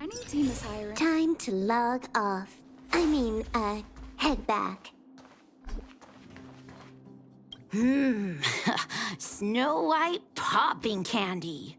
Training team is hiring. Time to log off. Head back. Snow White popping candy.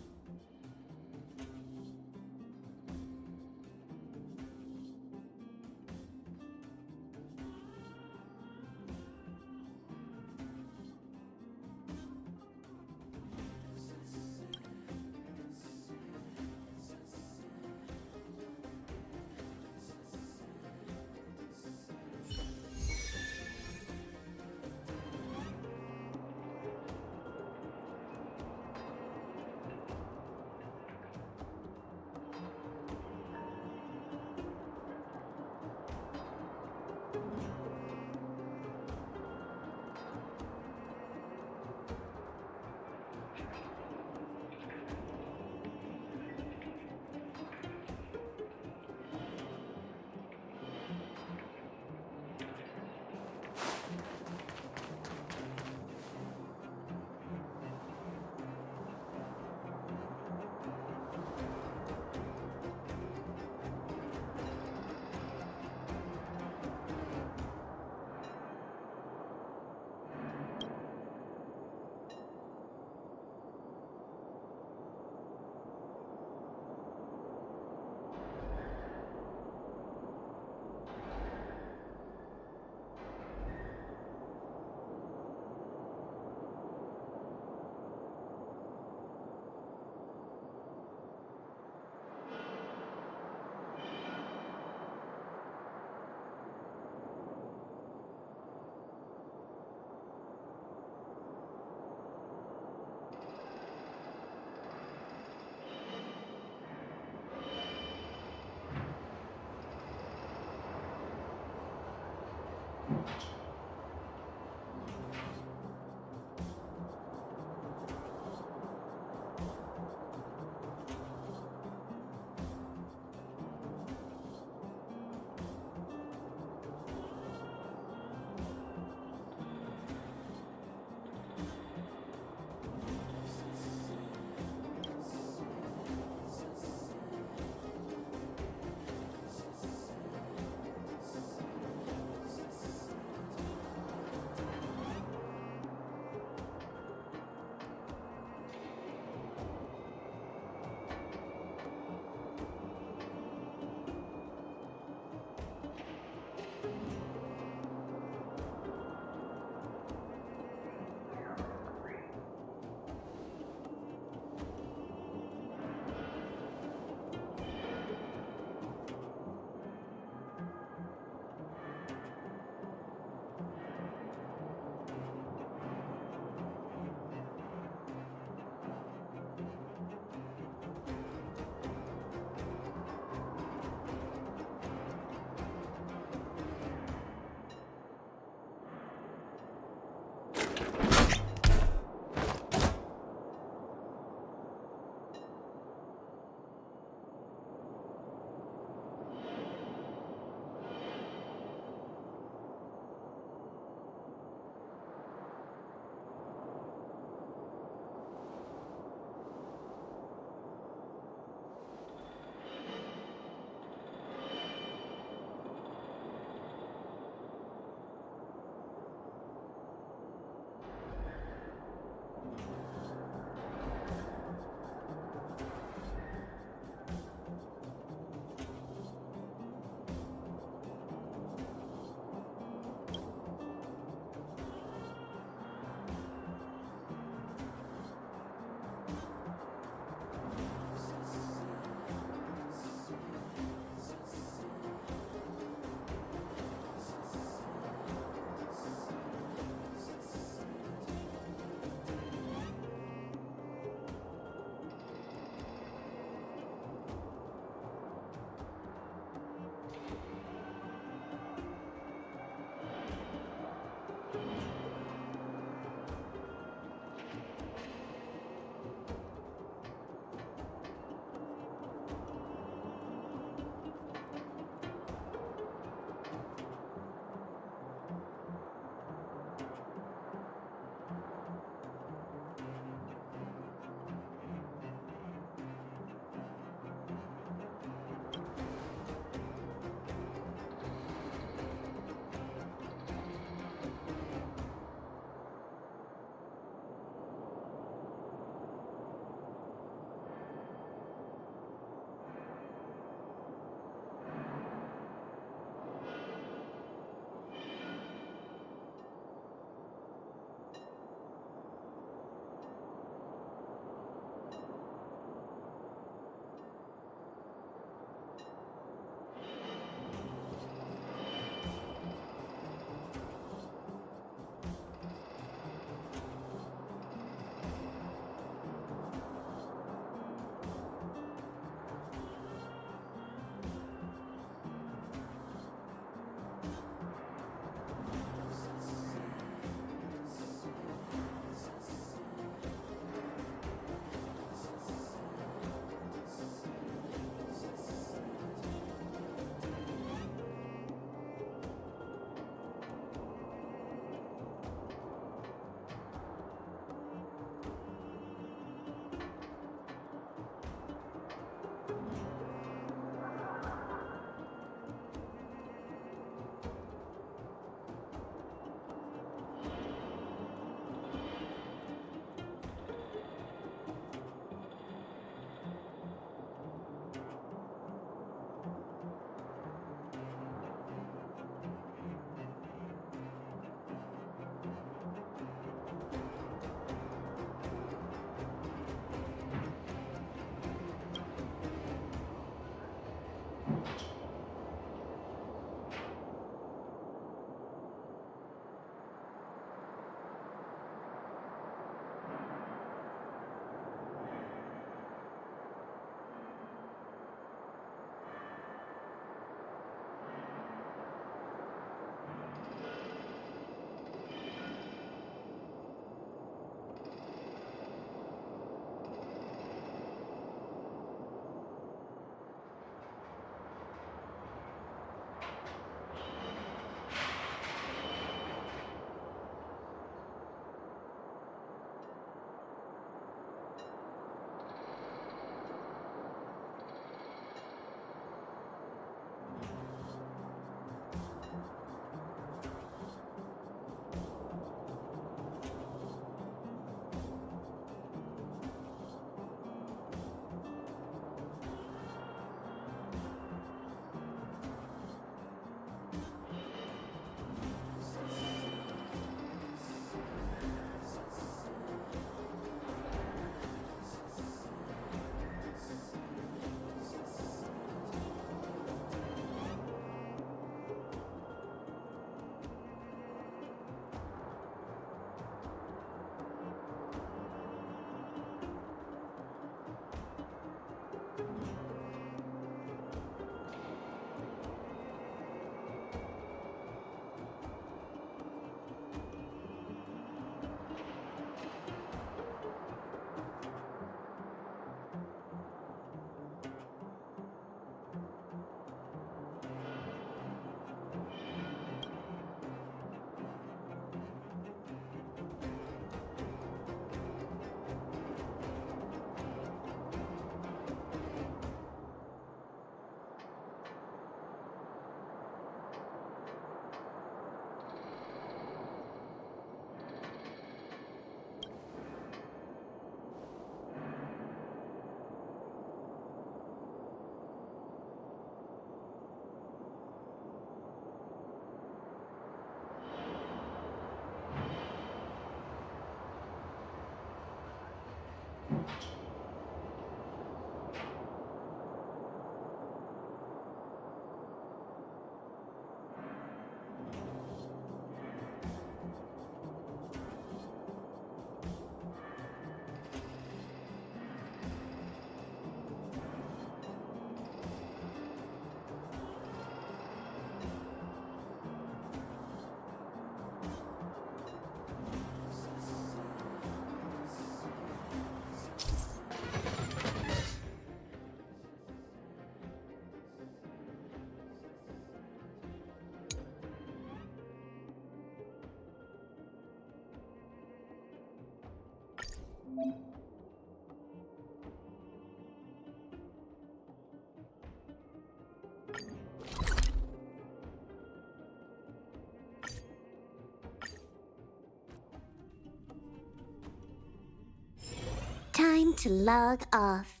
Time to log off.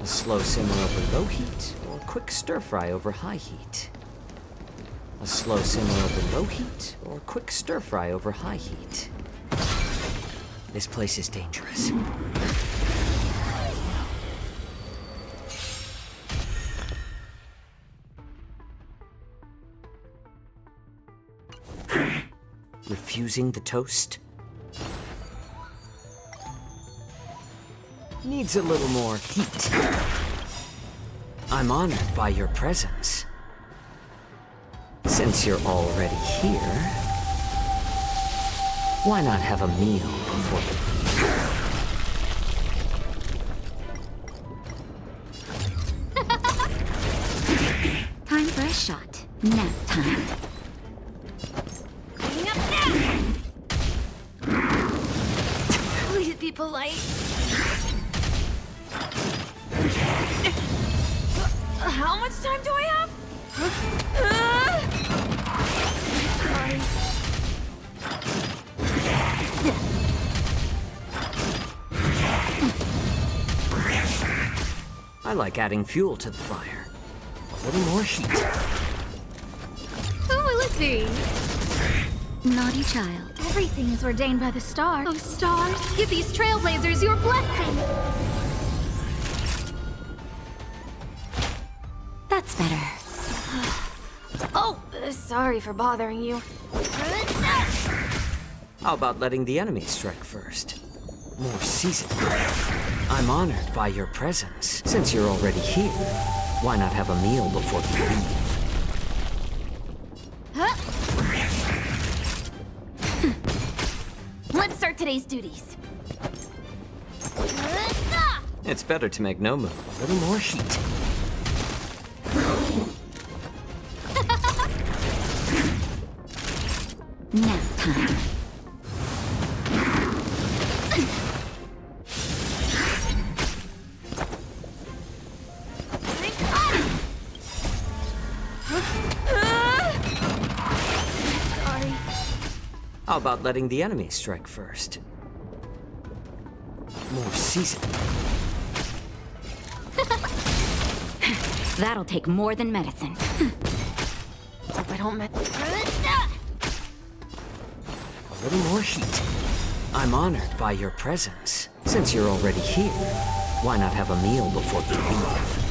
A slow simmer over low heat, or quick stir fry over high heat. A slow simmer over low heat, or quick stir fry over high heat. This place is dangerous. Refusing the toast? Needs a little more heat. I'm honored by your presence. Since you're already here, why not have a meal before the meal? Time for a shot. Nap time. Coming up now! Please be polite. How much time do I have? Sorry. I like adding fuel to the fire. A little more heat. Oh, let's see. Naughty child. Everything is ordained by the stars. Oh, stars, give these trailblazers your blessing! That's better. Oh, sorry for bothering you. How about letting the enemy strike first? More seasoned. I'm honored by your presence. Since you're already here, why not have a meal before you leave? Let's start today's duties. It's better to make no move. A little more heat. Nap time. Sorry. How about letting the enemy strike first? More seasoned. That'll take more than medicine. Hope I don't A little more heat. I'm honored by your presence. Since you're already here, why not have a meal before you leave?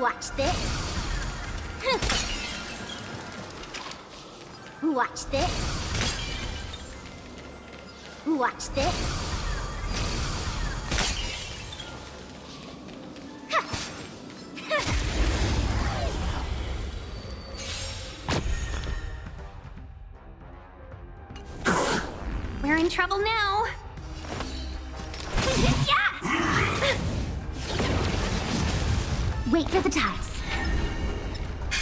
Watch this. Watch this. Watch this. We're in trouble now. Wait for the tiles.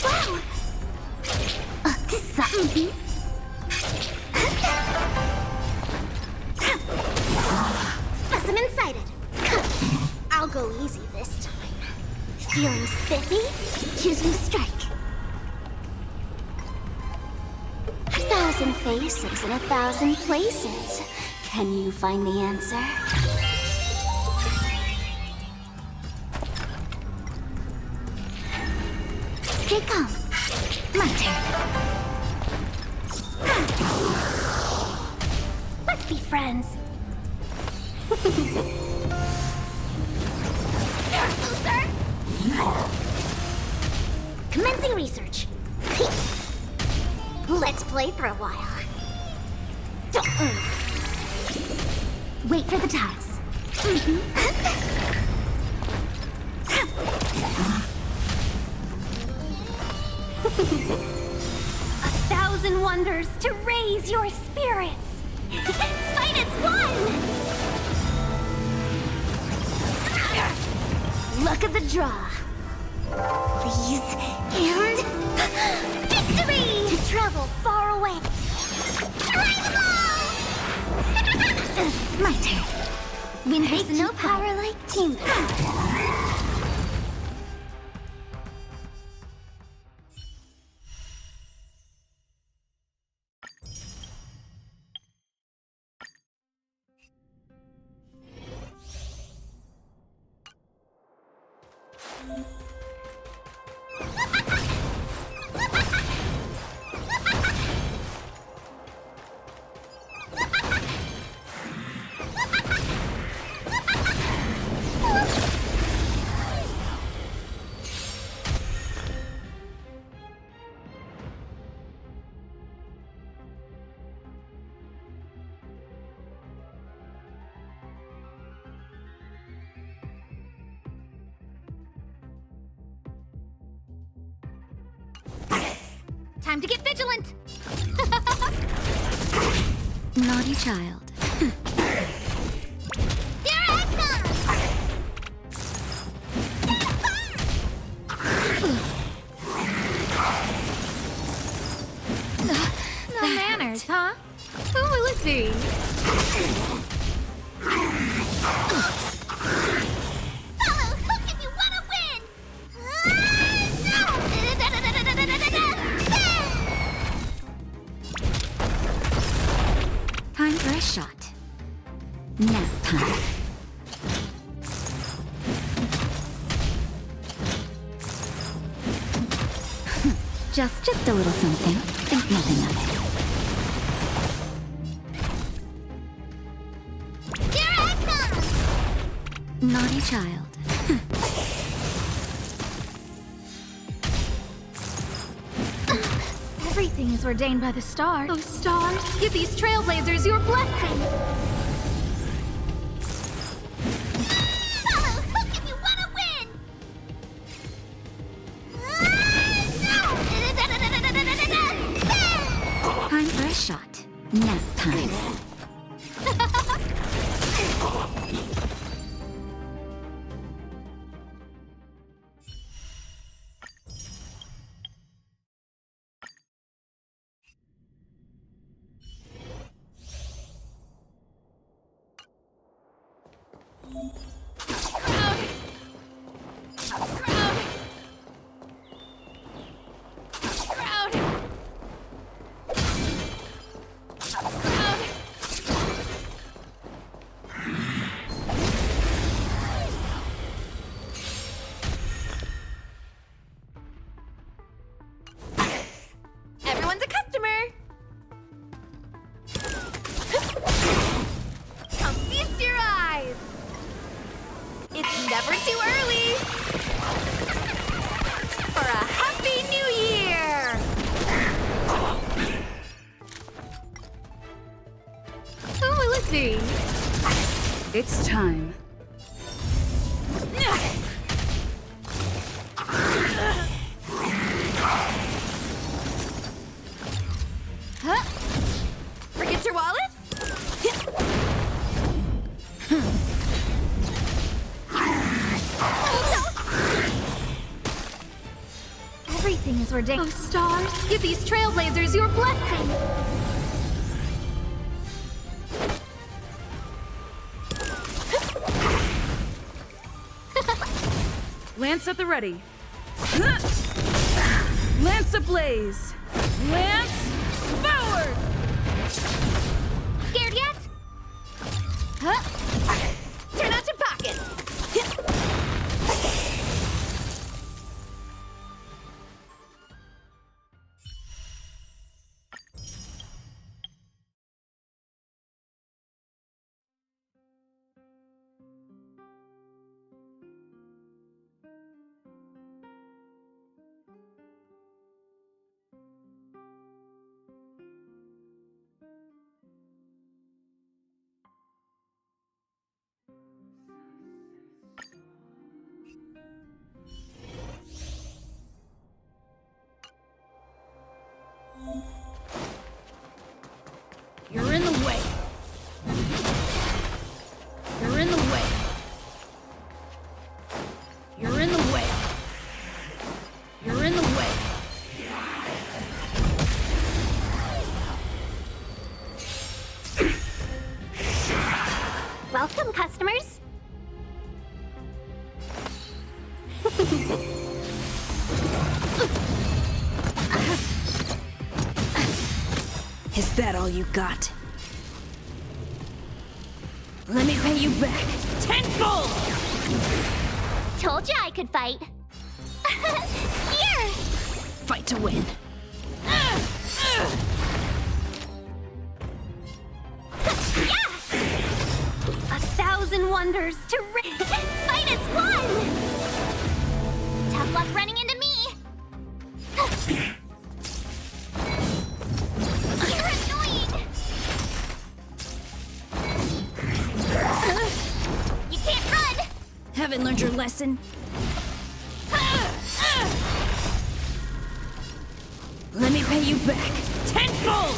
Wow! Something. Specimen sighted. I'll go easy this time. Feeling spiffy? Choose new strike. 1,000 faces in 1,000 places. Can you find the answer? Stay calm. My turn. Let's be friends. Loser! Commencing research. Let's play for a while. Wait for the tiles. 1,000 wonders to raise your spirits. Fight as one! Luck of the draw. Please, and victory! To travel far away. Try them all! My turn. Wind has no power like team power. Time to get vigilant! Naughty child. Here I come! No manners, huh? Who will it be? Follow hook if you want to win! Time for a shot. Nap time. Just a little something. Think nothing of it. Here I come! Naughty child. Everything is ordained by the stars. Those stars, give these trailblazers your blessing! Follow hook if you want to win! Time for a shot. Nap time. Everyone's a customer. Come feast your eyes. It's never too early for a happy new year. Who will it be? It's time. Huh? Forget your wallet? Everything is ordained. Oh, stars, give these trailblazers your blessing. Lance at the ready. Lance ablaze. Lance forward! Scared yet? Huh? Turn out your pockets. You're in the way. You're in the way. You're in the way. You're in the way. Welcome, customers. Is that all you got? Let me pay you back tenfold! Told you I could fight. Here! Fight to win. Yeah! 1,000 wonders to fight as one! Tough luck running into me! You're annoying! You can't run! Haven't learned your lesson? Let me pay you back tenfold!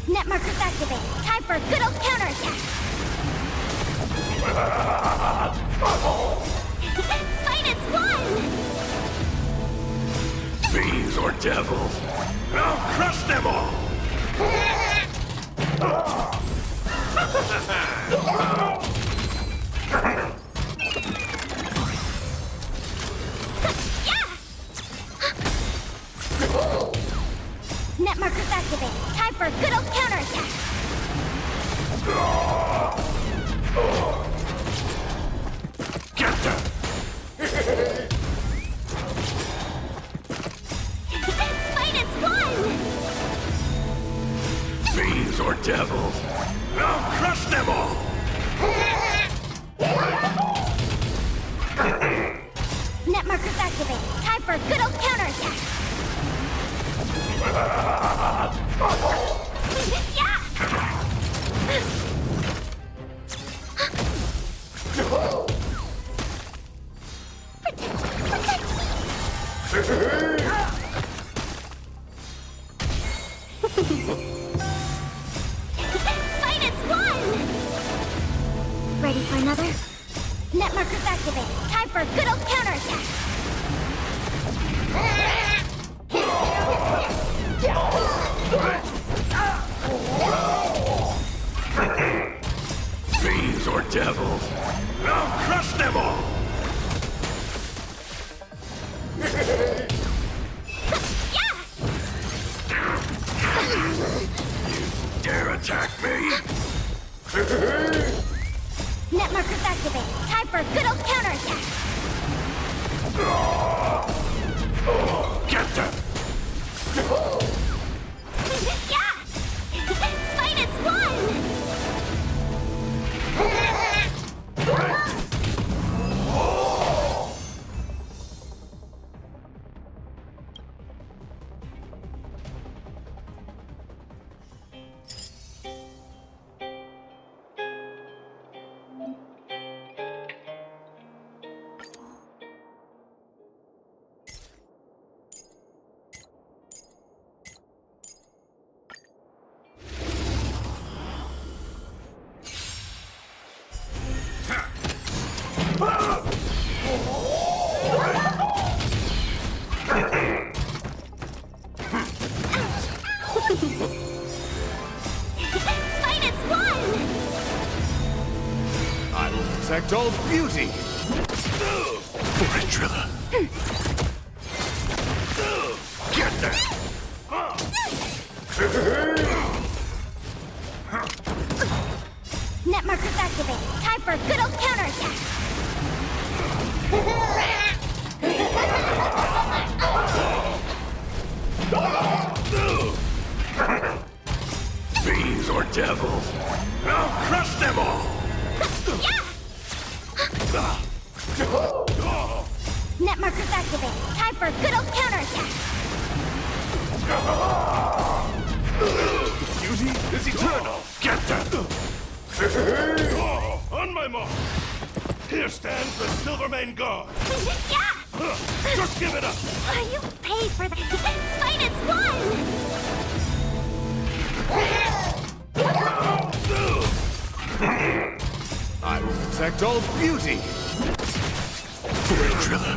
Net markers activate. Time for a good old counterattack. Fight is won! Fiends or devils, I'll crush them all! Net markers activate. Time for a good old counterattack. Get them! Fight is won! Fiends or devils, I'll crush them all! Net markers activate. Time for a good old counterattack. Yeah! Fight is won! Ready for another? Net markers activate. Time for a good old counterattack. Fiends or devils, I'll crush them all! You dare attack me? Net markers activate. Time for a good old counterattack. Get them! Yeah! Fight is won! Fight is won! I will protect all beauty! Trilla. Get them! Net markers activate. Time for a good old counterattack. Fiends or devils, I'll crush them all! Net markers activate. Time for a good old counterattack. Beauty is eternal! Get them! On my mark! Here stands the Silvermane Guard! Yeah! Just give it up! You paid for that. Fight as one! I will protect all beauty! Trilla.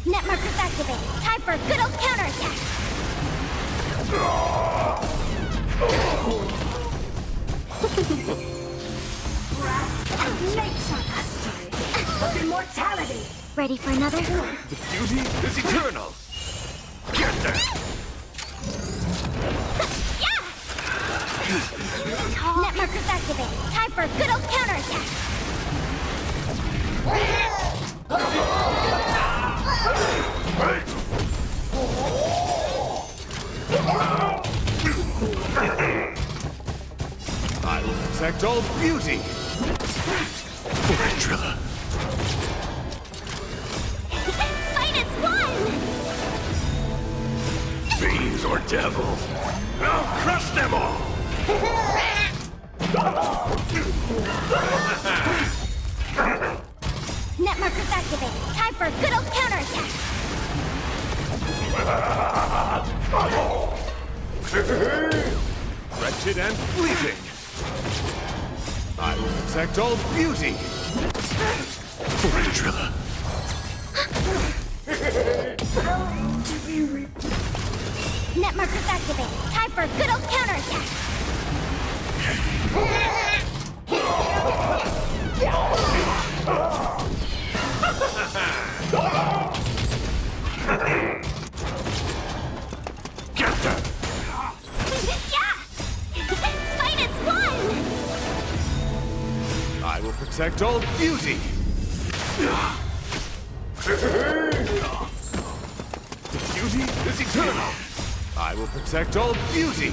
Net markers activate. Time for a good old counterattack. Of immortality! Ready for another? The beauty is eternal! Get there! Net markers activate. Time for a good old counterattack. I will protect all beauty! Trilla. Fight as one! Fiends or devils! I'll crush them all! Net markers activate. Time for a good old counterattack. Wretched and fleeting! I will protect all beauty! Trilla. Net markers activate. Time for a good old counterattack. Get them! Fight as one! I will protect all beauty! The beauty is eternal! I will protect all beauty!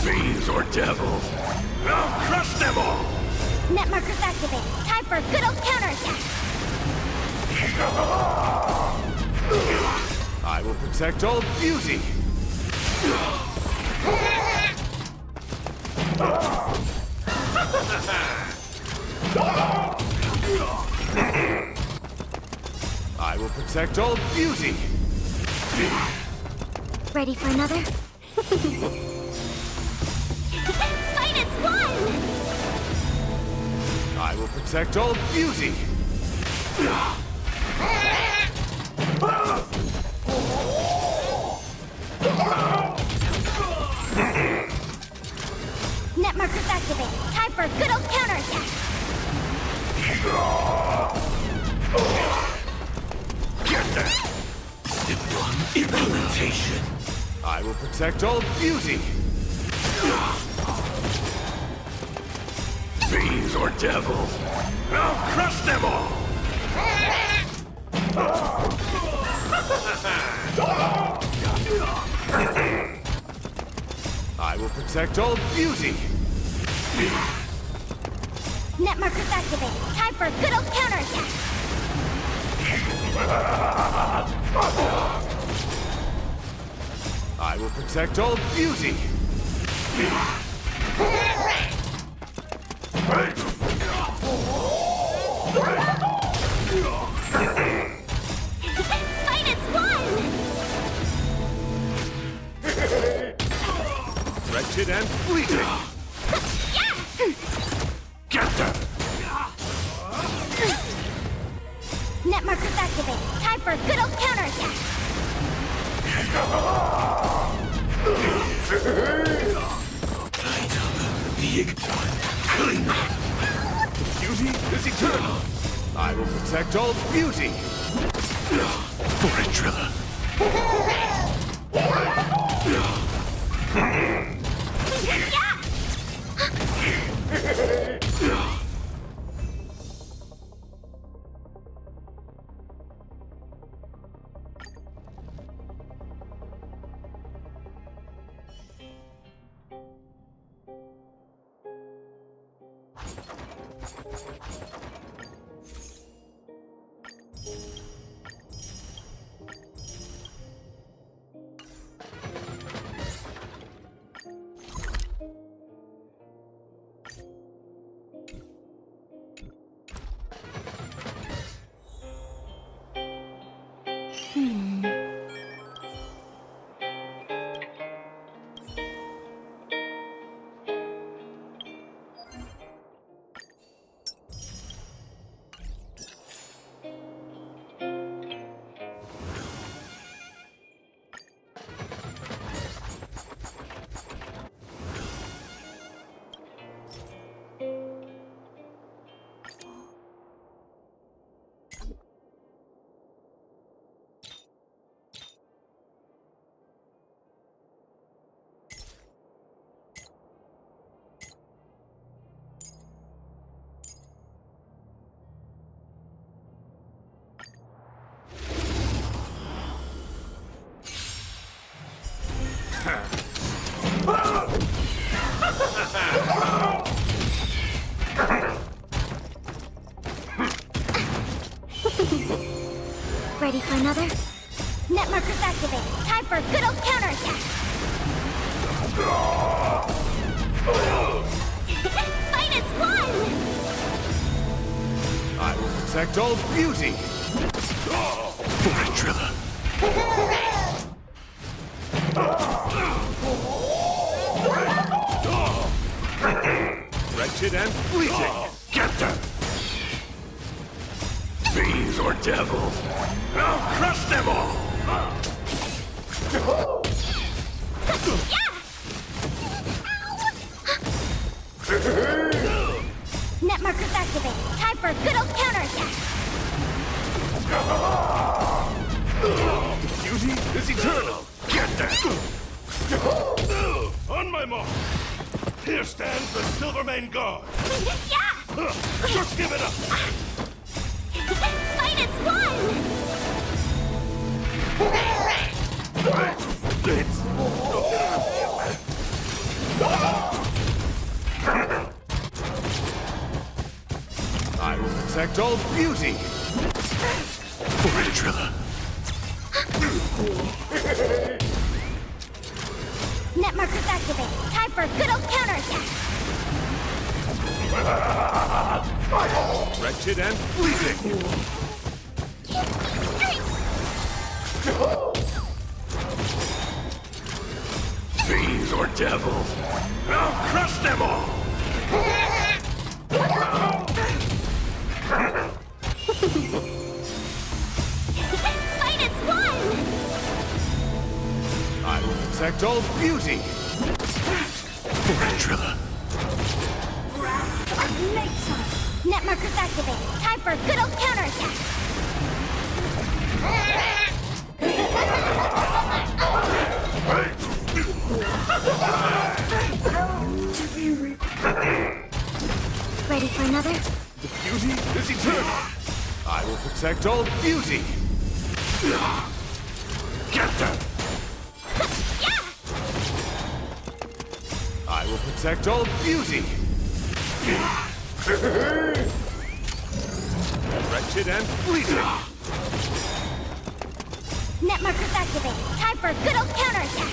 Fiends or devils! I'll crush them all! Net markers activate. Time for a good old counterattack. I will protect all beauty! I will protect all beauty! Ready for another? Fight as one! I will protect all beauty! Net markers activate. Time for a good old counterattack. Get that! Stipulum implementation! I will protect all beauty! Fiends or devils! I'll crush them all! I will protect all beauty! Net markers activate. Time for a good old counterattack. I will protect all beauty! Fight as one! Wretched and fleeting! Get them! Net markers activate. Time for a good old counterattack. Beauty is eternal! I will protect all beauty! Trilla. another? Net markers activate. Time for a good old counterattack. Fight is won! I will protect all beauty! Trilla. Wretched and fleeting! Get them! Fiends or devils! I'll crush them all! Net markers activate. Time for a good old counterattack. Beauty is eternal! Get them! On my mark! Here stands the Silvermane Guard! Yeah! Just give it up! Fight is won! I will protect all beauty! Trilla. Net markers activate. Time for a good old counterattack. Wretched and fleeting! Fiends or devils! I'll crush them all! Fight is won! I will protect all beauty! Trilla. Net markers activate. Time for a good old counterattack. Ready for another? The beauty is eternal! I will protect all beauty! Get them! I will protect all beauty! Wretched and fleeting! Net markers activate. Time for a good old counterattack.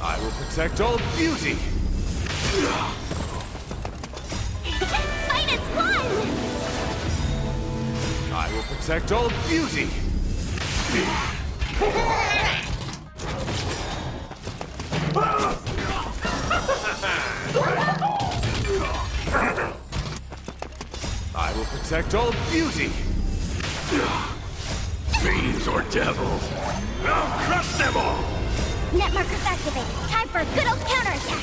I will protect all beauty! Fight is won! I will protect all beauty! I will protect all beauty! Fiends or devils! I'll crush them all! Net markers activate. Time for a good old counterattack.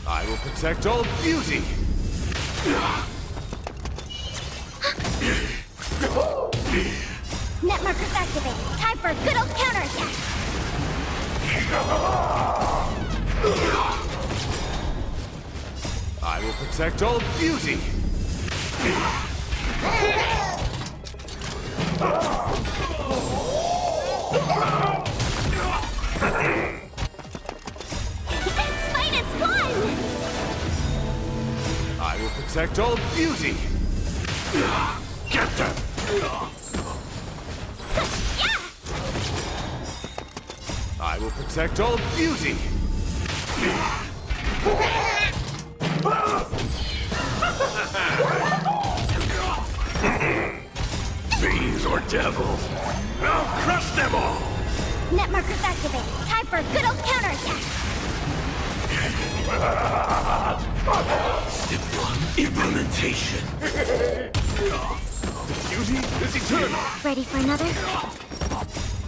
I will protect all beauty! Net markers activate. Time for a good old counterattack. I will protect all beauty! Fight is won! I will protect all beauty! Get them! I will protect all beauty! Fiends or devils! I'll crush them all! Net markers activate. Time for a good old counterattack. Implementation! The beauty is eternal! Ready for another?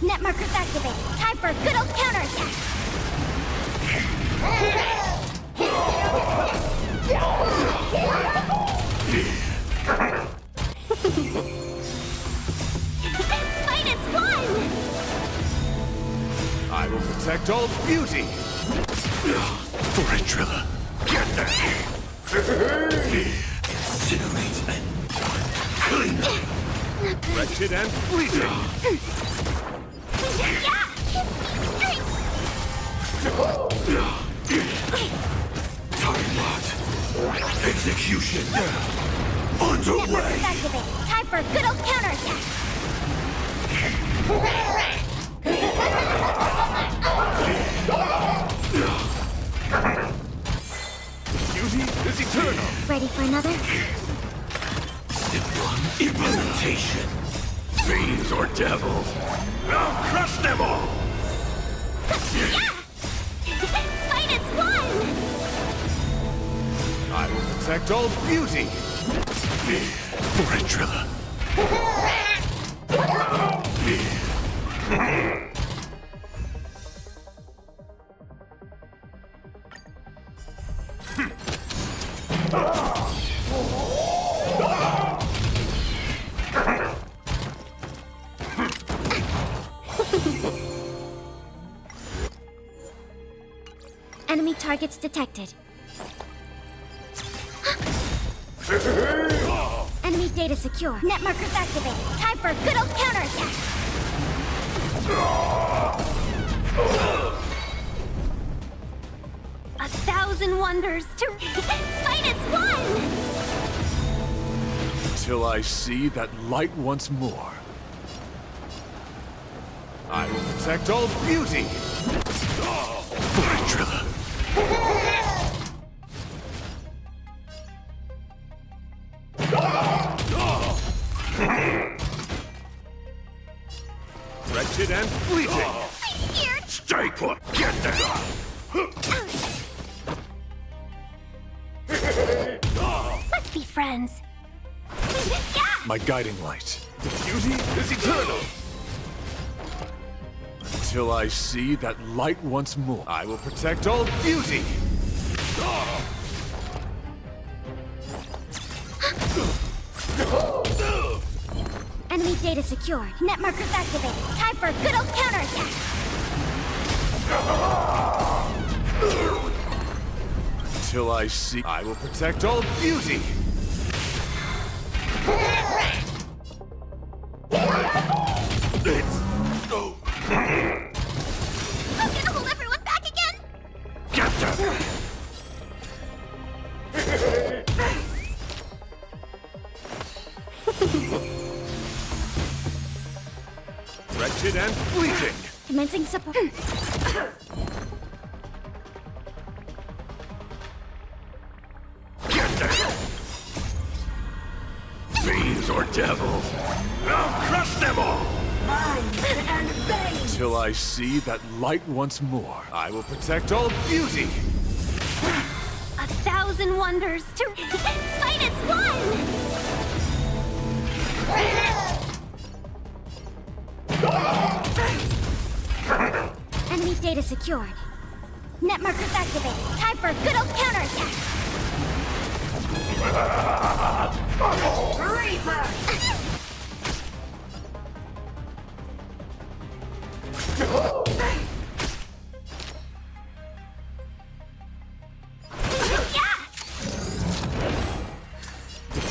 Net markers activate. Time for a good old counterattack. Fight is won! I will protect all beauty! Trilla. Get that! Incinerate and clean up. Wretched and bleeding. Time lot. Execution. Underway. Activate. Time for a good old counterattack. Beauty is eternal. Ready for another? Simple implementation. Fiends or devils. I'll crush them all. Fight is won! I will protect all beauty. For Trilla. Enemy targets detected. Enemy data secure. Net markers activated. Time for a good old counterattack. 1,000 wonders to Fight is won! Till I see that light once more. I will protect all beauty. For Trilla. Wretched and bleeding. Scared? Stay put. Get that. Let's be friends. My guiding light. Beauty is eternal. Until I see that light once more, I will protect all beauty. Enemy data secured. Net markers activated. Time for a good old counterattack. Until I see, I will protect all beauty. It's no. I'm gonna hold everyone back again. Get that. Wretched and bleeding. Commencing support. Get that. Fiends or devils. I'll crush them all. Till I see that light once more, I will protect all beauty. 1,000 wonders to Fight is won! Enemy data secured. Net markers activated. Time for a good old counterattack.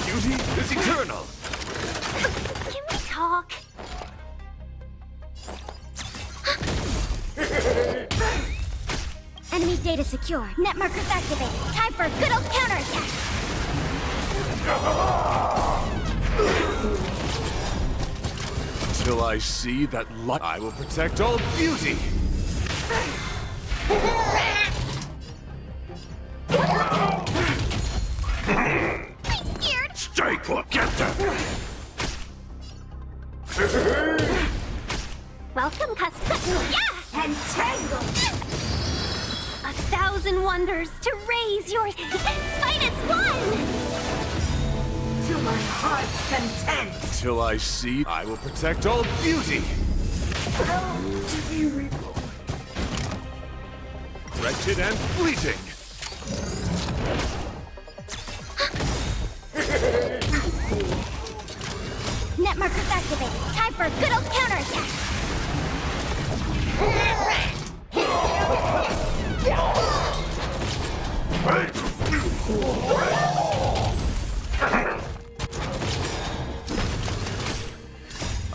Beauty is eternal. Can we talk? Enemy data secured. Net markers activated. Time for a good old counterattack. Till I see that light, I will protect all beauty. I'm scared. Stay put. Get that. Welcome, customer. Yeah! entangle. 1,000 wonders to raise your Fight is won! to my heart's content. Till I see, I will protect all beauty. Wretched and fleeting. Net markers activated. Time for a good old counterattack.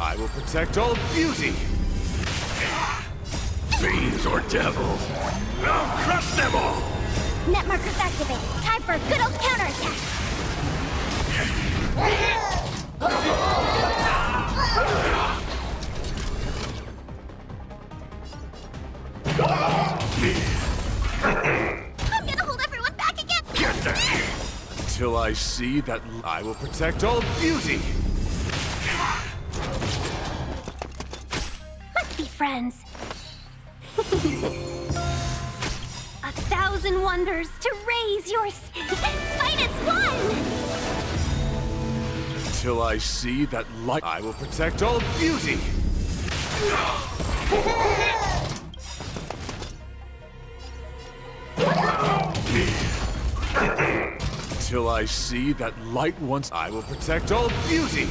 I will protect all beauty! Fiends or devils, I'll crush them all! Net markers activated. Time for a good old counterattack. I'm gonna hold everyone back again. Get there! Till I see that I will protect all beauty! Let's be friends. 1,000 wonders to raise your fight as one. Till I see that light, I will protect all beauty! Till I see that light once, I will protect all beauty!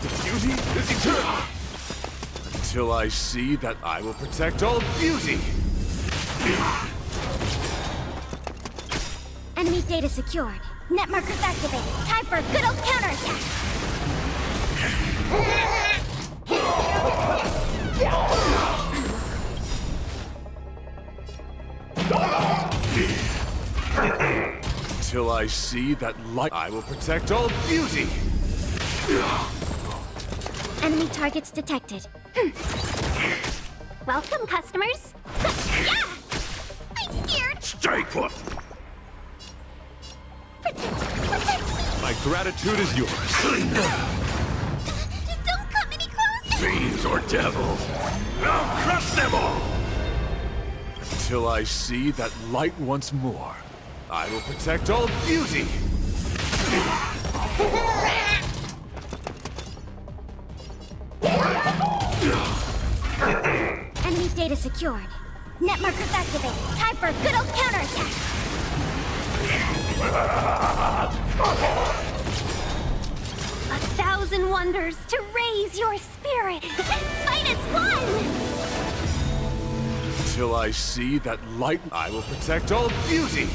The beauty is eternal! Till I see that I will protect all beauty! Enemy data secured. Net markers activated. Time for a good old counterattack. Till I see that light, I will protect all beauty! Enemy targets detected. Welcome, customers. Yeah! I'm scared. Stay put! Protect me. My gratitude is yours. Don't come any closer. Fiends or devils, I'll crush them all! Till I see that light once more, I will protect all beauty! Enemy data secured. Net markers activated. Time for a good old counterattack. 1,000 wonders to raise your spirit. Fight as one. Till I see that light, I will protect all beauty!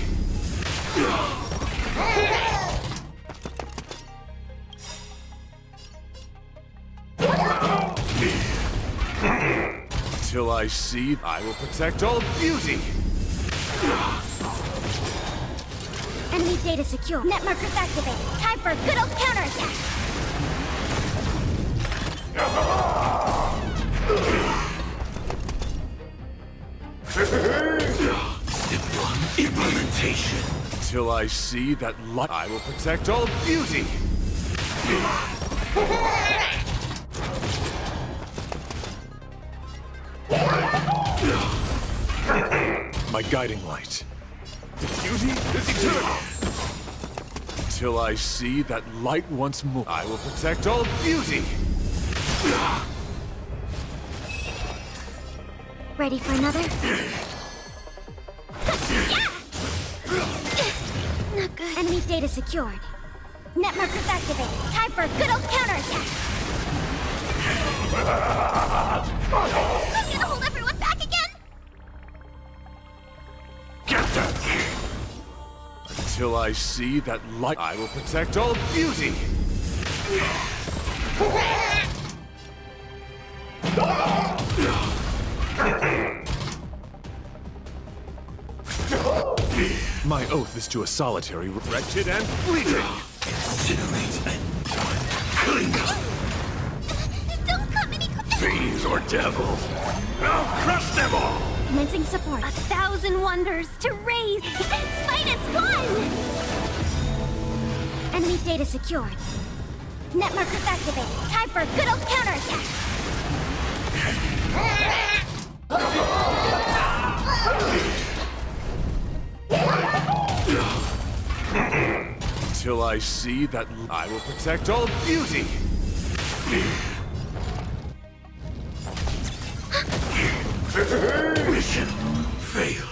Till I see, I will protect all beauty! Enemy data secure. Net markers activated. Time for a good old counterattack. Implementation. Till I see that light, I will protect all beauty! My guiding light. The beauty is eternal! Till I see that light once more, I will protect all beauty! Ready for another? Not good. Enemy data secured. Net markers activated. Time for a good old counterattack. I'm gonna hold everyone back again. Get them! Till I see that light, I will protect all beauty! My oath is to a solitary, wretched and fleeting! Incinerate and cling! Don't come any closer. Fiends or devils, I'll crush them all! Commencing support. 1,000 wonders to raise. Fight as one. Enemy data secured. Net markers activated. Time for a good old counterattack. Till I see that I will protect all beauty! Mission failed.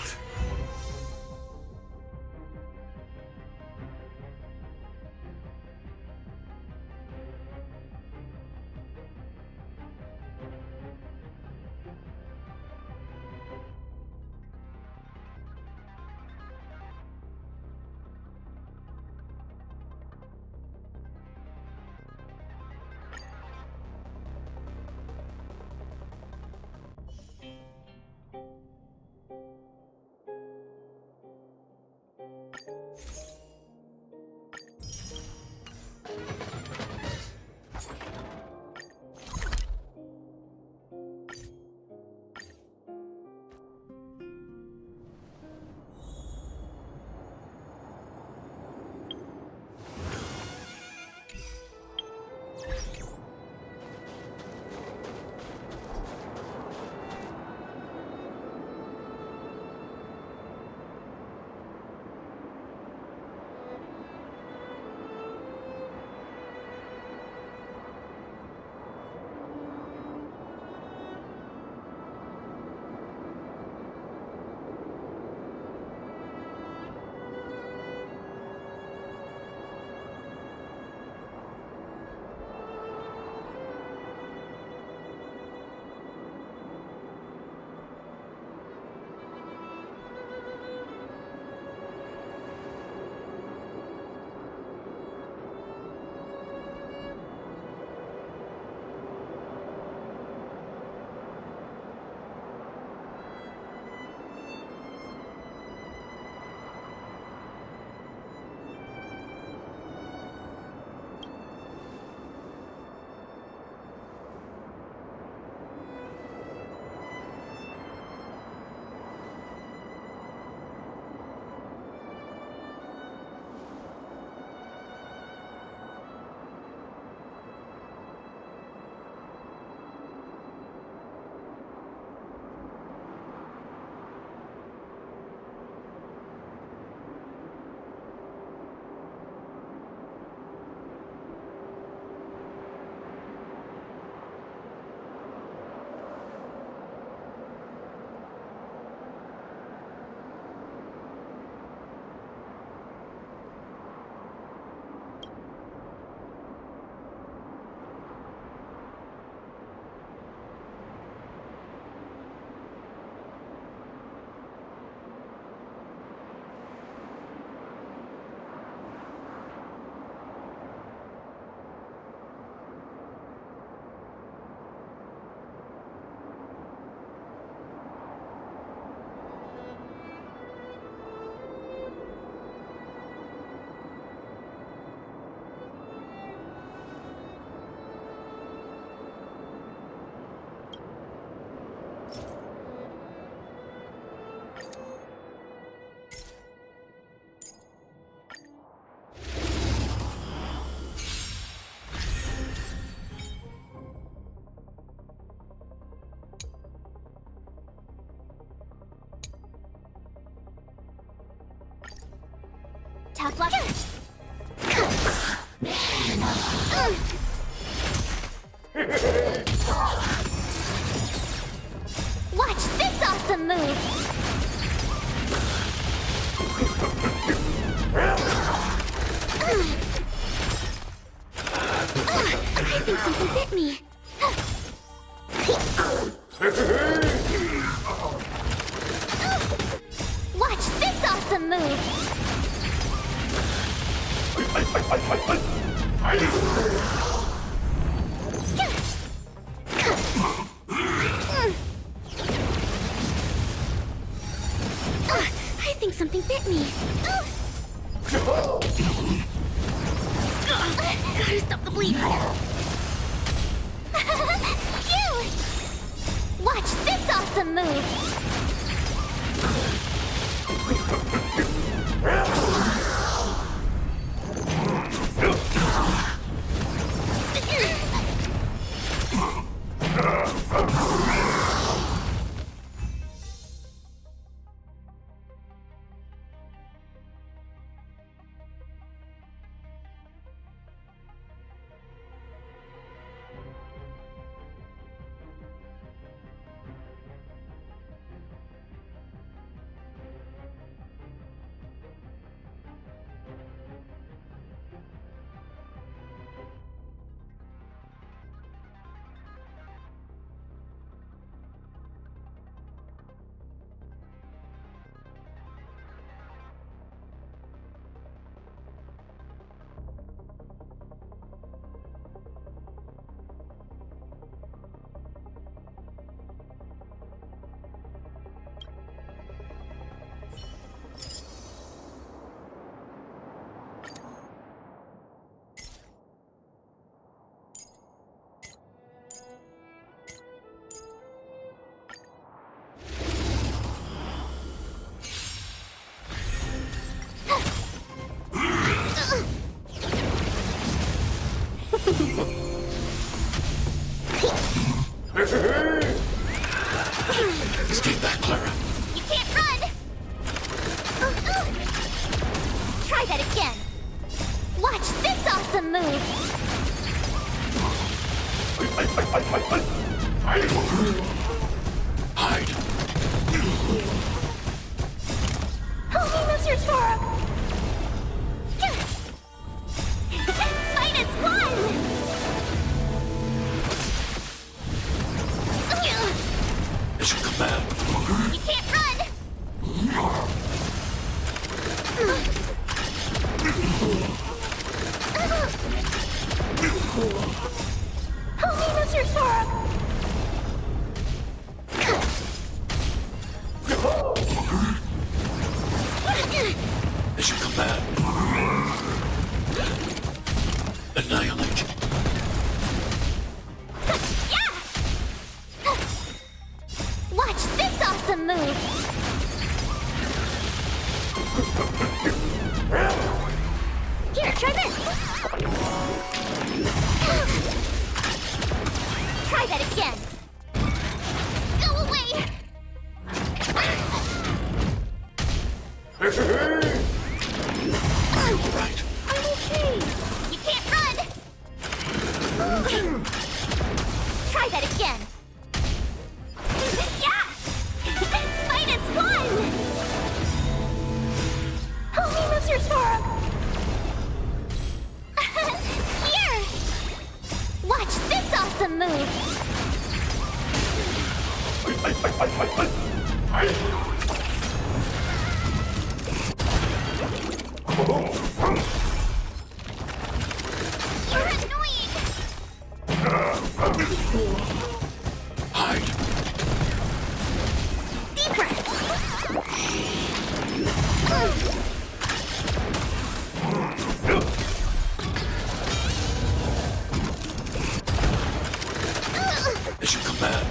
Tough luck. Watch this awesome move! I think something bit me. Watch this awesome move! I think something bit me. Gotta stop the bleeding. Phew! Watch this awesome move! Stay back, Clara. You can't run! Try that again! Watch this awesome move! Hide. Holy Mr. Torok! Fight as one! As you command. You can't run! Holy Mr. Torok! As you command. Annihilate. Yeah! Watch this awesome move! Here, try this! Try that again! Go away! All right. I'm okay! You can't run! Try that again! Yeah! Fight as one! Holy Mr. Torok! Here! Watch this awesome move! You're annoying! Hide. Deep breaths! As you command.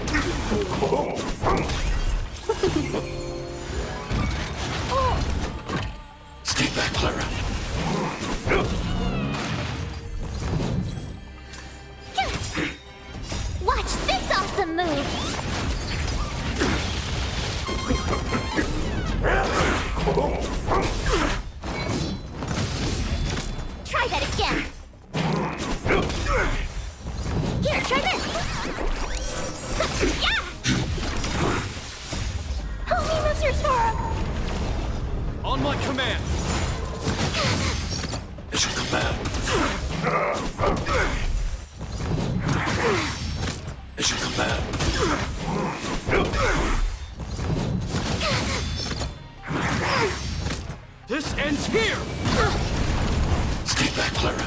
Stay back, Clara. This ends here! Stay back, Clara.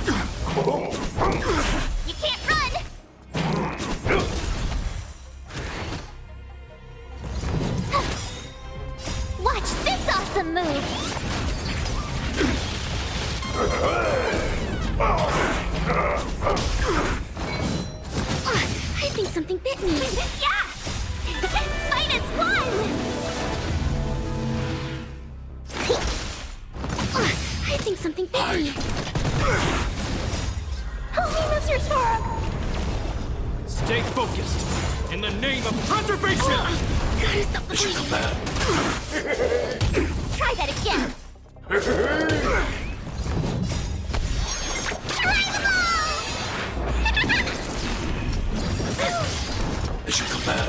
You can't run! Watch this awesome move! I think something bit me. Yeah! Minus one! I think something bit me. Help me, Mr. Storm! Stay focused! In the name of preservation! Gotta stop the bleeding. Try that again. Try the ball! It should come back.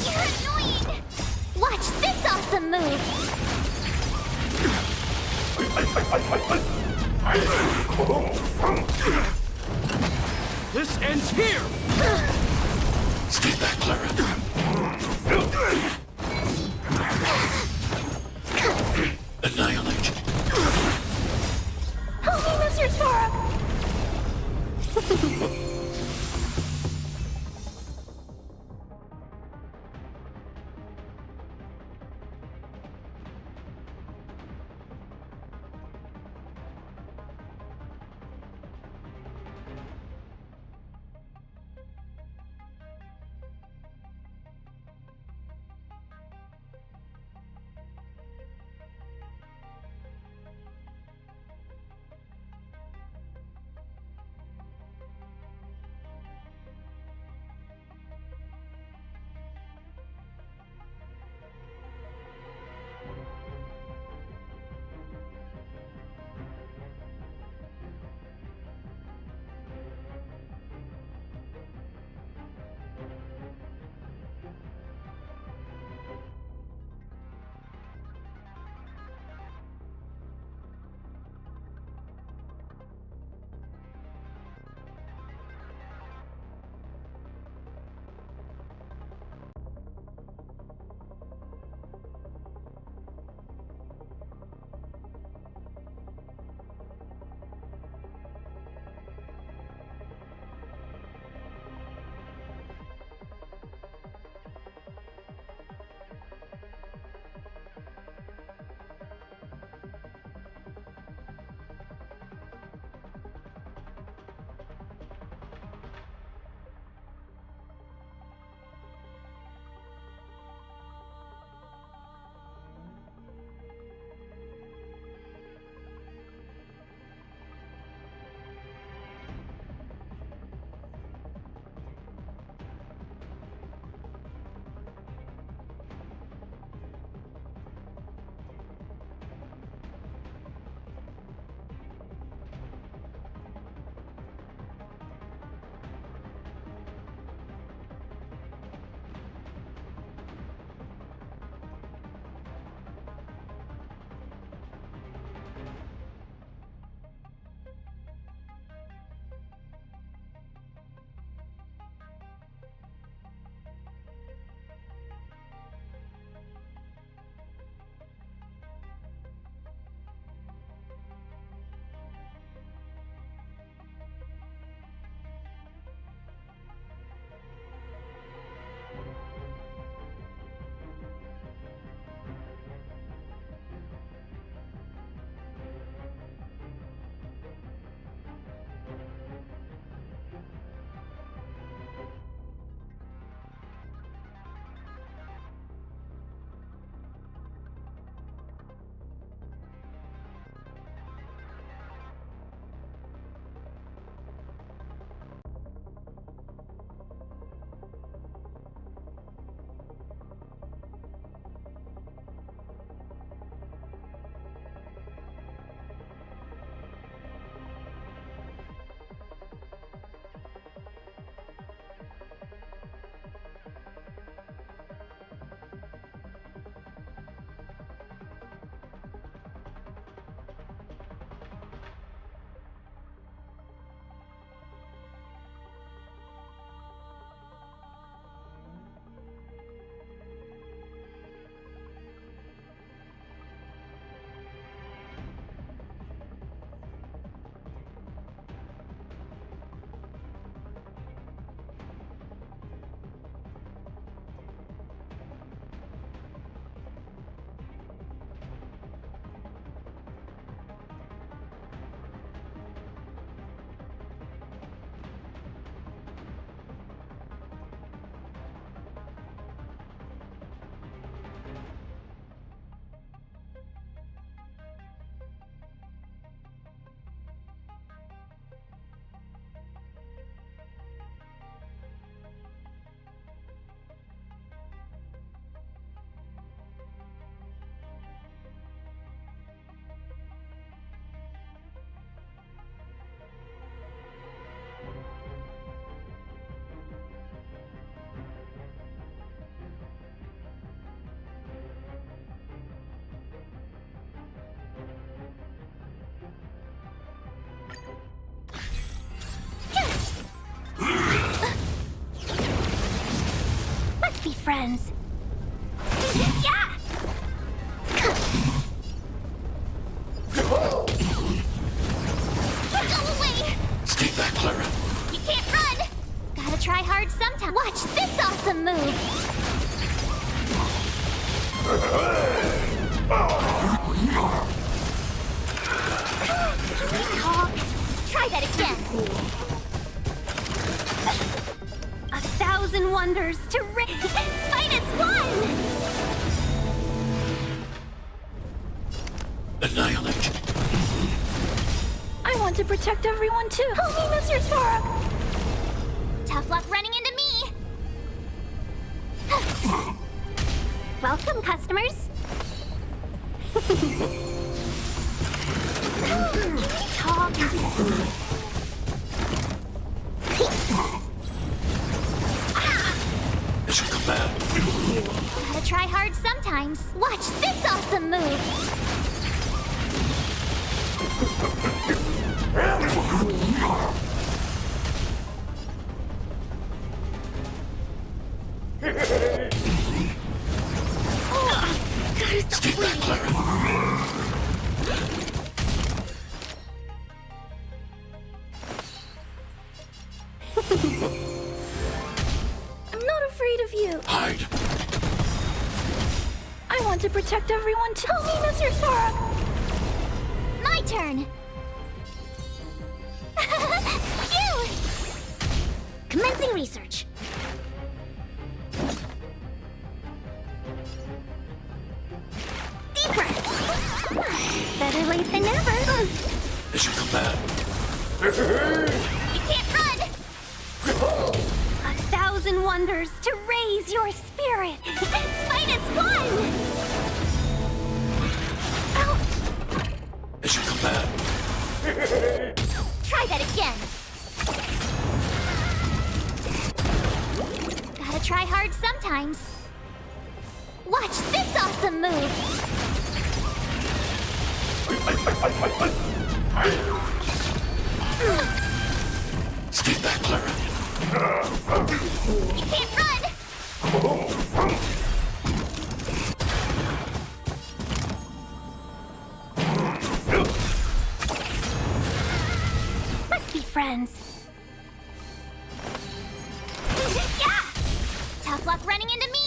You're annoying! Watch this awesome move! This ends here! Stay back, Clara. Annihilate. Help me, Mr. Storm! friends. Yeah! Go away! Stay back, Clara. You can't run! Gotta try hard sometime. Watch this awesome move! Talk. Try that again. 1,000 wonders to fight as one! Annihilate. I want to protect everyone too. Help me, Mr. Sora. Tough luck running into me! Welcome, customers. Talk. It should come back. Gotta try hard sometimes. Watch this awesome move! Stay back, Clara. I'm not afraid of you. Hide. I want to protect everyone too. Help me, Mr. Sora. My turn! Phew! Commencing research. Deep breath. Better late than never. It should come back. You can't run! 1,000 wonders to raise your spirit. Fight as one! Ow! It should come back. Try that again. Gotta try hard sometimes. Watch this awesome move. Stay back, Clara. You can't run! Let's be friends. Yeah! Tough luck running into me!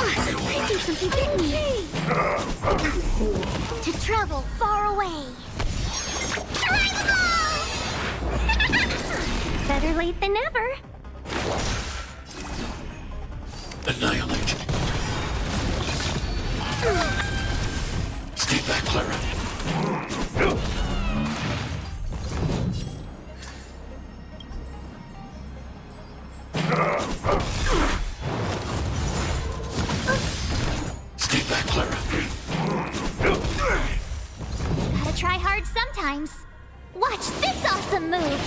I think something bit me. To travel far away. Better late than never. Annihilate. Stay back, Clara. Stay back, Clara. Gotta try hard sometimes. Watch this awesome move.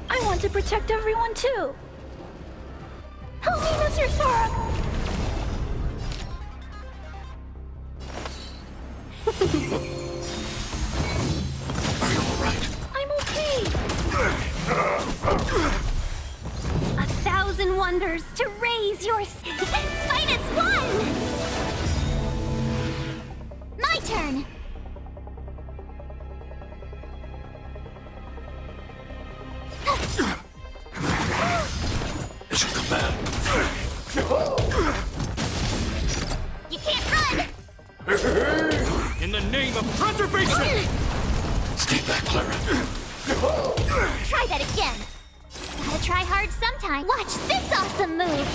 I want to protect everyone too. Help me, Mr. Sora. Are you alright? I'm okay. 1,000 wonders to raise your fight as one. My turn. It should come back. You can't run. In the name of preservation! Stay back, Clara. Try that again. Gotta try hard sometime. Watch this awesome move.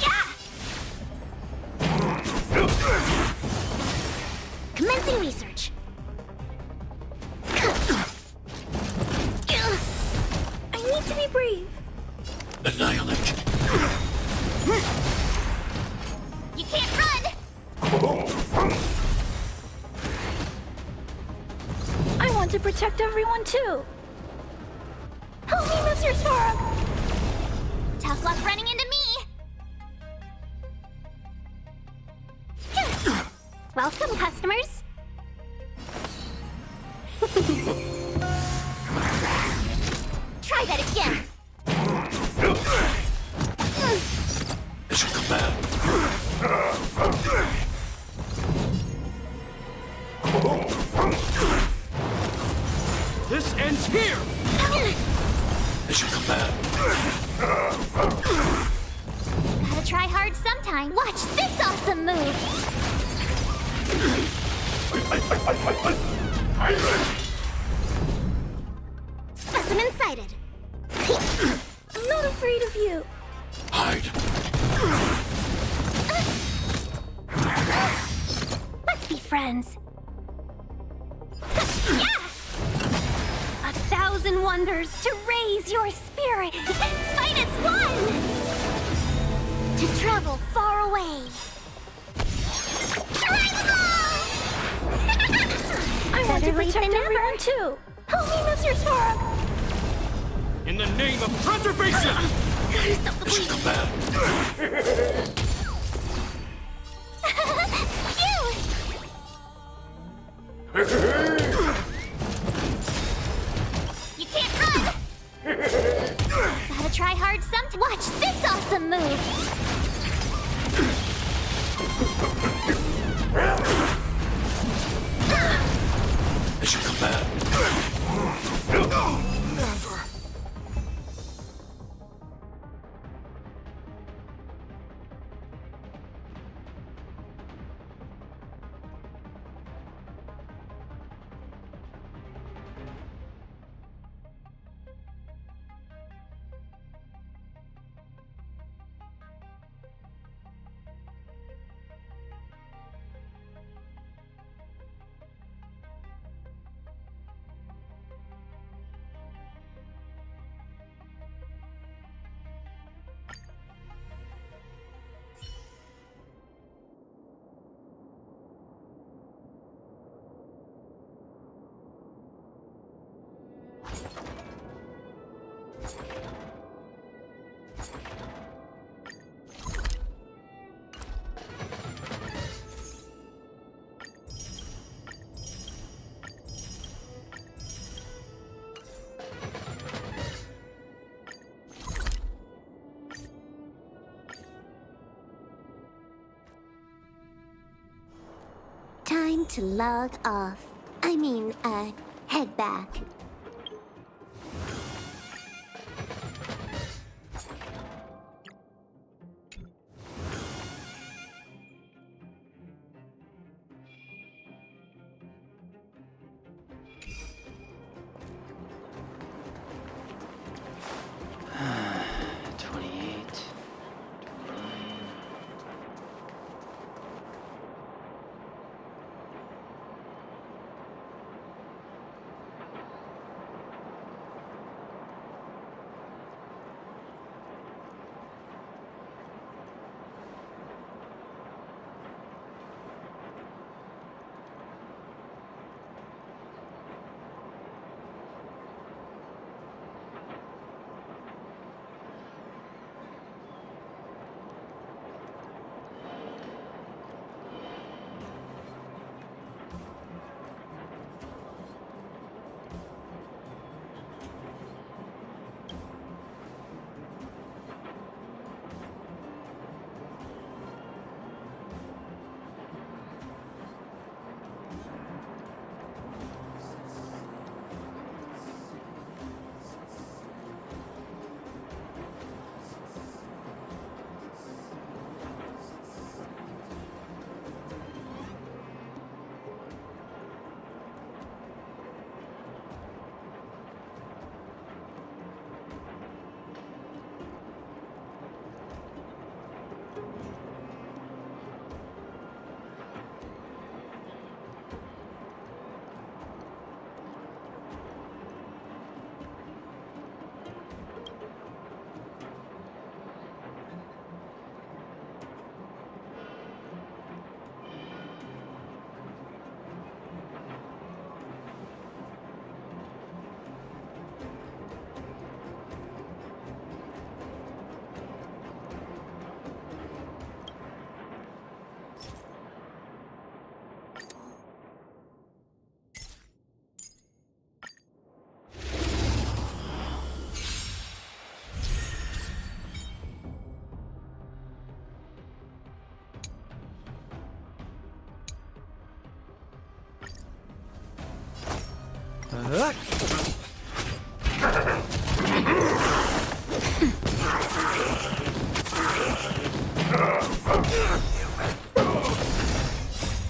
Yeah! Commencing research. I need to be brave. Annihilate. You can't run. want to protect everyone too. Help me, Mr. Storm! Tough luck running into me! Welcome, customers. Try that again. Mission command. This ends here! Mission command. Gotta try hard sometime. Watch this awesome move. Specimen sighted. I'm not afraid of you. Hide. Let's be friends. 1,000 wonders to raise your spirit. Fight as one! To travel far away. I want to protect everyone too. Help me, Mr. Storm! In the name of preservation! Gotta stop the Mission bleeding. command. You can't run! Gotta try hard sometime. Watch this awesome move! Mission command. Never. Time to log off. I mean, head back.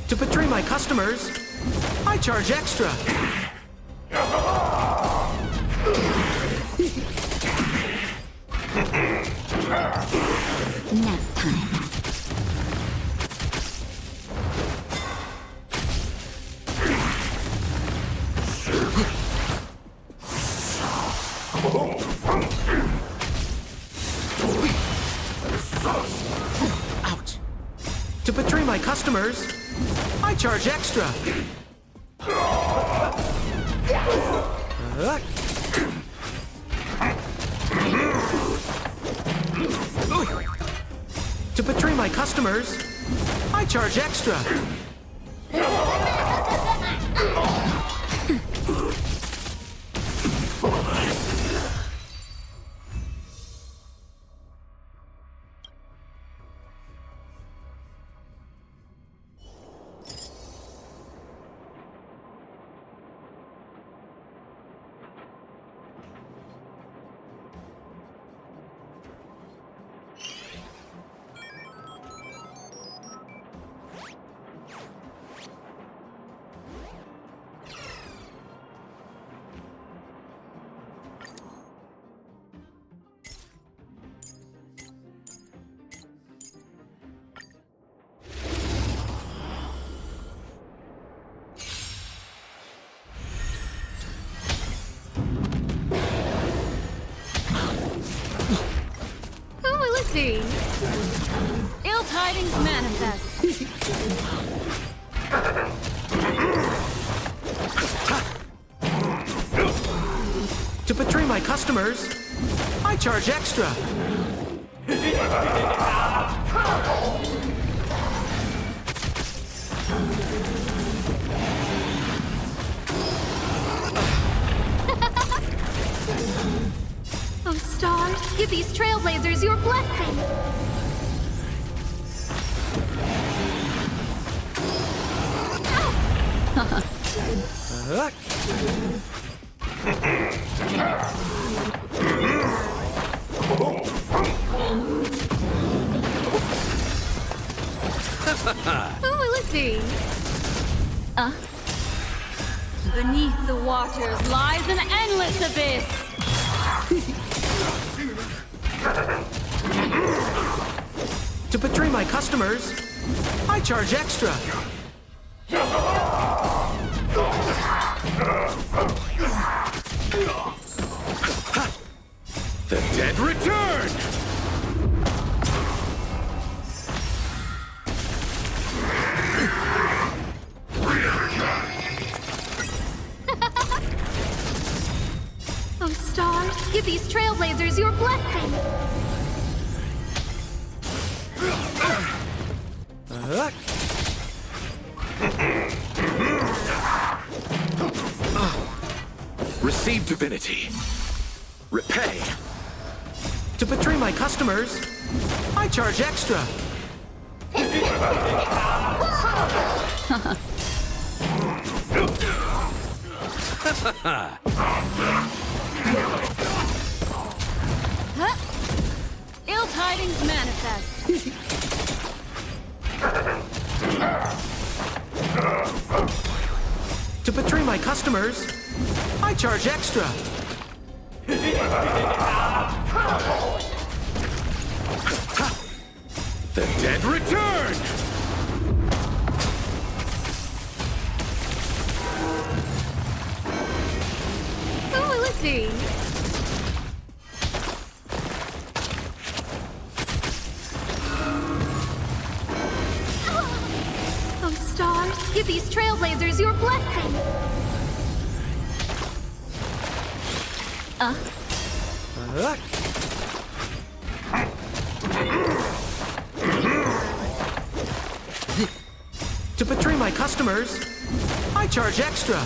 To betray my customers, I charge extra. Nap time. Ouch. To betray my customers, I charge extra. To betray my customers, I charge extra. Who will it be? Ill tidings manifest. To betray my customers, I charge extra. Oh, stars, give these trailblazers your blessing. Who will it be? Beneath the waters lies an endless abyss. To betray my customers, I charge extra. The dead return! Oh, stars, give these trailblazers your blessing. Receive divinity. Repay. To betray my customers, I charge extra. Ill tidings manifest. To betray my customers, I charge extra. The dead return! Who will it be? Oh, stars, give these trailblazers your blessing. To betray my customers, I charge extra.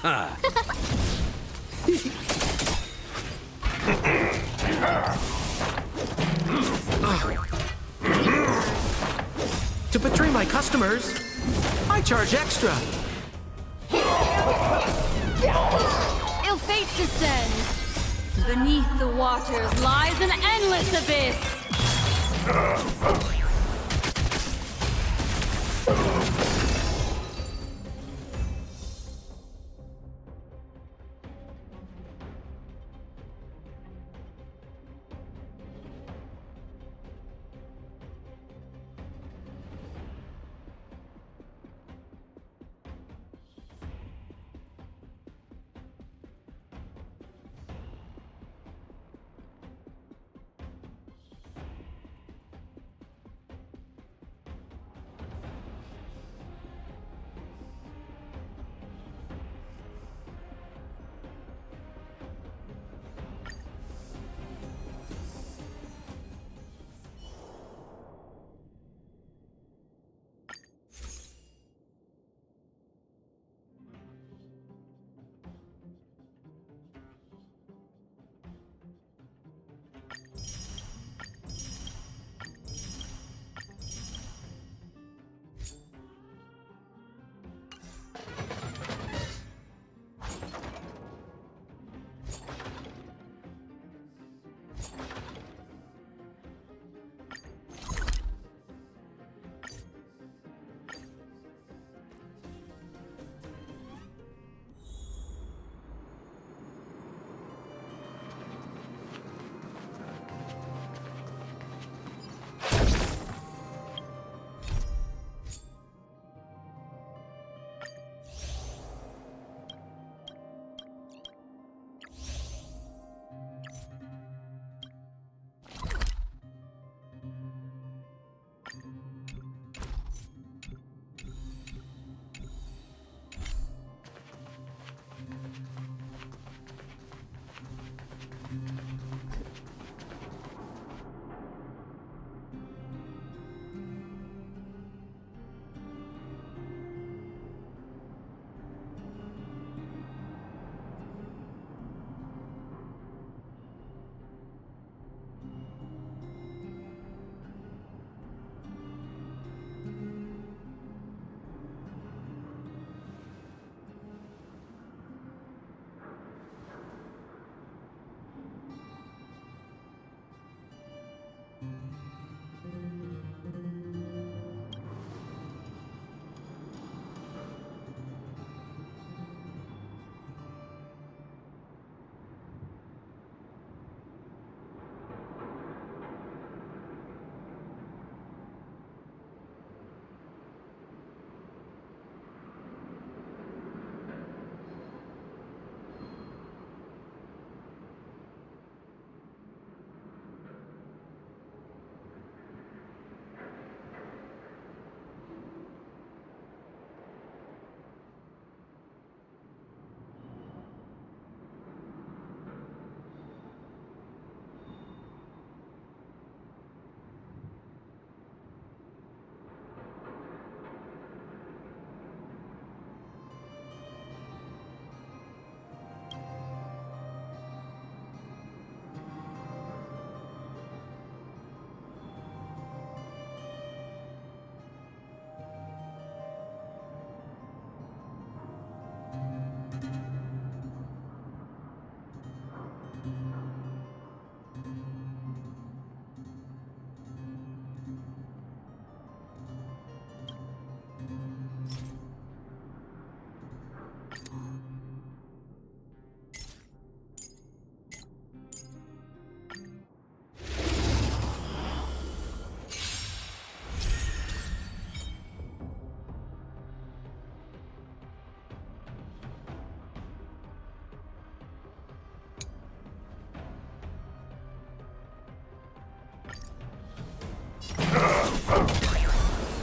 To betray my customers, I charge extra. Ill fate descends. Beneath the waters lies an endless abyss.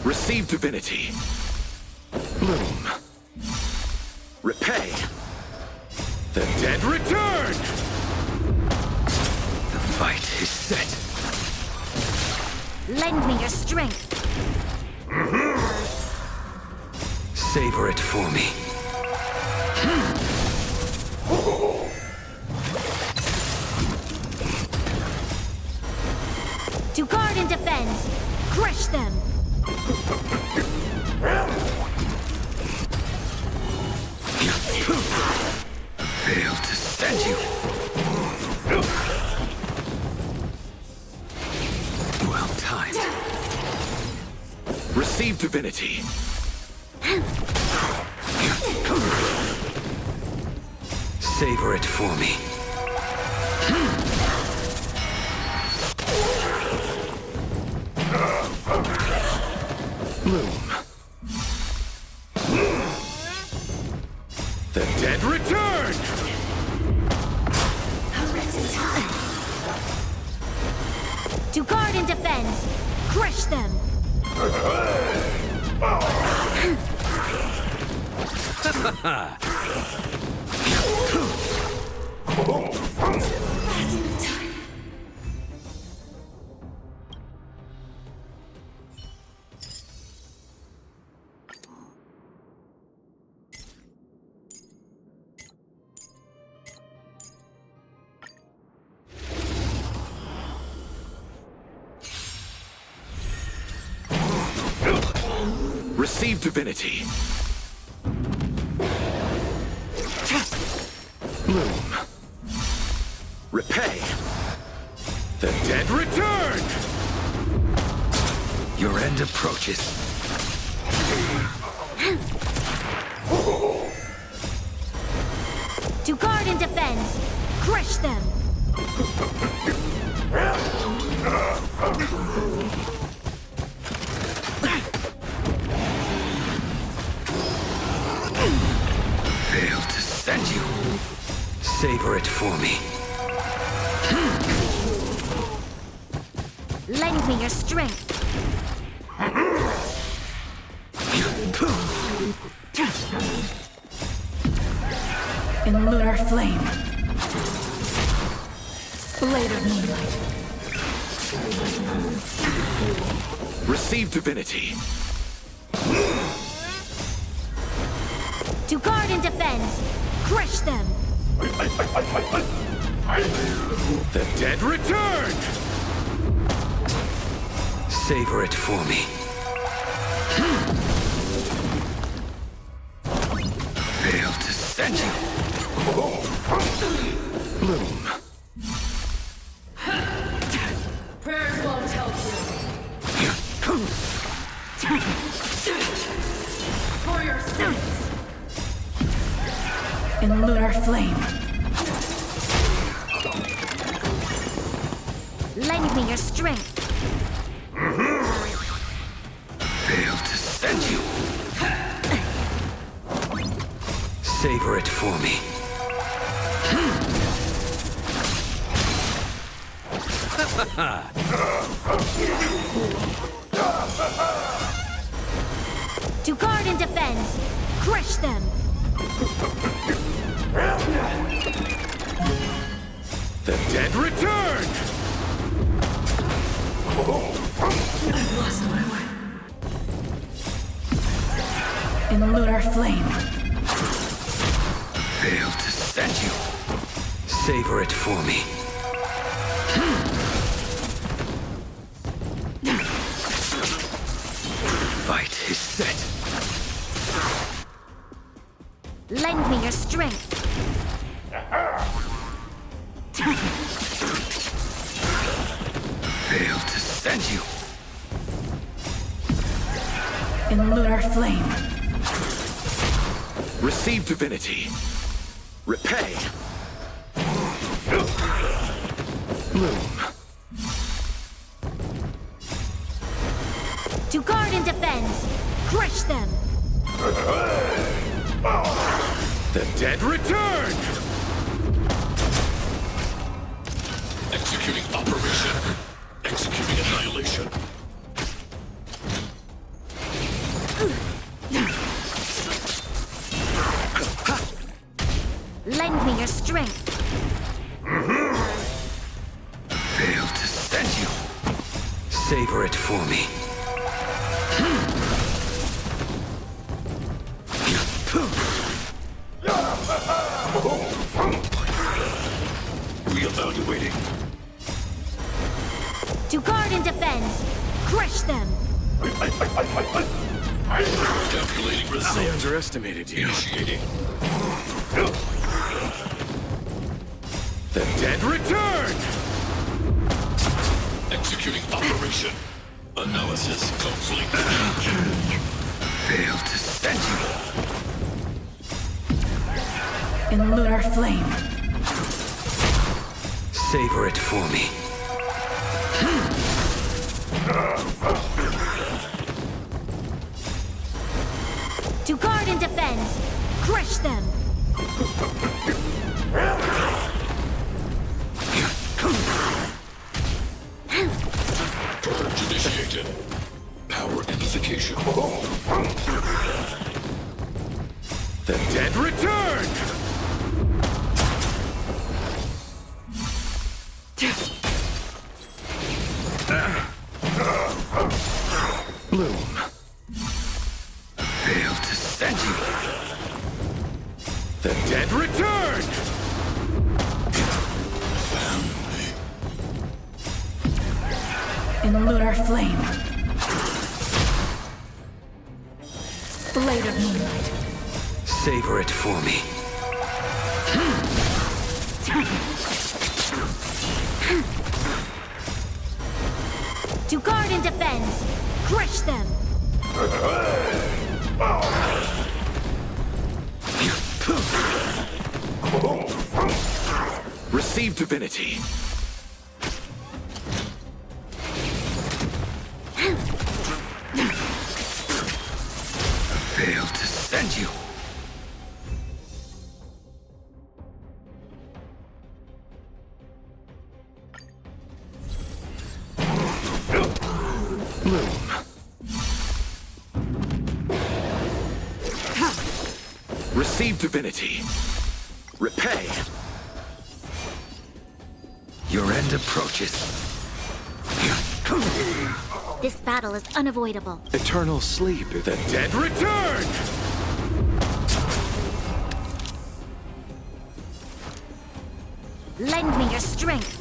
Receive divinity. Bloom. Repay. The dead return! The fight is set. Lend me your strength. Savor it for me. Crush them! Fail to send you. Well timed. Receive divinity. Savor it for me. Bloom. The dead return! To guard and defend! Crush them! Receive divinity. Bloom. Repay. The dead return! Your end approaches. To guard and defend! Crush them! Fail to send you. Savor it for me. Lend me your strength! In lunar flame. Blade of moonlight. Receive divinity. To guard and defend! Crush them! The dead return! Savor it for me. Fail to send you. Bloom. Prayers won't help you. For your sins. In lunar flame. Lend me your strength! Fail to send you. Savor it for me. To guard and defend! Crush them! The dead return! In lunar flame. Fail to send you. Savor it for me. Fight is set. Lend me your strength! Fail to send you. In lunar flame. Receive divinity. Repay. Bloom. To guard and defend! Crush them! The dead return! Executing operation. Executing annihilation. Lend me your strength! Fail to send you. Savor it for me. Reevaluating. To guard and defend! Crush them! Calculating I result. underestimated you. Initiating. The dead return! Executing operation. Analysis complete. Failed to send you. In lunar flame. Savor it for me. To guard and defend! Crush them! Purge initiated. Power amplification. The dead return! Bloom. Failed to send you. The dead return! In lunar flame. Blade of moonlight. Savor it for me. To guard and defend! Crush them! Receive divinity. Failed to send you. Bloom. Receive divinity. Repay. Your end approaches. This battle is unavoidable. Eternal sleep. The dead return! Lend me your strength!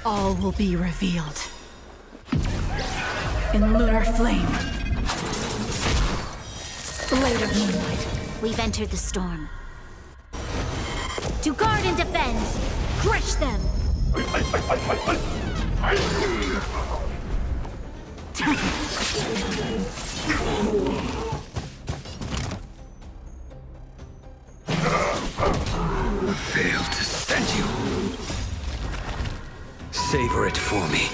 All will be revealed. In lunar flame. Blade of moonlight. We've entered the storm. To guard and defend! Crush them! Failed to send you. Savor it for me.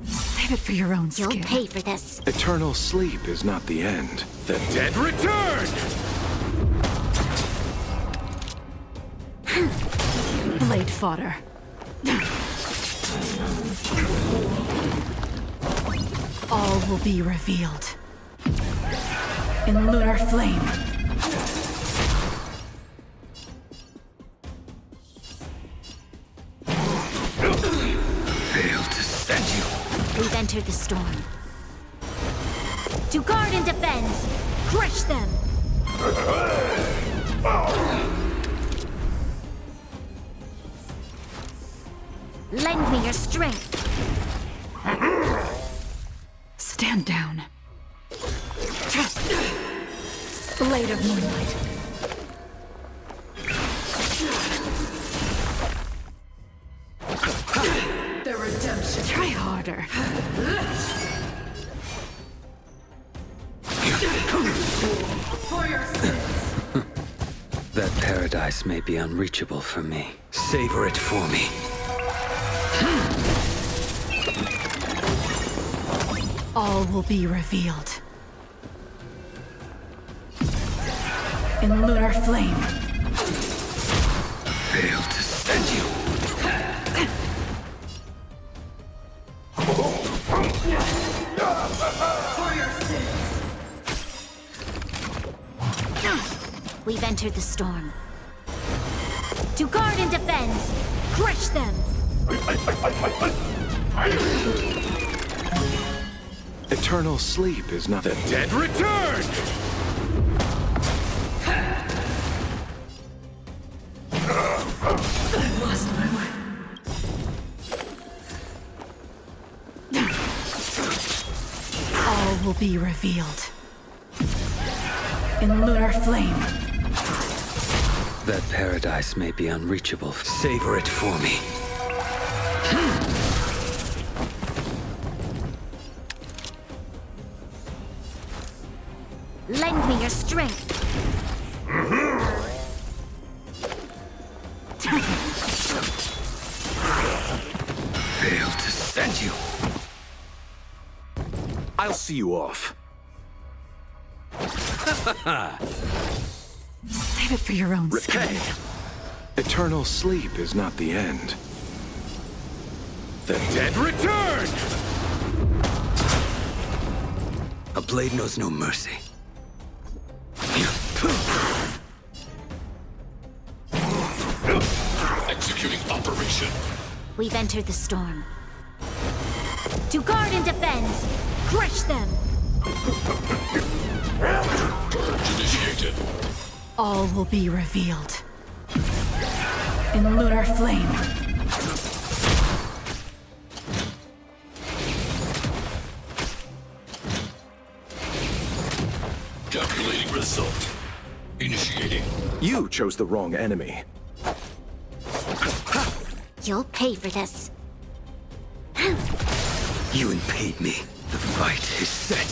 Save it for your own You'll skin. pay for this. Eternal sleep is not the end. The dead return! Blade fodder. All will be revealed. In lunar flame. Failed to send you. We've entered the storm. To guard and defend! Crush them! Lend me your strength! Stand down. Blade of moonlight. The redemption. Try harder. For your sins. That paradise may be unreachable for me. Savor it for me. All will be revealed. In lunar flame. Failed to send you. For your sins. We've entered the storm. To guard and defend! Crush them! Eternal sleep is not the Dead return! All will be revealed. In lunar flame. That paradise may be unreachable. Savor it for me. Lend me your strength! Fail to send you. I'll see you off. Save it for your own skin. Repay. Eternal sleep is not the end. The dead return! A blade knows no mercy. Executing operation. We've entered the storm. To guard and defend! Crush them! Purge initiated. All will be revealed. In lunar flame. Calculating result. Initiating. You chose the wrong enemy. You'll pay for this. You impede me. The fight is set.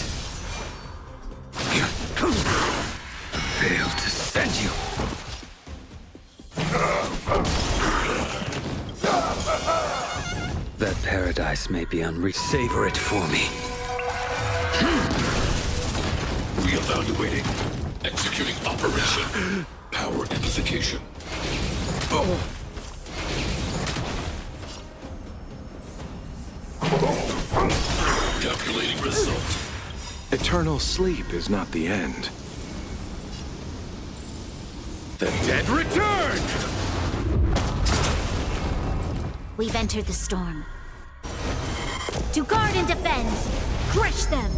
Fail to send you. That paradise may be unreached. Savor it for me. Reevaluating. Executing operation. Power amplification. Calculating result. Eternal sleep is not the end. The dead return! We've entered the storm. To guard and defend! Crush them!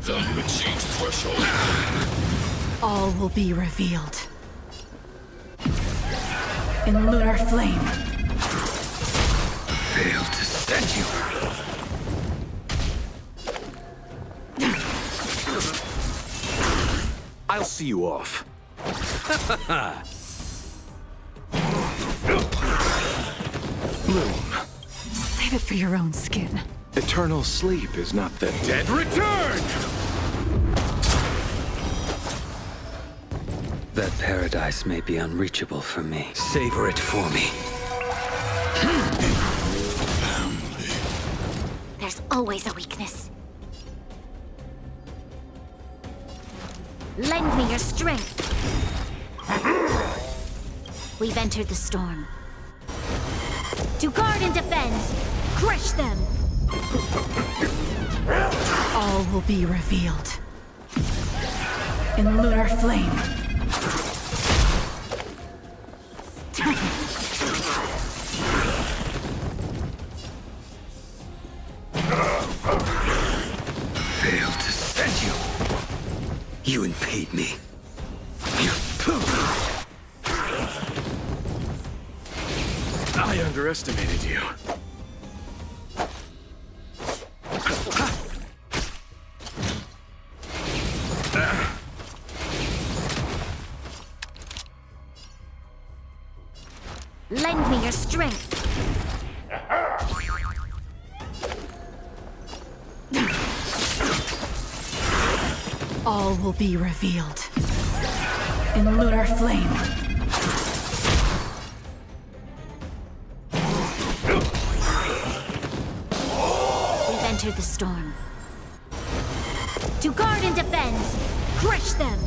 Value exceeds threshold. All will be revealed. In lunar flame. Fail to send you. I'll see you off. Bloom. Save it for your own skin. Eternal sleep is not the Dead return! That paradise may be unreachable for me. Savor it for me. There's always a weakness. Lend me your strength! We've entered the storm. To guard and defend! Crush them! All will be revealed. In lunar flame. Fail to send you. You impede me. I underestimated you. Lend me your strength! All will be revealed. In lunar flame. We've entered the storm. To guard and defend! Crush them!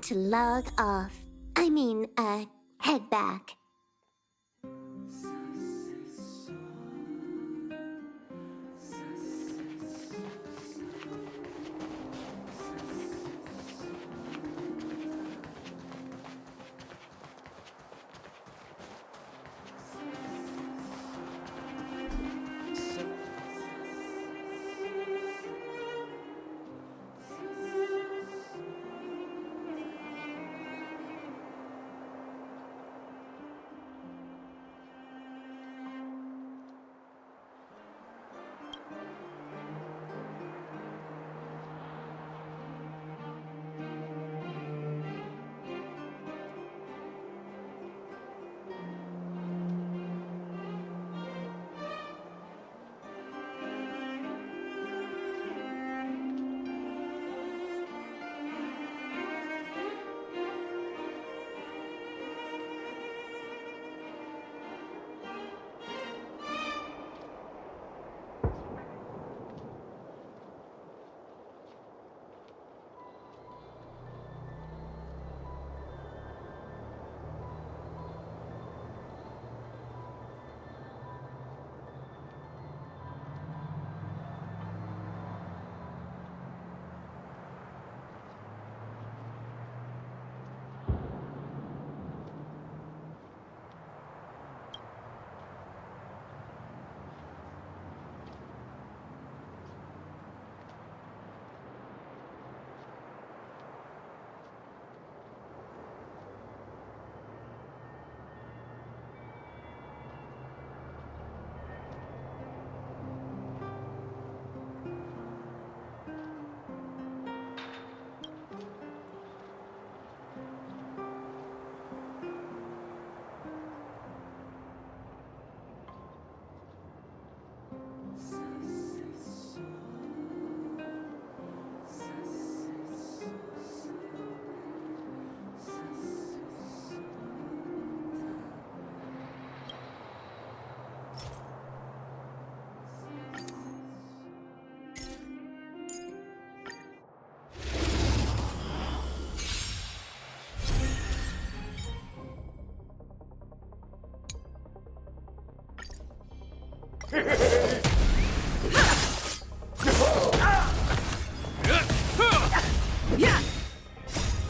to log off. I mean, head back.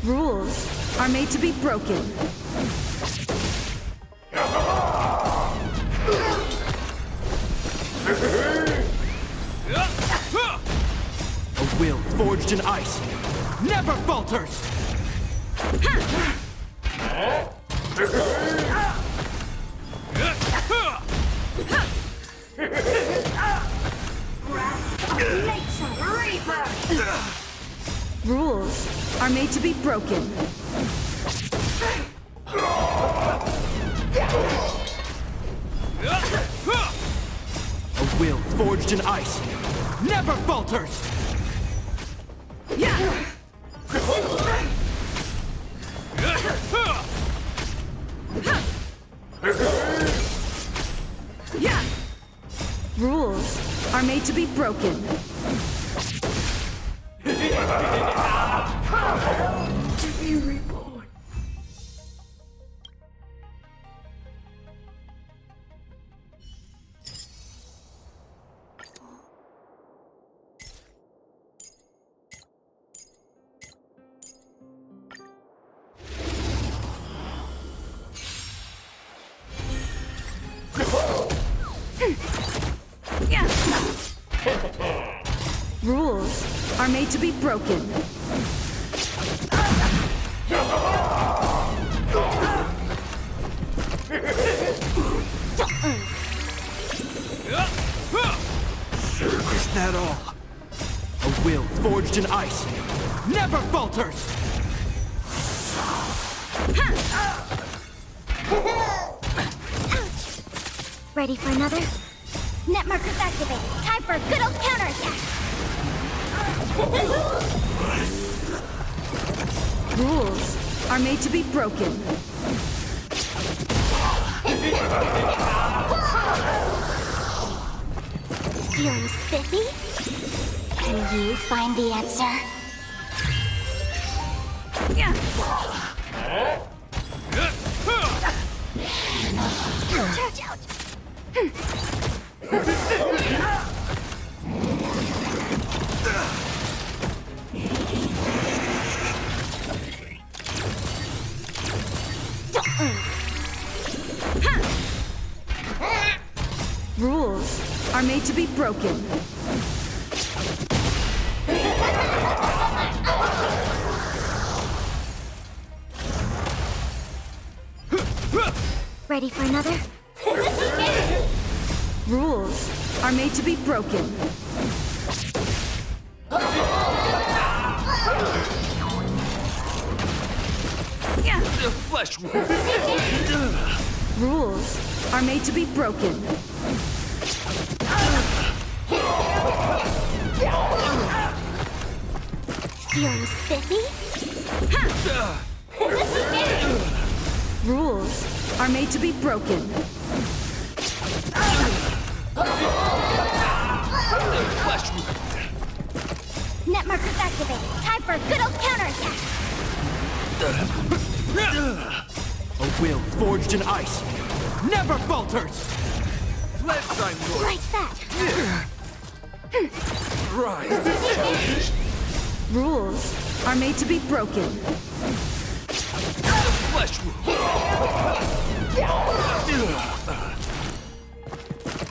Rules are made to be broken. A will forged in ice never falters! Rules are made to be broken. A will forged in ice never falters! Rules are made to be broken. Rules are made to be broken. Is that all? A will forged in ice never falters! Ready for another? Net markers activated. Time for a good old counterattack. Rules are made to be broken. Feeling spiffy? Can you find the answer? Rules are made to be broken. Ready for another? Rules are made to be broken. The flesh wound. Rules are made to be broken. Feeling spiffy? Rules are made to be broken. Flesh wound. Net markers activated. Time for a good old counterattack. A will forged in ice never falters! Lead-time lord. Like that. Rise. Rules are made to be broken. Flesh wound.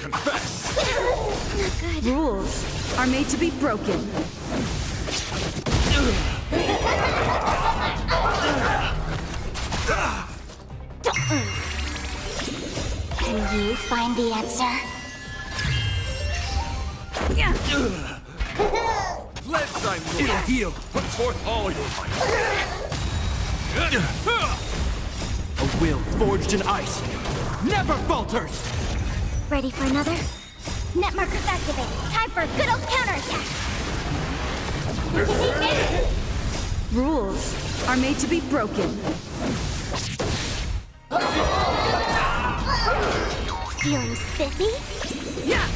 Confess. Rules are made to be broken. Can you find the answer? Lead-time lord. It'll heal! Put forth all your might. A will forged in ice never falters! Ready for another? Net markers activated. Time for a good old counterattack. Rules are made to be broken. Feeling spiffy? Yeah!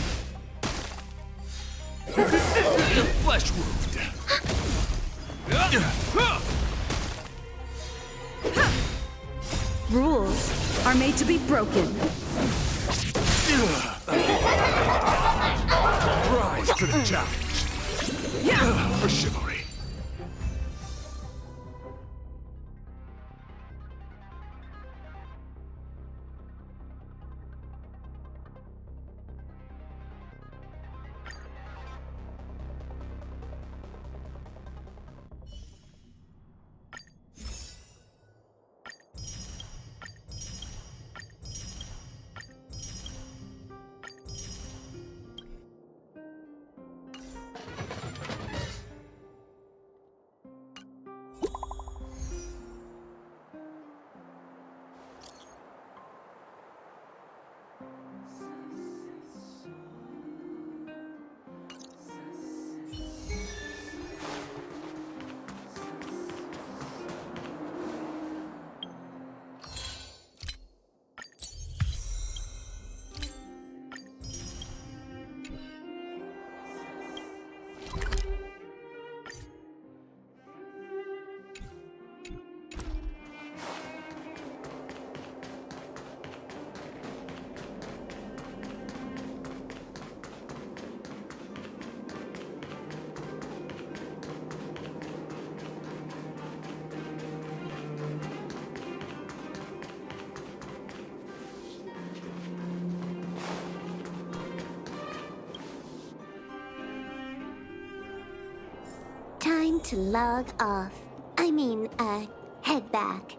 The flesh wound. Rules are made to be broken. Rise to the challenge. For chivalry. Time to log off. Head back.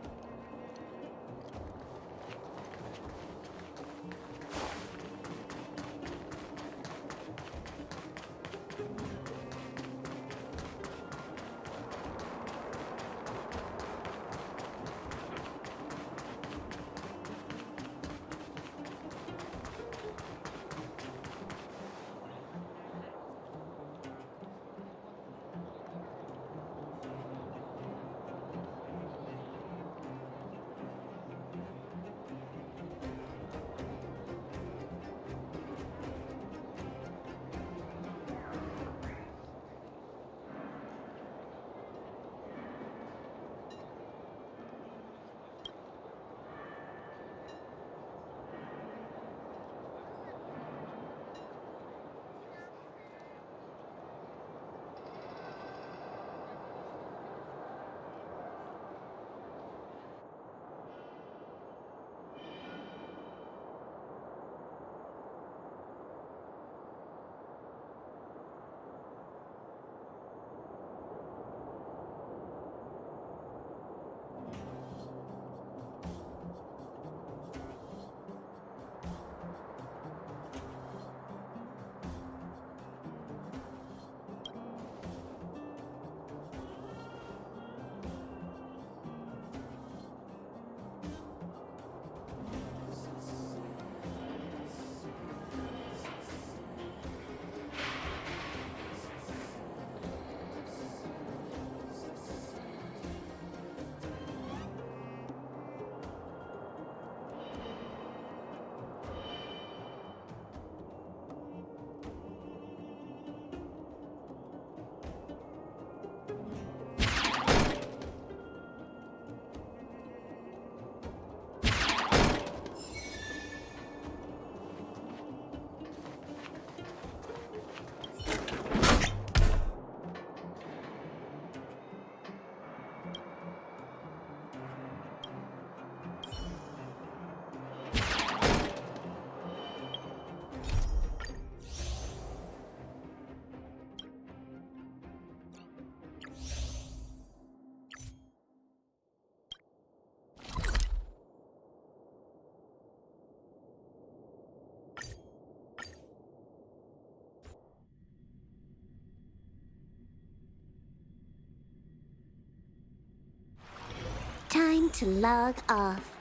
Time to log off.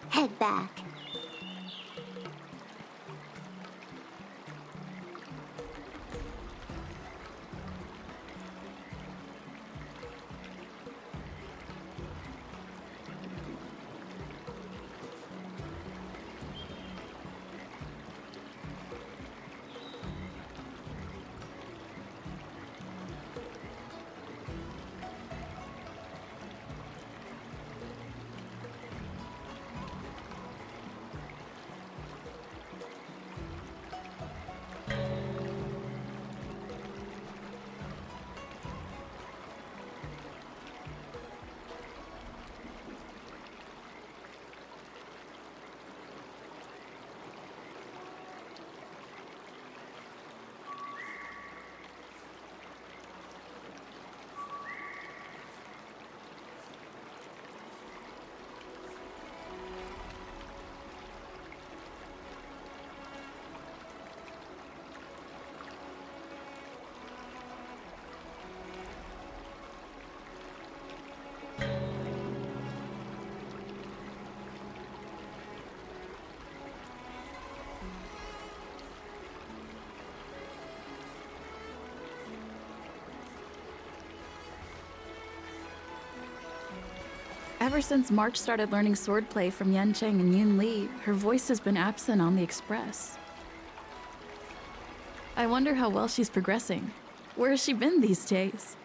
Head back. Ever since March started learning swordplay from Yan Cheng and Yun Li, her voice has been absent on the Express. I wonder how well she's progressing. Where has she been these days?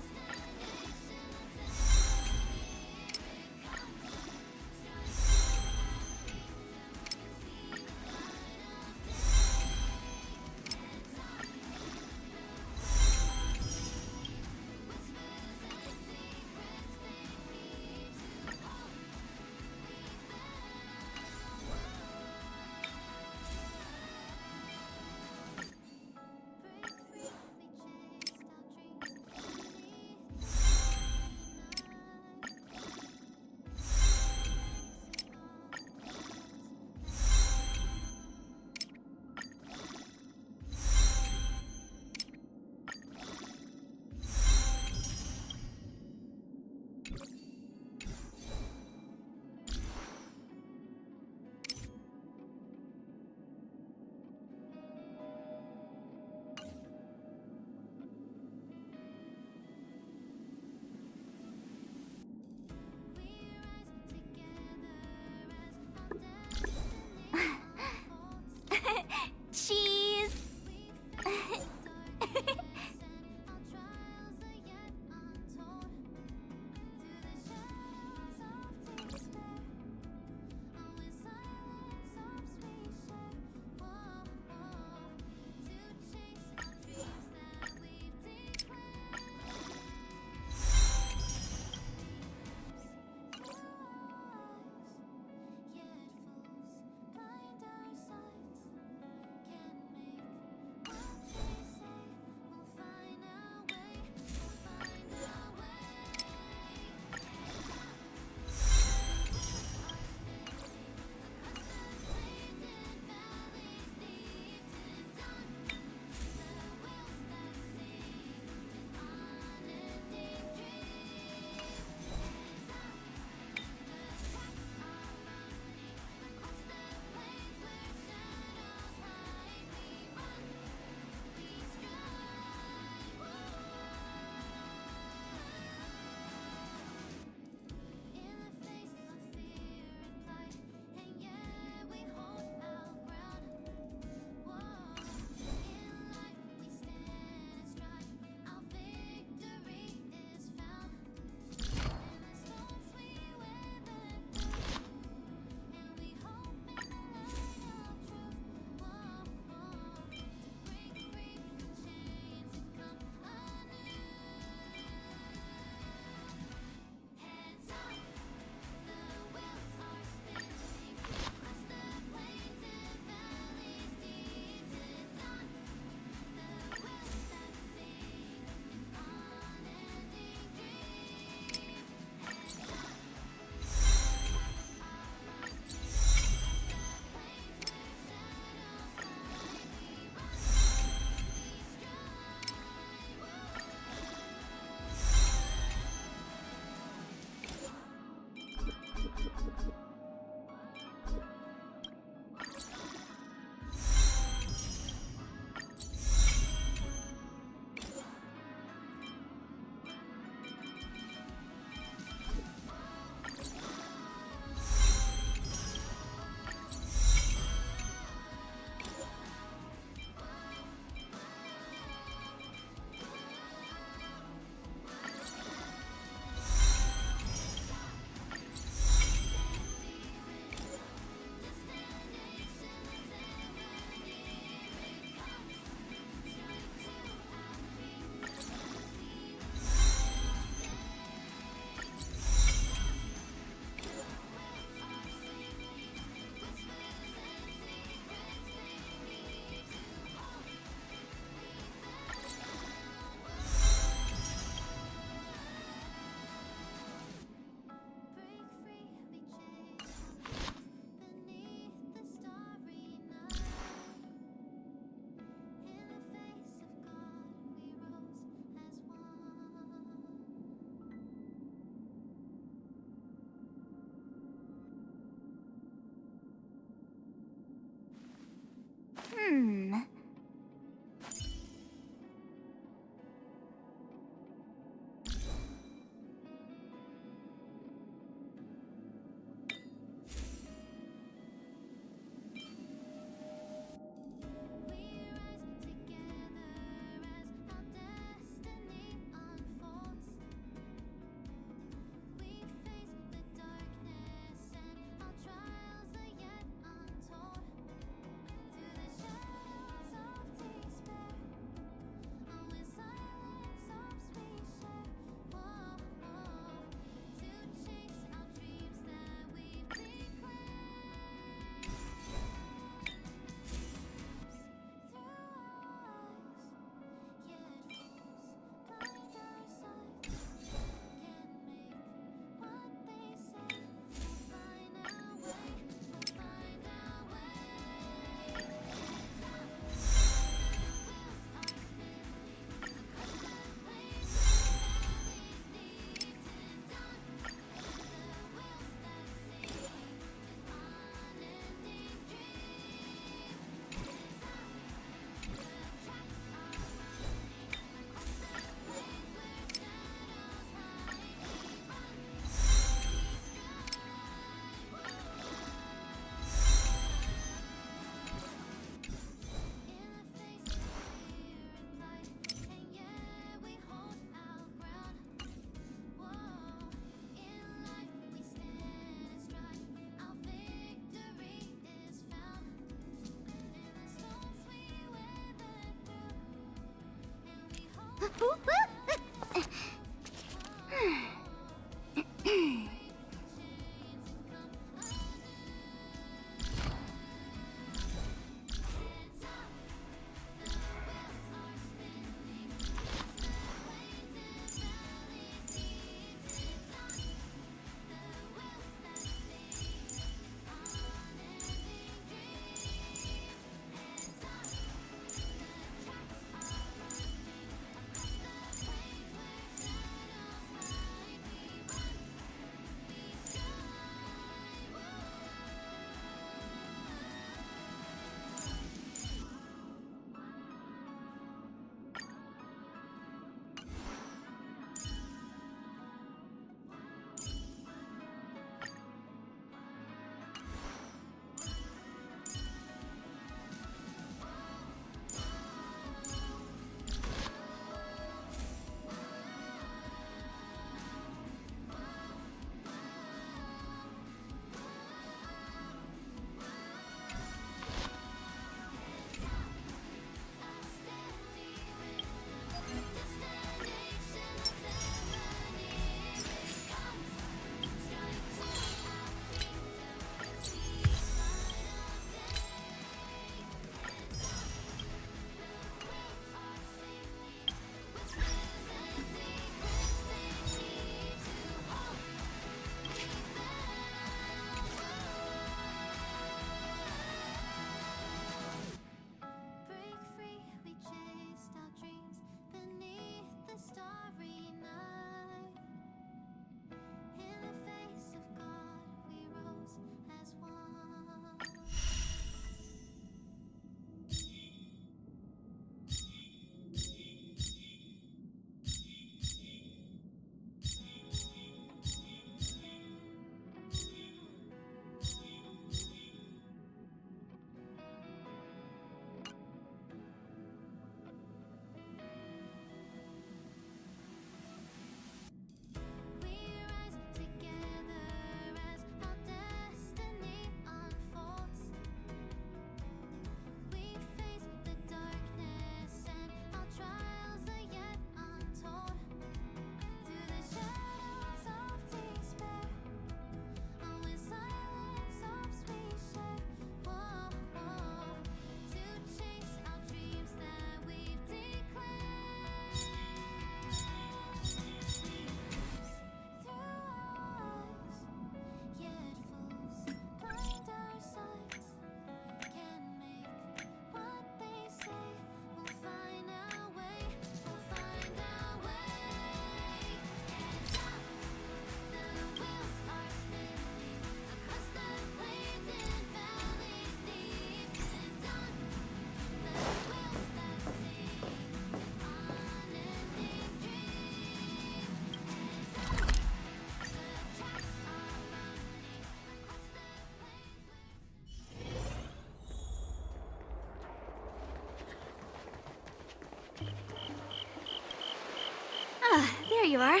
you are.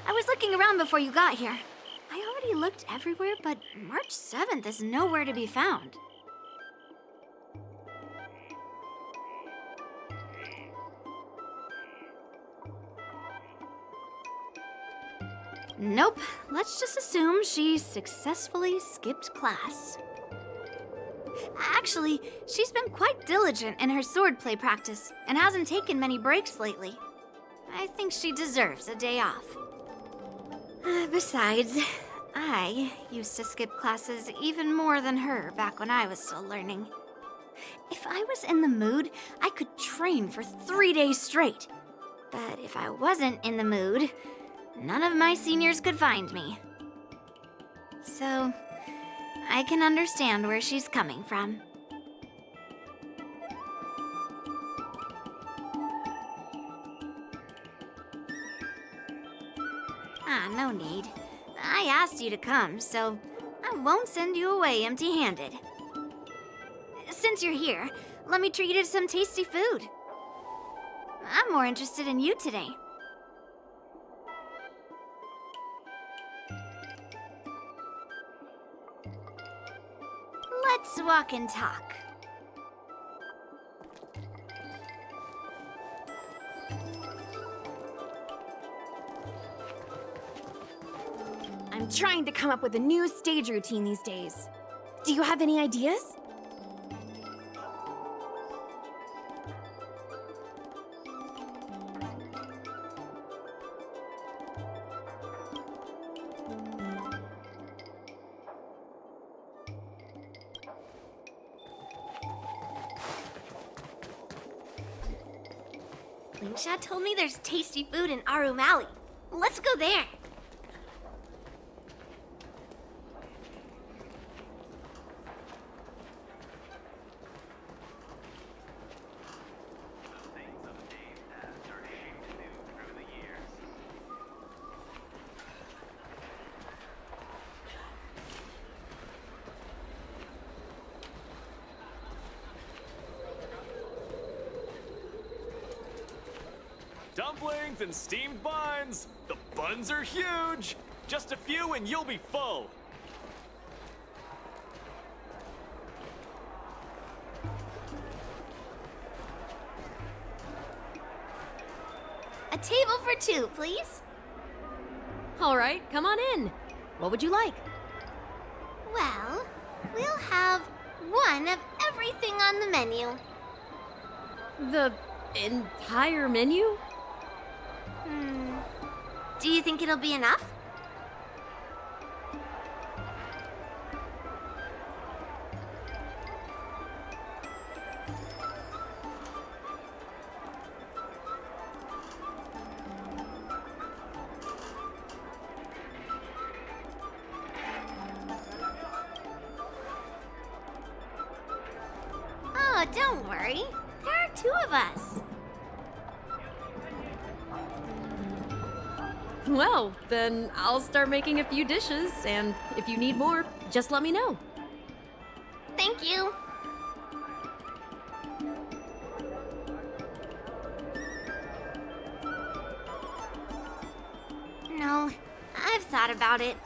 I was looking around before you got here. I already looked everywhere, but March 7th is nowhere to be found. Nope. Let's just assume she successfully skipped class. Actually, she's been quite diligent in her swordplay practice and hasn't taken many breaks lately. I think she deserves a day off. Besides, I used to skip classes even more than her back when I was still learning. If I was in the mood, I could train for 3 days straight. But if I wasn't in the mood, none of my seniors could find me. So, I can understand where she's coming from. No need. I asked you to come, so I won't send you away empty-handed. Since you're here, let me treat you to some tasty food. I'm more interested in you today. Let's walk and talk. I'm trying to come up with a new stage routine these days. Do you have any ideas? Lingsha told me there's tasty food in Arum Alley. Let's go there. Dumplings and steamed buns! The buns are huge! Just a few and you'll be full! A table for two, please. All right, come on in. What would you like? Well, we'll have one of everything on the menu. The entire menu? Do you think it'll be enough? Oh, don't worry. There are two of us. Well, then I'll start making a few dishes, and if you need more, just let me know. Thank you. No, I've thought about it.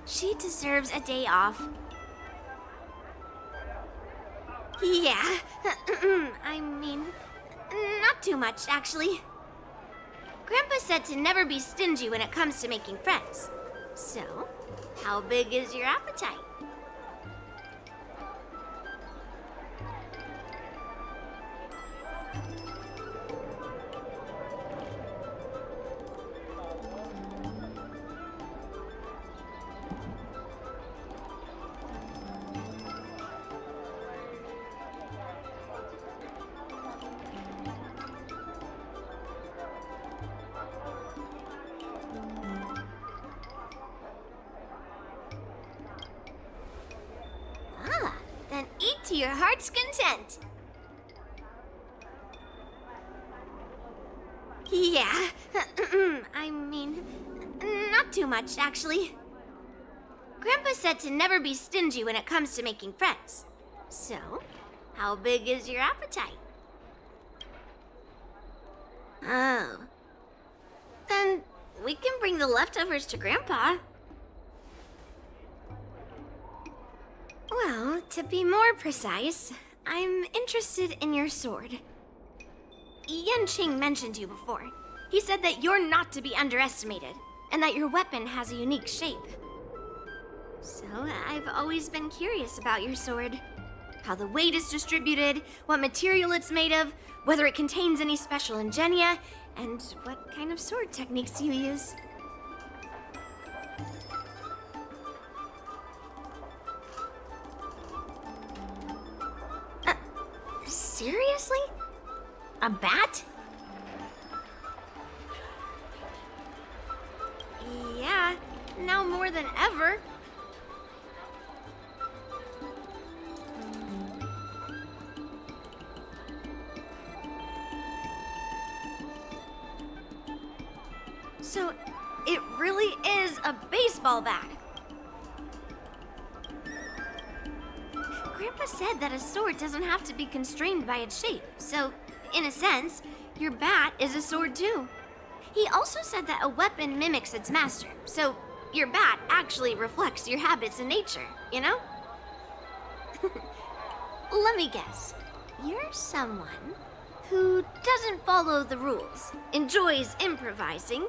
She deserves a day off. Yeah, I mean, not too much, actually. Grandpa said to never be stingy when it comes to making friends. So, how big is your appetite? Then eat to your heart's content. Yeah, I mean, not too much, actually. Grandpa said to never be stingy when it comes to making friends. So, how big is your appetite? Oh. Then we can bring the leftovers to Grandpa. Well, to be more precise, I'm interested in your sword. Yanqing mentioned you before. He said that you're not to be underestimated, and that your weapon has a unique shape. So, I've always been curious about your sword. How the weight is distributed, what material it's made of, whether it contains any special ingenia, and what kind of sword techniques you use. Seriously? A bat? Yeah, now more than ever. So, it really is a baseball bat. Grandpa said that a sword doesn't have to be constrained by its shape, so, in a sense, your bat is a sword too. He also said that a weapon mimics its master, so your bat actually reflects your habits in nature, you know? Let me guess. You're someone who doesn't follow the rules, enjoys improvising,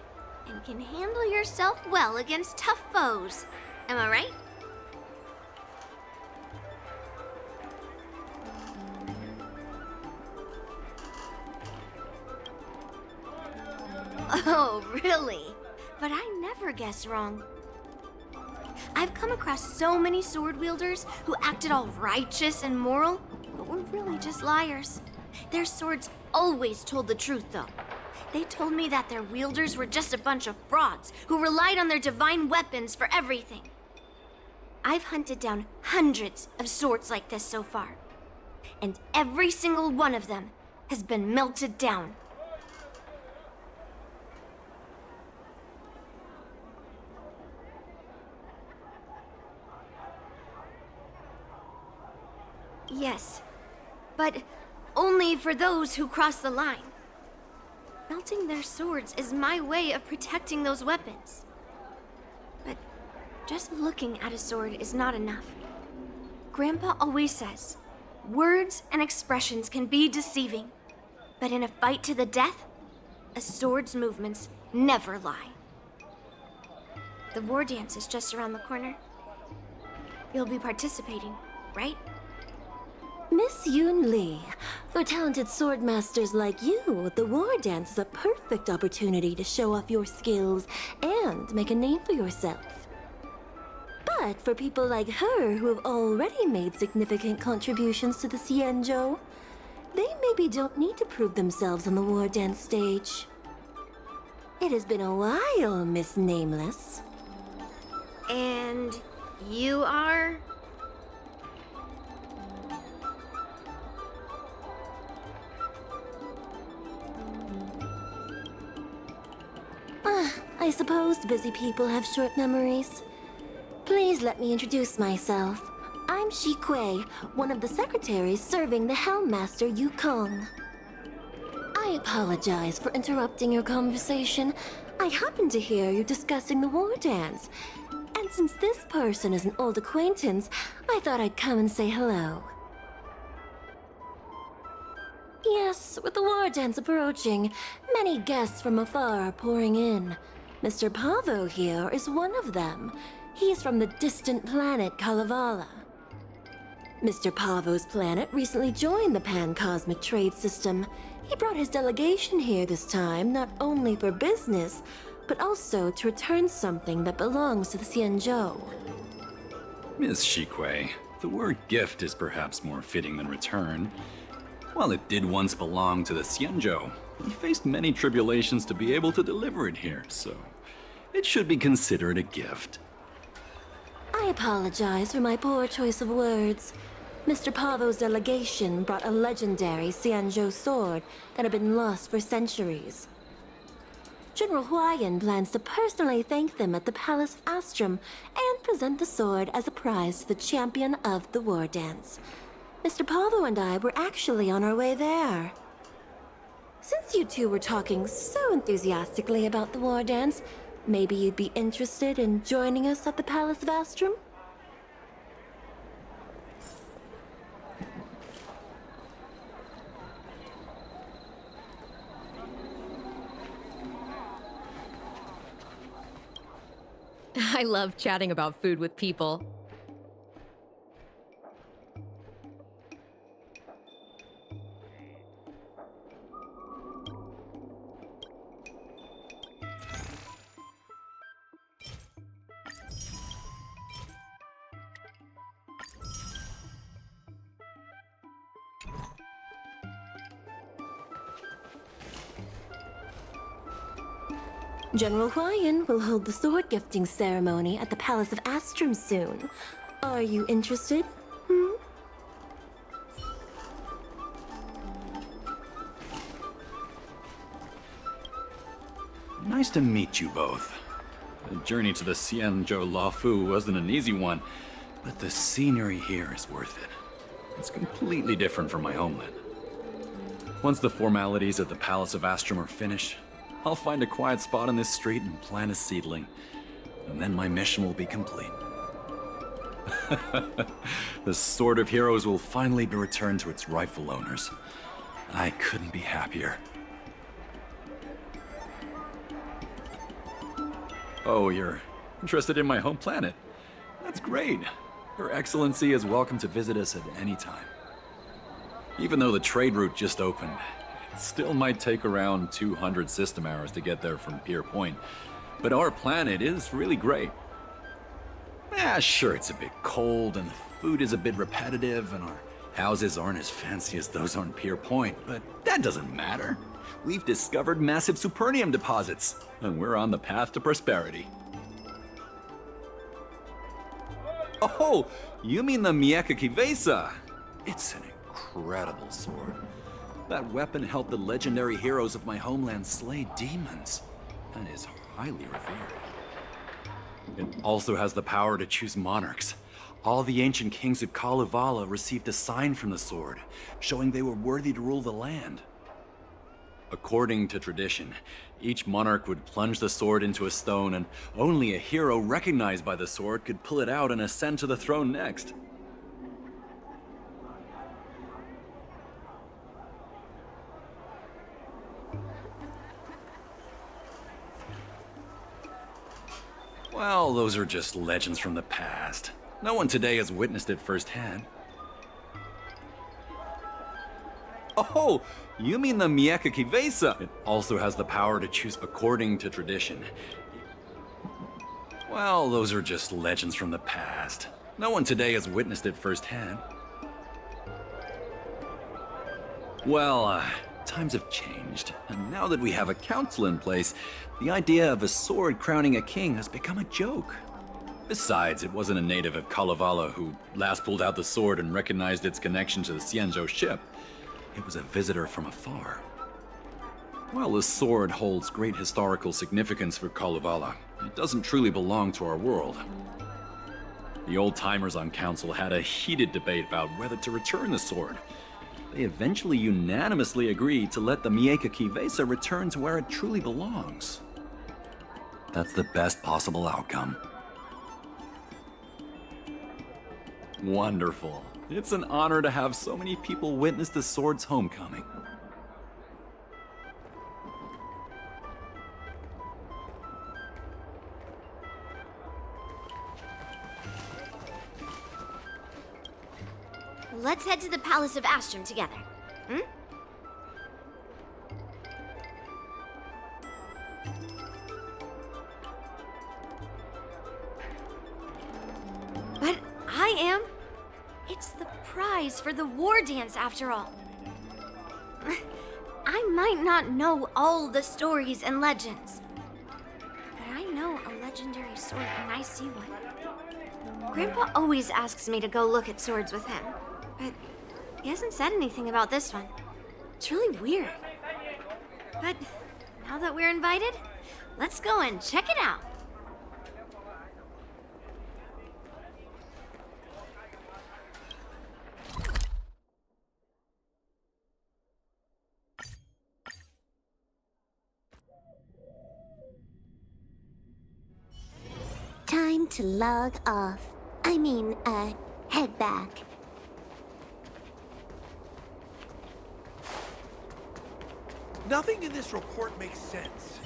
and can handle yourself well against tough foes. Am I right? Oh, really? But I never guess wrong. I've come across so many sword wielders who acted all righteous and moral, but were really just liars. Their swords always told the truth, though. They told me that their wielders were just a bunch of frauds who relied on their divine weapons for everything. I've hunted down hundreds of swords like this so far, and every single one of them has been melted down. Yes, but only for those who cross the line. Melting their swords is my way of protecting those weapons. But just looking at a sword is not enough. Grandpa always says, words and expressions can be deceiving, but in a fight to the death, a sword's movements never lie. The war dance is just around the corner. You'll be participating, right? Miss Yoon Lee, for talented sword masters like you, the war dance is a perfect opportunity to show off your skills and make a name for yourself. But for people like her who have already made significant contributions to the Xianzhou, they maybe don't need to prove themselves on the war dance stage. It has been a while, Miss Nameless. And you are? I suppose busy people have short memories. Please let me introduce myself. I'm Shi Kui, one of the secretaries serving the Helmmaster Yukong. I apologize for interrupting your conversation. I happened to hear you discussing the war dance. And since this person is an old acquaintance, I thought I'd come and say hello. Yes, with the war dance approaching, many guests from afar are pouring in. Mr. Pavo here is one of them. He's from the distant planet Kalevala. Mr. Pavo's planet recently joined the Pan-Cosmic Trade System. He brought his delegation here this time, not only for business, but also to return something that belongs to the Xianzhou. Miss Shi Kui, the word gift is perhaps more fitting than return. While it did once belong to the Xianzhou, we faced many tribulations to be able to deliver it here, so it should be considered a gift. I apologize for my poor choice of words. Mr. Pavo's delegation brought a legendary Xianzhou sword that had been lost for centuries. General Huayan plans to personally thank them at the Palace of Astrum and present the sword as a prize to the champion of the war dance. Mr. Pavo and I were actually on our way there. Since you two were talking so enthusiastically about the war dance, maybe you'd be interested in joining us at the Palace of Astrum? I love chatting about food with people. General Huayan will hold the sword gifting ceremony at the Palace of Astrum soon. Are you interested? Nice to meet you both. The journey to the Xianzhou Luofu wasn't an easy one, but the scenery here is worth it. It's completely different from my homeland. Once the formalities at the Palace of Astrum are finished, I'll find a quiet spot on this street and plant a seedling, and then my mission will be complete. The Sword of Heroes will finally be returned to its rightful owners. I couldn't be happier. Oh, you're interested in my home planet? That's great. Her Excellency is welcome to visit us at any time. Even though the trade route just opened, it still might take around 200 system hours to get there from Pier Point. But our planet is really great. Sure, it's a bit cold and the food is a bit repetitive and our houses aren't as fancy as those on Pier Point, but that doesn't matter. We've discovered massive supernium deposits, and we're on the path to prosperity. Oh, you mean the Mieka Kivesa? It's an incredible sword. That weapon helped the legendary heroes of my homeland slay demons, and is highly revered. It also has the power to choose monarchs. All the ancient kings of Kalevala received a sign from the sword, showing they were worthy to rule the land. According to tradition, each monarch would plunge the sword into a stone, and only a hero recognized by the sword could pull it out and ascend to the throne next. Well, those are just legends from the past. No one today has witnessed it firsthand. Oh, you mean the Mieka Kivesa? It also has the power to choose according to tradition. Well, those are just legends from the past. No one today has witnessed it firsthand. Well, times have changed, and now that we have a council in place, the idea of a sword crowning a king has become a joke. Besides, it wasn't a native of Kalevala who last pulled out the sword and recognized its connection to the Xianzhou ship. It was a visitor from afar. While the sword holds great historical significance for Kalevala, it doesn't truly belong to our world. The old-timers on council had a heated debate about whether to return the sword. They eventually unanimously agreed to let the Mieka Kivesa return to where it truly belongs. That's the best possible outcome. Wonderful. It's an honor to have so many people witness the sword's homecoming. Let's head to the Palace of Astrum together. But I am. It's the prize for the war dance, after all. I might not know all the stories and legends, but I know a legendary sword when I see one. Grandpa always asks me to go look at swords with him, but he hasn't said anything about this one. It's really weird. But now that we're invited, let's go and check it out. to log off. I mean, head back. Nothing in this report makes sense.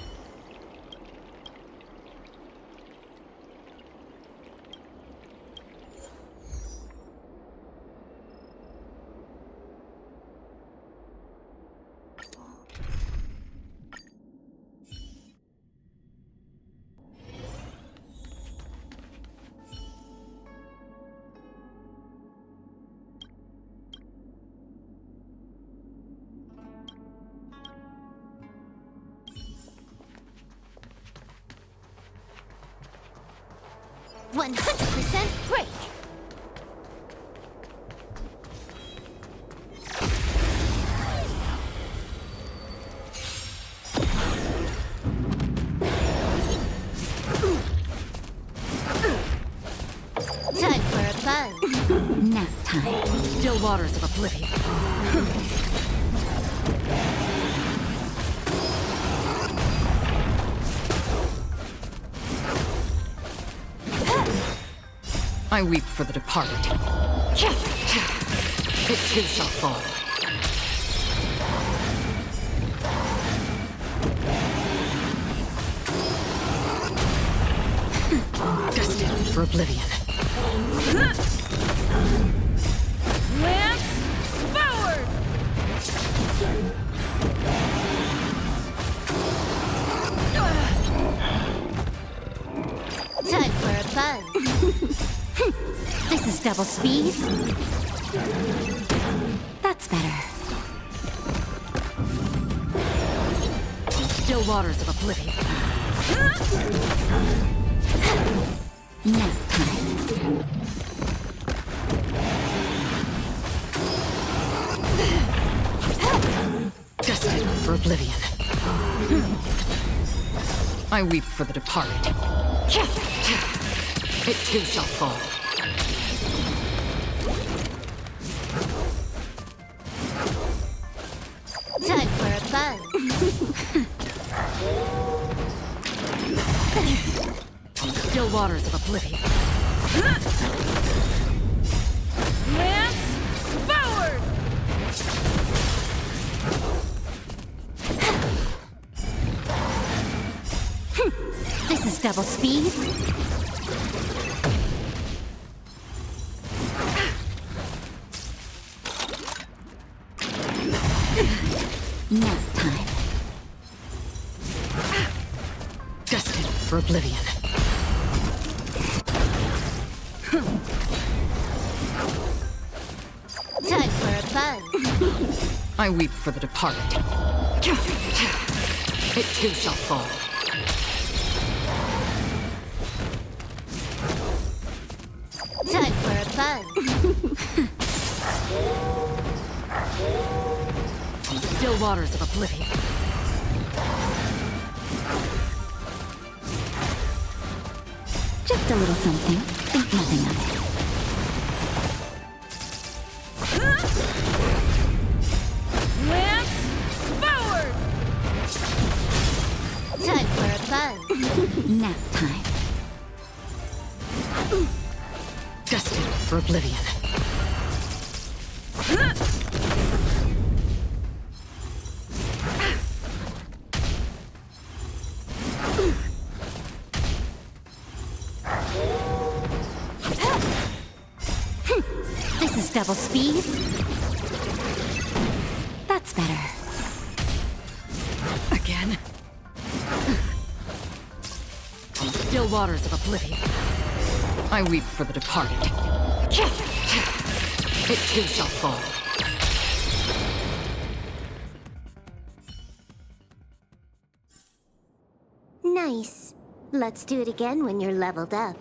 %100% break. Time for a buzz. Nap time. Still waters of oblivion. I weep for the departed. It too shall fall. Destined for oblivion. Lance forward! Time for a buzz. This is double speed. That's better. Still waters of oblivion. Nap time. Destined for oblivion. I weep for the departed. It too shall fall. Time for a buzz. Still waters of oblivion. Lance forward! This is double speed. Nap time. Destined for oblivion. Time for a buzz. I weep for the departed. It too shall fall. Time for a buzz. Still waters of oblivion. Just a little something. Think nothing of it. Lance forward! Time for a buzz. Nap time. Destined for oblivion. This is double speed. That's better. Again. Still waters of oblivion. I weep for the departed. It too shall fall. Nice. Let's do it again when you're leveled up.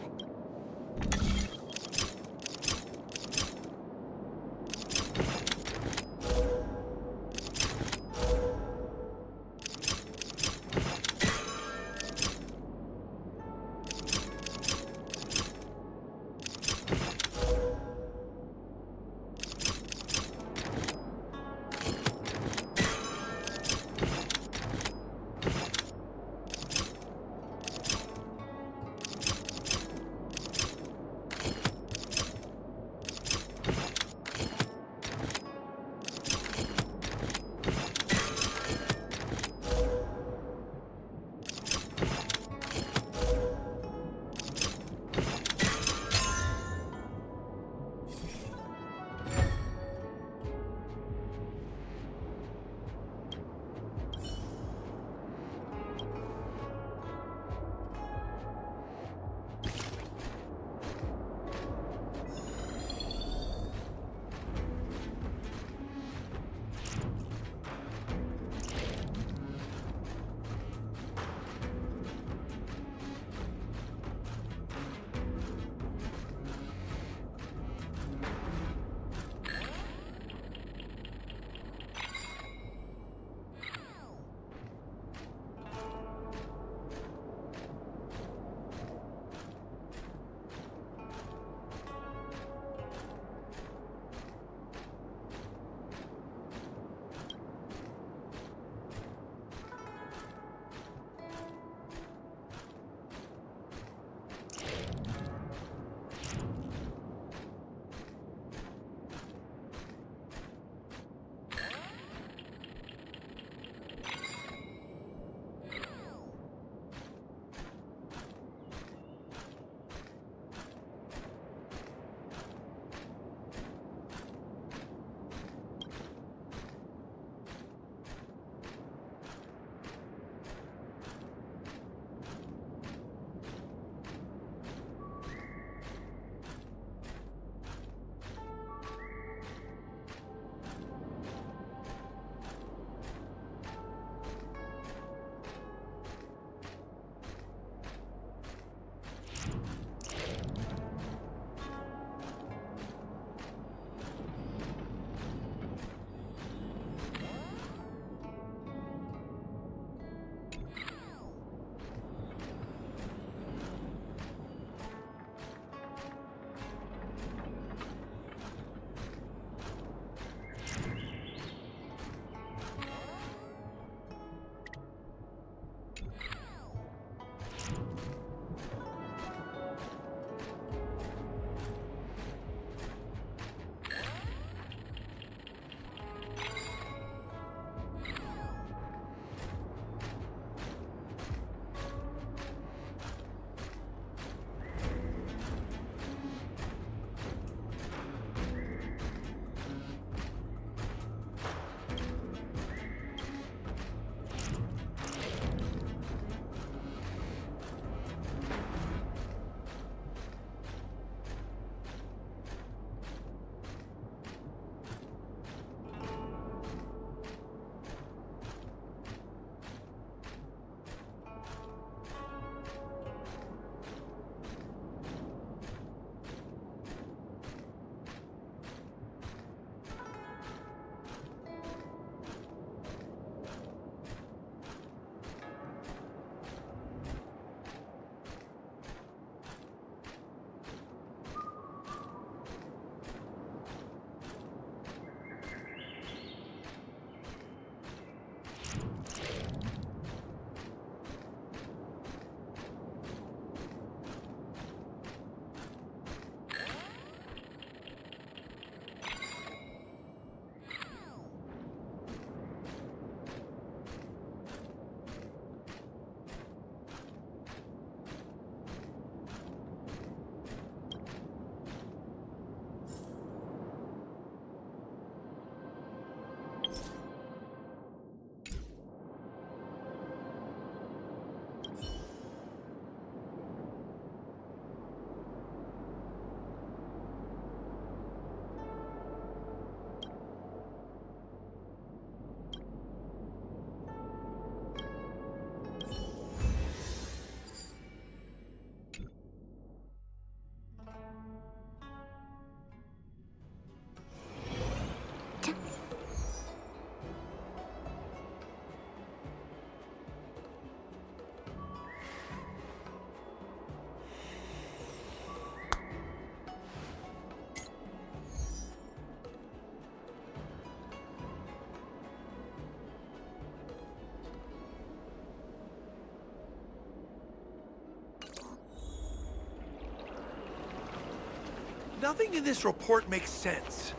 Nothing in this report makes sense.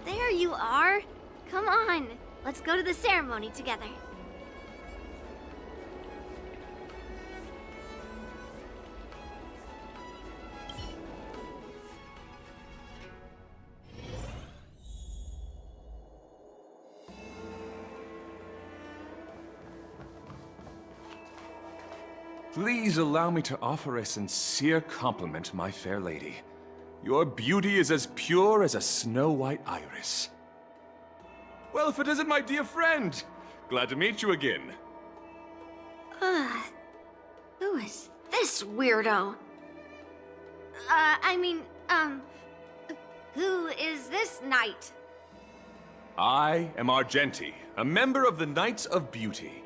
There you are. Come on, let's go to the ceremony together. Please allow me to offer a sincere compliment, my fair lady. Your beauty is as pure as a snow-white iris. Well, if it isn't my dear friend! Glad to meet you again. Who is this weirdo? Who is this knight? I am Argenti, a member of the Knights of Beauty.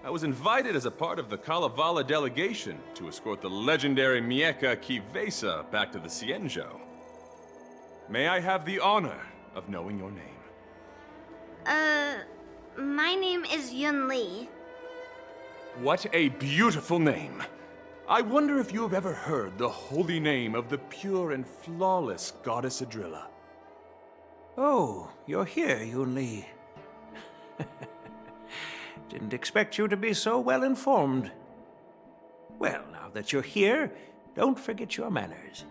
I was invited as a part of the Kalevala delegation to escort the legendary Mieja Kivesa back to the Xianzhou. May I have the honor of knowing your name? My name is Yun Li. What a beautiful name! I wonder if you have ever heard the holy name of the pure and flawless Goddess Adrilla. Oh, you're here, Yun Li. Didn't expect you to be so well informed. Well, now that you're here, don't forget your manners.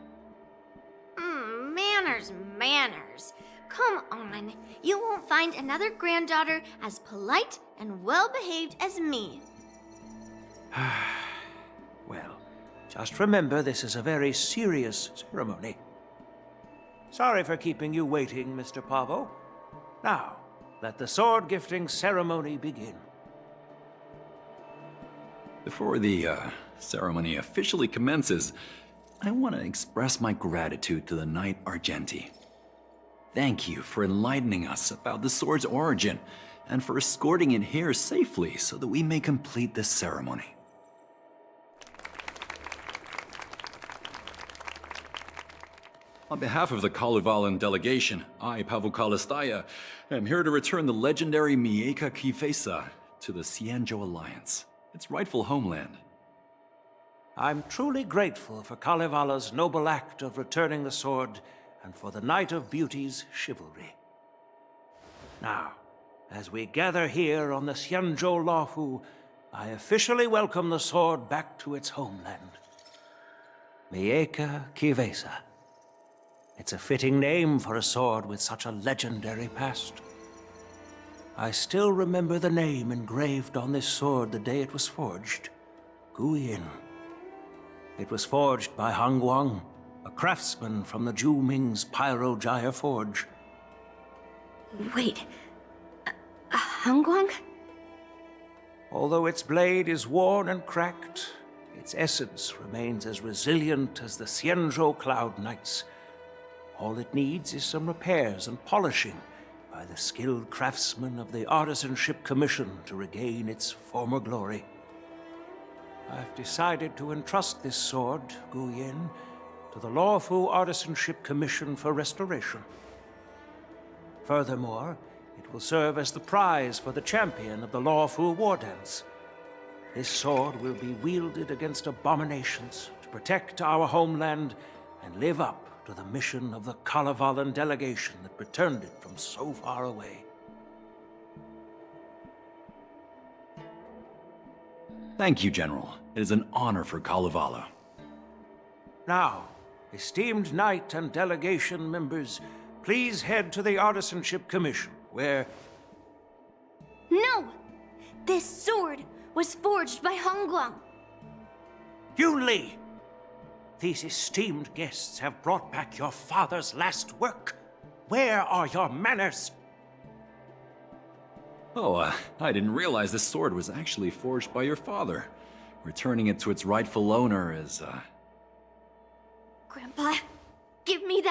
Manners. Come on. You won't find another granddaughter as polite and well-behaved as me. Well, just remember this is a very serious ceremony. Sorry for keeping you waiting, Mr. Pavo. Now, let the sword gifting ceremony begin. Before the ceremony officially commences, I want to express my gratitude to the Knight Argenti. Thank you for enlightening us about the sword's origin, and for escorting it here safely so that we may complete this ceremony. On behalf of the Kalevalan delegation, I, Pavel Kalistaya, am here to return the legendary Mieja Kivesa to the Xianzhou Alliance, its rightful homeland. I'm truly grateful for Kalevala's noble act of returning the sword and for the Knight of Beauty's chivalry. Now, as we gather here on the Xianzhou Luofu, I officially welcome the sword back to its homeland. Mieja Kivesa. It's a fitting name for a sword with such a legendary past. I still remember the name engraved on this sword the day it was forged. Guyin. It was forged by Han Guang, a craftsman from the Zhu Ming's Pyrojaya Forge. Wait, Han Guang? Although its blade is worn and cracked, its essence remains as resilient as the Xianzhou Cloud Knights. All it needs is some repairs and polishing by the skilled craftsmen of the Artisanship Commission to regain its former glory. I've decided to entrust this sword, Guyin, to the Luofu Artisanship Commission for restoration. Furthermore, it will serve as the prize for the champion of the Luofu War Dance. This sword will be wielded against abominations to protect our homeland and live up to the mission of the Kalevalan delegation that returned it from so far away. Thank you, General. It is an honor for Kalevala. Now, esteemed knight and delegation members, please head to the Artisanship Commission, where... No! This sword was forged by Han Guang. Yun Li! These esteemed guests have brought back your father's last work. Where are your manners? Oh, I didn't realize this sword was actually forged by your father. Returning it to its rightful owner is, Grandpa,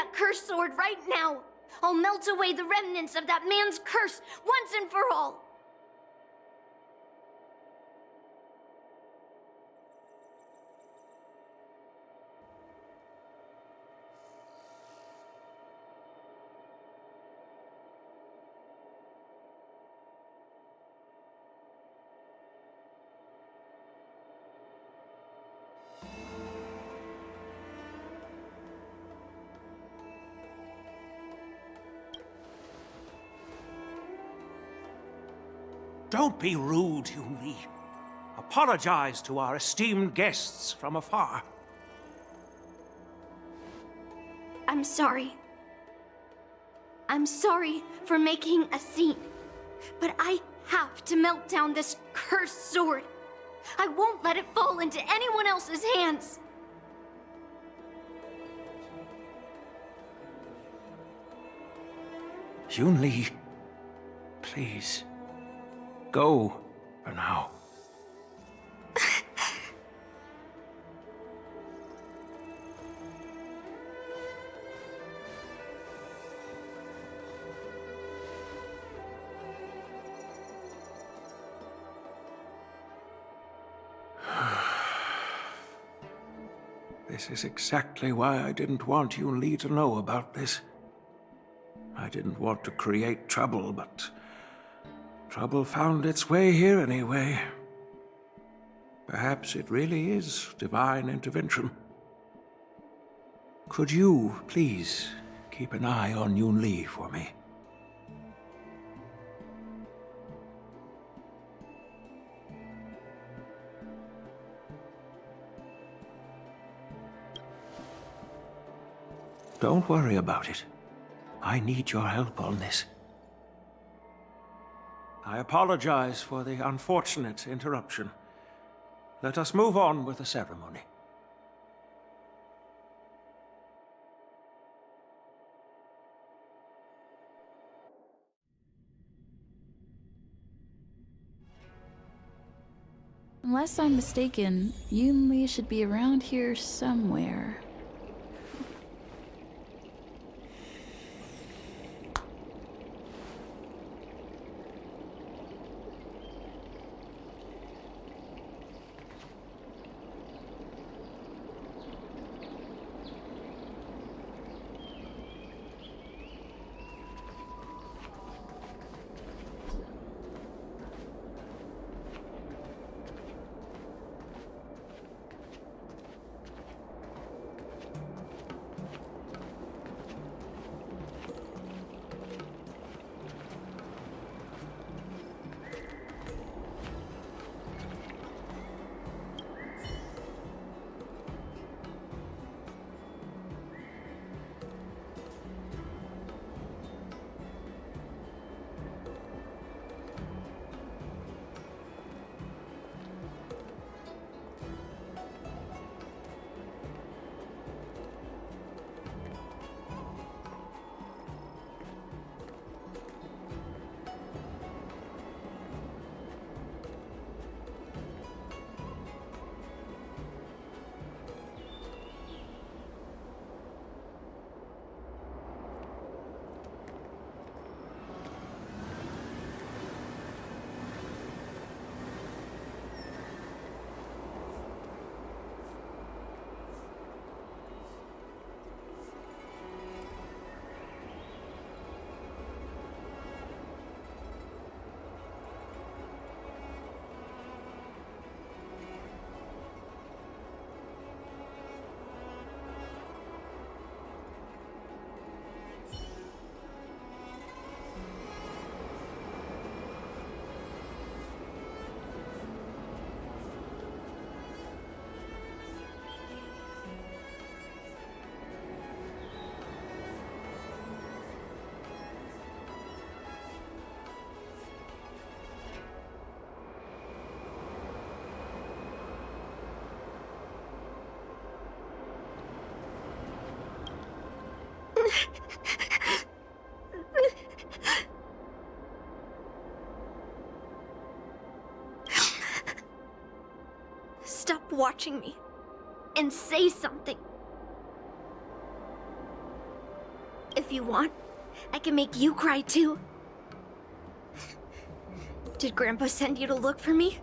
that cursed sword right now. I'll melt away the remnants of that man's curse once and for all. Don't be rude, Yunli. Apologize to our esteemed guests from afar. I'm sorry. I'm sorry for making a scene. But I have to melt down this cursed sword. I won't let it fall into anyone else's hands. Yunli, please. Go for now. This is exactly why I didn't want Yunli to know about this. I didn't want to create trouble, but trouble found its way here anyway. Perhaps it really is divine intervention. Could you, please, keep an eye on Yunli for me? Don't worry about it. I need your help on this. I apologize for the unfortunate interruption. Let us move on with the ceremony. Unless I'm mistaken, Yunli should be around here somewhere. Stop watching me and say something. you want. I can make you cry too. Did Grandpa send you to look for me?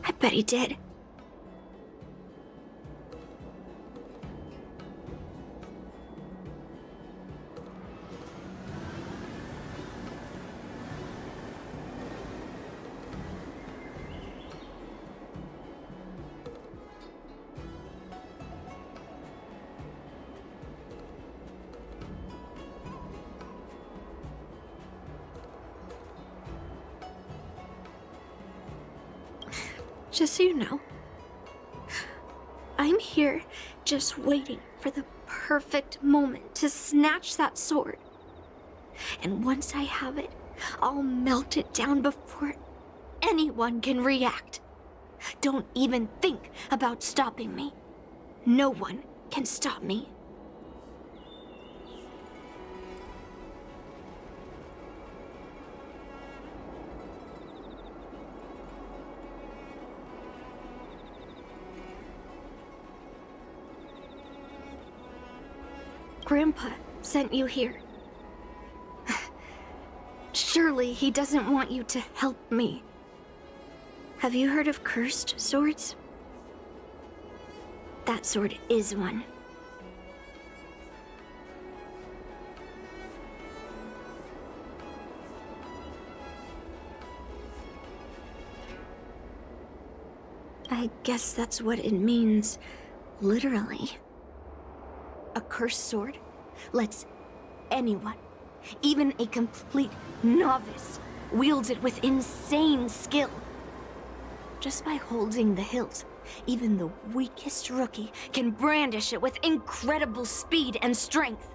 I bet he did. Just so you know, I'm here just waiting for the perfect moment to snatch that sword. And once I have it, I'll melt it down before anyone can react. Don't even think about stopping me. No one can stop me. Grandpa sent you here. Surely he doesn't want you to help me. Have you heard of cursed swords? That sword is one. I guess that's what it means, literally. A cursed sword lets anyone, even a complete novice, wield it with insane skill. Just by holding the hilt, even the weakest rookie can brandish it with incredible speed and strength.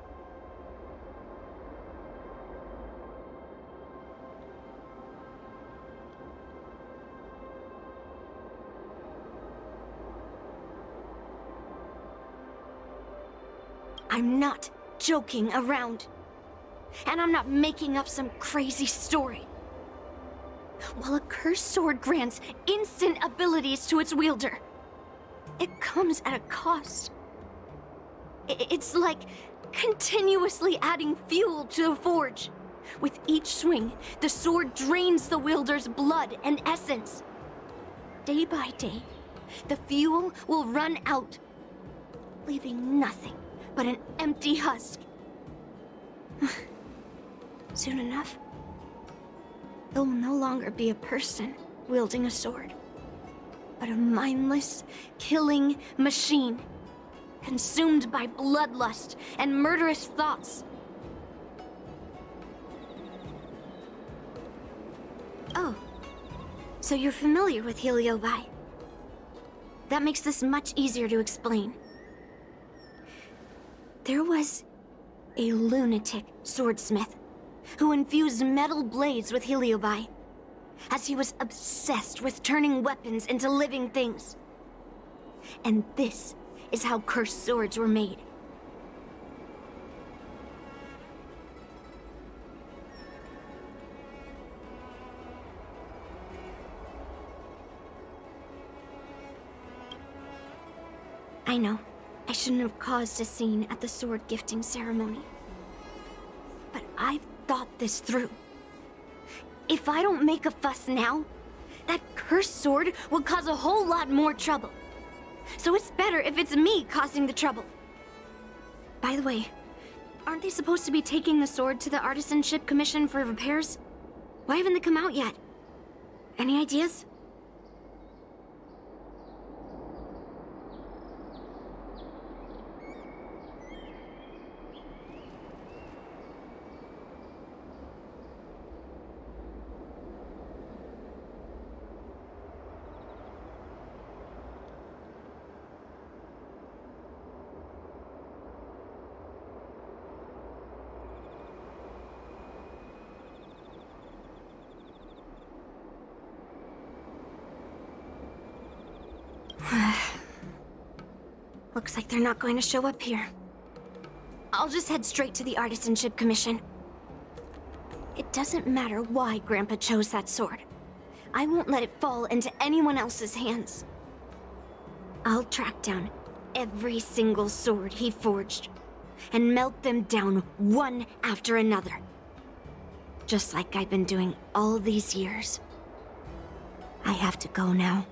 I'm not joking around. And I'm not making up some crazy story. While a cursed sword grants instant abilities to its wielder, it comes at a cost. It's like continuously adding fuel to the forge. With each swing, the sword drains the wielder's blood and essence. Day by day, the fuel will run out, leaving nothing but an empty husk. Soon enough, it will no longer be a person wielding a sword, but a mindless, killing machine, consumed by bloodlust and murderous thoughts. Oh, so you're familiar with Heliobi. That makes this much easier to explain. There was a lunatic swordsmith who infused metal blades with Heliobi, as he was obsessed with turning weapons into living things. And this is how cursed swords were made. I know, I shouldn't have caused a scene at the sword gifting ceremony. But I've thought this through. If I don't make a fuss now, that cursed sword will cause a whole lot more trouble. So it's better if it's me causing the trouble. By the way, aren't they supposed to be taking the sword to the Artisanship Commission for repairs? Why haven't they come out yet? Any ideas? Looks like they're not going to show up here. I'll just head straight to the Artisanship Commission. It doesn't matter why Grandpa chose that sword. I won't let it fall into anyone else's hands. I'll track down every single sword he forged and melt them down one after another. Just like I've been doing all these years. I have to go now.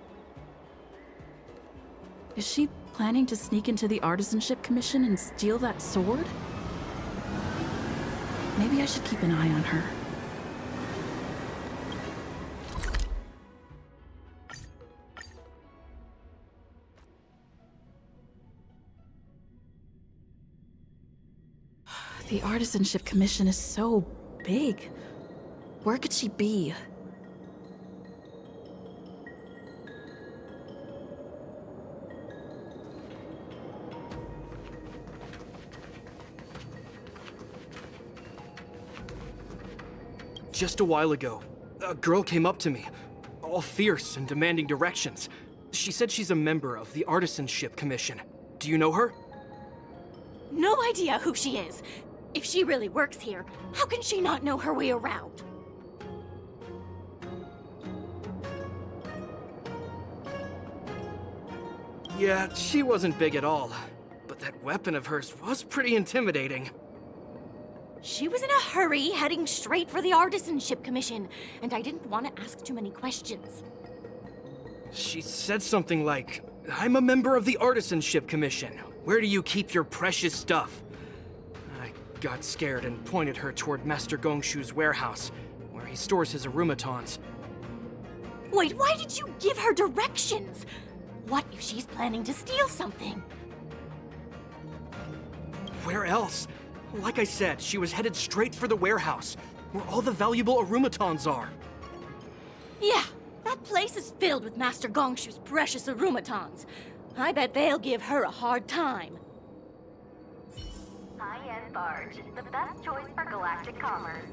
Is she planning to sneak into the Artisanship Commission and steal that sword? Maybe I should keep an eye on her. The Artisanship Commission is so big. Where could she be? Just a while ago, a girl came up to me, all fierce and demanding directions. She said she's a member of the Artisanship Commission. Do you know her? No idea who she is. If she really works here, how can she not know her way around? Yeah, she wasn't big at all, but that weapon of hers was pretty intimidating. She was in a hurry, heading straight for the Artisanship Commission, and I didn't want to ask too many questions. She said something like, "I'm a member of the Artisanship Commission. Where do you keep your precious stuff?" I got scared and pointed her toward Master Gongshu's warehouse, where he stores his arumatons. Wait, why did you give her directions? What if she's planning to steal something? Where else? Like I said, she was headed straight for the warehouse, where all the valuable arumatons are. Yeah, that place is filled with Master Gongshu's precious arumatons. I bet they'll give her a hard time. High-end barge, the best choice for galactic commerce.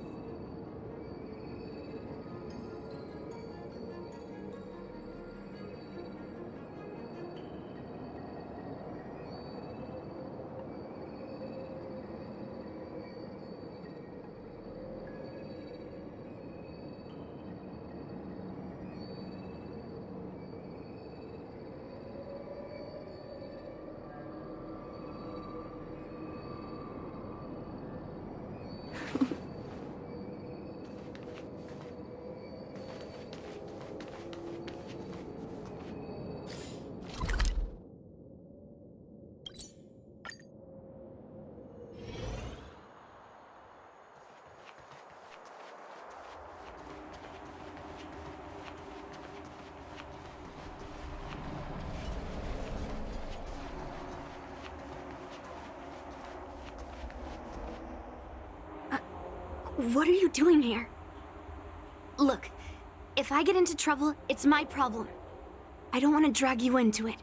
What are you doing here? Look, if I get into trouble, it's my problem. I don't want to drag you into it.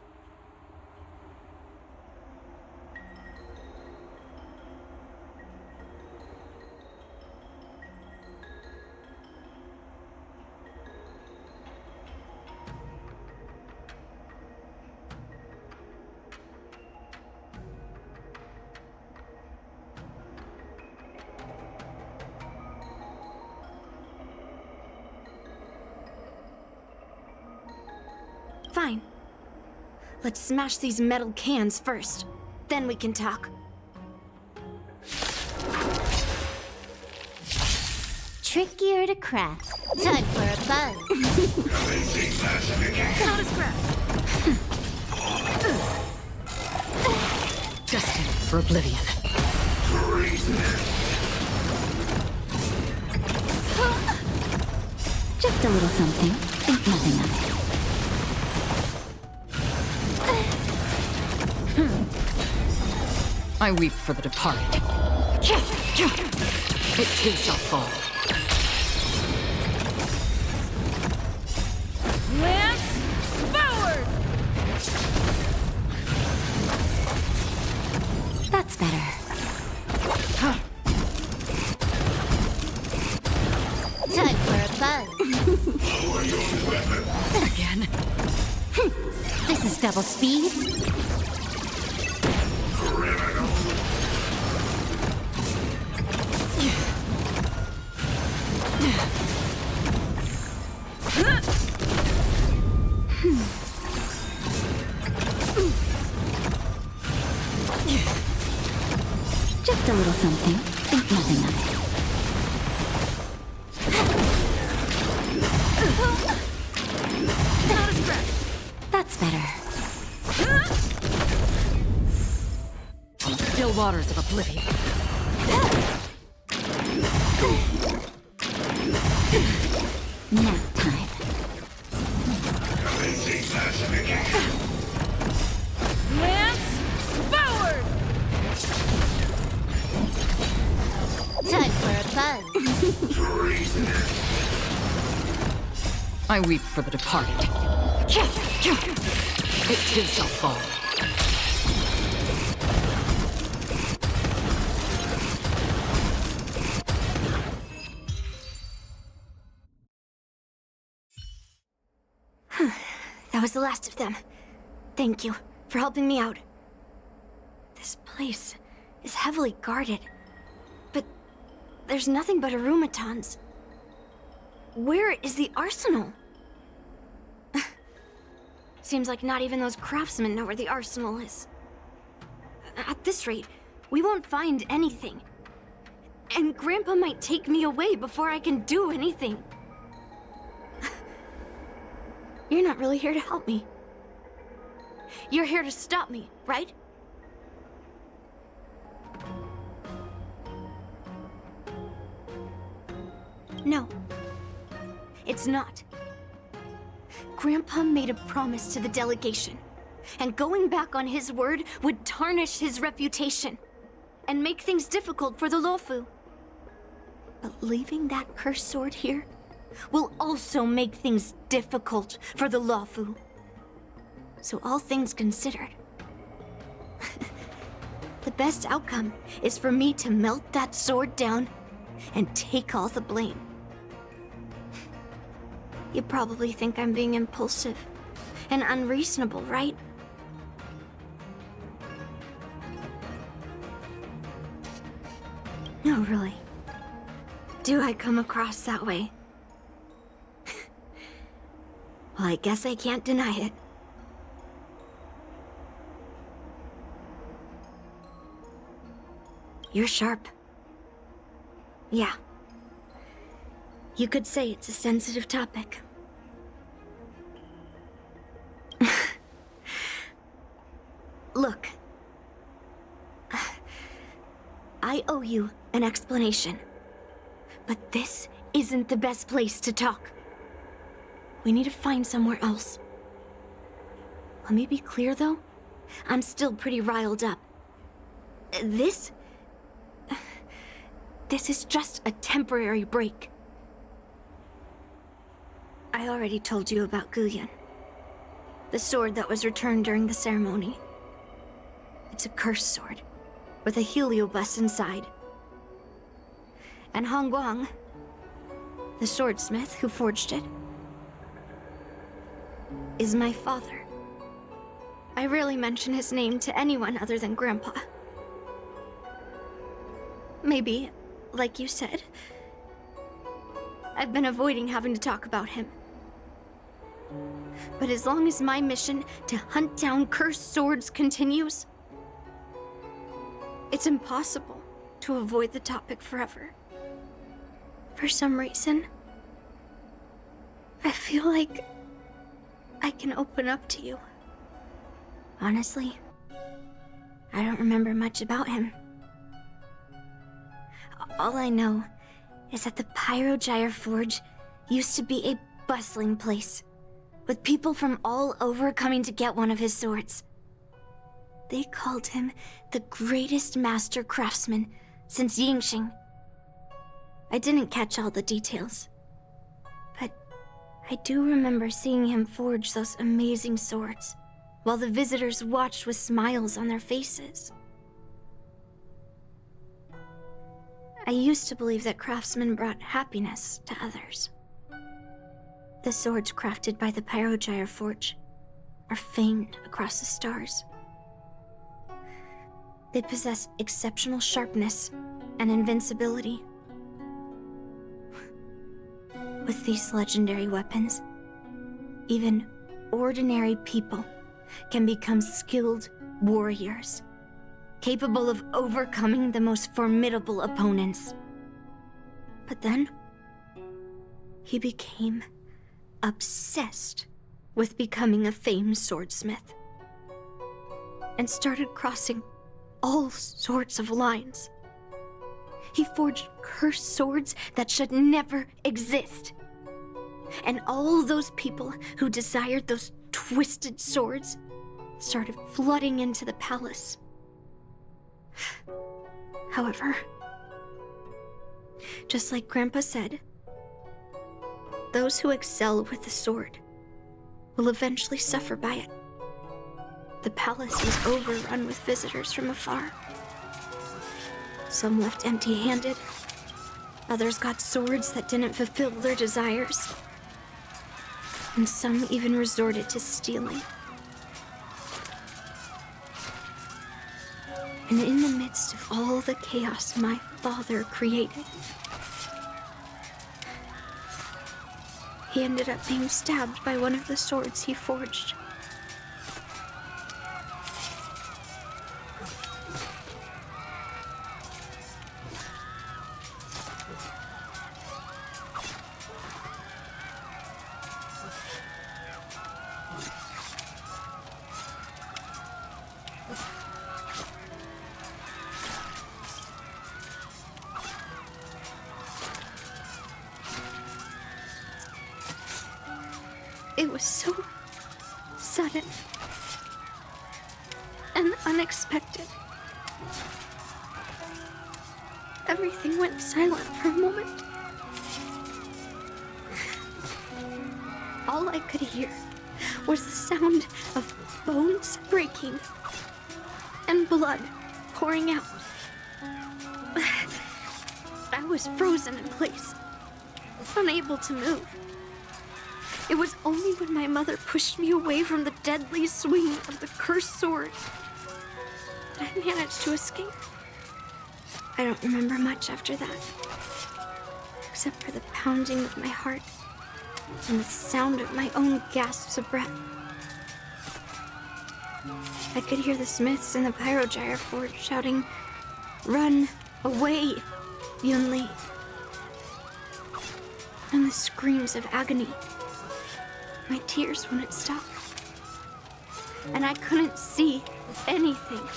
Fine. Let's smash these metal cans first. Then we can talk. Trickier to crack. Time for a buzz. Not a scrap. Destined for oblivion. Just a little something. Think nothing of it. I weep for the departed. It too shall fall. Lance forward! That's better. Time for a buzz. Again? This is double speed. Just a little something. Think nothing of it. Not a scratch. That's better. From still waters of oblivion. Nap time. Lance forward! Time for a buzz. I weep for the departed. It too shall fall. That was the last of them. Thank you for helping me out. This place is heavily guarded, but there's nothing but arumatons. Where is the arsenal? Seems like not even those craftsmen know where the arsenal is. At this rate, we won't find anything. And Grandpa might take me away before I can do anything. You're not really here to help me. You're here to stop me, right? No. It's not. Grandpa made a promise to the delegation, and going back on his word would tarnish his reputation and make things difficult for the Lofu. But leaving that cursed sword here will also make things difficult for the Lofu. So all things considered, the best outcome is for me to melt that sword down and take all the blame. You probably think I'm being impulsive and unreasonable, right? No, really. Do I come across that way? Well, I guess I can't deny it. You're sharp. Yeah. You could say it's a sensitive topic. Look. I owe you an explanation. But this isn't the best place to talk. We need to find somewhere else. Let me be clear, though. I'm still pretty riled up. This is just a temporary break. I already told you about Guyan. The sword that was returned during the ceremony. It's a cursed sword, with a heliobus inside. And Hongguang, the swordsmith who forged it, is my father. I rarely mention his name to anyone other than Grandpa. Maybe, like you said, I've been avoiding having to talk about him. But as long as my mission to hunt down cursed swords continues, it's impossible to avoid the topic forever. For some reason, I feel like I can open up to you. Honestly, I don't remember much about him. All I know is that the Pyrogyre Forge used to be a bustling place, with people from all over coming to get one of his swords. They called him the greatest master craftsman since Yingxing. I didn't catch all the details, but I do remember seeing him forge those amazing swords, while the visitors watched with smiles on their faces. I used to believe that craftsmen brought happiness to others. The swords crafted by the Pyrogyre Forge are famed across the stars. They possess exceptional sharpness and invincibility. With these legendary weapons, even ordinary people can become skilled warriors. capable of overcoming the most formidable opponents. But then, he became obsessed with becoming a famed swordsmith, and started crossing all sorts of lines. He forged cursed swords that should never exist. And all those people who desired those twisted swords started flooding into the palace. However, just like Grandpa said, those who excel with the sword will eventually suffer by it. The palace was overrun with visitors from afar. Some left empty-handed. Others got swords that didn't fulfill their desires. And some even resorted to stealing. And in the midst of all the chaos my father created, he ended up being stabbed by one of the swords he forged. It was so sudden and unexpected. Everything went silent for a moment. All I could hear was the sound of bones breaking and blood pouring out. I was frozen in place, unable to move. It was only when my mother pushed me away from the deadly swing of the cursed sword that I managed to escape. I don't remember much after that, except for the pounding of my heart and the sound of my own gasps of breath. I could hear the smiths in the Pyrogyre forge shouting, "Run away, Yunli!" And the screams of agony. My tears wouldn't stop. And I couldn't see anything.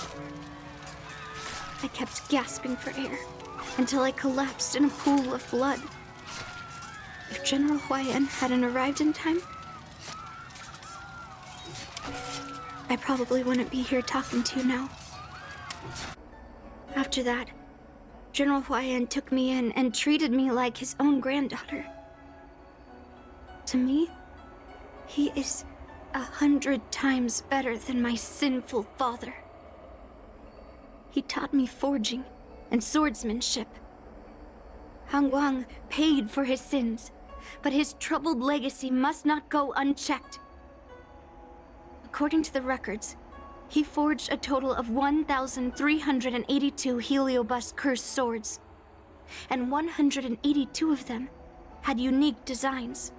I kept gasping for air until I collapsed in a pool of blood. If General Huayan hadn't arrived in time, I probably wouldn't be here talking to you now. After that, General Huayan took me in and treated me like his own granddaughter. To me, he is 100 times better than my sinful father. He taught me forging and swordsmanship. Han Guang paid for his sins, but his troubled legacy must not go unchecked. According to the records, he forged a total of 1,382 Heliobus cursed swords, and 182 of them had unique designs.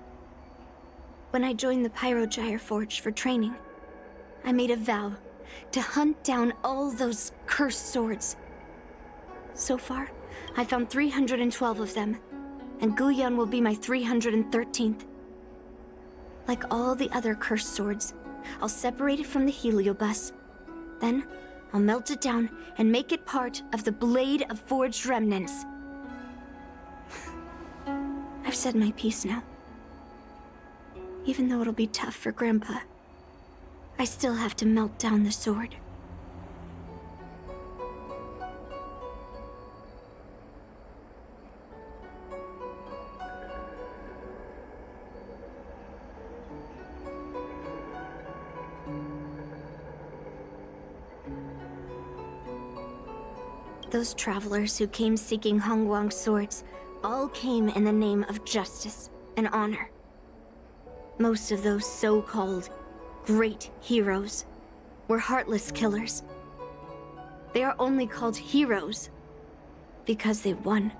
When I joined the Pyrogyre Forge for training, I made a vow to hunt down all those cursed swords. So far, I found 312 of them, and Guyan will be my 313th. Like all the other cursed swords, I'll separate it from the Heliobus. Then, I'll melt it down and make it part of the Blade of Forged Remnants. I've said my piece now. Even though it'll be tough for Grandpa, I still have to melt down the sword. Those travelers who came seeking Han Guang's swords all came in the name of justice and honor. Most of those so-called great heroes were heartless killers. They are only called heroes because they won.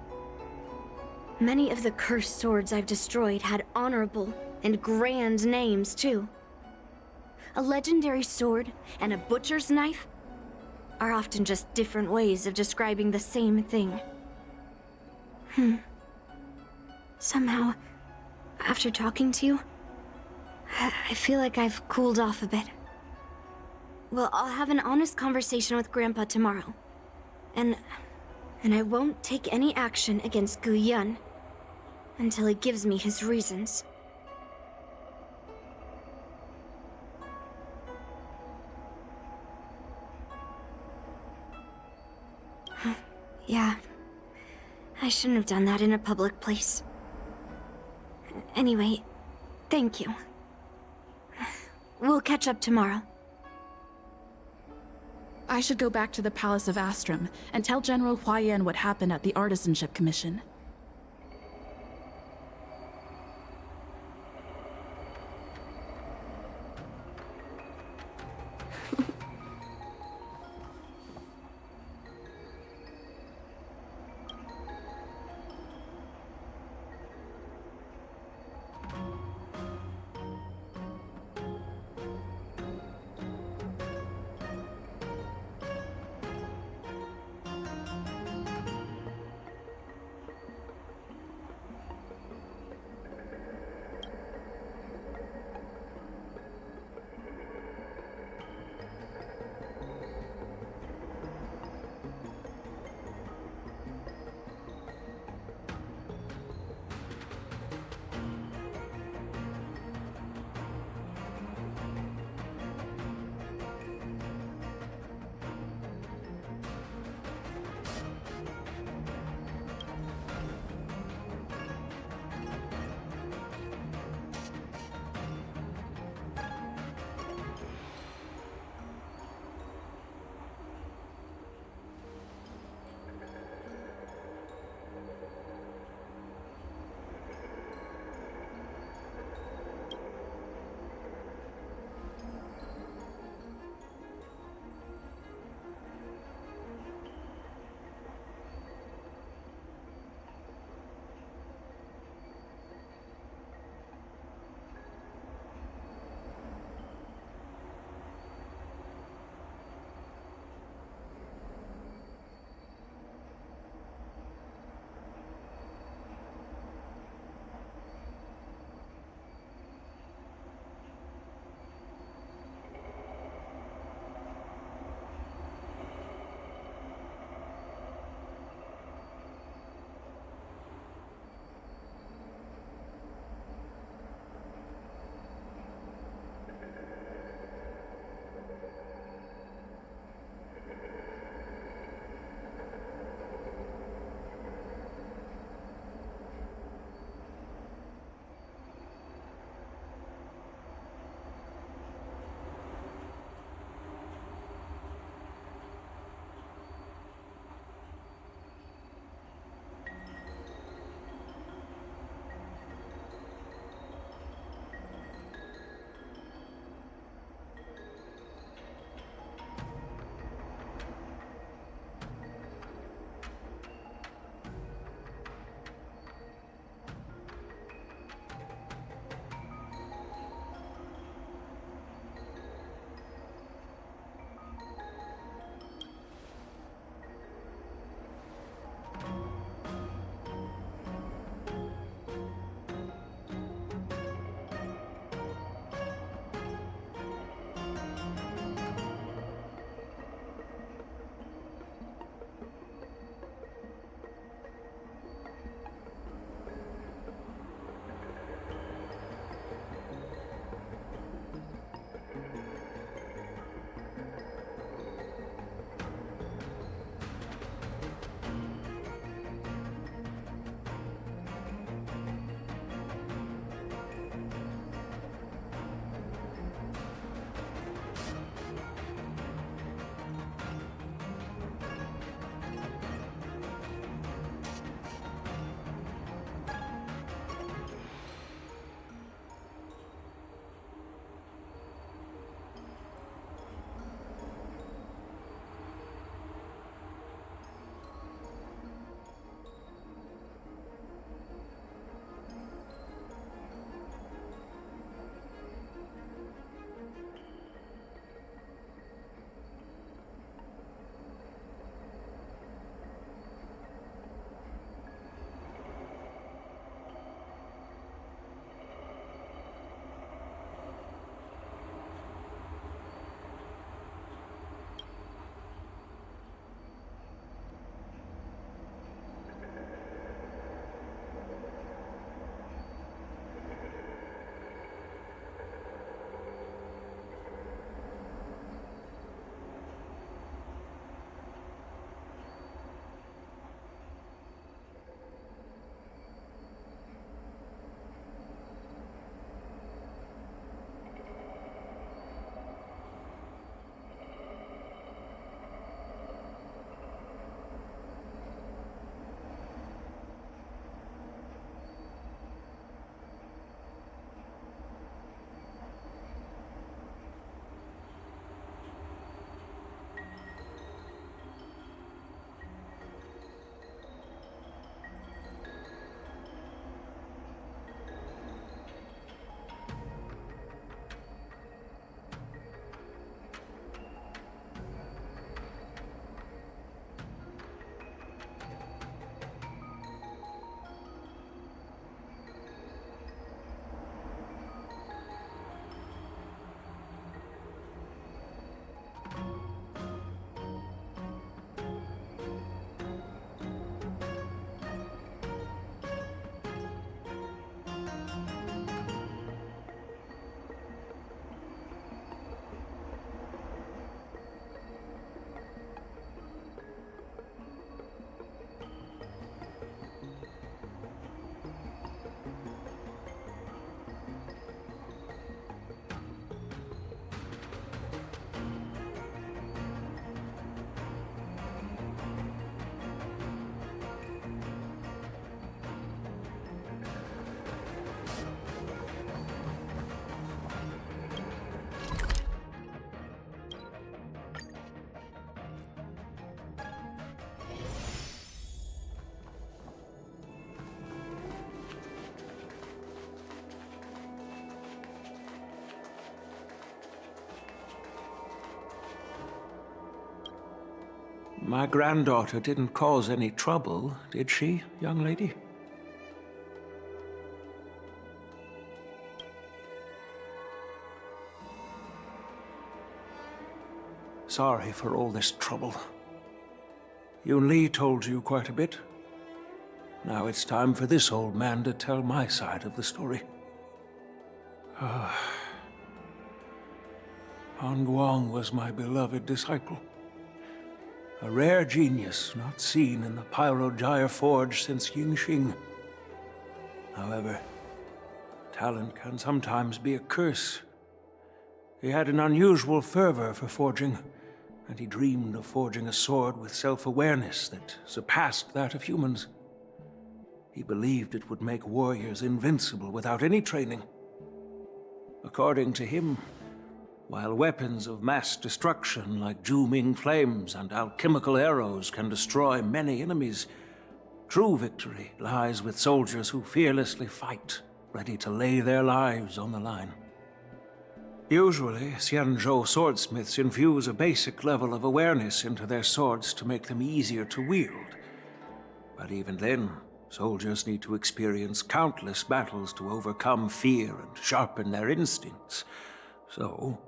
Many of the cursed swords I've destroyed had honorable and grand names, too. A legendary sword and a butcher's knife are often just different ways of describing the same thing. Somehow, after talking to you, I feel like I've cooled off a bit. Well, I'll have an honest conversation with Grandpa tomorrow. And I won't take any action against Gu Yun until he gives me his reasons. Yeah, I shouldn't have done that in a public place. Anyway, thank you. We'll catch up tomorrow. I should go back to the Palace of Astrum and tell General Huaiyan what happened at the Artisanship Commission. My granddaughter didn't cause any trouble, did she, young lady? Sorry for all this trouble. Yun Li told you quite a bit. Now it's time for this old man to tell my side of the story. Han Guang was my beloved disciple. A rare genius not seen in the Pyrogyre Forge since Yingxing. However, talent can sometimes be a curse. He had an unusual fervor for forging, and he dreamed of forging a sword with self-awareness that surpassed that of humans. He believed it would make warriors invincible without any training. According to him, while weapons of mass destruction like Zhu-Ming flames and alchemical arrows can destroy many enemies, true victory lies with soldiers who fearlessly fight, ready to lay their lives on the line. Usually, Xianzhou swordsmiths infuse a basic level of awareness into their swords to make them easier to wield. But even then, soldiers need to experience countless battles to overcome fear and sharpen their instincts. So,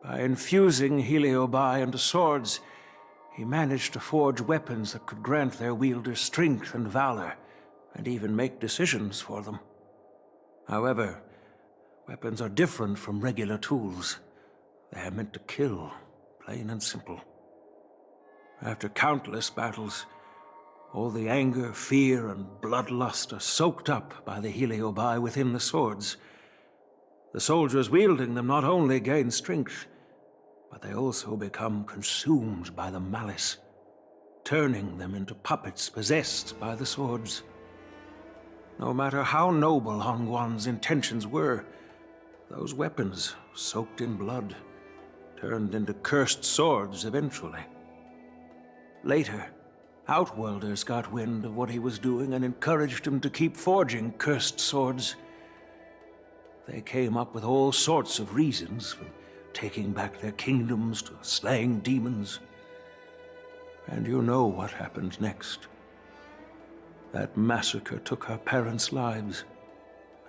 by infusing Heliobi into swords, he managed to forge weapons that could grant their wielders strength and valor, and even make decisions for them. However, weapons are different from regular tools. They are meant to kill, plain and simple. After countless battles, all the anger, fear, and bloodlust are soaked up by the Heliobi within the swords. The soldiers wielding them not only gain strength, but they also become consumed by the malice, turning them into puppets possessed by the swords. No matter how noble Han Guan's intentions were, those weapons, soaked in blood, turned into cursed swords eventually. Later, Outworlders got wind of what he was doing and encouraged him to keep forging cursed swords. They came up with all sorts of reasons, from taking back their kingdoms to slaying demons. And you know what happened next. That massacre took her parents' lives,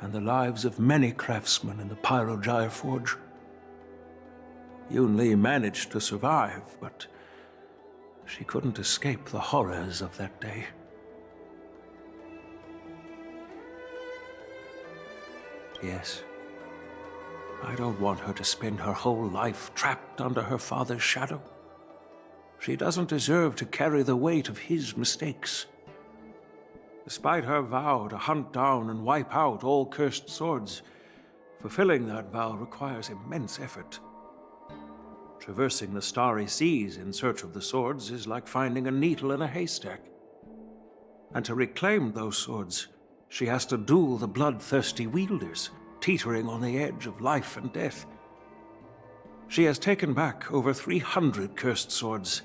and the lives of many craftsmen in the Pyrogyre Forge. Yun Li managed to survive, but she couldn't escape the horrors of that day. Yes. I don't want her to spend her whole life trapped under her father's shadow. She doesn't deserve to carry the weight of his mistakes. Despite her vow to hunt down and wipe out all cursed swords, fulfilling that vow requires immense effort. Traversing the starry seas in search of the swords is like finding a needle in a haystack. And to reclaim those swords, she has to duel the bloodthirsty wielders, teetering on the edge of life and death. She has taken back over 300 cursed swords,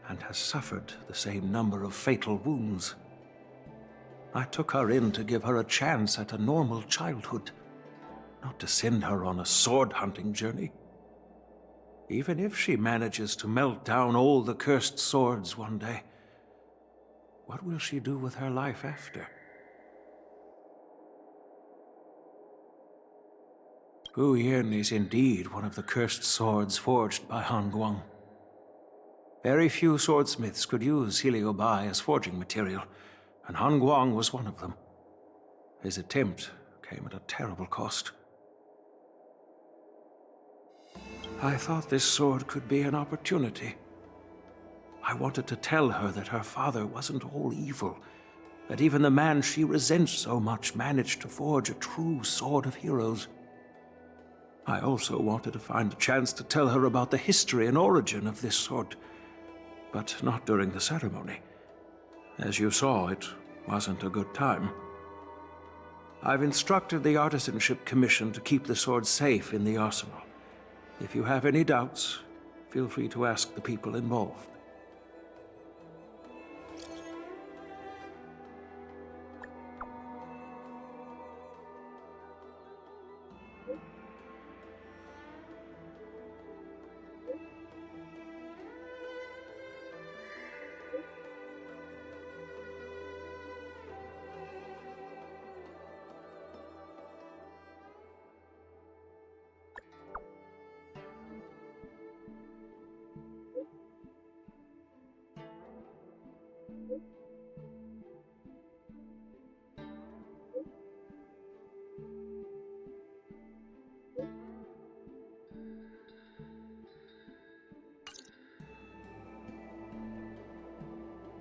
and has suffered the same number of fatal wounds. I took her in to give her a chance at a normal childhood, not to send her on a sword-hunting journey. Even if she manages to melt down all the cursed swords one day, what will she do with her life after? Hu Yin is indeed one of the cursed swords forged by Han Guang. Very few swordsmiths could use Heliobi as forging material, and Han Guang was one of them. His attempt came at a terrible cost. I thought this sword could be an opportunity. I wanted to tell her that her father wasn't all evil, that even the man she resents so much managed to forge a true sword of heroes. I also wanted to find a chance to tell her about the history and origin of this sword, but not during the ceremony. As you saw, it wasn't a good time. I've instructed the Artisanship Commission to keep the sword safe in the arsenal. If you have any doubts, feel free to ask the people involved.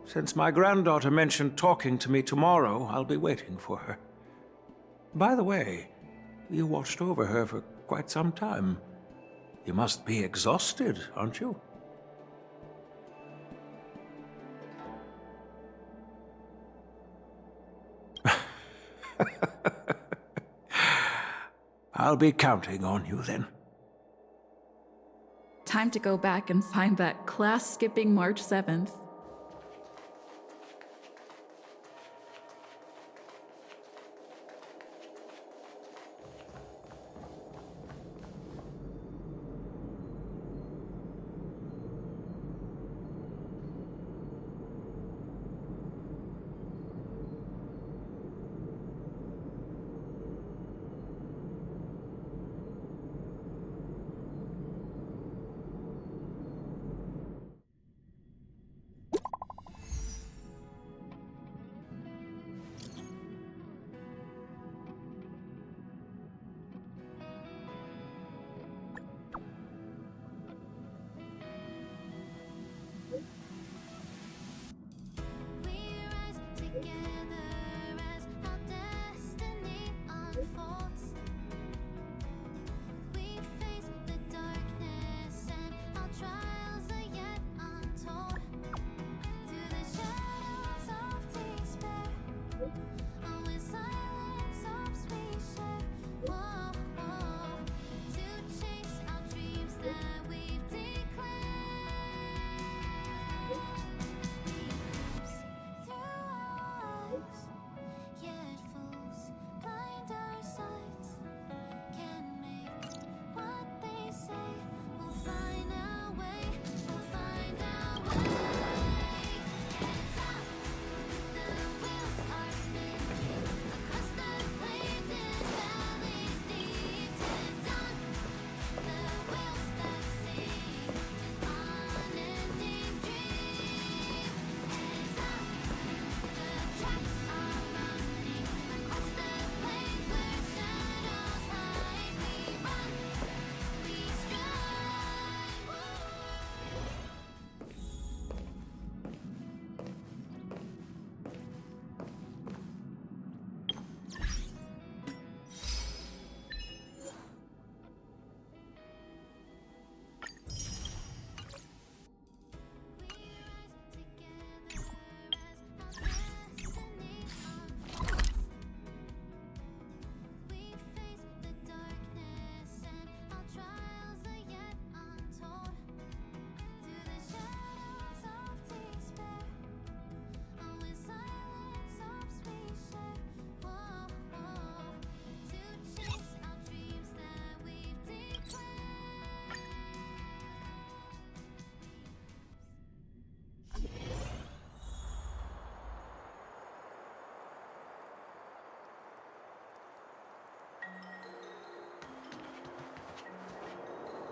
Since my granddaughter mentioned talking to me tomorrow, I'll be waiting for her. By the way, you watched over her for quite some time. You must be exhausted, aren't you? I'll be counting on you then. Time to go back and find that class-skipping March 7th.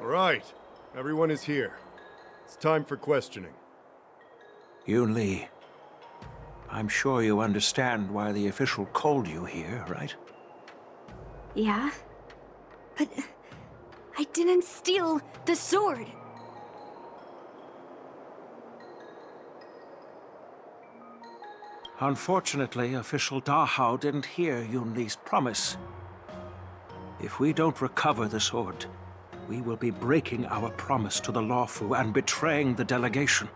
All right, everyone is here. It's time for questioning. Yoon Lee, I'm sure you understand why the official called you here, right? Yeah? But I didn't steal the sword! Unfortunately, official Dahao didn't hear Yoon Lee's promise. If we don't recover the sword, we will be breaking our promise to the Lawfu and betraying the delegation.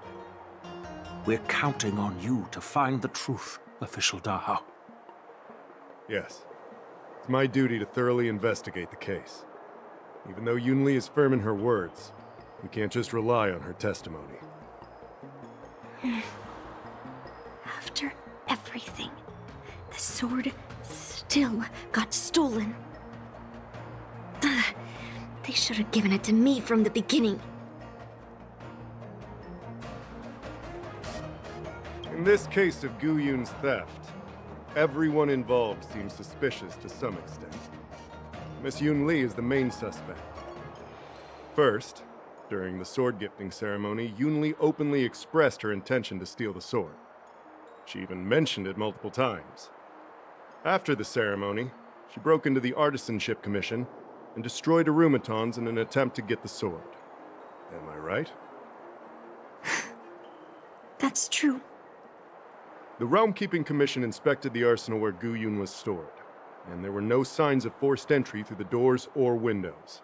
We're counting on you to find the truth, official Dahao. Yes. It's my duty to thoroughly investigate the case. Even though Yoon Lee is firm in her words, we can't just rely on her testimony. After everything, the sword still got stolen. They should have given it to me from the beginning. In this case of Gu Yun's theft, everyone involved seems suspicious to some extent. Miss Yun Li is the main suspect. First, during the sword gifting ceremony, Yun Li openly expressed her intention to steal the sword. She even mentioned it multiple times. After the ceremony, she broke into the Artisanship Commission and destroyed Arumatons in an attempt to get the sword. Am I right? That's true. The Realm Keeping Commission inspected the arsenal where Gu Yun was stored, and there were no signs of forced entry through the doors or windows.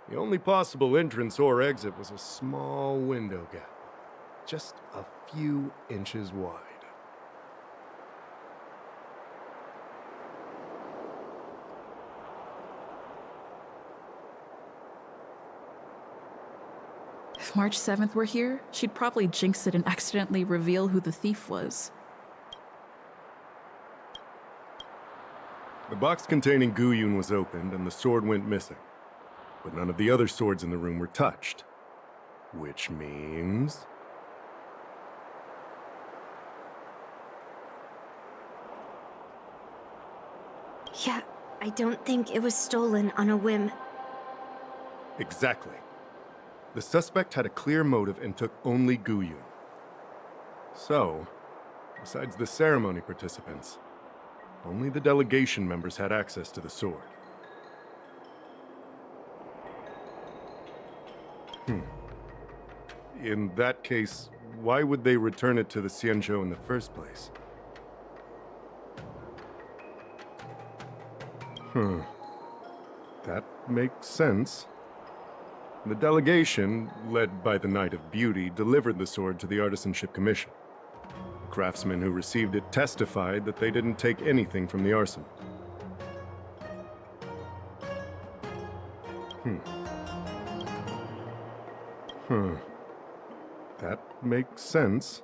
The only possible entrance or exit was a small window gap, just a few inches wide. If March 7th were here, she'd probably jinx it and accidentally reveal who the thief was. The box containing Gu Yun was opened and the sword went missing. But none of the other swords in the room were touched. Which means... Yeah, I don't think it was stolen on a whim. Exactly. The suspect had a clear motive and took only Gu Yun. So, besides the ceremony participants, only the delegation members had access to the sword. In that case, why would they return it to the Xianzhou in the first place? That makes sense. The delegation, led by the Knight of Beauty, delivered the sword to the Artisanship Commission. The craftsmen who received it testified that they didn't take anything from the arsenal. That makes sense.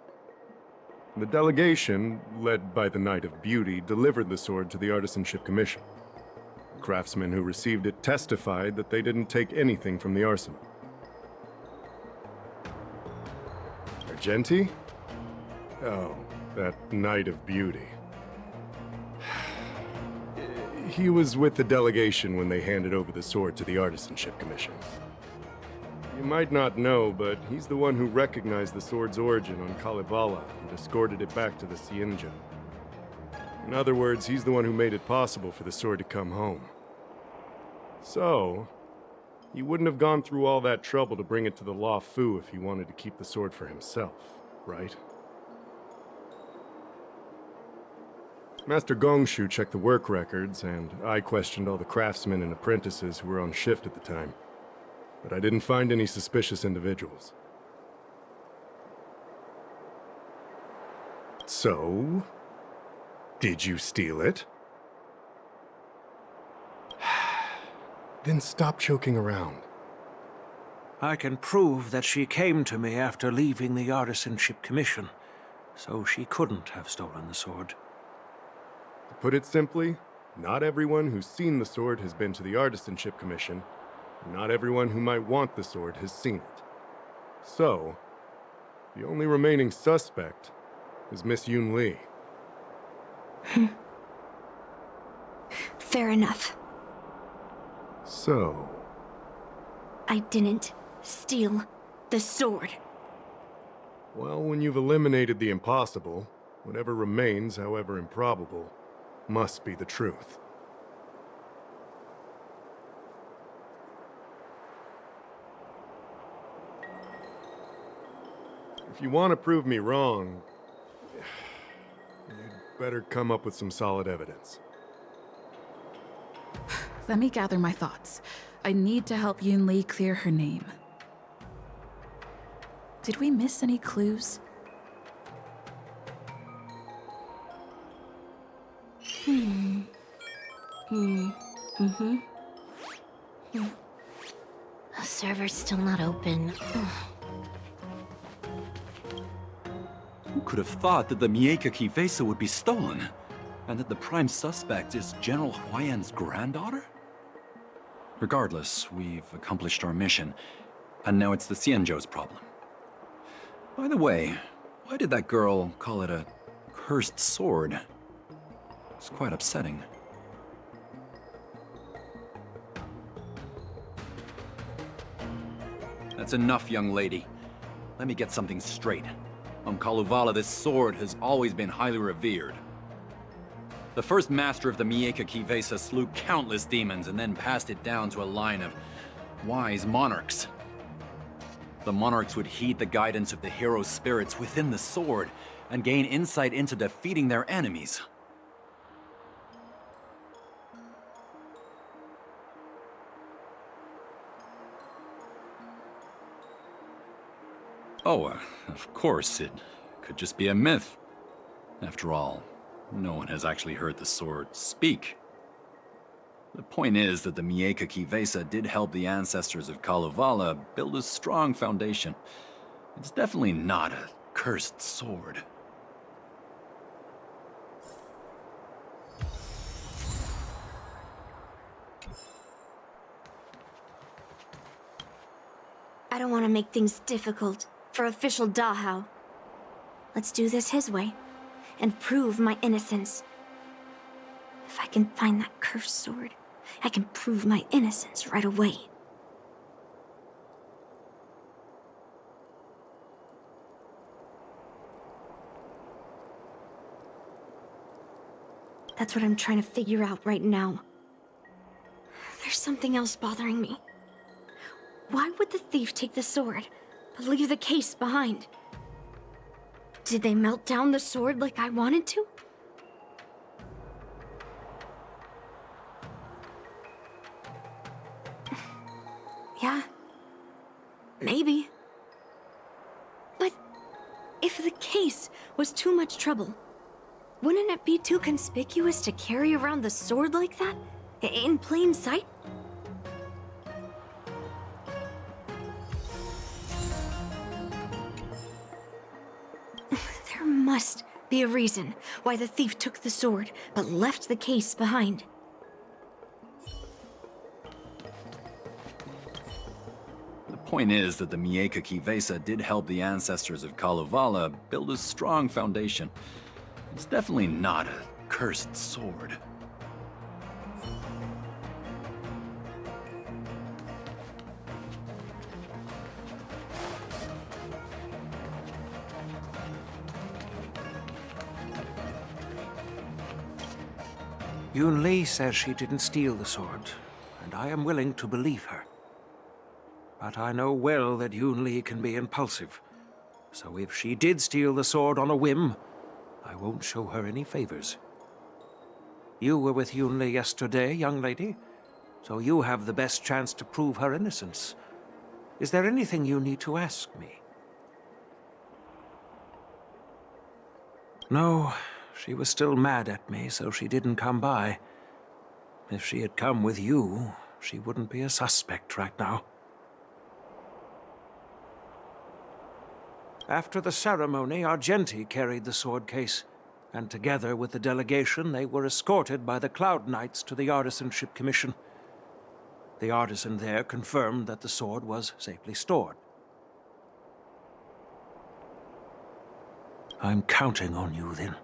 The delegation, led by the Knight of Beauty, delivered the sword to the Artisanship Commission. The craftsmen who received it testified that they didn't take anything from the arsenal. Argenti? Oh, that Knight of Beauty. He was with the delegation when they handed over the sword to the Artisanship Commission. You might not know, but he's the one who recognized the sword's origin on Kalevala and escorted it back to the Xianzhou. In other words, he's the one who made it possible for the sword to come home. So, he wouldn't have gone through all that trouble to bring it to the Law Fu if he wanted to keep the sword for himself, right? Master Gongshu checked the work records, and I questioned all the craftsmen and apprentices who were on shift at the time. But I didn't find any suspicious individuals. So, did you steal it? Then stop joking around. I can prove that she came to me after leaving the Artisanship Commission, so she couldn't have stolen the sword. To put it simply, not everyone who's seen the sword has been to the Artisanship Commission, and not everyone who might want the sword has seen it. So, the only remaining suspect is Miss Yun Li. Fair enough. So... I didn't steal the sword. Well, when you've eliminated the impossible, whatever remains, however improbable, must be the truth. If you want to prove me wrong, you'd better come up with some solid evidence. Let me gather my thoughts. I need to help Yun Li clear her name. Did we miss any clues? The server's still not open. Who could have thought that the Mieka Kivesa would be stolen? And that the prime suspect is General Huayan's granddaughter? Regardless, we've accomplished our mission, and now it's the Xianzhou's problem. By the way, why did that girl call it a cursed sword? It's quite upsetting. That's enough, young lady. Let me get something straight. On Kalevala, this sword has always been highly revered. The first master of the Mieka Kivesa slew countless demons and then passed it down to a line of wise monarchs. The monarchs would heed the guidance of the hero spirits within the sword and gain insight into defeating their enemies. Oh, of course, it could just be a myth. After all, no one has actually heard the sword speak. The point is that the Mieka Kivesa did help the ancestors of Kalevala build a strong foundation. It's definitely not a cursed sword. I don't want to make things difficult for official Dahao. Let's do this his way and prove my innocence. If I can find that cursed sword, I can prove my innocence right away. That's what I'm trying to figure out right now. There's something else bothering me. Why would the thief take the sword, but leave the case behind? Did they melt down the sword like I wanted to? Yeah, maybe. But if the case was too much trouble, wouldn't it be too conspicuous to carry around the sword like that, in plain sight? There must be a reason why the thief took the sword, but left the case behind. The point is that the Mieka Kivesa did help the ancestors of Kalevala build a strong foundation. It's definitely not a cursed sword. Yun Li says she didn't steal the sword, and I am willing to believe her. But I know well that Yun Li can be impulsive, so if she did steal the sword on a whim, I won't show her any favors. You were with Yun Li yesterday, young lady, so you have the best chance to prove her innocence. Is there anything you need to ask me? No, she was still mad at me, so she didn't come by. If she had come with you, she wouldn't be a suspect right now. After the ceremony, Argenti carried the sword case, and together with the delegation, they were escorted by the Cloud Knights to the Artisanship Commission. The artisan there confirmed that the sword was safely stored. I'm counting on you, then.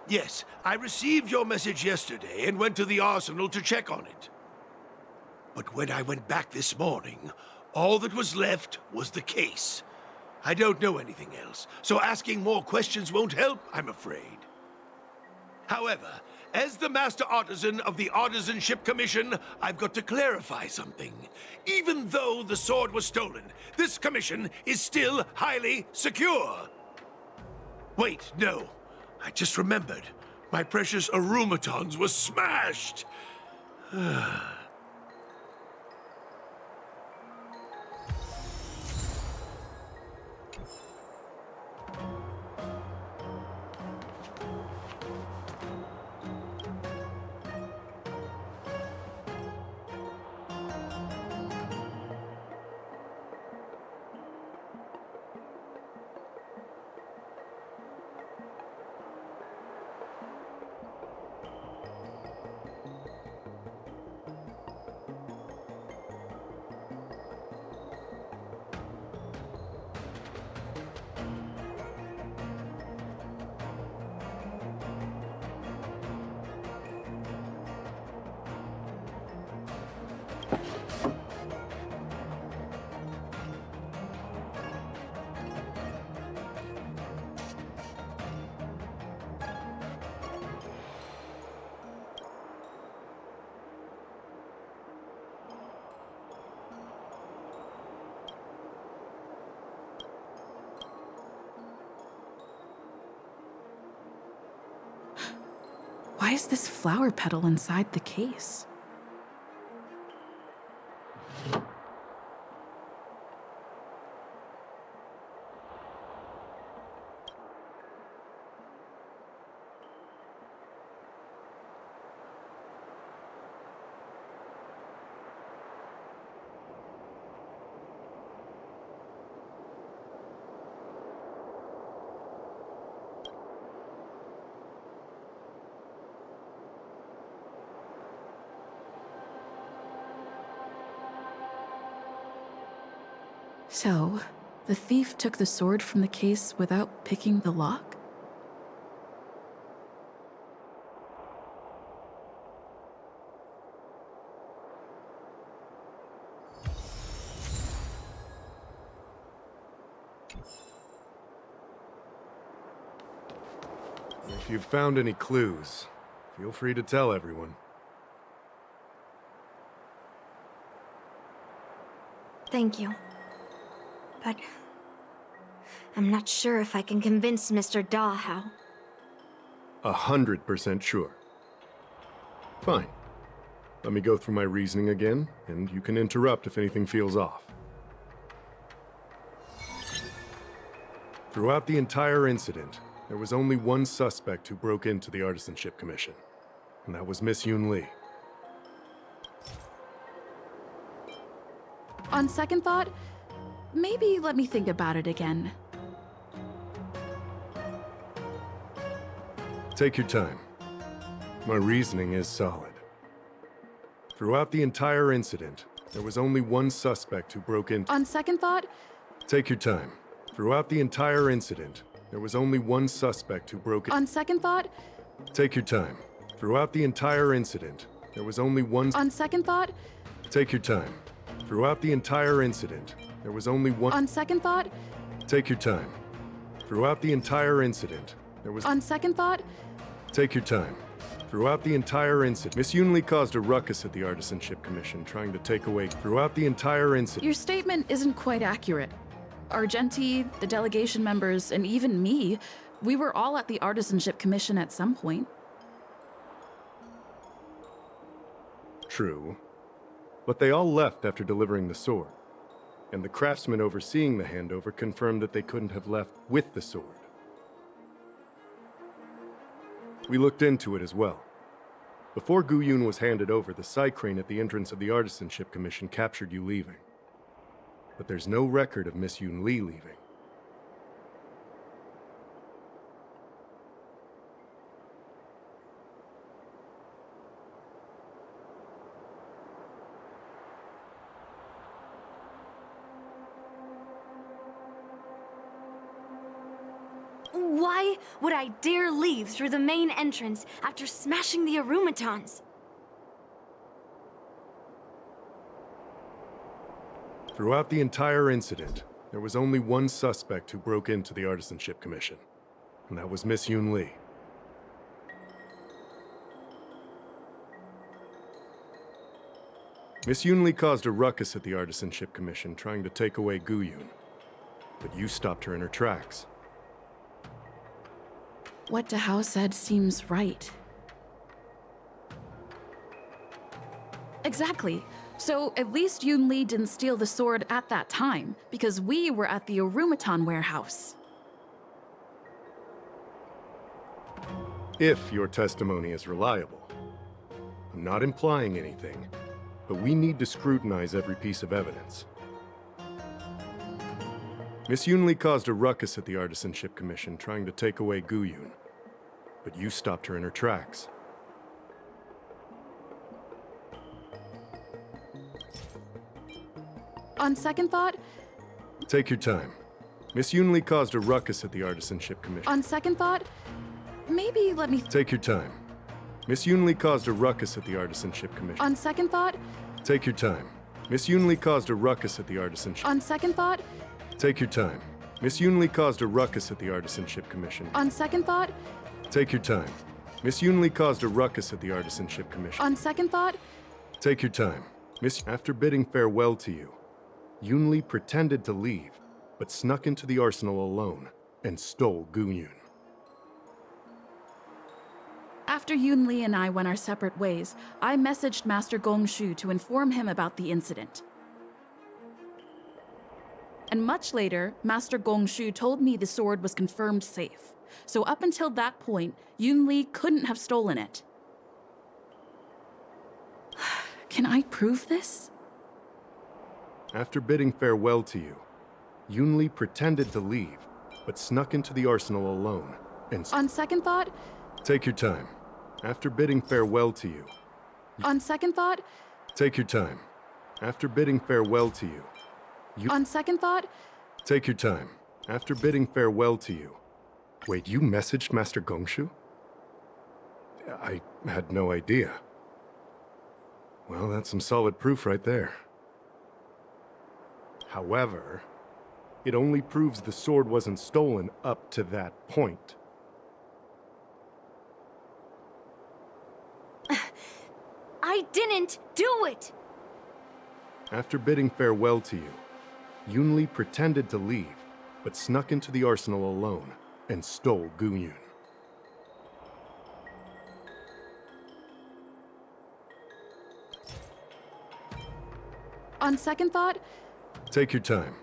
Yes, I received your message yesterday and went to the arsenal to check on it. But when I went back this morning, all that was left was the case. I don't know anything else, so asking more questions won't help, I'm afraid. However, as the Master Artisan of the Artisanship Commission, I've got to clarify something. Even though the sword was stolen, this commission is still highly secure. Wait, no. I just remembered. My precious aromatons were smashed! Why is this flower petal inside the case? So, the thief took the sword from the case without picking the lock? If you've found any clues, feel free to tell everyone. Thank you. But I'm not sure if I can convince Mr. Daw how. 100% sure. Fine. Let me go through my reasoning again, and you can interrupt if anything feels off. Throughout the entire incident, there was only one suspect who broke into the Artisanship Commission, and that was Miss Yoon Lee. On second thought, maybe let me think about it again. Take your time. My reasoning is solid. Throughout the entire incident, there was only one suspect who broke into... On second thought... Take your time. Throughout the entire incident, there was only one suspect who broke in... On second thought... Take your time. Throughout the entire incident, there was only one... On second thought... Take your time. Throughout the entire incident, there was only one... On second thought... Take your time. Throughout the entire incident, there was... On second thought... Take your time. Throughout the entire incident, Miss Yoon Lee caused a ruckus at the Artisanship Commission, trying to take away... Throughout the entire incident... Your statement isn't quite accurate. Argenti, the delegation members, and even me, we were all at the Artisanship Commission at some point. True. But they all left after delivering the sword. And the craftsman overseeing the handover confirmed that they couldn't have left with the sword. We looked into it as well. Before Gu Yun was handed over, the side crane at the entrance of the Artisanship Commission captured you leaving. But there's no record of Miss Yoon Lee leaving. Why would I dare leave through the main entrance after smashing the aromatons? Throughout the entire incident, there was only one suspect who broke into the Artisanship Commission, and that was Miss Yoon Lee. Miss Yoon Lee caused a ruckus at the Artisanship Commission, trying to take away Gu Yun, but you stopped her in her tracks. What Dahao said seems right. Exactly. So at least Yoon Lee didn't steal the sword at that time, because we were at the Arumaton warehouse. If your testimony is reliable. I'm not implying anything, but we need to scrutinize every piece of evidence. Miss Yoon Lee caused a ruckus at the Artisanship Commission, trying to take away Gu Yun, but you stopped her in her tracks. On second thought... Take your time. Miss Yoon Lee caused a ruckus at the Artisanship Commission. On second thought... Maybe let me... Take your time. Miss Yoon Lee caused a ruckus at the Artisanship Commission. On second thought... Take your time. Miss Yoon Lee caused a ruckus at the Artisanship... On second thought... Take your time. Miss Yoon Lee caused a ruckus at the Artisanship Commission. On second thought... Take your time. Miss Yoon Lee caused a ruckus at the Artisanship Commission. On second thought... Take your time. After bidding farewell to you, Yoon Lee pretended to leave, but snuck into the arsenal alone and stole Gu Yun. After Yun Li and I went our separate ways, I messaged Master Gongshu to inform him about the incident. And much later, Master Gongshu told me the sword was confirmed safe. So up until that point, Yun Li couldn't have stolen it. Can I prove this? After bidding farewell to you, Yun Li pretended to leave, but snuck into the arsenal alone and... On second thought... Take your time. After bidding farewell to you... On second thought... Take your time. After bidding farewell to you... On second thought... Take your time. After bidding farewell to you... Wait, you messaged Master Gongshu? I had no idea. Well, that's some solid proof right there. However, it only proves the sword wasn't stolen up to that point. I didn't do it! After bidding farewell to you, Yun Li pretended to leave, but snuck into the arsenal alone and stole Gu Yun. On second thought... Take your time.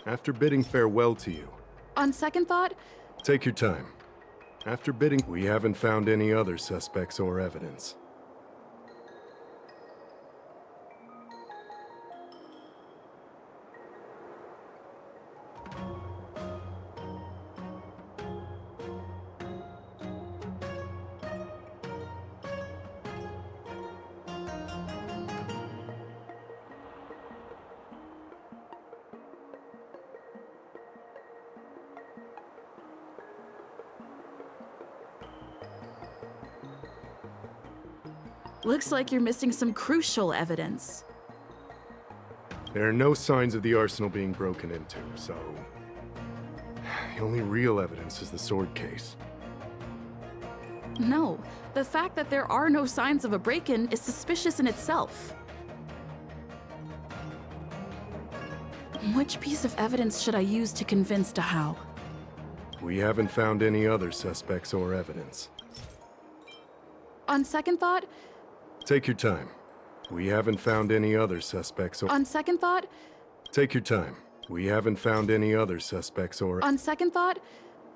After bidding farewell to you... On second thought... Take your time. After bidding... We haven't found any other suspects or evidence. Looks like you're missing some crucial evidence. There are no signs of the arsenal being broken into, so... The only real evidence is the sword case. No, the fact that there are no signs of a break-in is suspicious in itself. Which piece of evidence should I use to convince Dahao? We haven't found any other suspects or evidence. On second thought... Take your time. We haven't found any other suspects or... On second thought... Take your time. We haven't found any other suspects or... On second thought...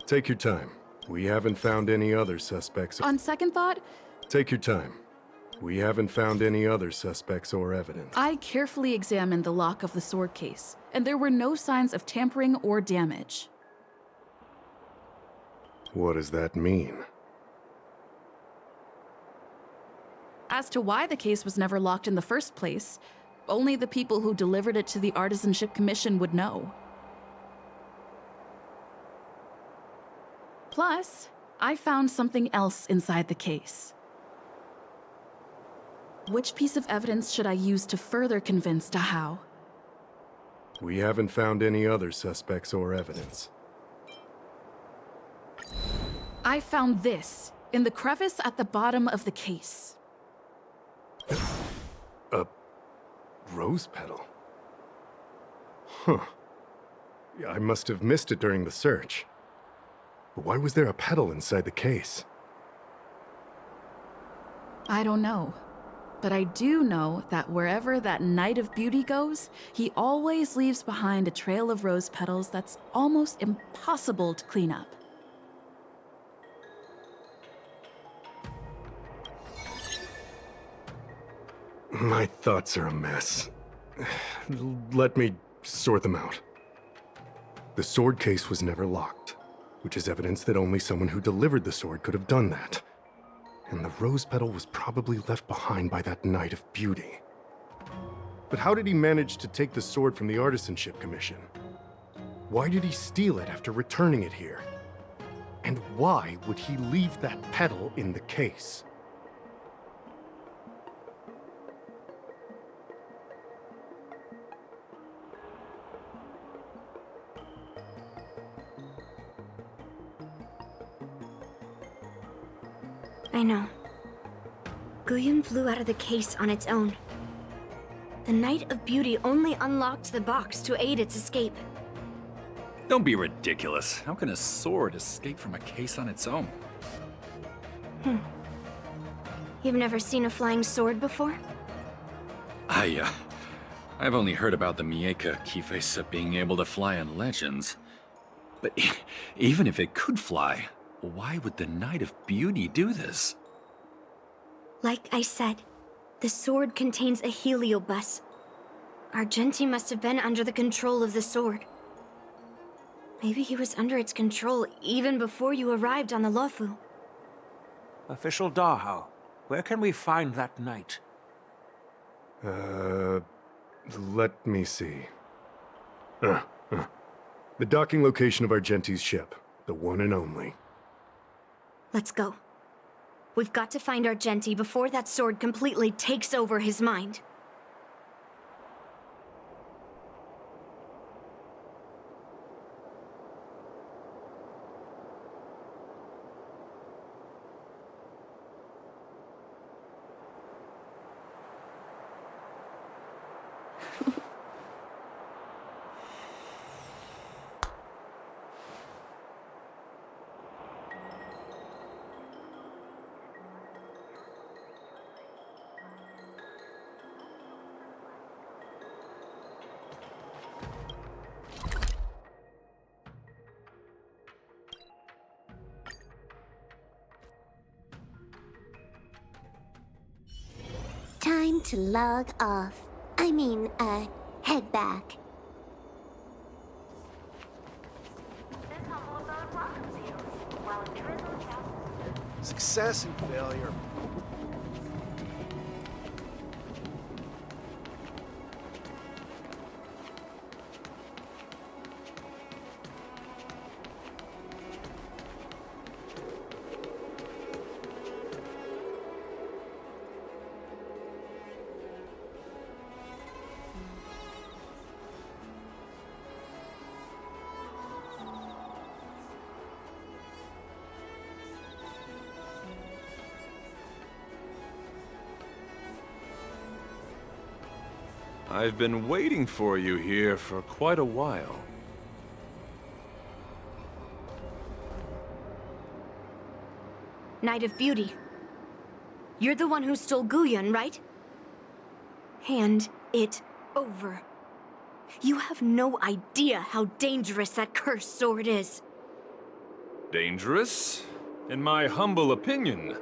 Take your time. We haven't found any other suspects or... On second thought... Take your time. We haven't found any other suspects or evidence. I carefully examined the lock of the sword case, and there were no signs of tampering or damage. What does that mean? As to why the case was never locked in the first place, only the people who delivered it to the Artisanship Commission would know. Plus, I found something else inside the case. Which piece of evidence should I use to further convince Dahao? We haven't found any other suspects or evidence. I found this in the crevice at the bottom of the case. A rose petal? Huh. I must have missed it during the search. But why was there a petal inside the case? I don't know. But I do know that wherever that Knight of Beauty goes, he always leaves behind a trail of rose petals that's almost impossible to clean up. My thoughts are a mess. Let me sort them out. The sword case was never locked, which is evidence that only someone who delivered the sword could have done that. And the rose petal was probably left behind by that Knight of Beauty. But how did he manage to take the sword from the Artisanship Commission? Why did he steal it after returning it here? And why would he leave that petal in the case? I know. Gu Yun flew out of the case on its own. The Knight of Beauty only unlocked the box to aid its escape. Don't be ridiculous. How can a sword escape from a case on its own? You've never seen a flying sword before? I've only heard about the Mieka Kifesa being able to fly in legends. But even if it could fly, why would the Knight of Beauty do this? Like I said, the sword contains a heliobus. Argenti must have been under the control of the sword. Maybe he was under its control even before you arrived on the Lofu. Official Dahao, where can we find that knight? Let me see. The docking location of Argenti's ship. The one and only. Let's go. We've got to find Argenti before that sword completely takes over his mind. Time to log off. Head back. This humble abode welcomes you. While a drizzle casts Success and failure. I've been waiting for you here for quite a while. Knight of Beauty. You're the one who stole Guyun, right? Hand it over. You have no idea how dangerous that cursed sword is. Dangerous? In my humble opinion,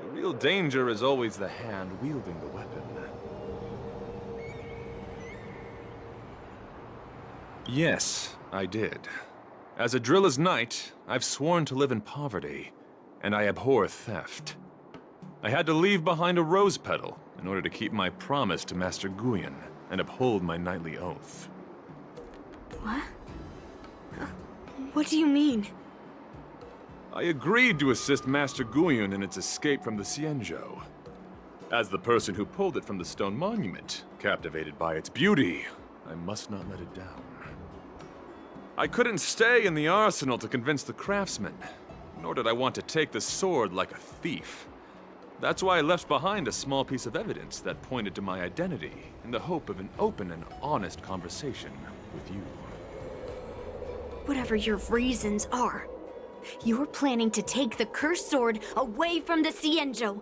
the real danger is always the hand wielding the weapon. Yes, I did. As a Drilla's knight, I've sworn to live in poverty, and I abhor theft. I had to leave behind a rose petal in order to keep my promise to Master Guyun and uphold my knightly oath. What? What do you mean? I agreed to assist Master Guyun in its escape from the Xianzhou. As the person who pulled it from the stone monument, captivated by its beauty, I must not let it down. I couldn't stay in the arsenal to convince the craftsmen, nor did I want to take the sword like a thief. That's why I left behind a small piece of evidence that pointed to my identity in the hope of an open and honest conversation with you. Whatever your reasons are, you're planning to take the cursed sword away from the Xianzhou.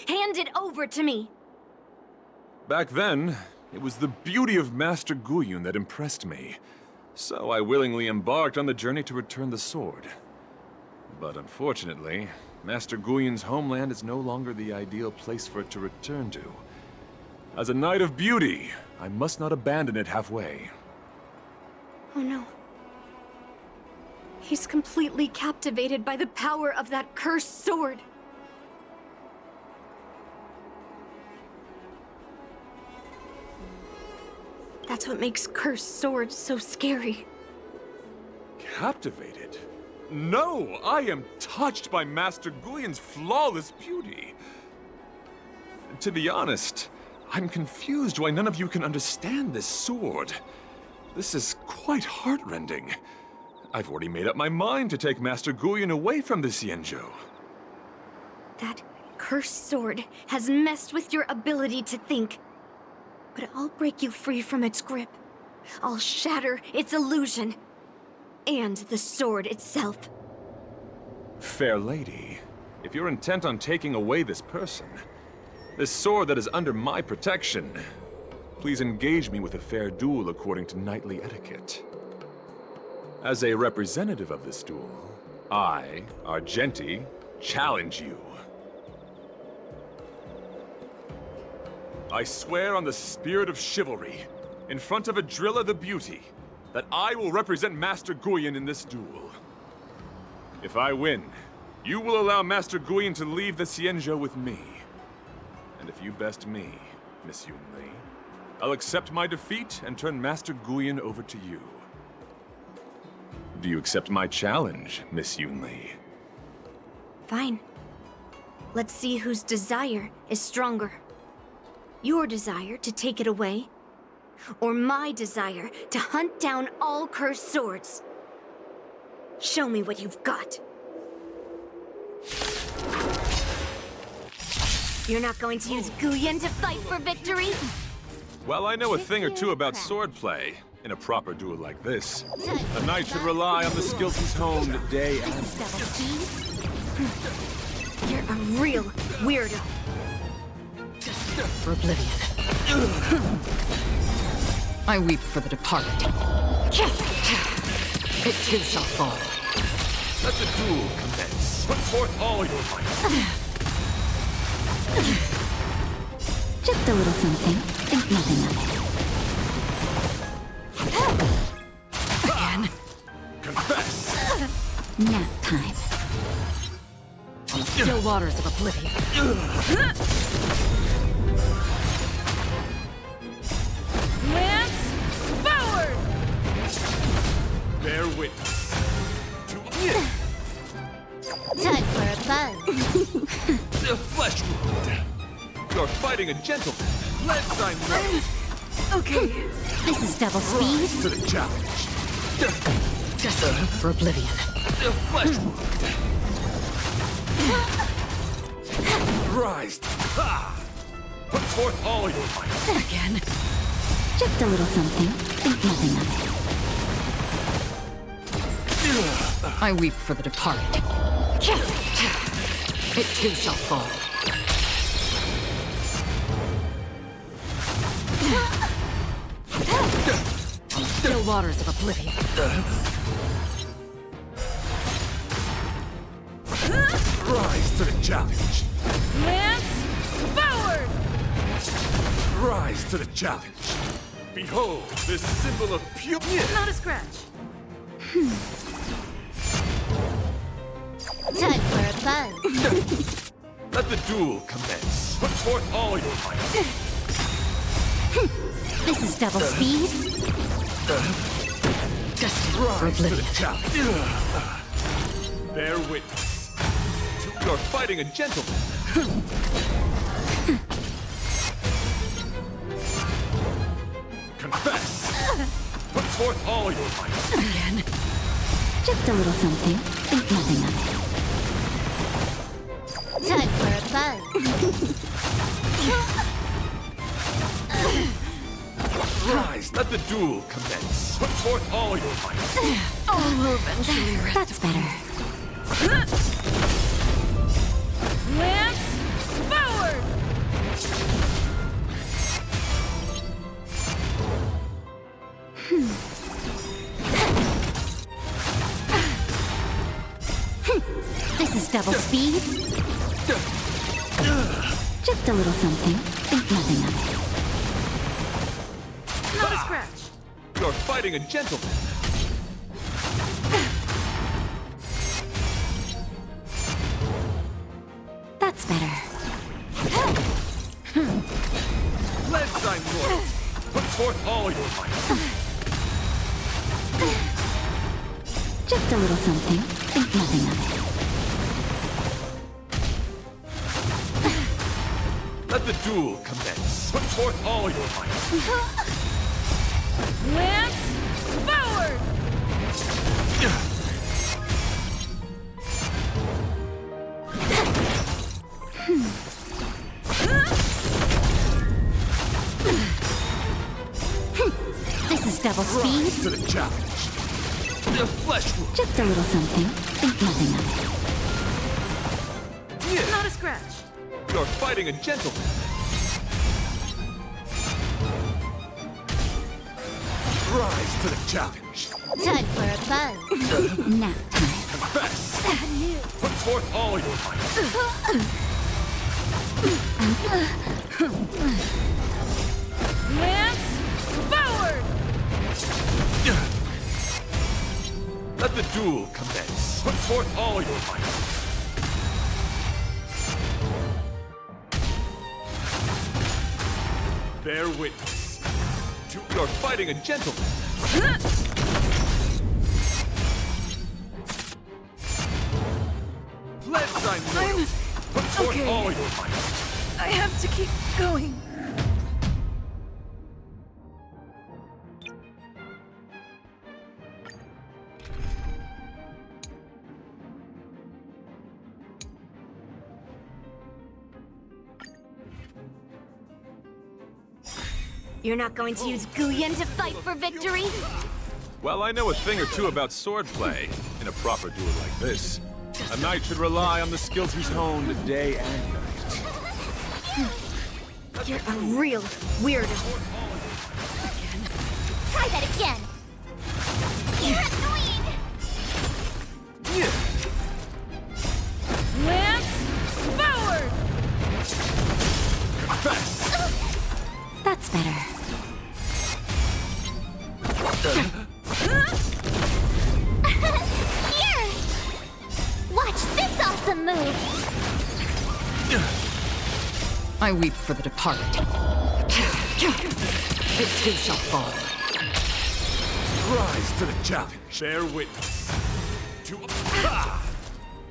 Hand it over to me! Back then, it was the beauty of Master Guyun that impressed me, so I willingly embarked on the journey to return the sword. But unfortunately, Master Guyun's homeland is no longer the ideal place for it to return to. As a Knight of Beauty, I must not abandon it halfway. Oh no. He's completely captivated by the power of that cursed sword. That's what makes cursed swords so scary. Captivated? No! I am touched by Master Guyun's flawless beauty. To be honest, I'm confused why none of you can understand this sword. This is quite heartrending. I've already made up my mind to take Master Guyun away from the Xianzhou. That cursed sword has messed with your ability to think. But I'll break you free from its grip. I'll shatter its illusion. And the sword itself. Fair lady, if you're intent on taking away this person, This sword that is under my protection. Please engage me with a fair duel according to knightly etiquette. As a representative of this duel, I, Argenti, challenge you. I swear on the spirit of chivalry, in front of Adrilla the Beauty, that I will represent Master Guyon in this duel. If I win, you will allow Master Guyon to leave the Xianzhou with me. And if you best me, Miss Yunli, I'll accept my defeat and turn Master Guyon over to you. Do you accept my challenge, Miss Yunli? Fine. Let's see whose desire is stronger. Your desire to take it away, or my desire to hunt down all cursed swords. Show me what you've got. You're not going to use Guyon to fight for victory? Well, I know a thing or two about swordplay. In a proper duel like this, a knight should rely on the skills he's honed day and night. You're a real weirdo. For oblivion. I weep for the departed. It too shall fall. Let the duel commence. Put forth all your might. Just a little something. Think nothing of it. Again. Confess. Nap time. On the still waters of oblivion. Lance forward! Bear witness. Time for a buzz. The flesh wound. You're fighting a gentleman. Let's I'm ready. Okay. This is double speed. Rise to the challenge. For oblivion. The flesh wound. Rise. Ha! Put forth all your might. Again. Just a little something. Think nothing of I weep for the departed. It too shall fall. On the still waters of oblivion. Rise to the challenge. Lance forward! Rise to the challenge. Behold, this symbol of pure. Not a scratch. Time for a buzz. Let the duel commence. Put forth all your might. This is double speed. Rise to the challenge. Bear witness. You're fighting a gentleman. Confess. Put forth all your might. Again. Just a little something. Think nothing of it. Time for a buzz. Rise. Let the duel commence. Put forth all your might. All will eventually rest. That's better. Lance forward! This is double speed. Just a little something. Think nothing of it. Not a scratch. You're fighting a gentleman. That's better. Let's I'm Lord. Put forth all your might. Just a little something. Think nothing of it. Let the duel commence. Put forth all your might. Lance forward! This is double speed. Rise to the challenge. The flesh wound. Just a little something. Think nothing of Not a scratch. You're fighting a gentleman. Rise to the challenge. Time for a buzz. Nap time. Confess. Put forth all your Lance forward! Let the duel commence. Put forth all your might. Bear witness. You're fighting a gentleman. Pledge thy loyalty. Put forth all your might. I have to keep going. You're not going to use Guyan to fight for victory? Well, I know a thing or two about swordplay. In a proper duel like this, a knight should rely on the skills he's honed day and night. You're a real weirdo. Try that again! You're annoying! Lance forward! Confess! That's better. Here! Watch this awesome move! I weep for the departed. It too shall fall. Rise to the challenge. Bear witness.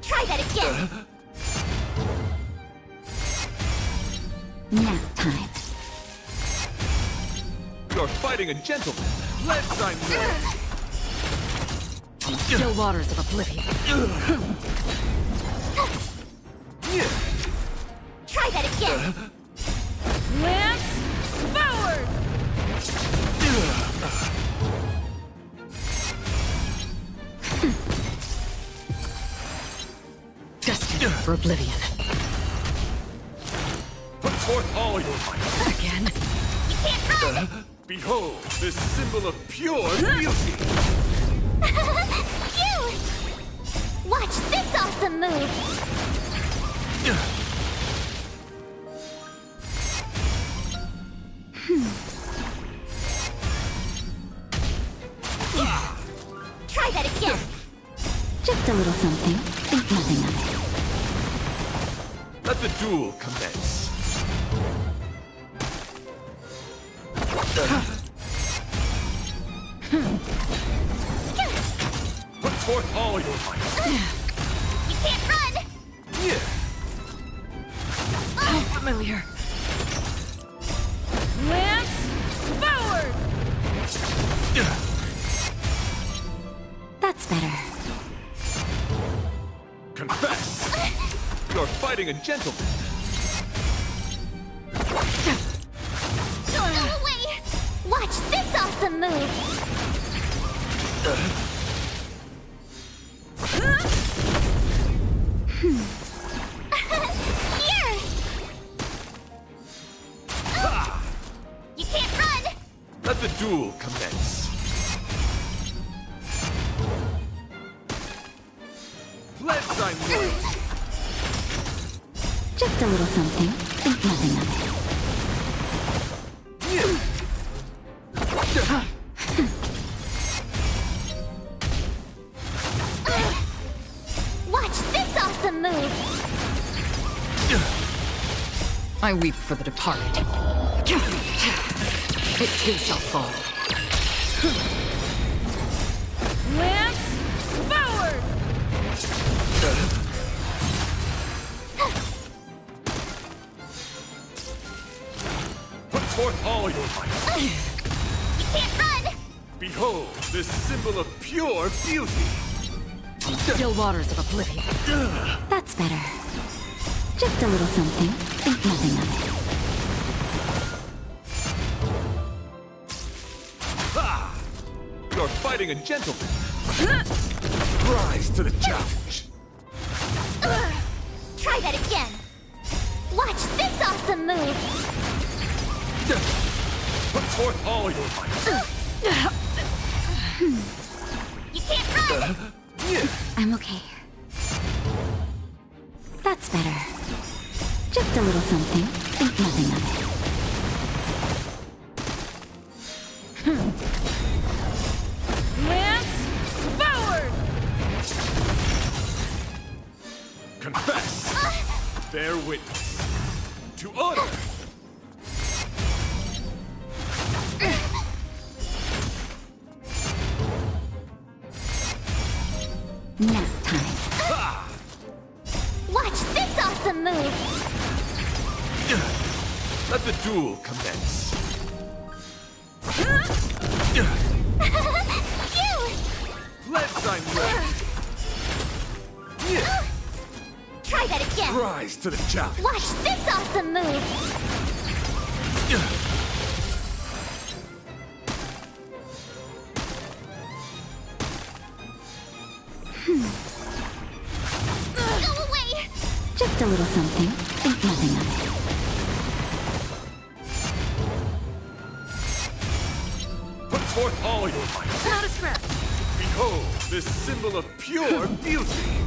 Try that again! Nap time. You're fighting a gentleman. Pledge thy loyalty. Still waters of oblivion. Try that again! Lance forward! Destined for oblivion. Put forth all your might. Again? You can't run! Behold, this symbol of pure beauty. Phew! Watch this awesome move! Try that again! Just a little something. Think nothing of it. Let the duel commence. Put forth all your might. You can't run! How familiar. Lance forward! That's better. Confess! You're fighting a gentleman. Go away! Watch this awesome move! Here! You can't run! Let the duel commence. Pledge thy loyalty. Just a little something. Think nothing of it. Watch this awesome move! I weep for the departed. It too shall fall. Lance forward! Put forth all your might. You can't run! Behold, this symbol of pure beauty. Still waters of oblivion. That's better. Just a little something. Think nothing of it. You're fighting a gentleman. Rise to the challenge. Try that again! Watch awesome move! Put forth all your might. You can't run! I'm okay. That's better. Just a little something. Think nothing of it. Lance, forward! Confess. Bear witness. To honor. Nap time. Watch this awesome move! Let the duel commence. Phew! Let's I'm ready. Try that again! Rise to the challenge. Watch this awesome move! Go away! Just a little something. Think nothing of it. Put forth all your might. Not a scratch! Behold, this symbol of pure beauty.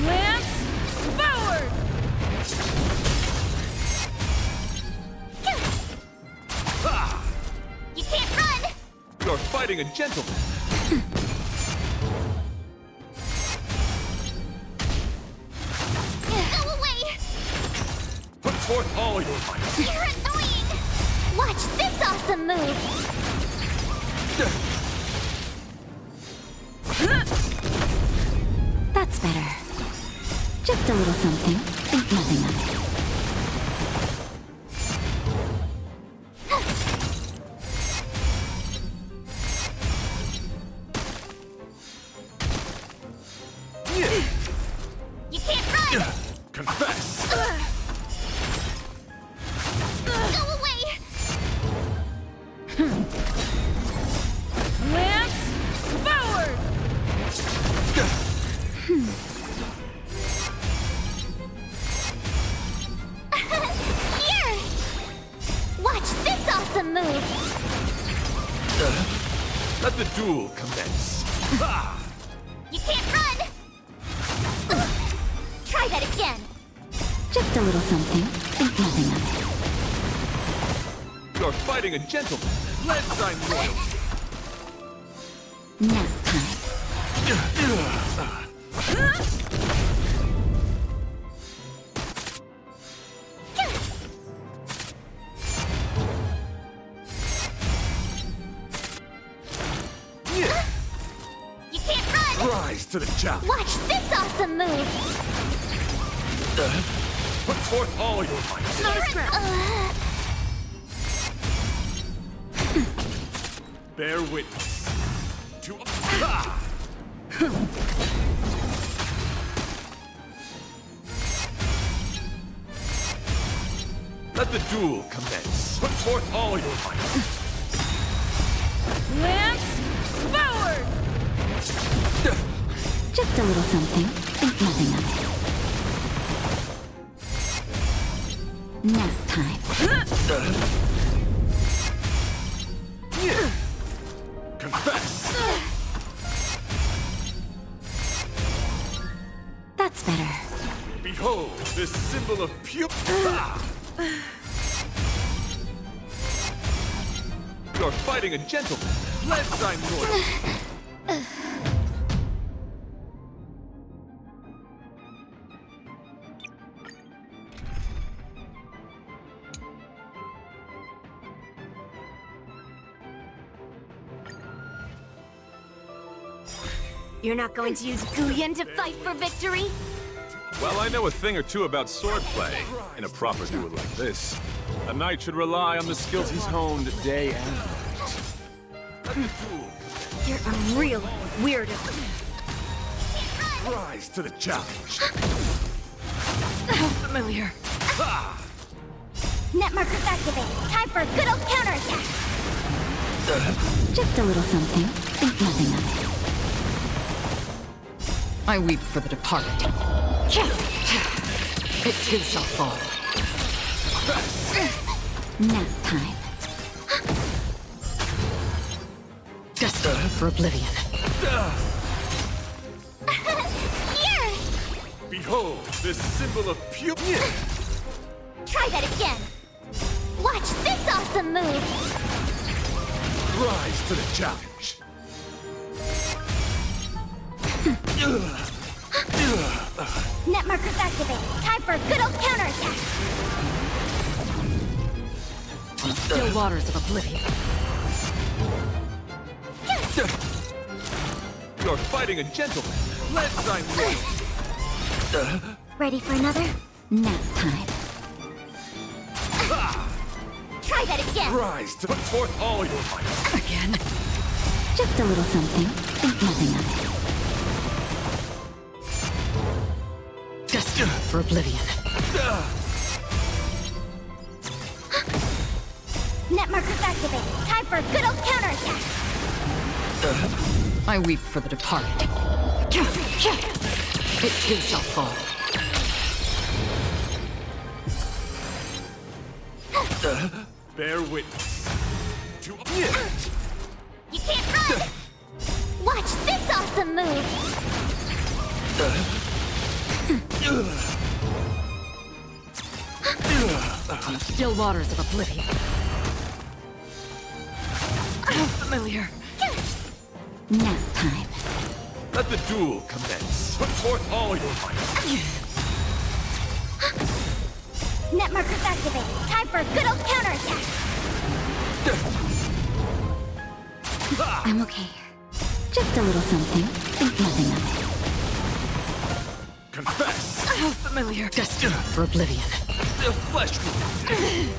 Lance, forward! You can't run! You're fighting a gentleman. Go away! Put forth all your might. You're annoying! Watch this awesome move! That's better. Just a little something. Think nothing of it. You can't run! Confess. Go away! Lance, forward! Here! Watch this awesome move! Let the duel commence. You can't run! Try that again! Just a little something. Think nothing of it. You're fighting a gentleman. Let's I'm royal. Nap time. You can't run! Rise to the challenge. Watch this awesome move! Put forth all your might. Not a scratch! Bear witness. To Let the duel commence. Put forth all your might. Lance, forward! Just a little something. Think nothing of it. Nap time. Confess. That's better. Behold, this symbol of pure. You're fighting a gentleman. Let's I'm royal. You're not going to use Guyan to fight for victory? Well, I know a thing or two about swordplay. In a proper duel like this, a knight should rely on the skills he's honed day and night. Let the duel You're a real weirdo. rise to the challenge. How familiar. Net markers activated. Time for a good old counterattack. Just a little something. Think nothing of it. I weep for the departed. It too shall fall. Nap time. Destined for oblivion. Here! Behold, this symbol of purity. Try that again. Watch this awesome move. Rise to the challenge. Net markers activate. Time for a good old counterattack. Still waters of oblivion. You're fighting a gentleman. Let's I'm Ready for another? Nap time. Try that again. Rise to put forth all your might. Again. Just a little something. Think nothing of it. Destined for oblivion. Net markers activate. Time for a good old counterattack. I weep for the departed. It too shall fall. Bear witness to You can't run! Watch this awesome move! Still waters of oblivion. How familiar. Nap time. Let the duel commence. Put forth all your might. Net markers activate. Time for a good old counterattack. I'm okay. Just a little something. Think nothing of it. Confess. How familiar. Destined for oblivion. The flesh wound.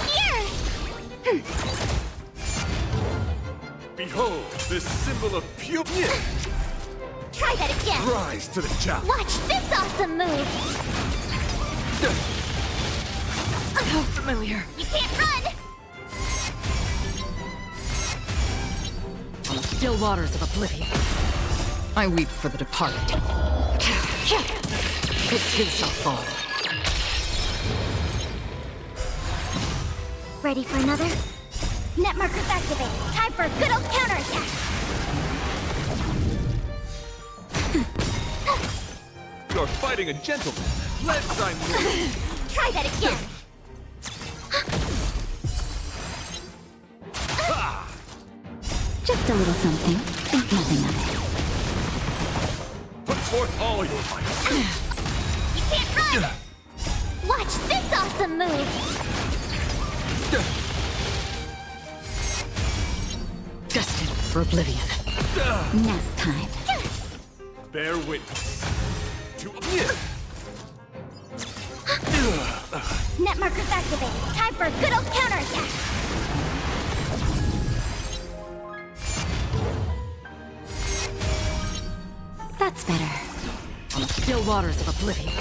Here! Behold, this symbol of purity. Try that again. Rise to the challenge. Watch this awesome move. How familiar. You can't run! Still waters of oblivion. I weep for the departed. It too shall fall. Ready for another? Net markers activate. Time for a good old counterattack. You're fighting a gentleman. Let's I'm Try that again. Just a little something. Think nothing of it. Put forth all your might. You can't run! Watch this awesome move. Destined for oblivion. Nap time. Bear witness to Net markers activate. Time for a good old counterattack. That's better. Still waters of oblivion.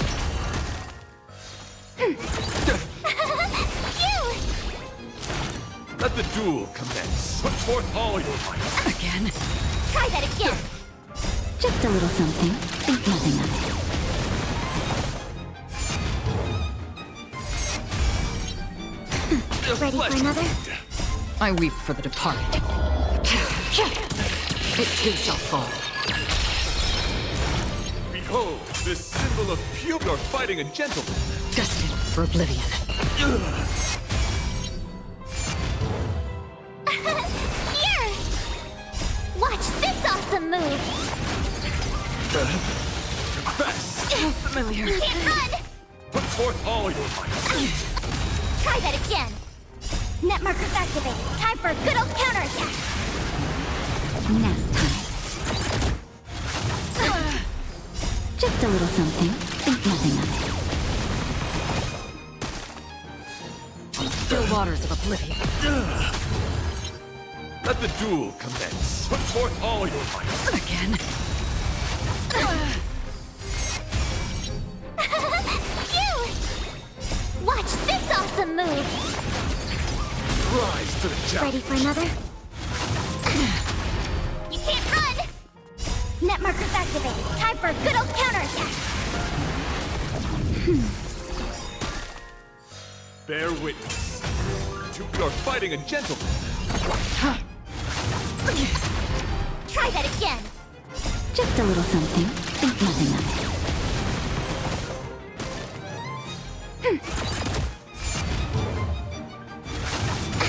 Let the duel commence. Put forth all your might. Again. Try that again. Just a little something. Think nothing of it. Ready for another? I weep for the departed. It too shall fall. Behold, this symbol of purity. You're fighting a gentleman. Destined for oblivion. Here! Watch this awesome move. Confess. How familiar. You can't run! Put forth all your might. Try that again. Net markers activate. Time for a good old counterattack. Nap time. Just a little something. Think nothing of it. Still waters of oblivion. Let the duel commence. Put forth all your might. Again. Phew! Watch this awesome move. Rise to the challenge. Ready for another? You can't run! Net markers activate. Time for a good old counterattack. Bear witness. You're fighting a gentleman. Try that again. Just a little something. Think nothing of it.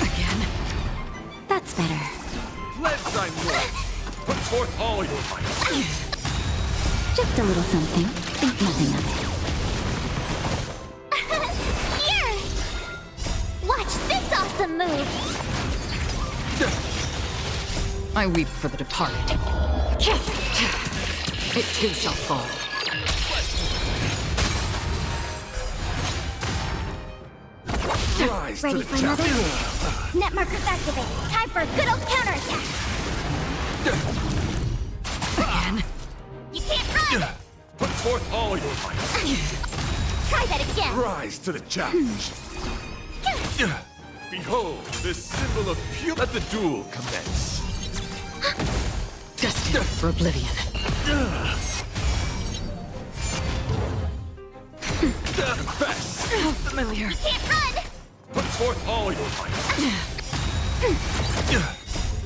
Again. That's better. Pledge thy word. Put forth all your might. Just a little something. Think nothing of it. Here! Watch this awesome move! I weep for the departed. It too shall fall. Ready for another? Net markers activate. Time for a good old counterattack. Again. You can't run! Put forth all your might. Try that again. Rise to the challenge. Behold, this symbol of pure. Let the duel commence. Destined for oblivion. Confess. How familiar. You can't run! Put forth all your might.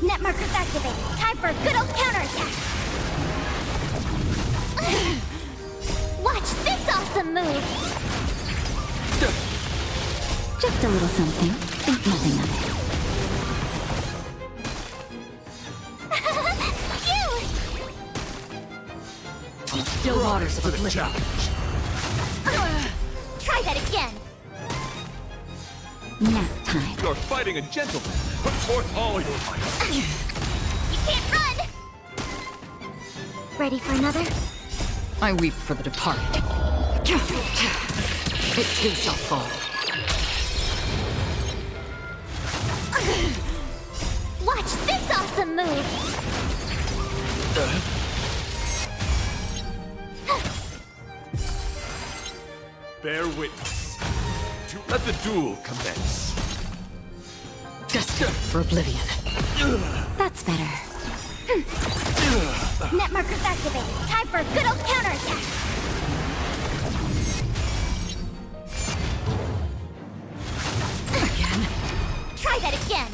Net markers activate. Time for a good old counterattack. Watch this awesome move. Just a little something. Think nothing of it. Phew! Still waters of oblivion. Try that again. Nap time. You're fighting a gentleman. Put forth all your might. You can't run! Ready for another? I weep for the departed. It too shall fall. Watch this awesome move! Bear witness. Let the duel commence. Destined for oblivion. That's better. Net markers activate. Time for a good old counterattack. Again. Try that again.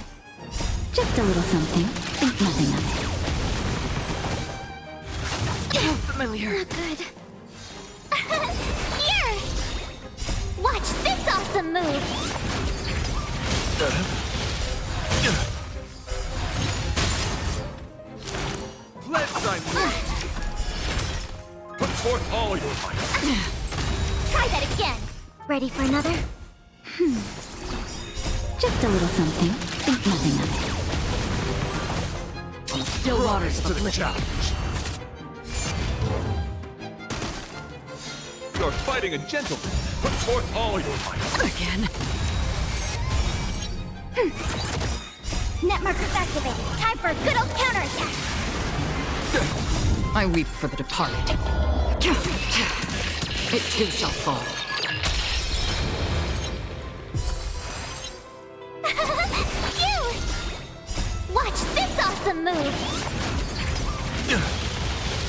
Just a little something. Think nothing of it. How familiar. Not good. Here! Watch this awesome move! Pledge thy might. Put forth all your might. Try that again. Ready for another? Just a little something. Think nothing of it. Still waters of To the oblivion. challenge. You're fighting a gentleman. Put forth all your might. Again. Net markers activate. Time for a good old counterattack. I weep for the departed. It too shall fall. Phew! Watch this awesome move!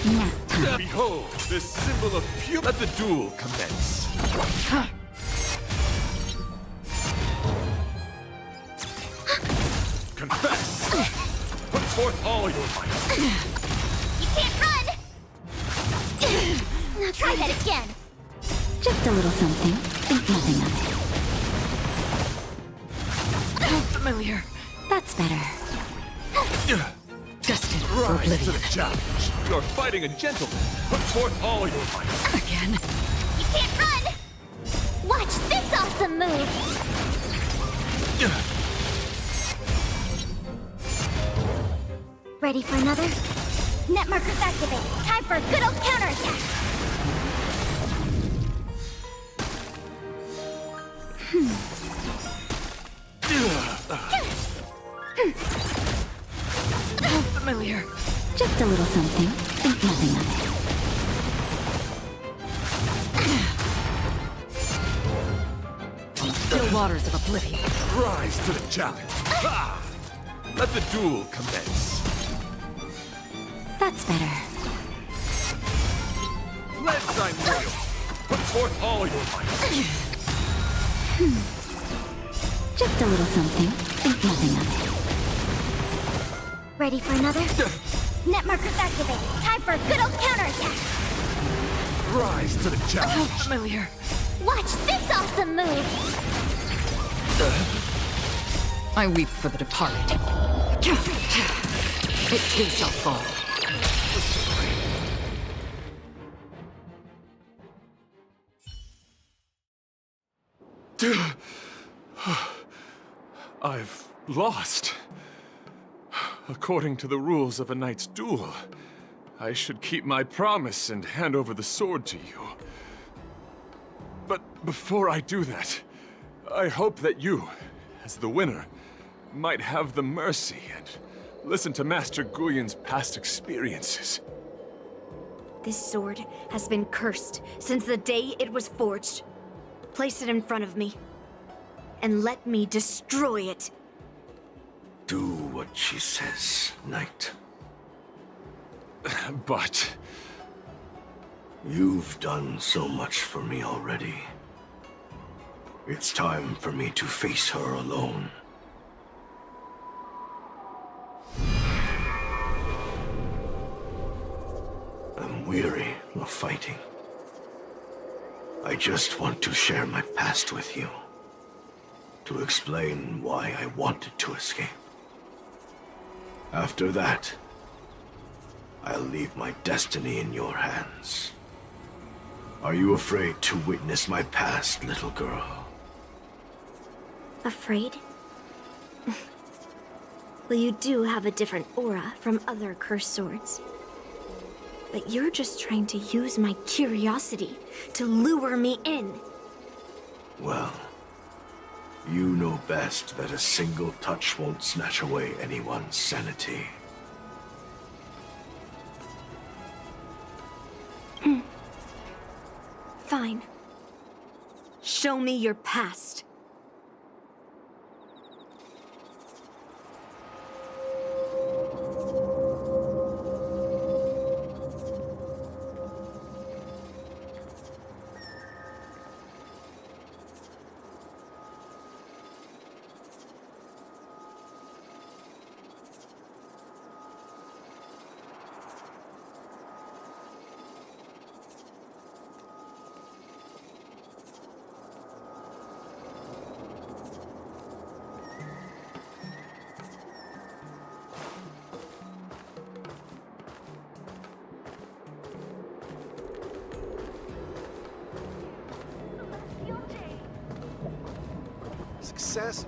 Nap time. Behold, this symbol of pure. Let the duel commence. Confess. Put forth all your might. You can't run! Now try that again. Just a little something. Think nothing of How familiar. it. That's better. Destined for Rise to oblivion. the challenge. You're fighting a gentleman. Put forth all your might. Again. You can't run! Watch this awesome move! Ready for another? Net markers activate. Time for a good old counterattack. How familiar. Just a little something. Think nothing of it. Still waters of oblivion. Rise to the challenge. Ha! Let the duel commence. That's better. Pledge thy will. Put forth all your might. Just a little something. Think nothing of it. Ready for another? Net markers activated. Time for a good old counterattack. Rise to the challenge. How familiar. Watch this awesome move. I weep for the departed. It too shall fall. I've lost. According to the rules of a knight's duel, I should keep my promise and hand over the sword to you. But before I do that, I hope that you, as the winner, might have the mercy and listen to Master Guyun's past experiences. This sword has been cursed since the day it was forged. Place it in front of me, and let me destroy it. Do what she says, Knight. But... You've done so much for me already. It's time for me to face her alone. I'm weary of fighting. I just want to share my past with you. To explain why I wanted to escape. After that, I'll leave my destiny in your hands. Are you afraid to witness my past, little girl? Afraid? Well, you do have a different aura from other cursed swords. But you're just trying to use my curiosity to lure me in. Well, you know best that a single touch won't snatch away anyone's sanity. Fine. Show me your past. Success.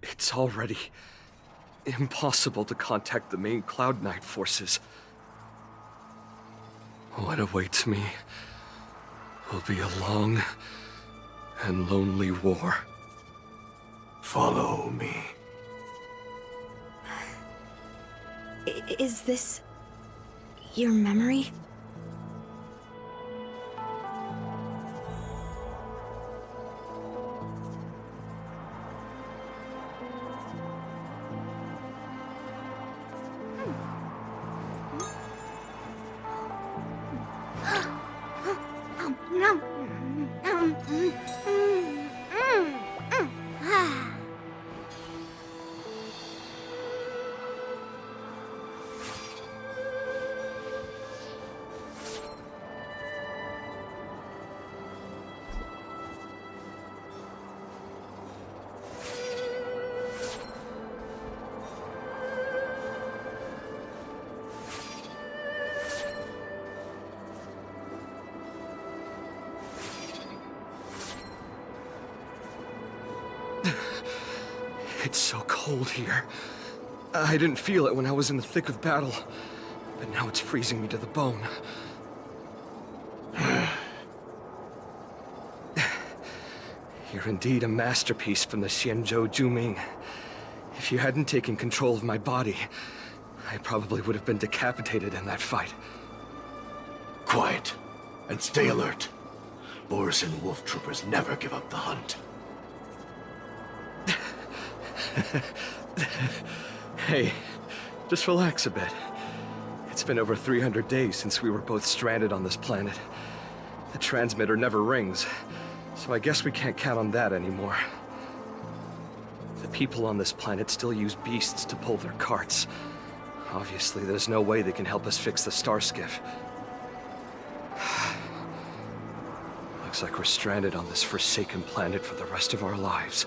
It's already impossible to contact the main Cloud Knight forces. What awaits me will be a long and lonely war. Follow me. Is this your memory? It's so cold here. I didn't feel it when I was in the thick of battle, but now it's freezing me to the bone. You're indeed a masterpiece from the Xianzhou Juming. If you hadn't taken control of my body, I probably would have been decapitated in that fight. Quiet, and stay alert. Borisin wolf troopers never give up the hunt. Hey, just relax a bit. It's been over 300 days since we were both stranded on this planet. The transmitter never rings, so I guess we can't count on that anymore. The people on this planet still use beasts to pull their carts. Obviously, there's no way they can help us fix the star skiff. Looks like we're stranded on this forsaken planet for the rest of our lives.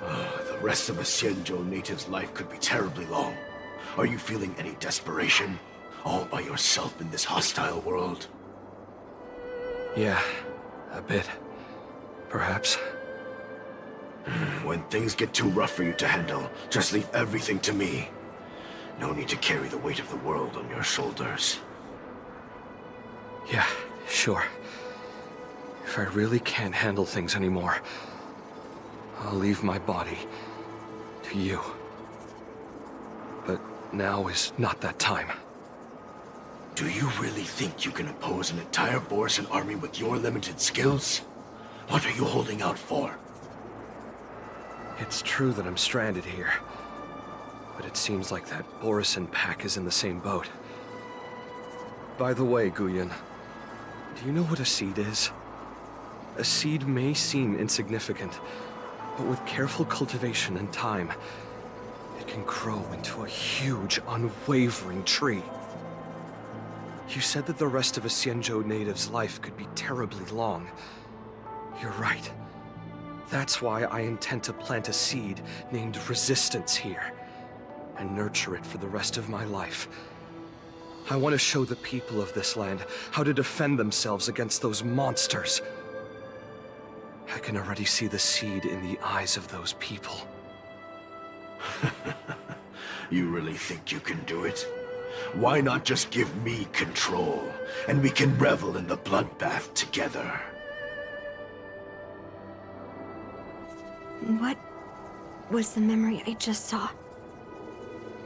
The rest of a Xianzhou native's life could be terribly long. Are you feeling any desperation? All by yourself in this hostile world? Yeah, a bit. Perhaps. When things get too rough for you to handle, just leave everything to me. No need to carry the weight of the world on your shoulders. Yeah, sure. If I really can't handle things anymore, I'll leave my body to you. But now is not that time. Do you really think you can oppose an entire Borisin army with your limited skills? What are you holding out for? It's true that I'm stranded here, but it seems like that Borisin pack is in the same boat. By the way, Guyan, do you know what a seed is? A seed may seem insignificant, but with careful cultivation and time, it can grow into a huge, unwavering tree. You said that the rest of a Xianzhou native's life could be terribly long. You're right. That's why I intend to plant a seed named Resistance here, and nurture it for the rest of my life. I want to show the people of this land how to defend themselves against those monsters. I can already see the seed in the eyes of those people. You really think you can do it? Why not just give me control, and we can revel in the bloodbath together? What was the memory I just saw?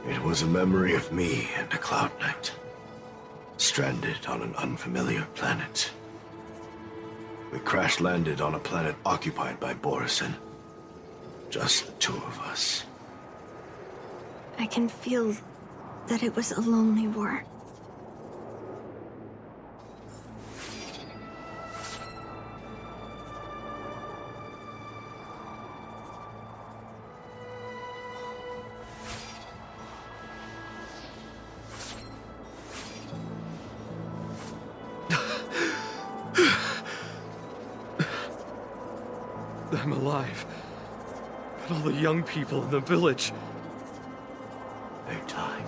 It was a memory of me and a Cloud Knight, stranded on an unfamiliar planet. We crash-landed on a planet occupied by Borisin. Just the two of us. I can feel that it was a lonely war. I'm alive. But all the young people in the village... They died.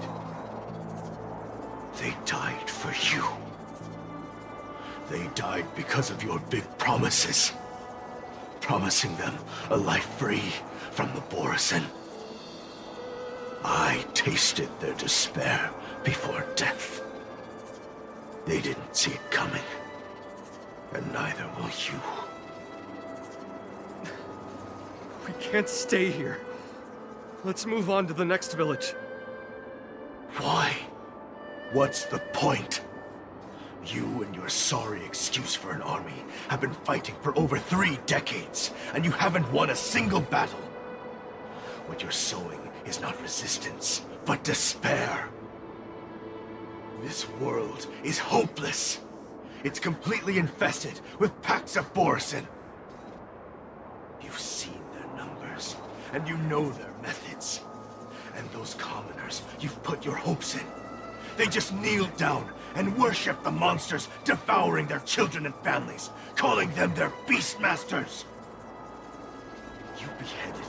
They died for you. They died because of your big promises. Promising them a life free from the Borisin. I tasted their despair before death. They didn't see it coming. And neither will you. We can't stay here. Let's move on to the next village. Why? What's the point? You and your sorry excuse for an army have been fighting for over 3 decades, and you haven't won a single battle. What you're sowing is not resistance, but despair. This world is hopeless. It's completely infested with packs of Borisin. You've seen their numbers, and you know their methods. And those commoners you've put your hopes in, they just kneel down and worship the monsters devouring their children and families, calling them their Beastmasters. You beheaded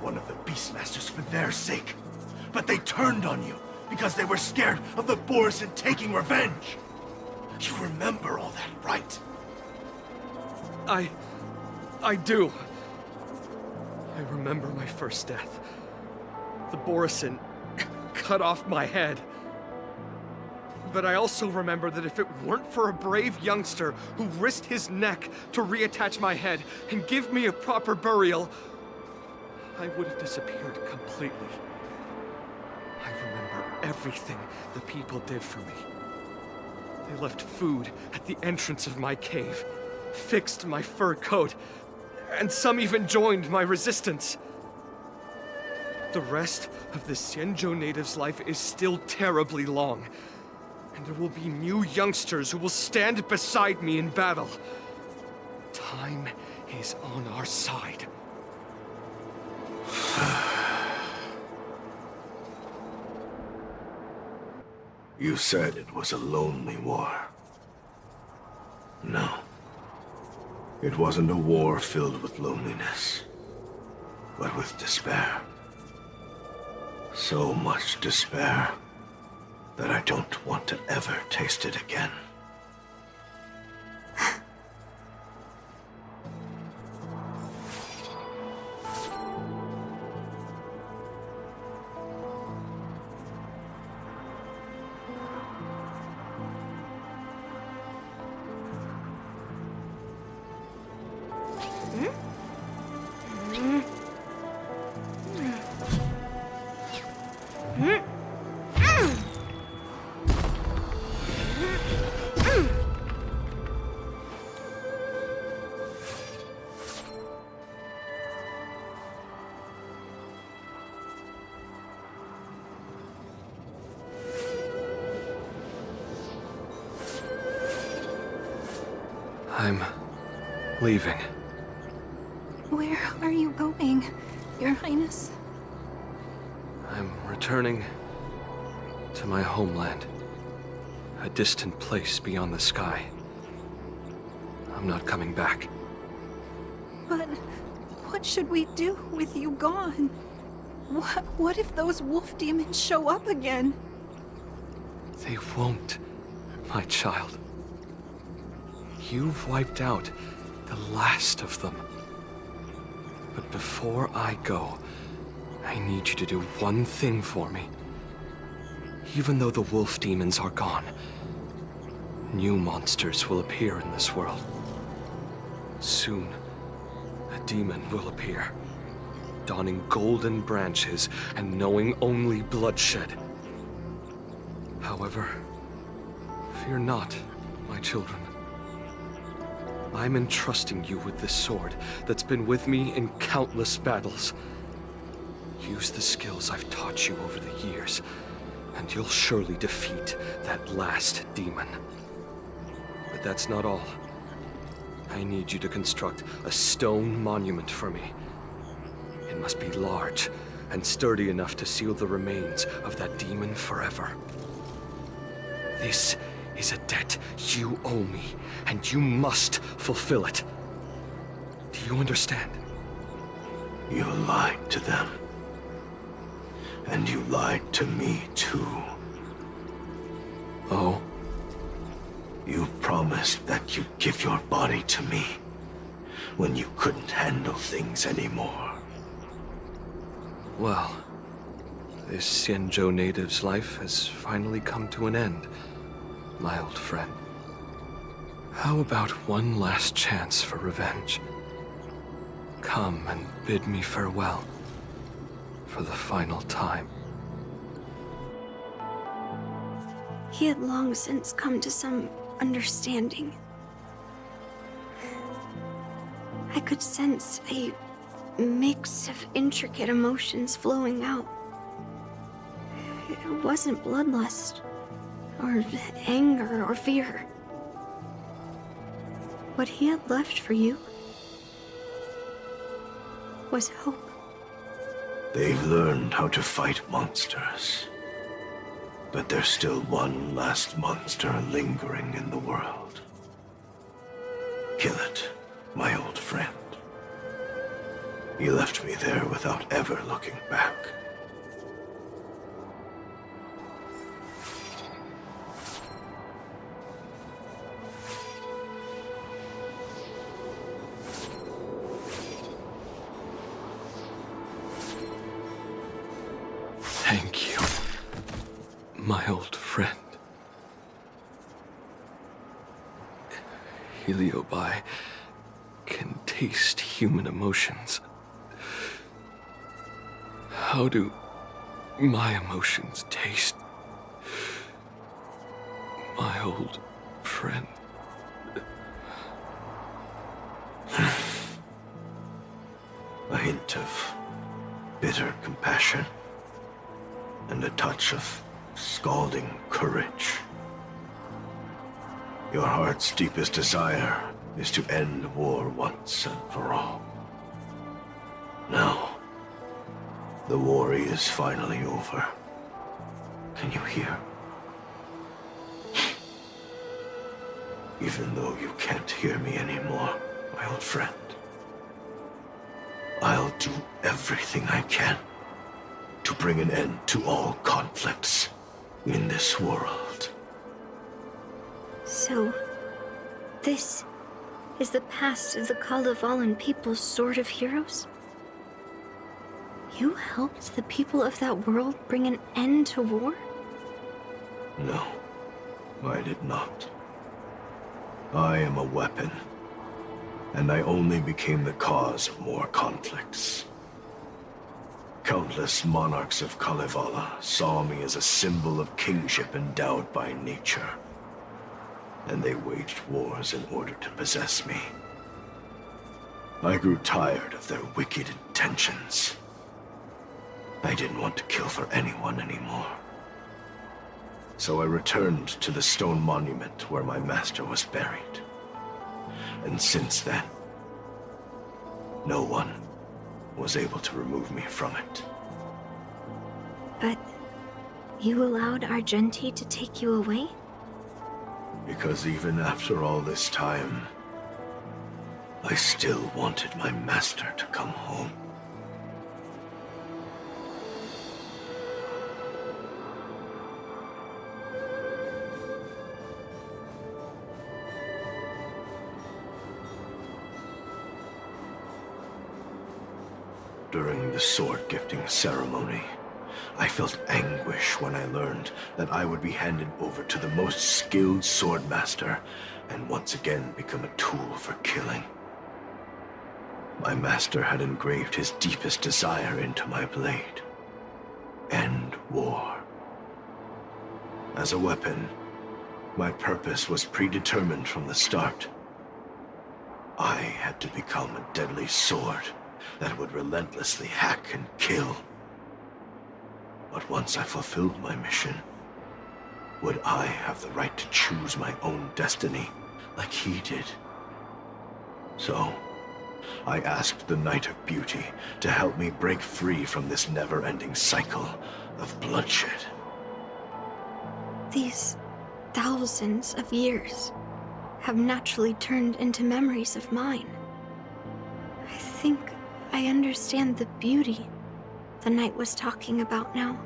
one of the Beastmasters for their sake, but they turned on you because they were scared of the Borisin taking revenge. You remember all that, right? I do. I remember my first death. the Borisin cut off my head. But I also remember that if it weren't for a brave youngster who risked his neck to reattach my head and give me a proper burial, I would have disappeared completely. I remember everything the people did for me. They left food at the entrance of my cave, fixed my fur coat, and some even joined my resistance. The rest of the Xianzhou native's life is still terribly long, and there will be new youngsters who will stand beside me in battle. Time is on our side. You said it was a lonely war. No. It wasn't a war filled with loneliness, but with despair. So much despair that I don't want to ever taste it again. I'm leaving. Where are you going, Your Highness? I'm returning to my homeland. A distant place beyond the sky. I'm not coming back. But what should we do with you gone? What if those wolf demons show up again? They won't, my child. You've wiped out the last of them. But before I go, I need you to do one thing for me. Even though the wolf demons are gone, new monsters will appear in this world. Soon, a demon will appear, donning golden branches and knowing only bloodshed. However, fear not, my children. I'm entrusting you with this sword that's been with me in countless battles. Use the skills I've taught you over the years, and you'll surely defeat that last demon. But that's not all. I need you to construct a stone monument for me. It must be large and sturdy enough to seal the remains of that demon forever. This is a debt you owe me, and you must fulfill it. Do you understand? You lied to them. And you lied to me, too. Oh? You promised that you'd give your body to me when you couldn't handle things anymore. Well, this Xianzhou native's life has finally come to an end, my old friend. How about one last chance for revenge? Come and bid me farewell for the final time. He had long since come to some understanding. I could sense a mix of intricate emotions flowing out. It wasn't bloodlust, or anger, or fear. What he had left for you was hope. They've learned how to fight monsters. But there's still one last monster lingering in the world. Kill it, my old friend. You left me there without ever looking back. Thank you, my old friend. Heliobi can taste human emotions. How do my emotions taste? My old friend. A hint of bitter compassion and a touch of scalding courage. Your heart's deepest desire is to end war once and for all. Now, the war is finally over. Can you hear? Even though you can't hear me anymore, my old friend, I'll do everything I can to bring an end to all conflicts in this world. So, this is the past of the Kalevalan people's Sword of Heroes? You helped the people of that world bring an end to war? No, I did not. I am a weapon, and I only became the cause of more conflicts. Countless monarchs of Kalevala saw me as a symbol of kingship endowed by nature, and they waged wars in order to possess me. I grew tired of their wicked intentions. I didn't want to kill for anyone anymore. So I returned to the stone monument where my master was buried. And since then, no one was able to remove me from it. But you allowed Argenti to take you away? Because even after all this time, I still wanted my master to come home. During the sword-gifting ceremony, I felt anguish when I learned that I would be handed over to the most skilled swordmaster and once again become a tool for killing. My master had engraved his deepest desire into my blade. End war. As a weapon, my purpose was predetermined from the start. I had to become a deadly sword that would relentlessly hack and kill. But once I fulfilled my mission, would I have the right to choose my own destiny like he did? So, I asked the Knight of Beauty to help me break free from this never-ending cycle of bloodshed. These thousands of years have naturally turned into memories of mine. I think I understand the beauty the knight was talking about now.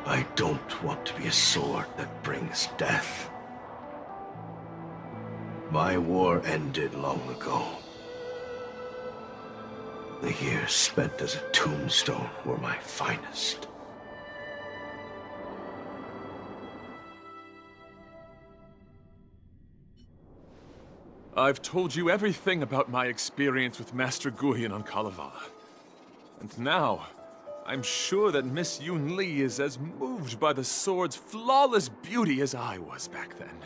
I don't want to be a sword that brings death. My war ended long ago. The years spent as a tombstone were my finest. I've told you everything about my experience with Master Guyan on Kalevala. And now, I'm sure that Miss Yun Li is as moved by the sword's flawless beauty as I was back then.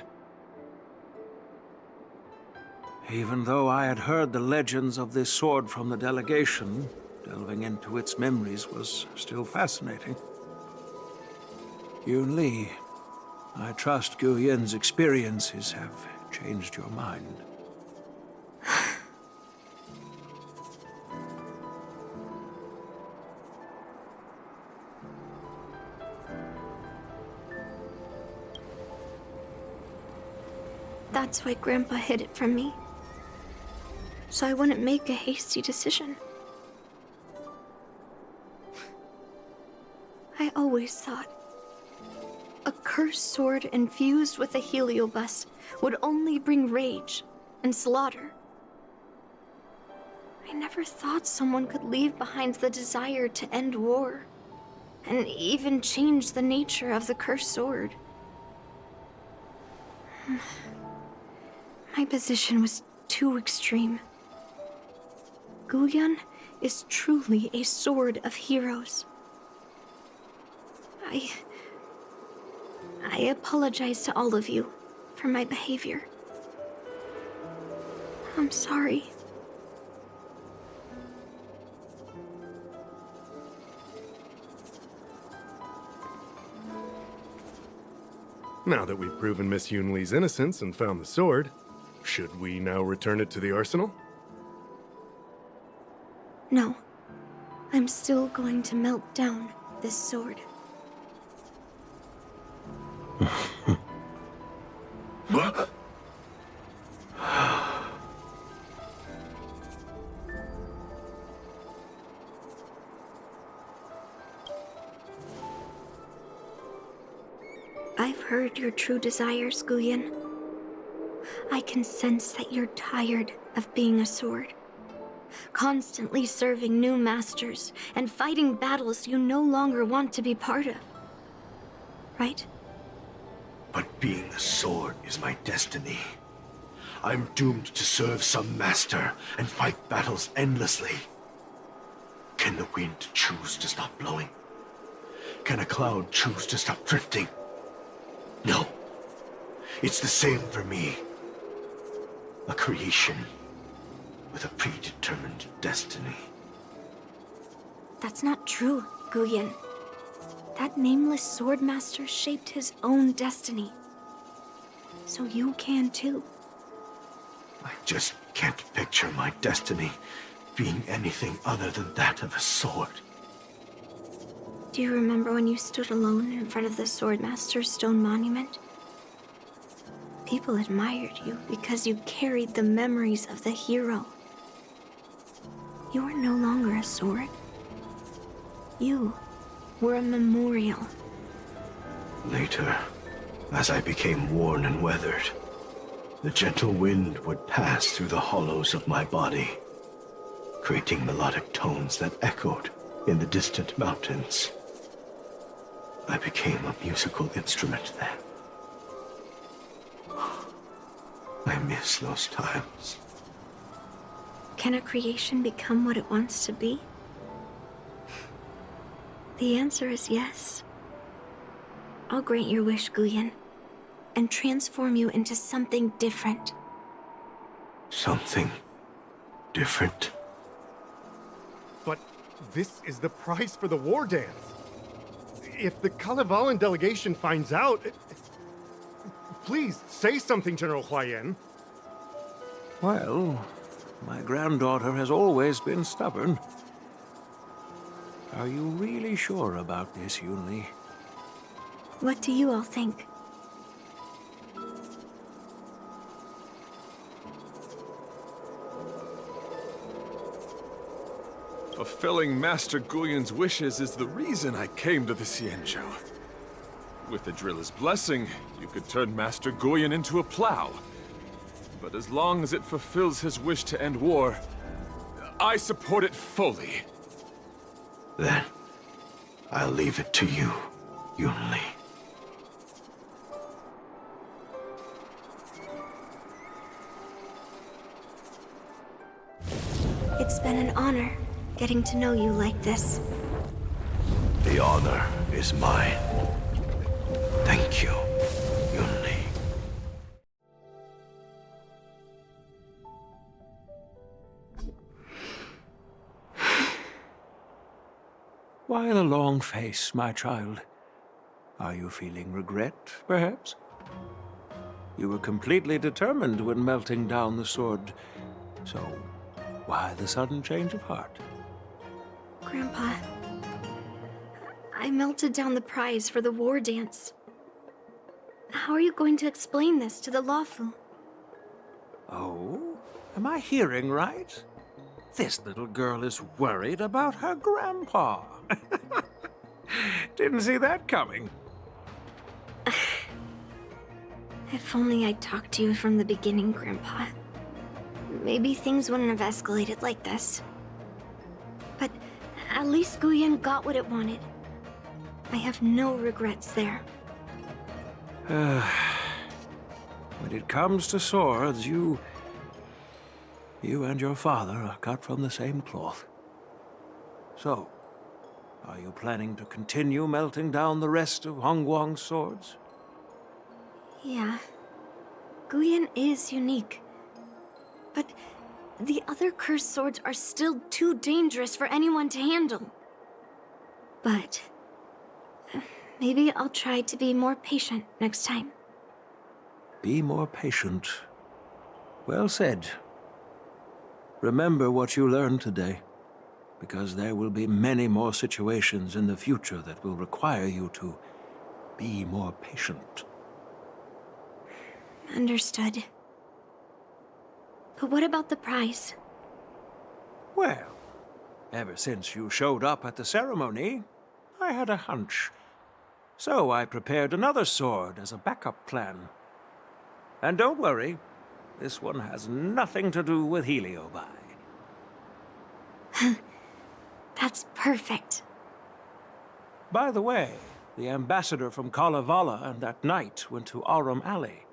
Even though I had heard the legends of this sword from the delegation, delving into its memories was still fascinating. Yun Li, I trust Guyan's experiences have changed your mind. That's why Grandpa hid it from me. So I wouldn't make a hasty decision. I always thought a cursed sword infused with a heliobus would only bring rage and slaughter. I never thought someone could leave behind the desire to end war. and even changed the nature of the cursed sword. My position was too extreme. Guyon is truly a sword of heroes. I apologize to all of you for my behavior. I'm sorry. Now that we've proven Miss Yunli's innocence and found the sword, should we now return it to the arsenal? No. I'm still going to melt down this sword. What? I've heard your true desires, Guyon. I can sense that you're tired of being a sword. Constantly serving new masters and fighting battles you no longer want to be part of. Right? But being a sword is my destiny. I'm doomed to serve some master and fight battles endlessly. Can the wind choose to stop blowing? Can a cloud choose to stop drifting? No. It's the same for me. A creation with a predetermined destiny. That's not true, Guyon. That nameless swordmaster shaped his own destiny. So you can too. I just can't picture my destiny being anything other than that of a sword. Do you remember when you stood alone in front of the swordmaster's stone monument? People admired you because you carried the memories of the hero. You were no longer a sword. You were a memorial. Later, as I became worn and weathered, the gentle wind would pass through the hollows of my body, creating melodic tones that echoed in the distant mountains. I became a musical instrument then. I miss those times. Can a creation become what it wants to be? The answer is yes. I'll grant your wish, Guyon, and transform you into something different. Something different? But this is the price for the war dance. If the Kalevalan delegation finds out... Please, say something, General Huayan. Well, my granddaughter has always been stubborn. Are you really sure about this, Yunli? What do you all think? Fulfilling Master Guyon's wishes is the reason I came to the Xianzhou. With the Drilla's blessing, you could turn Master Guyon into a plow. But as long as it fulfills his wish to end war, I support it fully. Then, I'll leave it to you, Yunli. It's been an honor getting to know you like this. The honor is mine. Thank you, Yunli. Why the long face, my child? Are you feeling regret, perhaps? You were completely determined when melting down the sword, so why the sudden change of heart? Grandpa, I melted down the prize for the war dance. How are you going to explain this to the Lawfu? Oh? Am I hearing right? This little girl is worried about her grandpa. Didn't see that coming. If only I'd talked to you from the beginning, Grandpa. Maybe things wouldn't have escalated like this. But at least Guyon got what it wanted. I have no regrets there. When it comes to swords, you and your father are cut from the same cloth. So, are you planning to continue melting down the rest of Hongguang's swords? Yeah. Guyan is unique. But the other cursed swords are still too dangerous for anyone to handle. But maybe I'll try to be more patient next time. Be more patient. Well said. Remember what you learned today, because there will be many more situations in the future that will require you to be more patient. Understood. But what about the prize? Well, ever since you showed up at the ceremony, I had a hunch. So I prepared another sword as a backup plan. And don't worry, this one has nothing to do with Heliobi. That's perfect. By the way, the ambassador from Kalevala and that knight went to Arum Alley.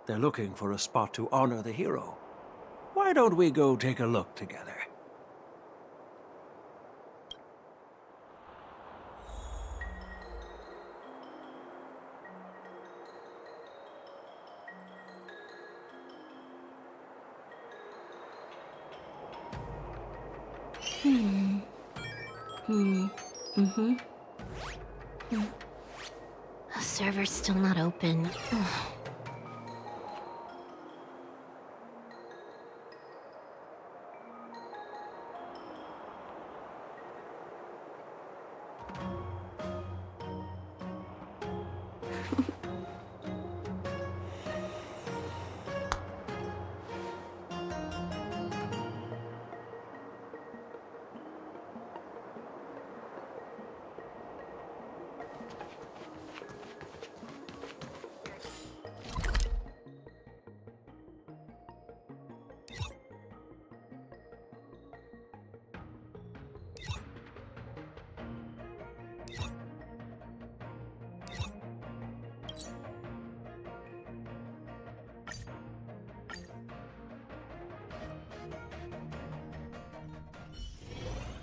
They're looking for a spot to honor the hero. Why don't we go take a look together? The server's still not open.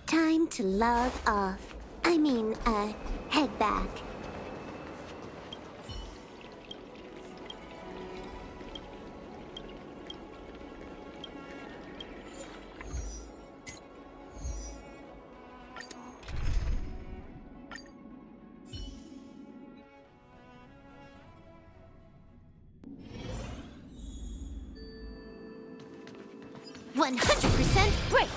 Time to log off. Head back. %100% break!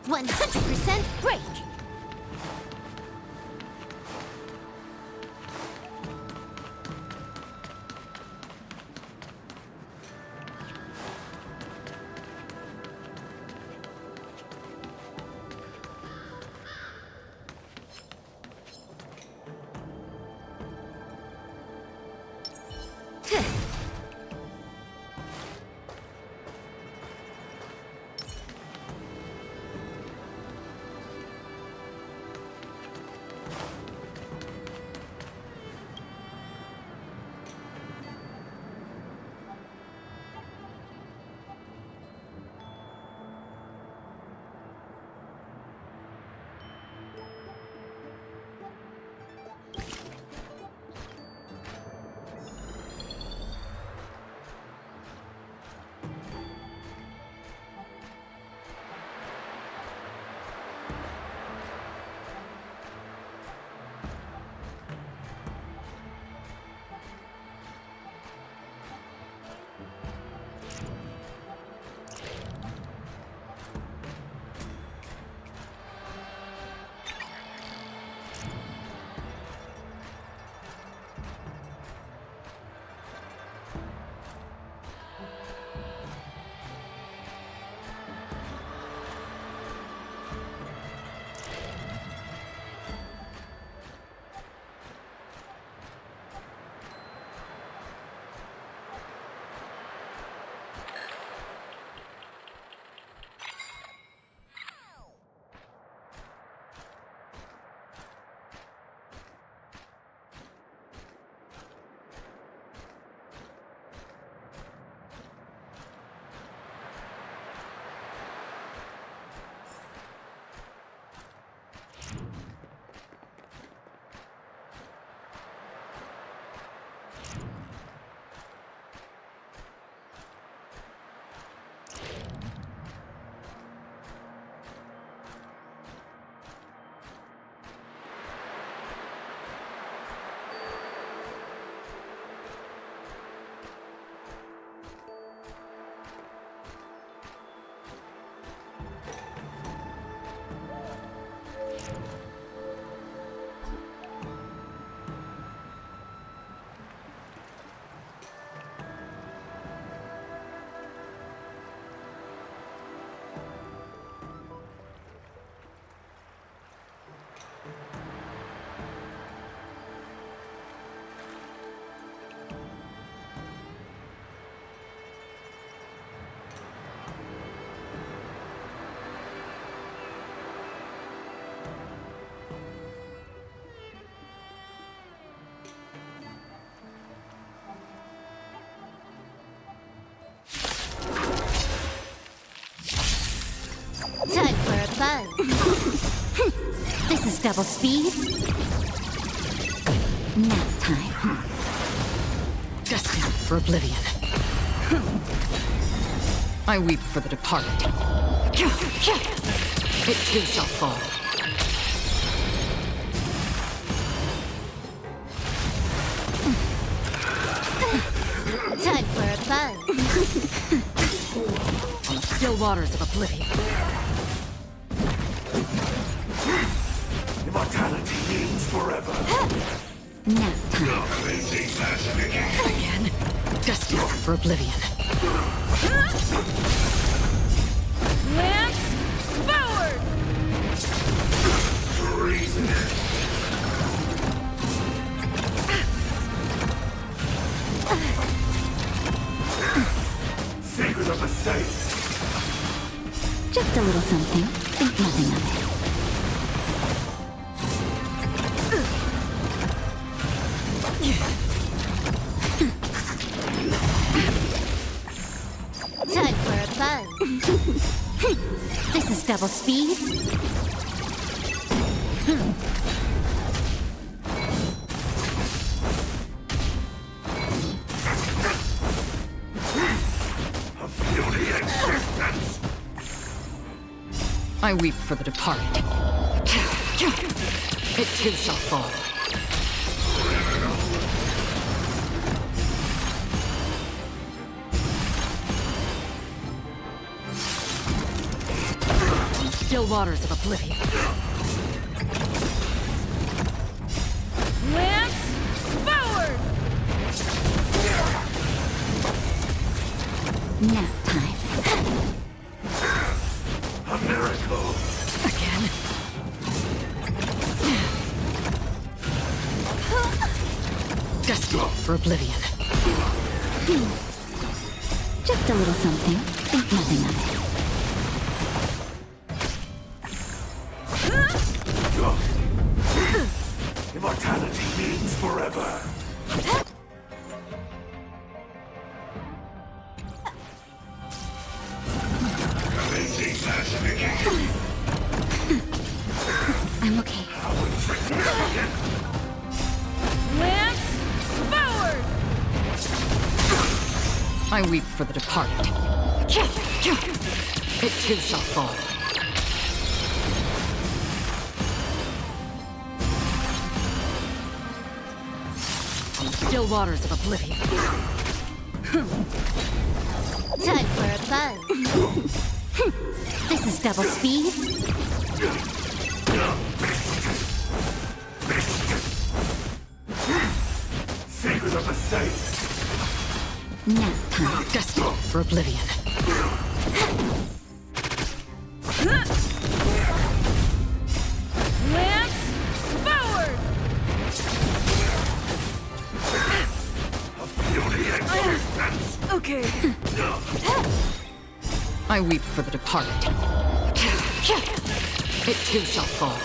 100% break! Time for a buzz. This is double speed. Nap time. Destined for oblivion. I weep for the departed. It too shall fall. Time for a buzz. On the still waters of oblivion. Immortality means forever. Nap Again, destined for oblivion. Lance forward! Secret of the saints. Just a little something. Think nothing of it. Time for a buzz. This is double speed. I weep for the departed. It too shall fall. Still waters of oblivion. Lance, forward! Nap time. A miracle! Again. Destined for oblivion. Just a little something. Think nothing of it. Immortality means forever. Amazing classification. I'm okay. Lance, forward! I weep for the departed. It too shall fall. Still waters of oblivion. Time for a buzz. This is double speed. Secret of the safe. Nap time. Destined for oblivion. Lance, forward! Okay. I weep for the departed. It too shall fall.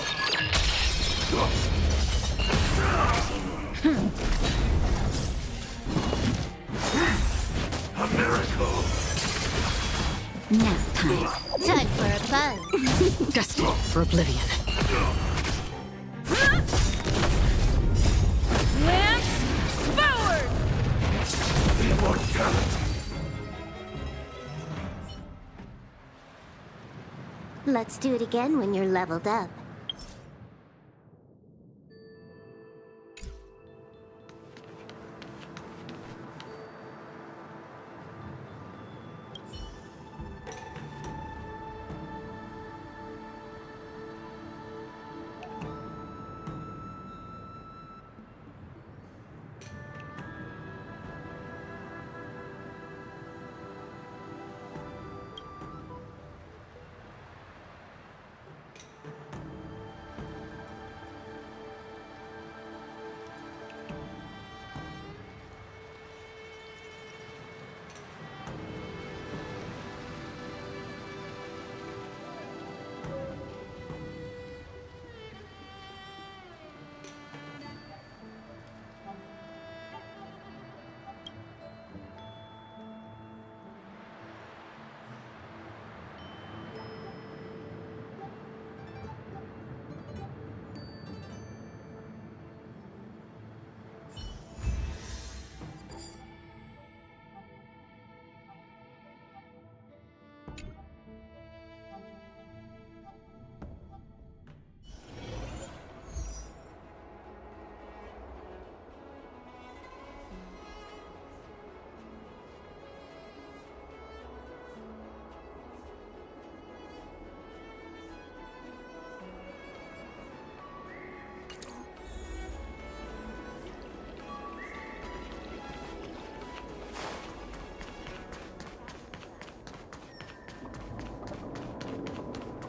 A miracle. Nap time. Time for a buzz. Destined for oblivion. Lance, forward! Immortality. Let's do it again when you're leveled up.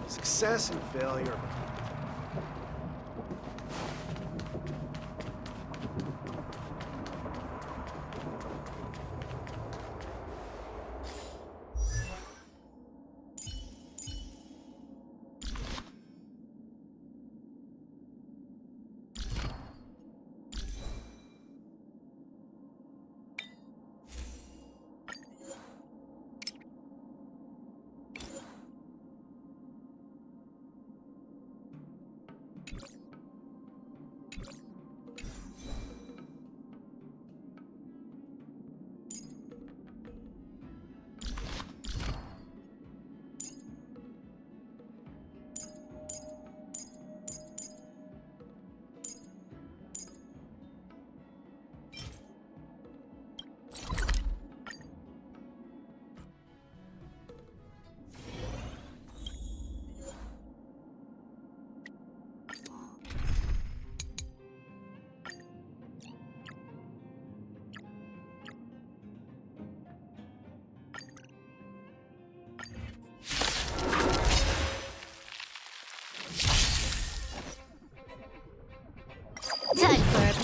Success and failure.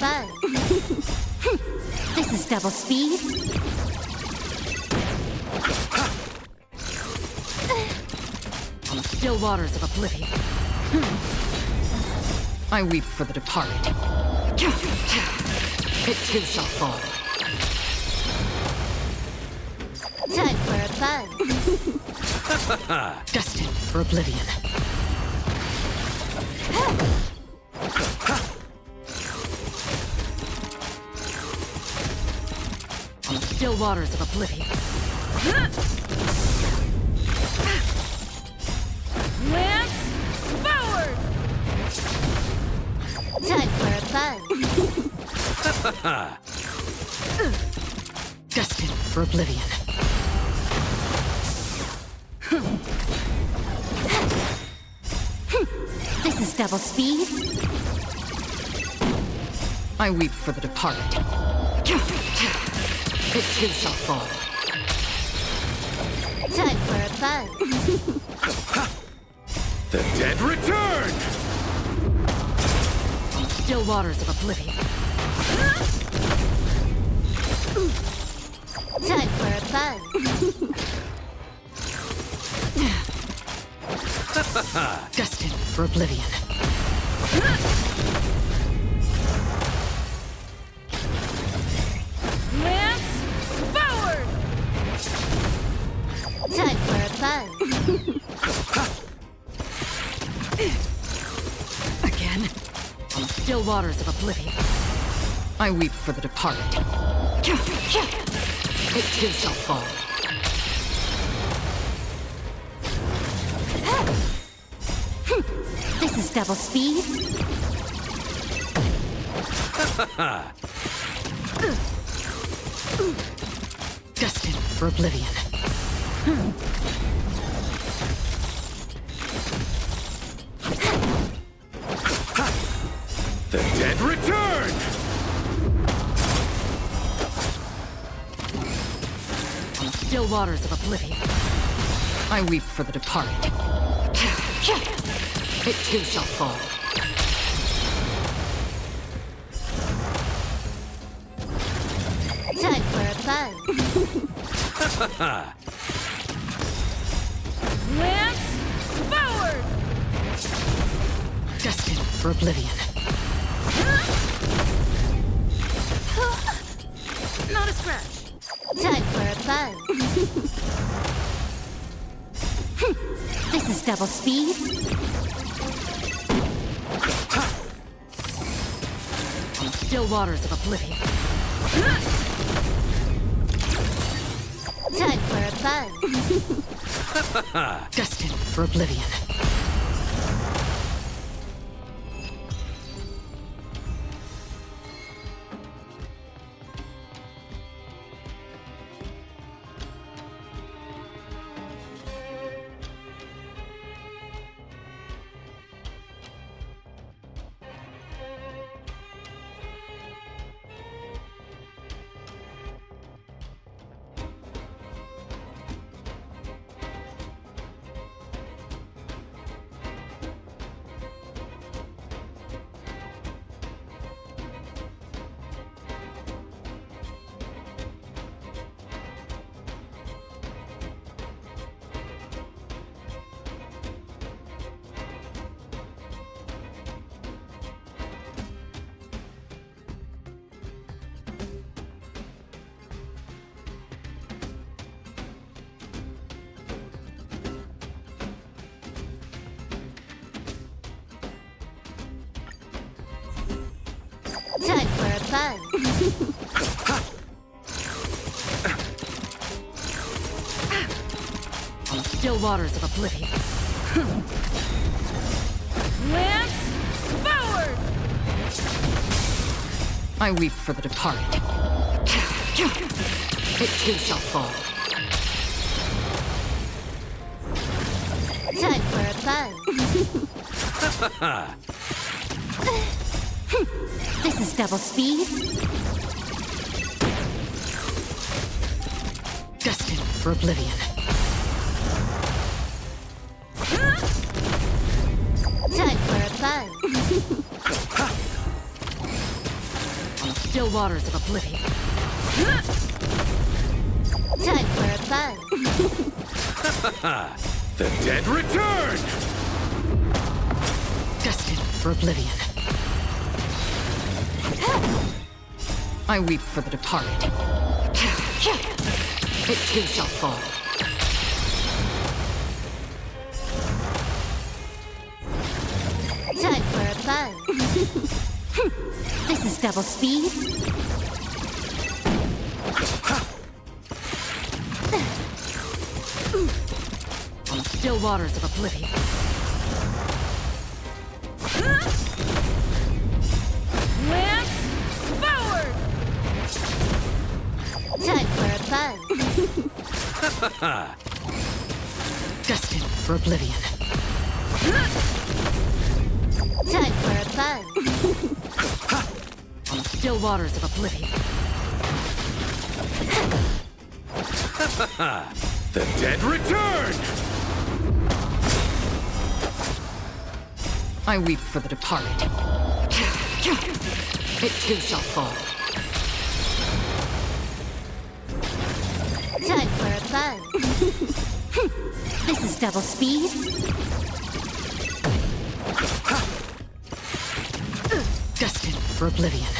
buzz. This is double speed. On the still waters of oblivion. I weep for the departed. It too shall fall. Time for a buzz. Destined for oblivion. On the still waters of oblivion. Lance forward! Time for a buzz. Destined for oblivion. This is double speed. I weep for the departed. It too shall fall. Time for a buzz. The dead return! On the still waters of oblivion. Time for a buzz. Destined for oblivion. Lance forward! Time for a buzz. Again. On the still waters of oblivion. I weep for the departed. It too shall fall. This is double speed. Destined for oblivion. The dead return! On the still waters of oblivion. I weep for the departed. It too shall fall. Time for a buzz. Lance forward! Destined for oblivion. Not a scratch. Time for a buzz. This is double speed. On the still waters of oblivion. Time for a buzz. Destined for oblivion. Time for a buzz. On the still waters of oblivion. Lance forward! I weep for the departed. It too shall fall. Time for a buzz. This is double speed. Destined for oblivion. Time for a buzz. still waters of oblivion. Time for a buzz. The dead return! Destined for oblivion. I weep for the departed. It too shall fall. Time for a buzz. This is double speed. Still waters of oblivion. Lance forward! Time for a buzz. Destined for oblivion. Time for a buzz. Still waters of oblivion. The dead return! I weep for the departed. It too shall fall. Time for a buzz. This is double speed. Destined for oblivion.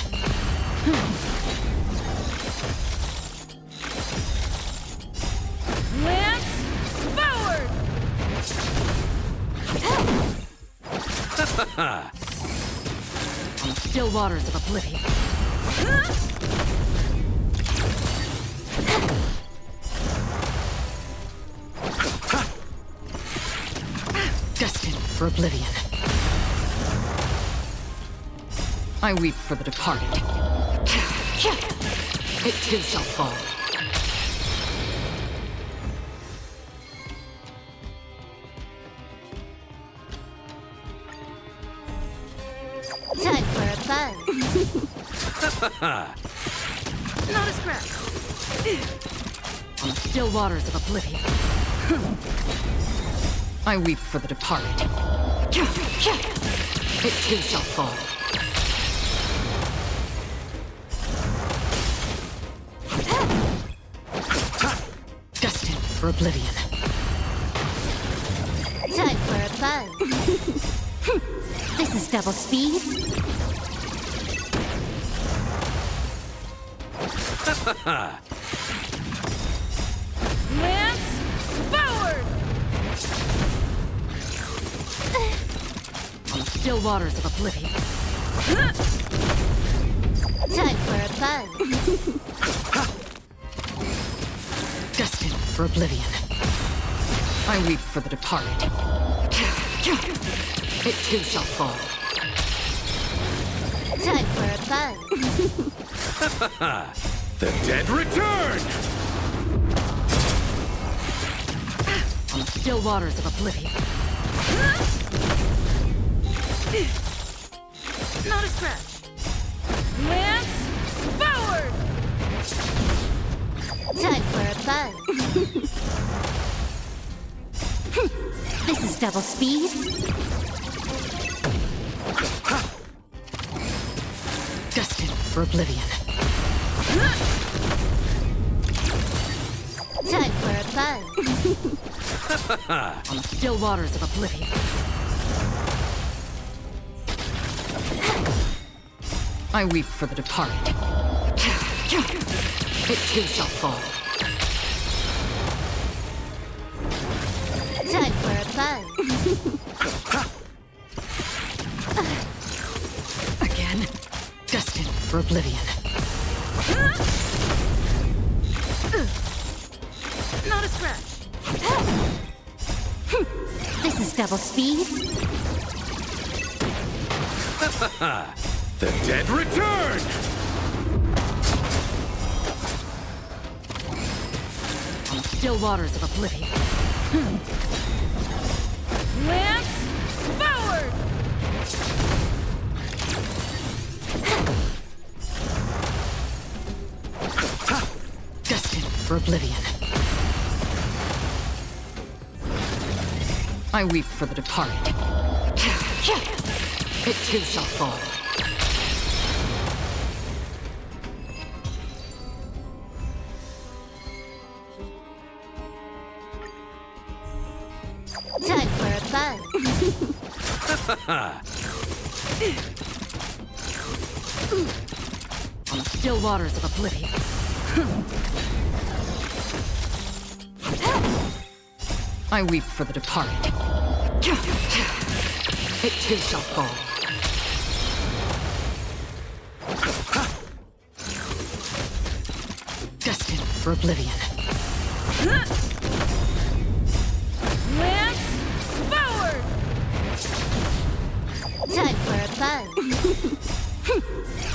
Lance forward! Still waters of oblivion. Destined for oblivion. I weep for the departed. It too shall fall. Time for a buzz. Not a scratch. Still waters of oblivion. I weep for the departed. It too shall fall. Destined for oblivion. Time for a buzz. This is double speed. Lance forward! Still waters of oblivion. Time for a buzz. Destined for oblivion. I weep for the departed. It too shall fall. Time for a buzz. The dead return! Still waters of oblivion. Not a scratch. Lance forward! Time for a buzz. This is double speed. Destined for oblivion. Time for a buzz. Still waters of oblivion. I weep for the departed. It too shall fall. Time for a buzz. Again. Destined for oblivion. Not a scratch. This is double speed. The dead return! Still waters of oblivion. Lance forward! Destined for oblivion. I weep for the departed. It too shall fall. Still waters of oblivion. I weep for the departed. It too shall fall. Destined for oblivion. Lance forward! Time for a buzz.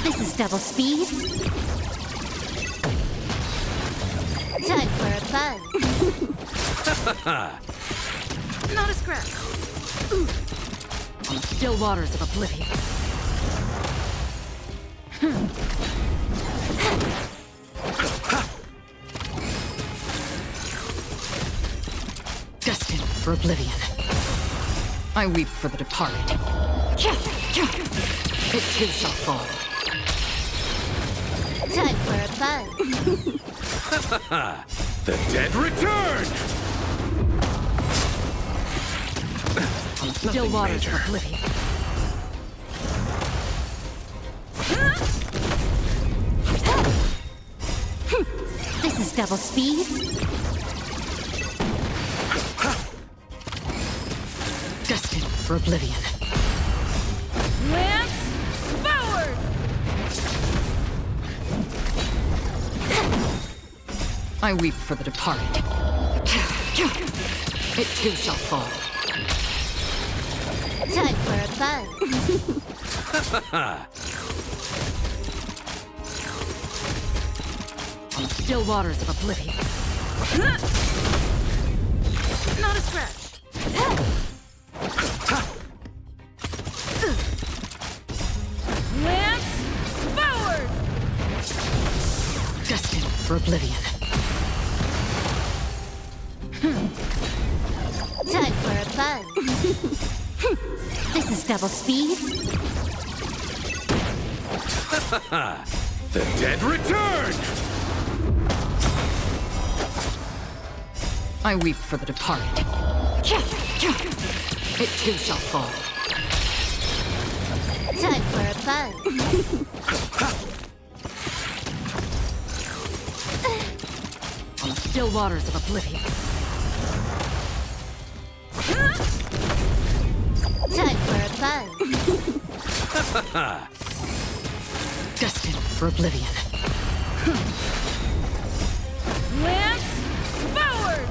This is double speed. Time for a buzz. Not a scratch. Still waters of oblivion. Destined for oblivion. I weep for the departed. It too shall fall. Time for a buzz. The dead return! Still waters of oblivion. This is double speed. Destined for oblivion. Lance forward! I weep for the departed. It too shall fall. Time for a buzz. Still waters of oblivion. Not a scratch. Lance forward! Destined for oblivion. Time for a buzz. This is double speed. The dead return! I weep for the departed. It too shall fall. Time for a buzz. Still waters of oblivion. Time for a buzz. Destined for oblivion. Lance forward!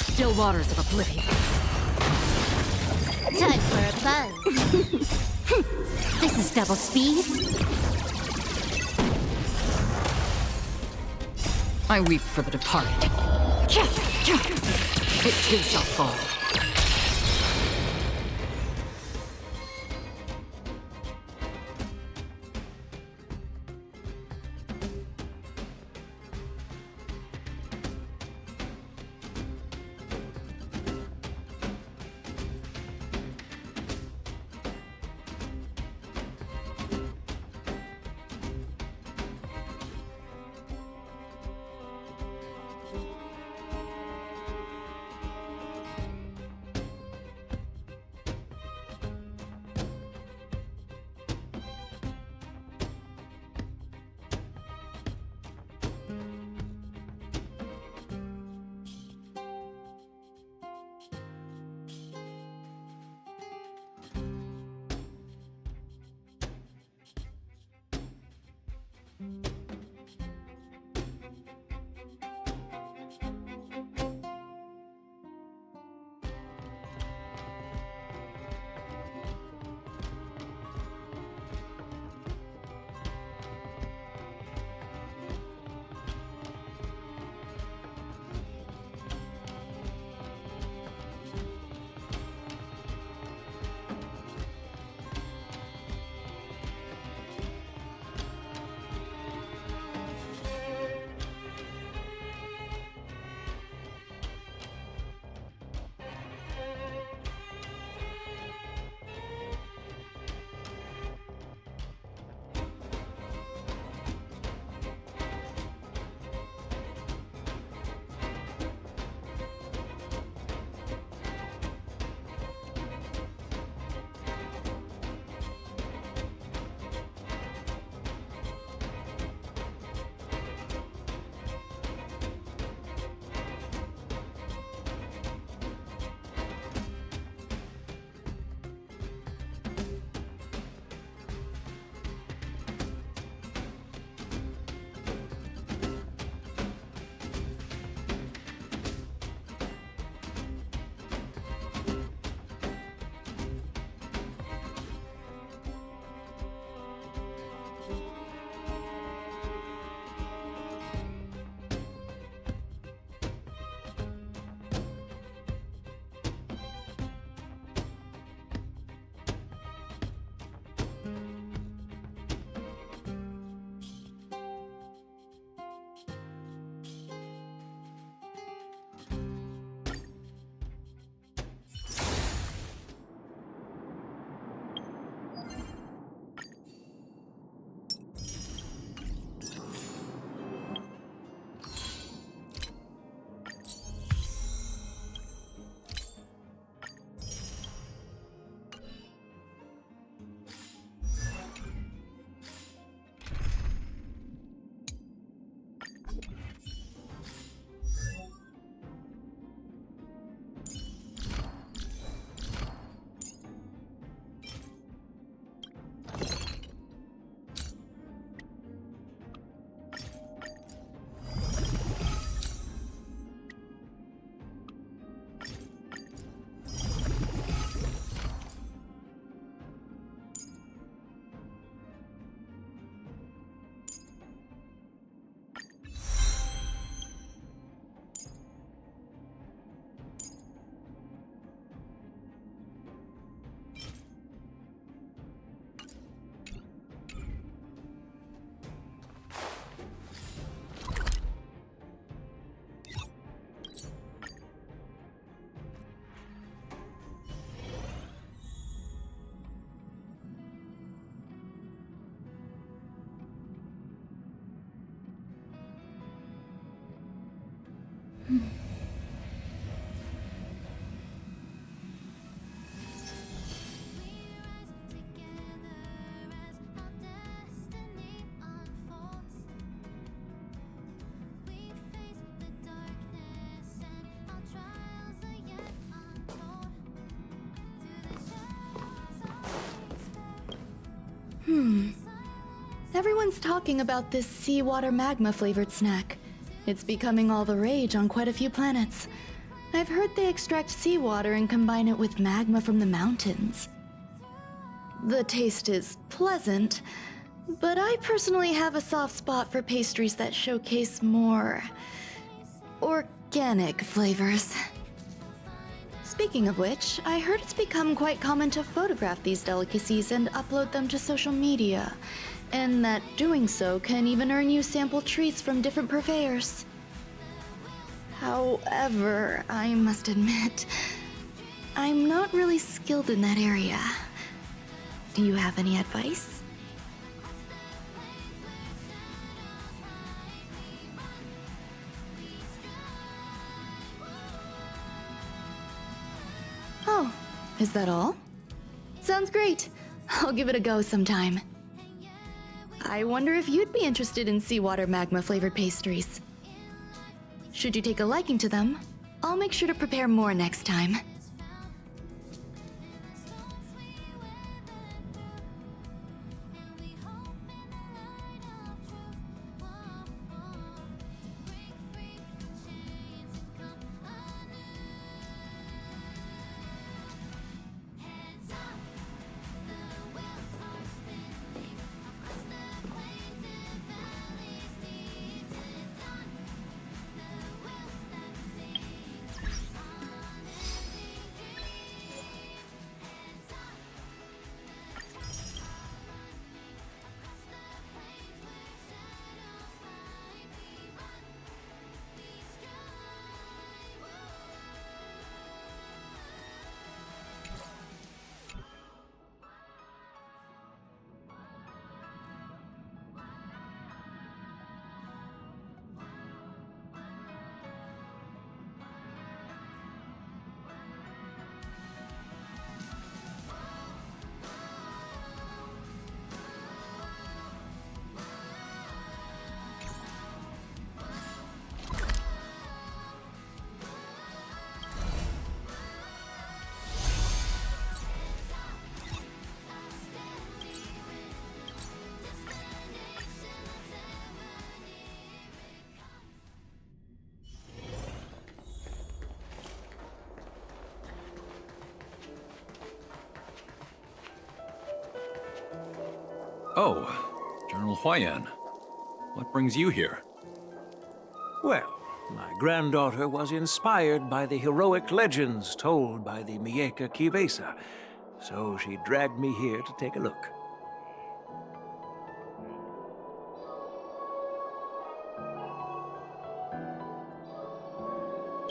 Still waters of oblivion. Time for a buzz. This is double speed. I weep for the departed. It too shall fall. Everyone's talking about this seawater magma flavored snack. It's becoming all the rage on quite a few planets. I've heard they extract seawater and combine it with magma from the mountains. The taste is pleasant, but I personally have a soft spot for pastries that showcase more organic flavors. Speaking of which, I heard it's become quite common to photograph these delicacies and upload them to social media, and that doing so can even earn you sample treats from different purveyors. However, I must admit, I'm not really skilled in that area. Do you have any advice? Oh, is that all? Sounds great. I'll give it a go sometime. I wonder if you'd be interested in seawater magma flavored pastries. Should you take a liking to them, I'll make sure to prepare more next time. Oh, General Huayan. What brings you here? Well, my granddaughter was inspired by the heroic legends told by the Mieka Kivesa, so she dragged me here to take a look.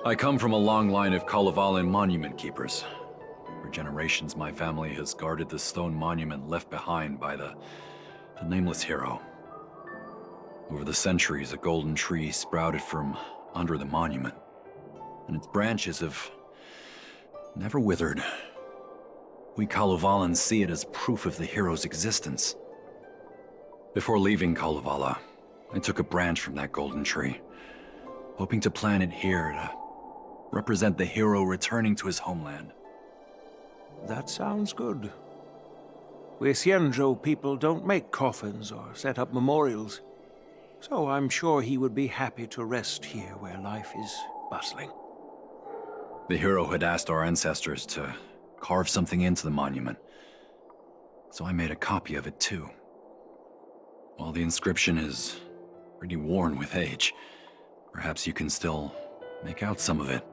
I come from a long line of Kalevalan monument keepers. For generations, my family has guarded the stone monument left behind by the nameless hero. Over the centuries, a golden tree sprouted from under the monument, and its branches have never withered. We Kalevalans see it as proof of the hero's existence. Before leaving Kalevala, I took a branch from that golden tree, hoping to plant it here to represent the hero returning to his homeland. That sounds good. We Xianzhou people don't make coffins or set up memorials, so I'm sure he would be happy to rest here where life is bustling. The hero had asked our ancestors to carve something into the monument, so I made a copy of it too. While the inscription is pretty worn with age, perhaps you can still make out some of it.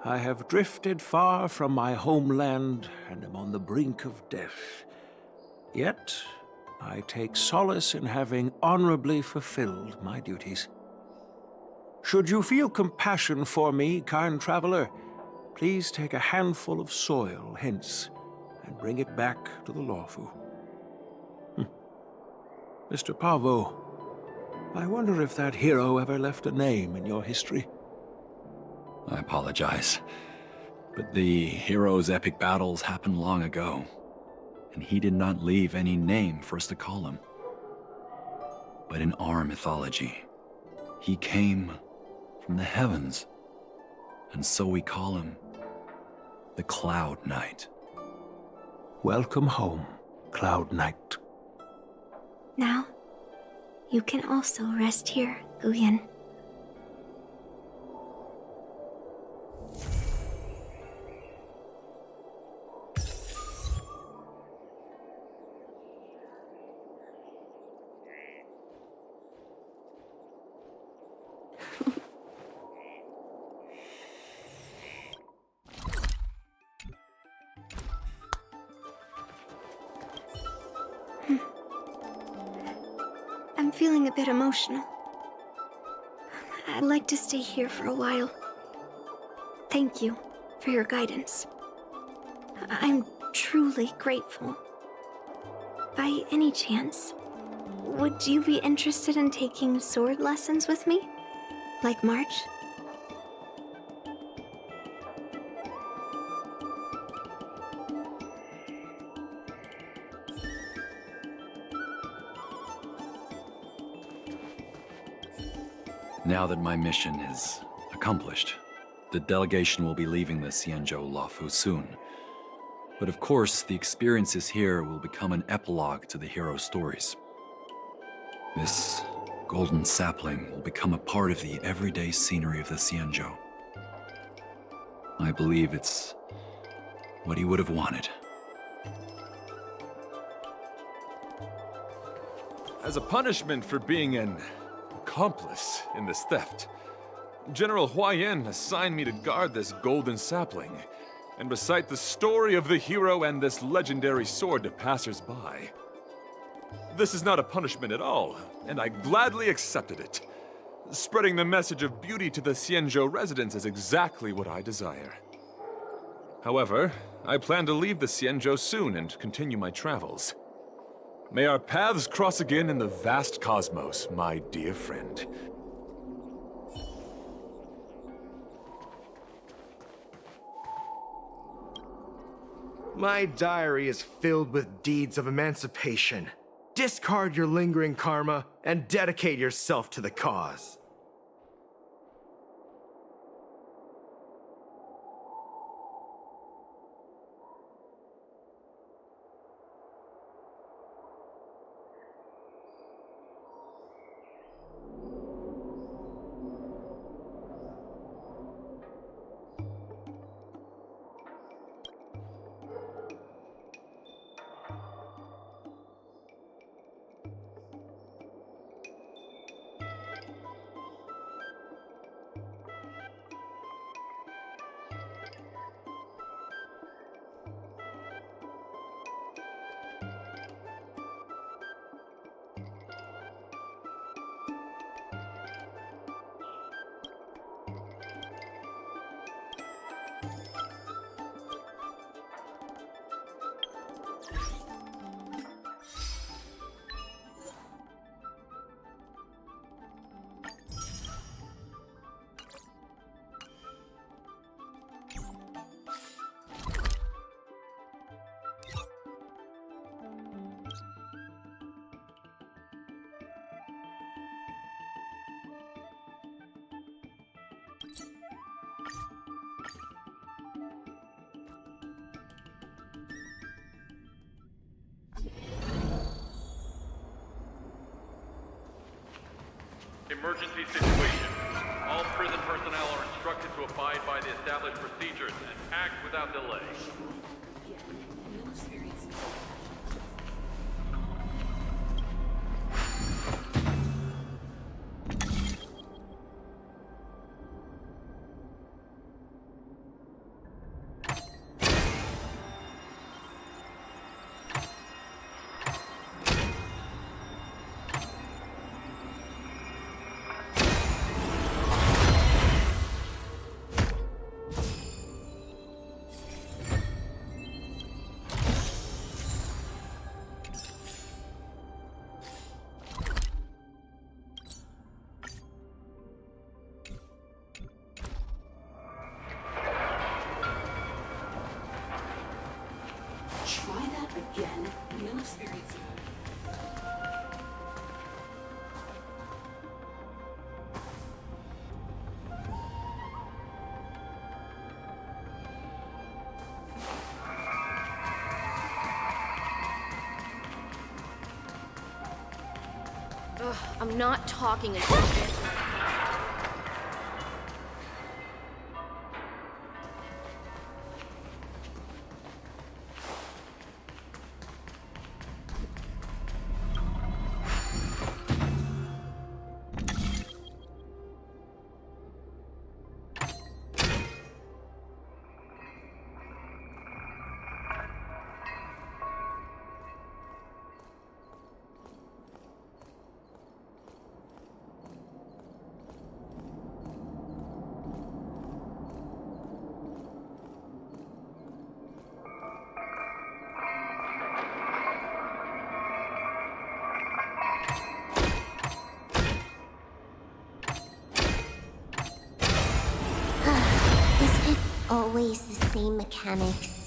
I have drifted far from my homeland and am on the brink of death. Yet, I take solace in having honorably fulfilled my duties. Should you feel compassion for me, kind traveler, please take a handful of soil hence and bring it back to the Lawfu. Mr. Pavo, I wonder if that hero ever left a name in your history. I apologize, but the hero's epic battles happened long ago, and he did not leave any name for us to call him. But in our mythology, he came from the heavens, and so we call him the Cloud Knight. Welcome home, Cloud Knight. Now, you can also rest here, Guyan. I'm feeling a bit emotional. I'd like to stay here for a while. Thank you for your guidance. I'm truly grateful. By any chance, would you be interested in taking sword lessons with me? Like March? Now that my mission is accomplished, the delegation will be leaving the Xianzhou Luofu soon. But of course, the experiences here will become an epilogue to the hero's stories. This golden sapling will become a part of the everyday scenery of the Xianzhou. I believe it's what he would have wanted. As a punishment for being an accomplice in this theft, General Huayan assigned me to guard this golden sapling and recite the story of the hero and this legendary sword to passers-by. This is not a punishment at all, and I gladly accepted it. Spreading the message of beauty to the Xianzhou residents is exactly what I desire. However, I plan to leave the Xianzhou soon and continue my travels. May our paths cross again in the vast cosmos, my dear friend. My diary is filled with deeds of emancipation. Discard your lingering karma and dedicate yourself to the cause. Emergency situation. All prison personnel are instructed to abide by the established procedures and act without delay. again. You'll experience Ugh, I'm not talking until this. Is it always the same mechanics?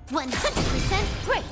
%100% break!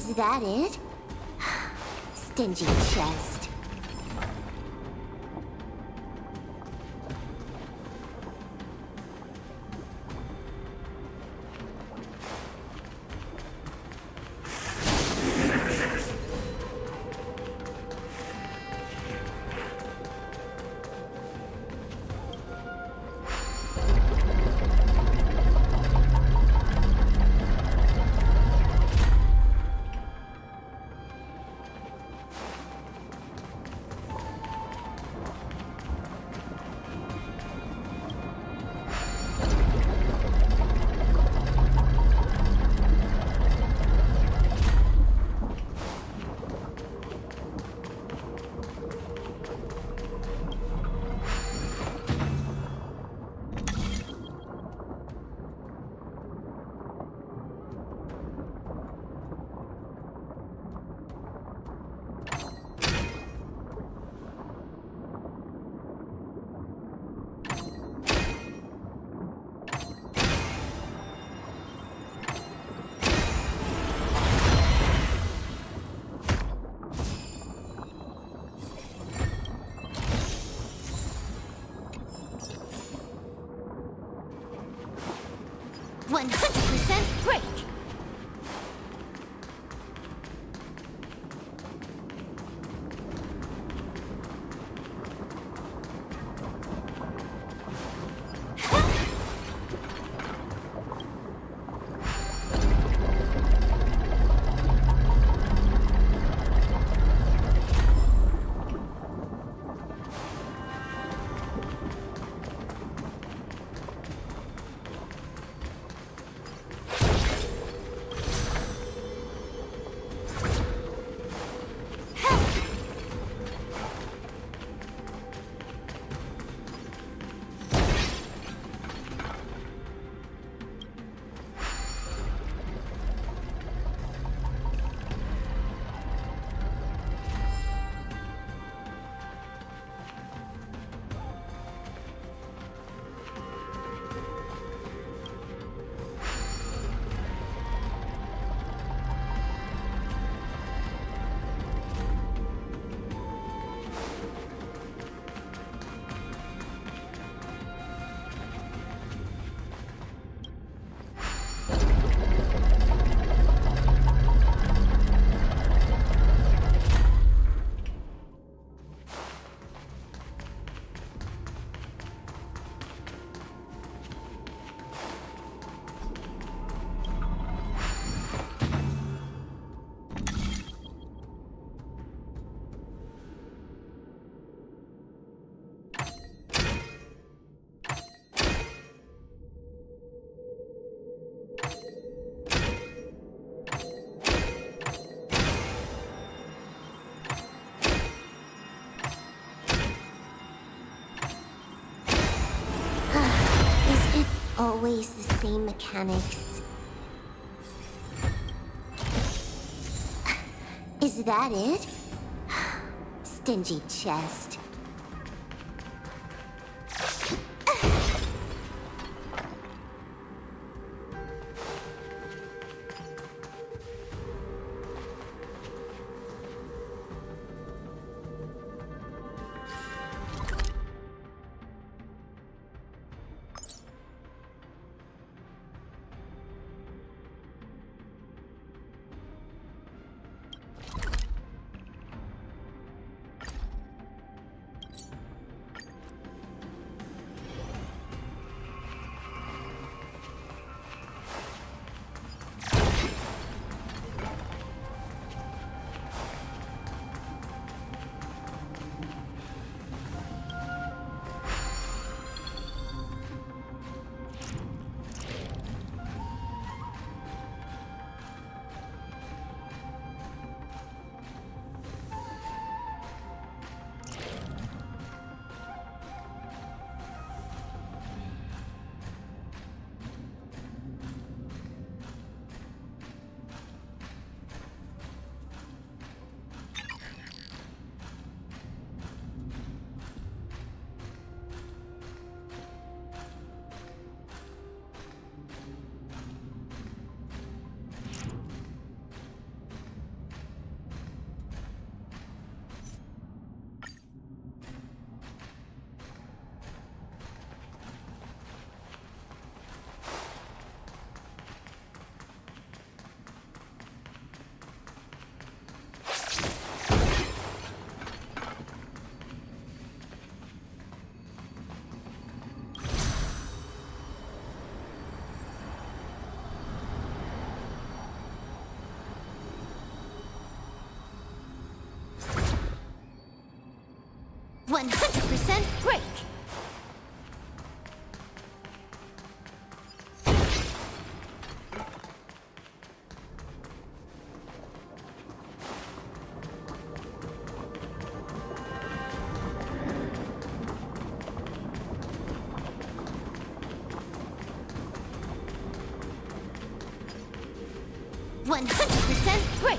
Is that it? Stingy chest. Break! Always the same mechanics. Is that it? Stingy chest. 100% break! Break!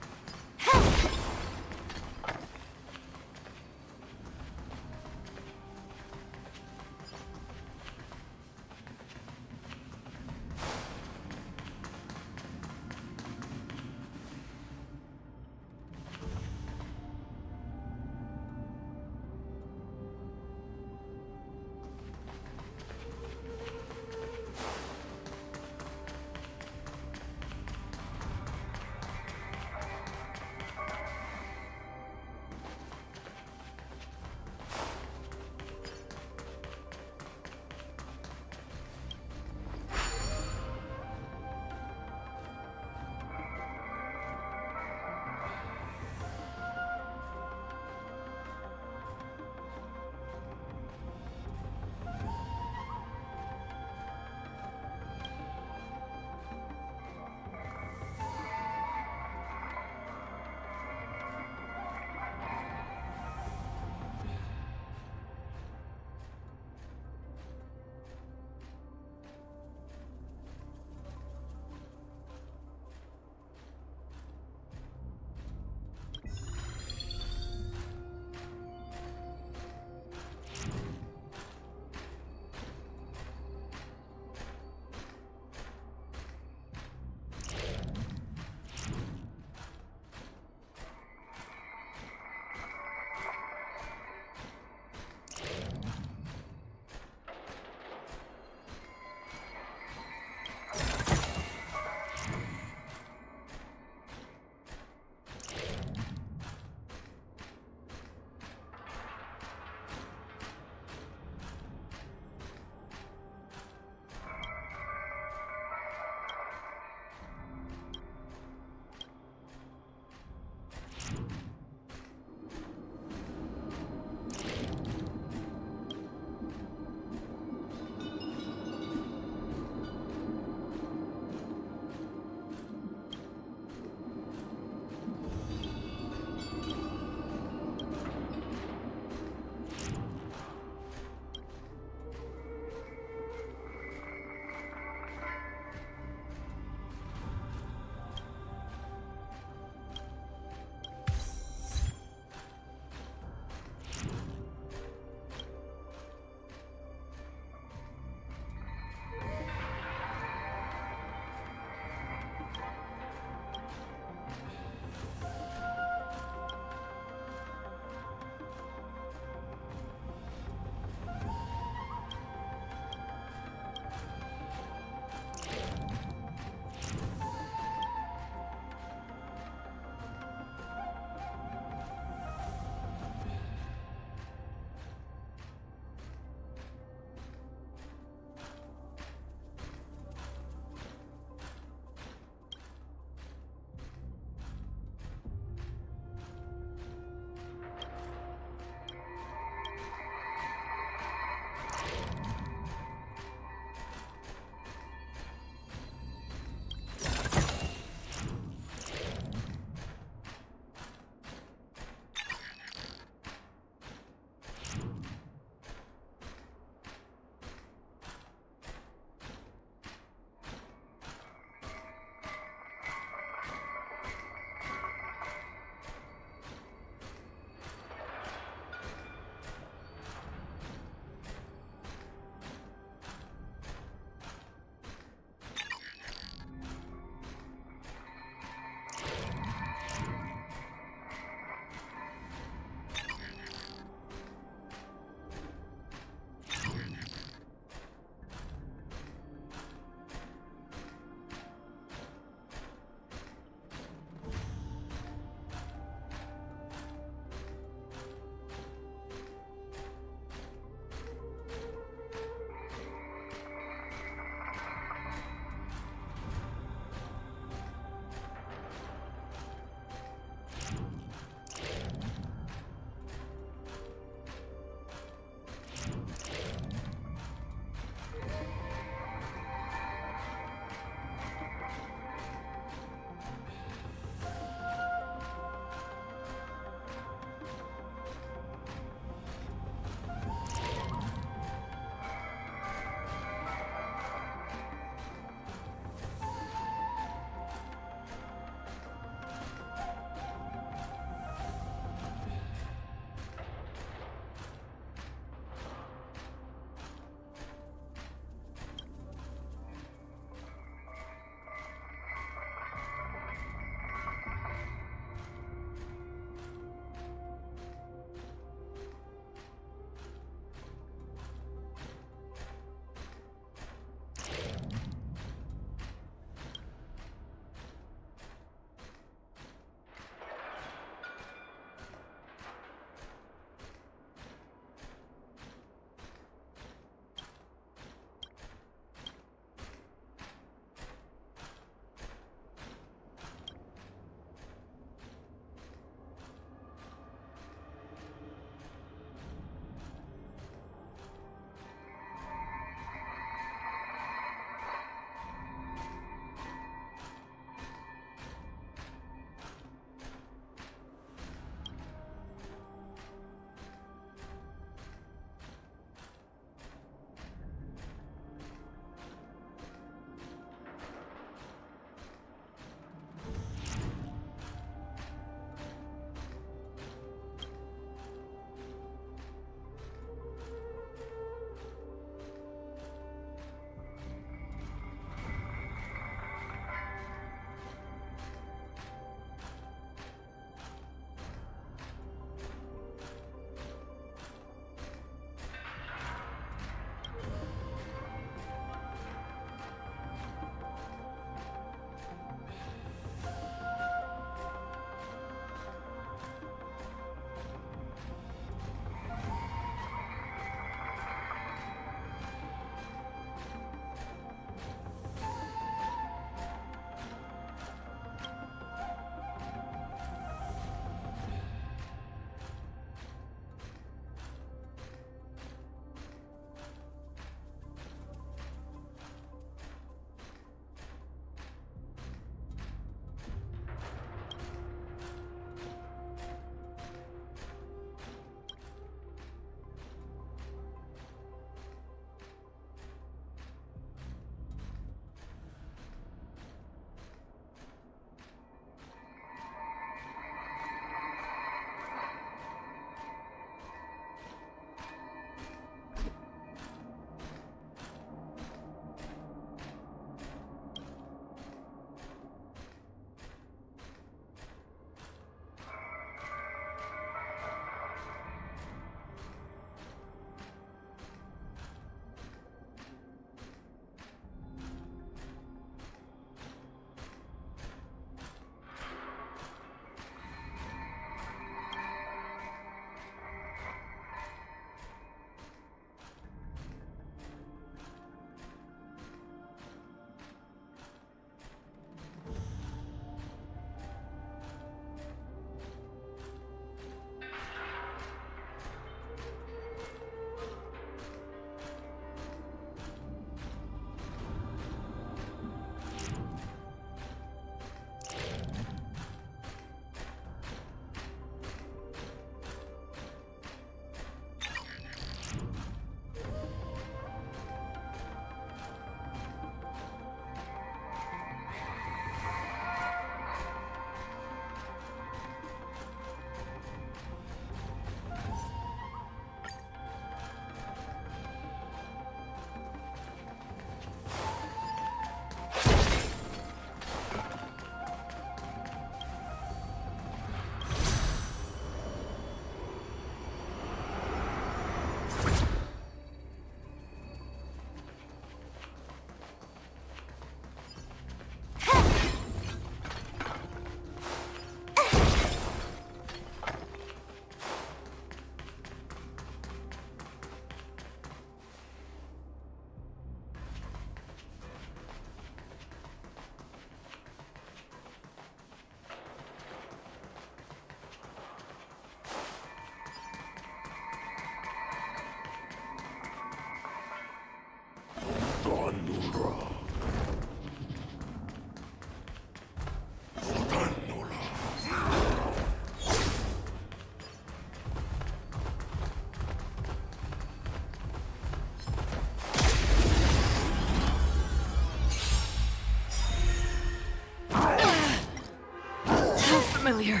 Familiar.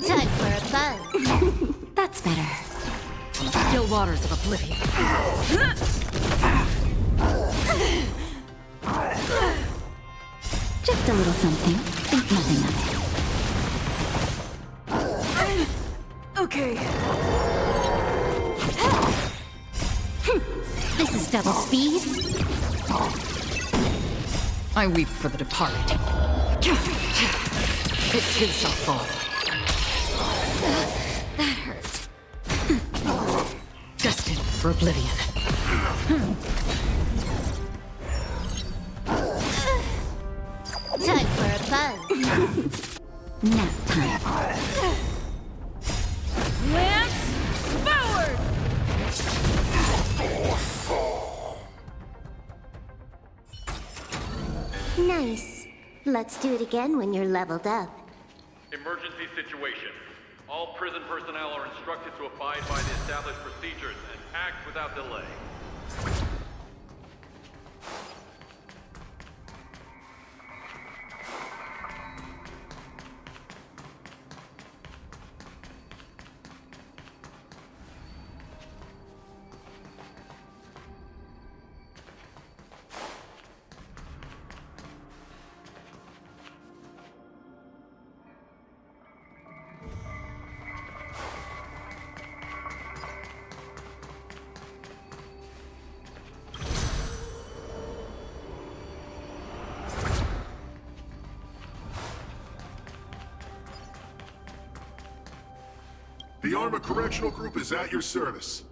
Time for a buzz. That's better. Still waters of oblivion. Just a little something. Think nothing of it. Okay. This is double speed. I weep for the departed. It too shall fall. That hurt. Destined for oblivion. Time for a buzz. Nap time. Lance forward! Nice. Let's do it again when you're leveled up. Emergency situation. All prison personnel are instructed to abide by the established procedures and act without delay. The Armor Correctional Group is at your service.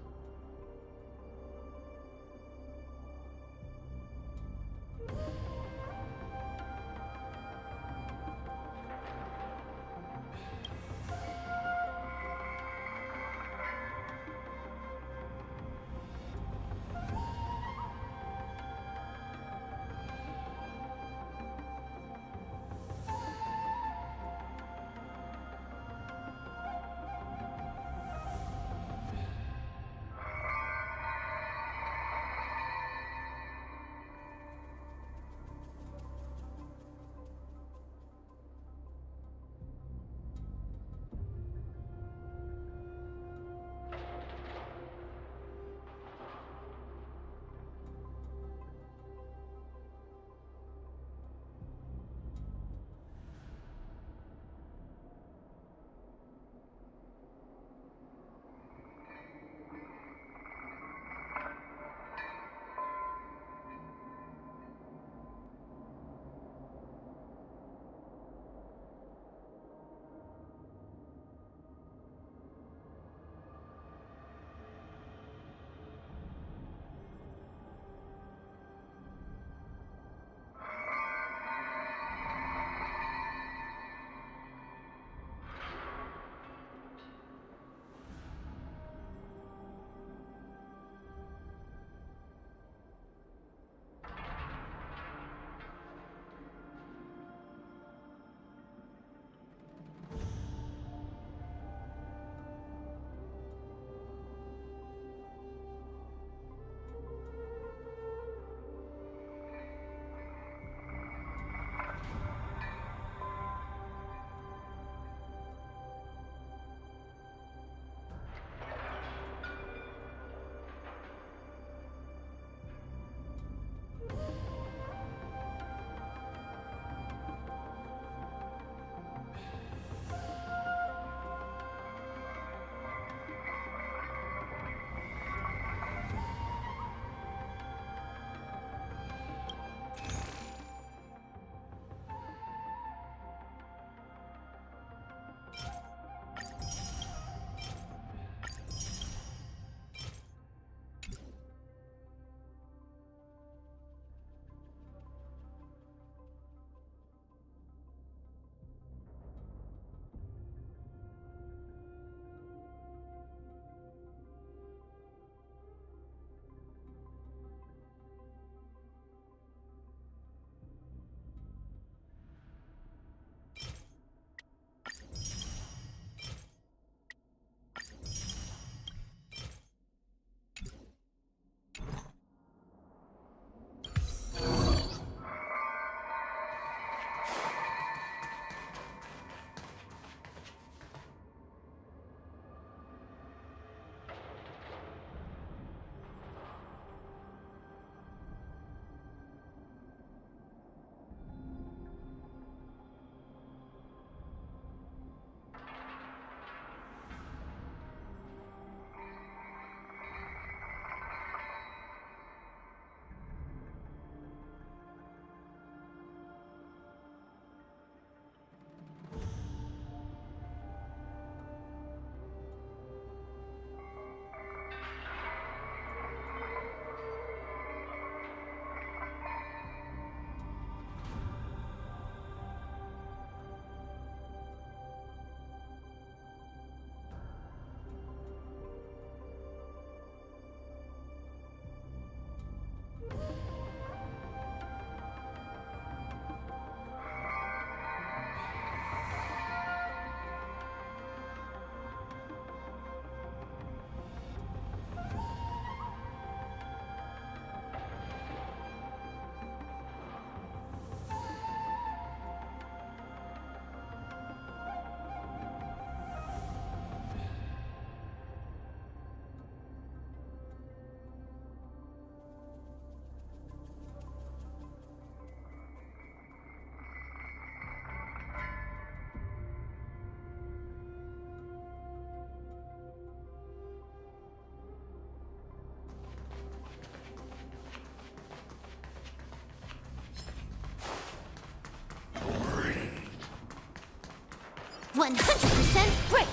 100% break!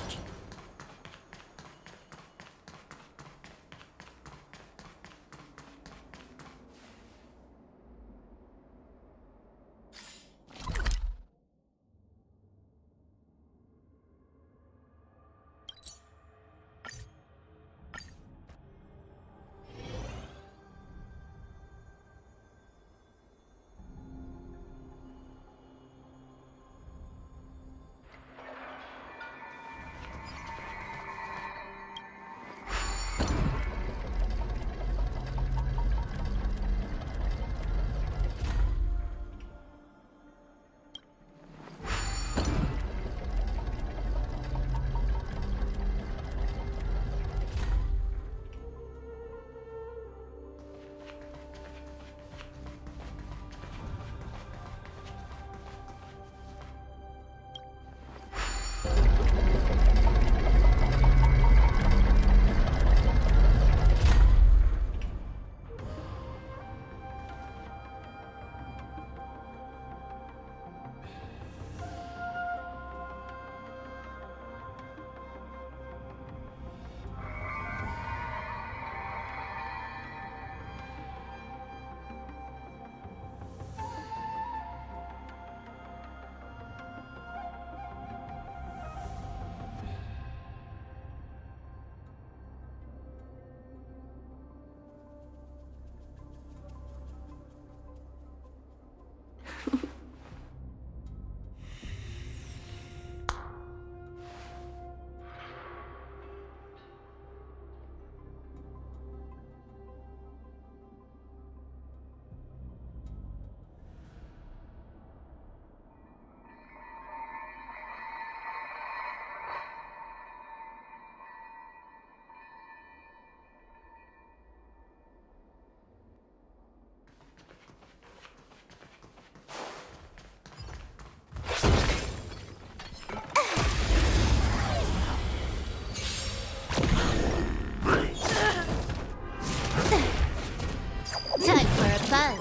Time for a buzz.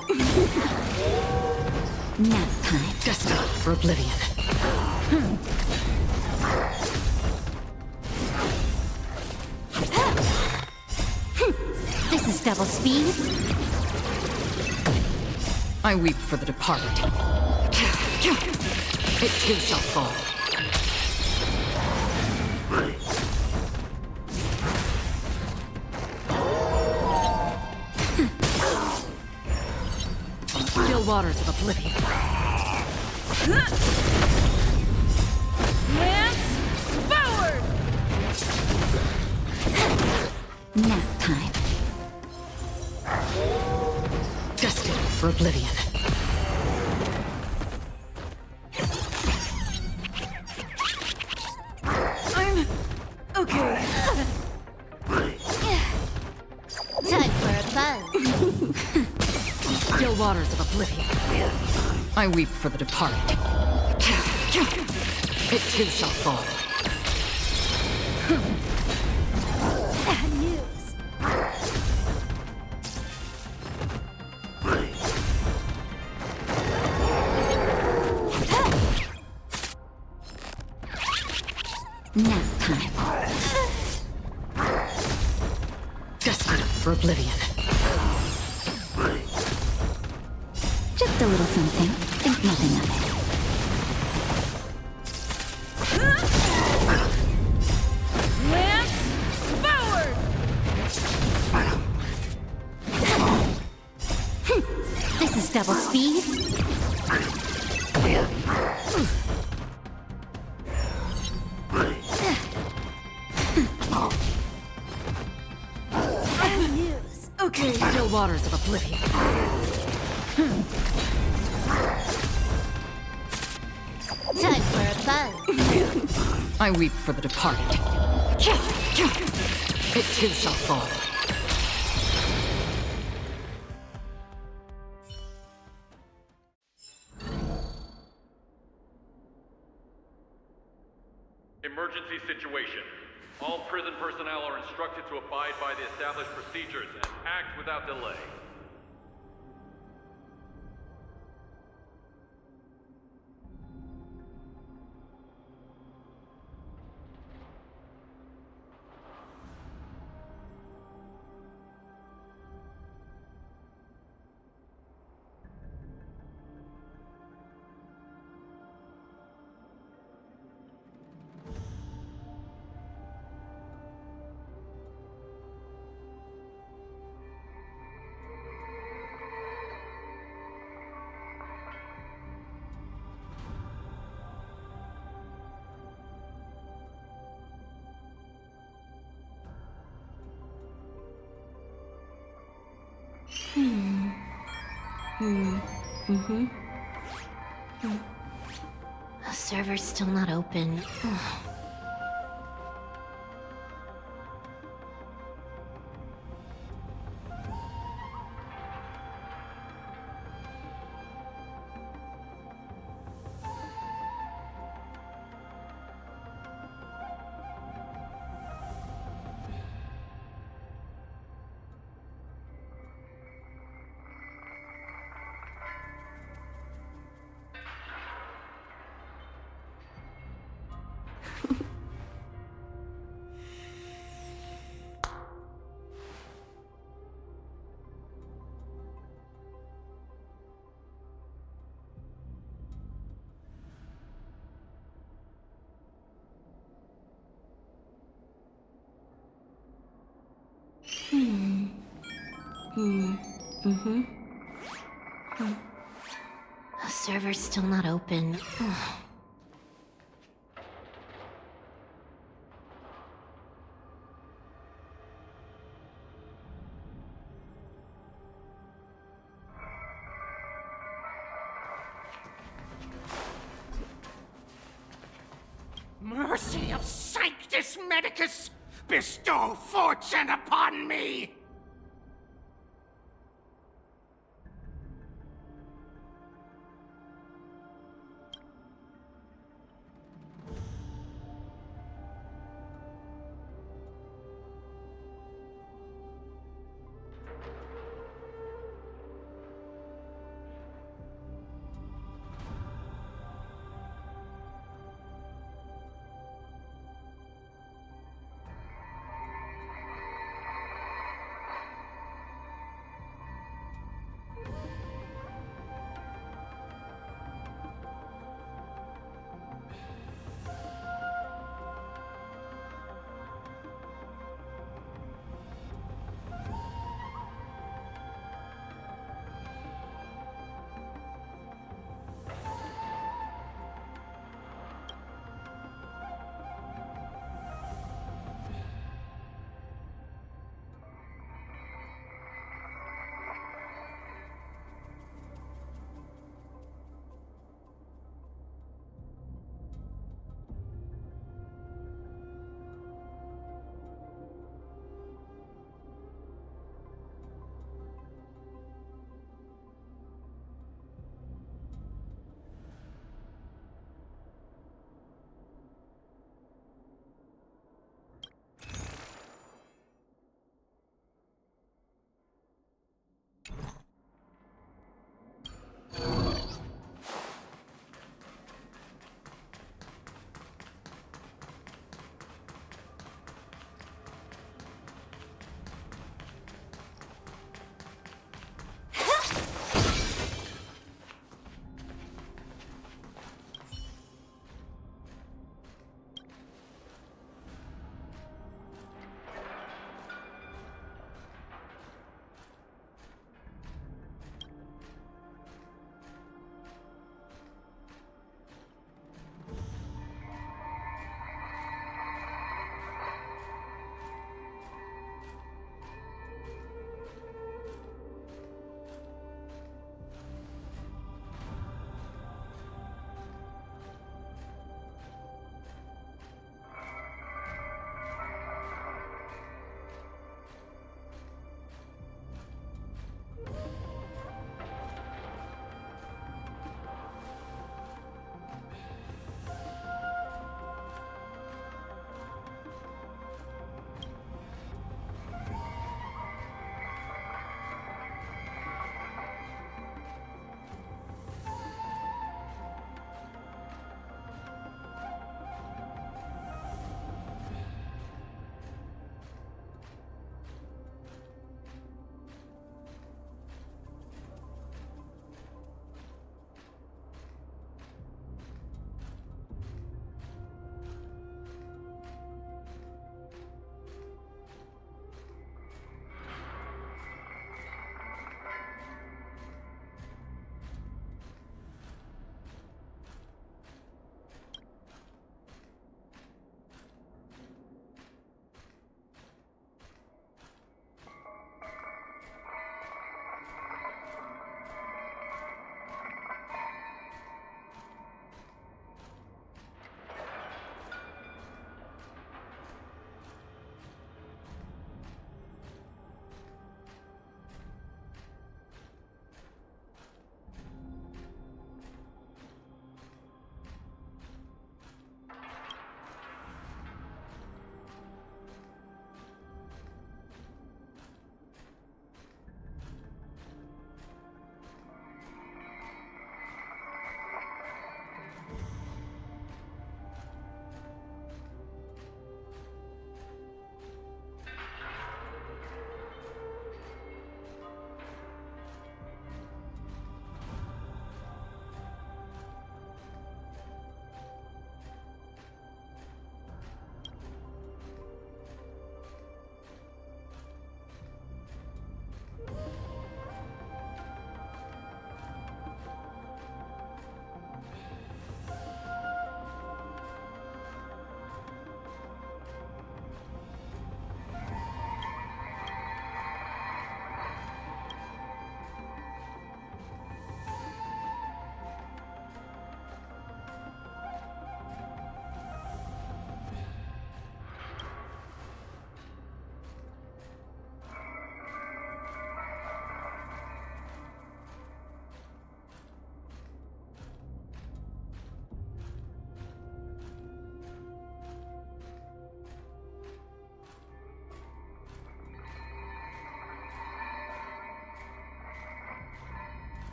Nap time. Destined for oblivion. This is double speed. I weep for the departed. It too shall fall. Still waters of oblivion. Lance forward! Nap time. Destined for oblivion. I'm okay. Time for a buzz. Still waters of oblivion. I weep for the departed. It too shall fall. News. Nap time. Destined for oblivion. Just a little something. Think nothing of it. Lance forward! This is double speed. News. Okay. Still waters of oblivion. Time for a buzz. I weep for the departed. It too shall fall. Emergency situation. All prison personnel are instructed to abide by the established procedures and act without delay. The server's still not open. The server's still not open. Mercy of Sanctus Medicus, bestow fortune upon me!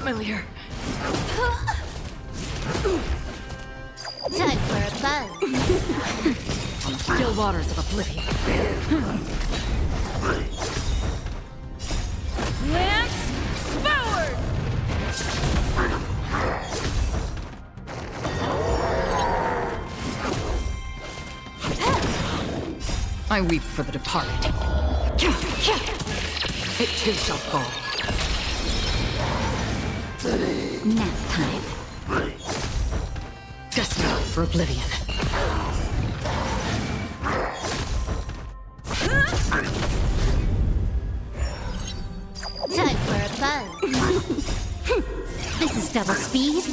familiar. Time for a buzz. On the still waters of oblivion. Lance forward! I weep for the departed. It too shall fall. Nap time. Destined for oblivion. Time for a buzz. This is double speed.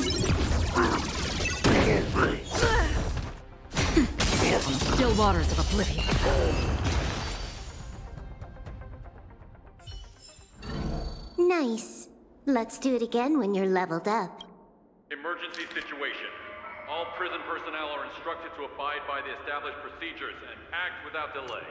On the still waters of oblivion. Nice. Let's do it again when you're leveled up. Emergency situation. All prison personnel are instructed to abide by the established procedures and act without delay.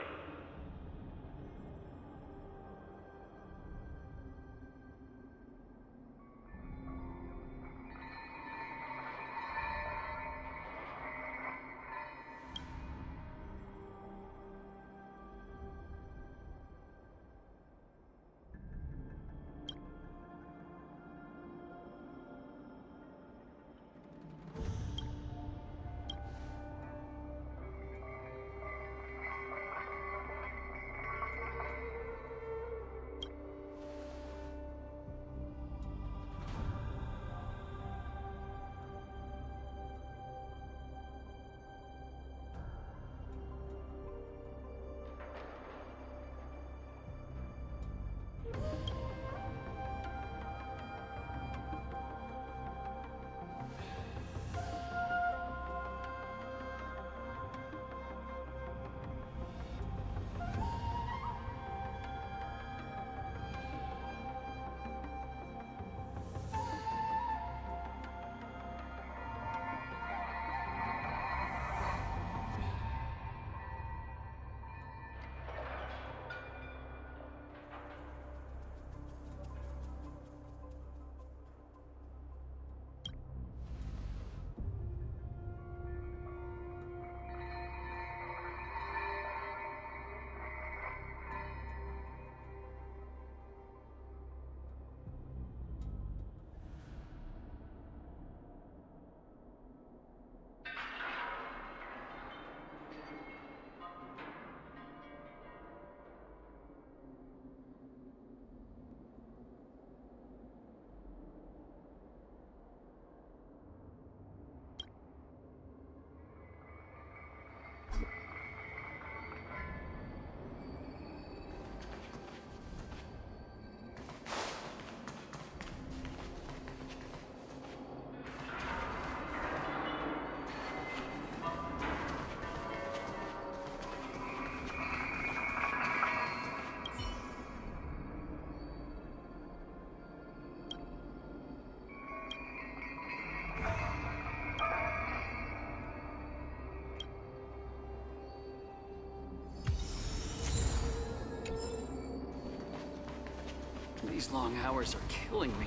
These long hours are killing me.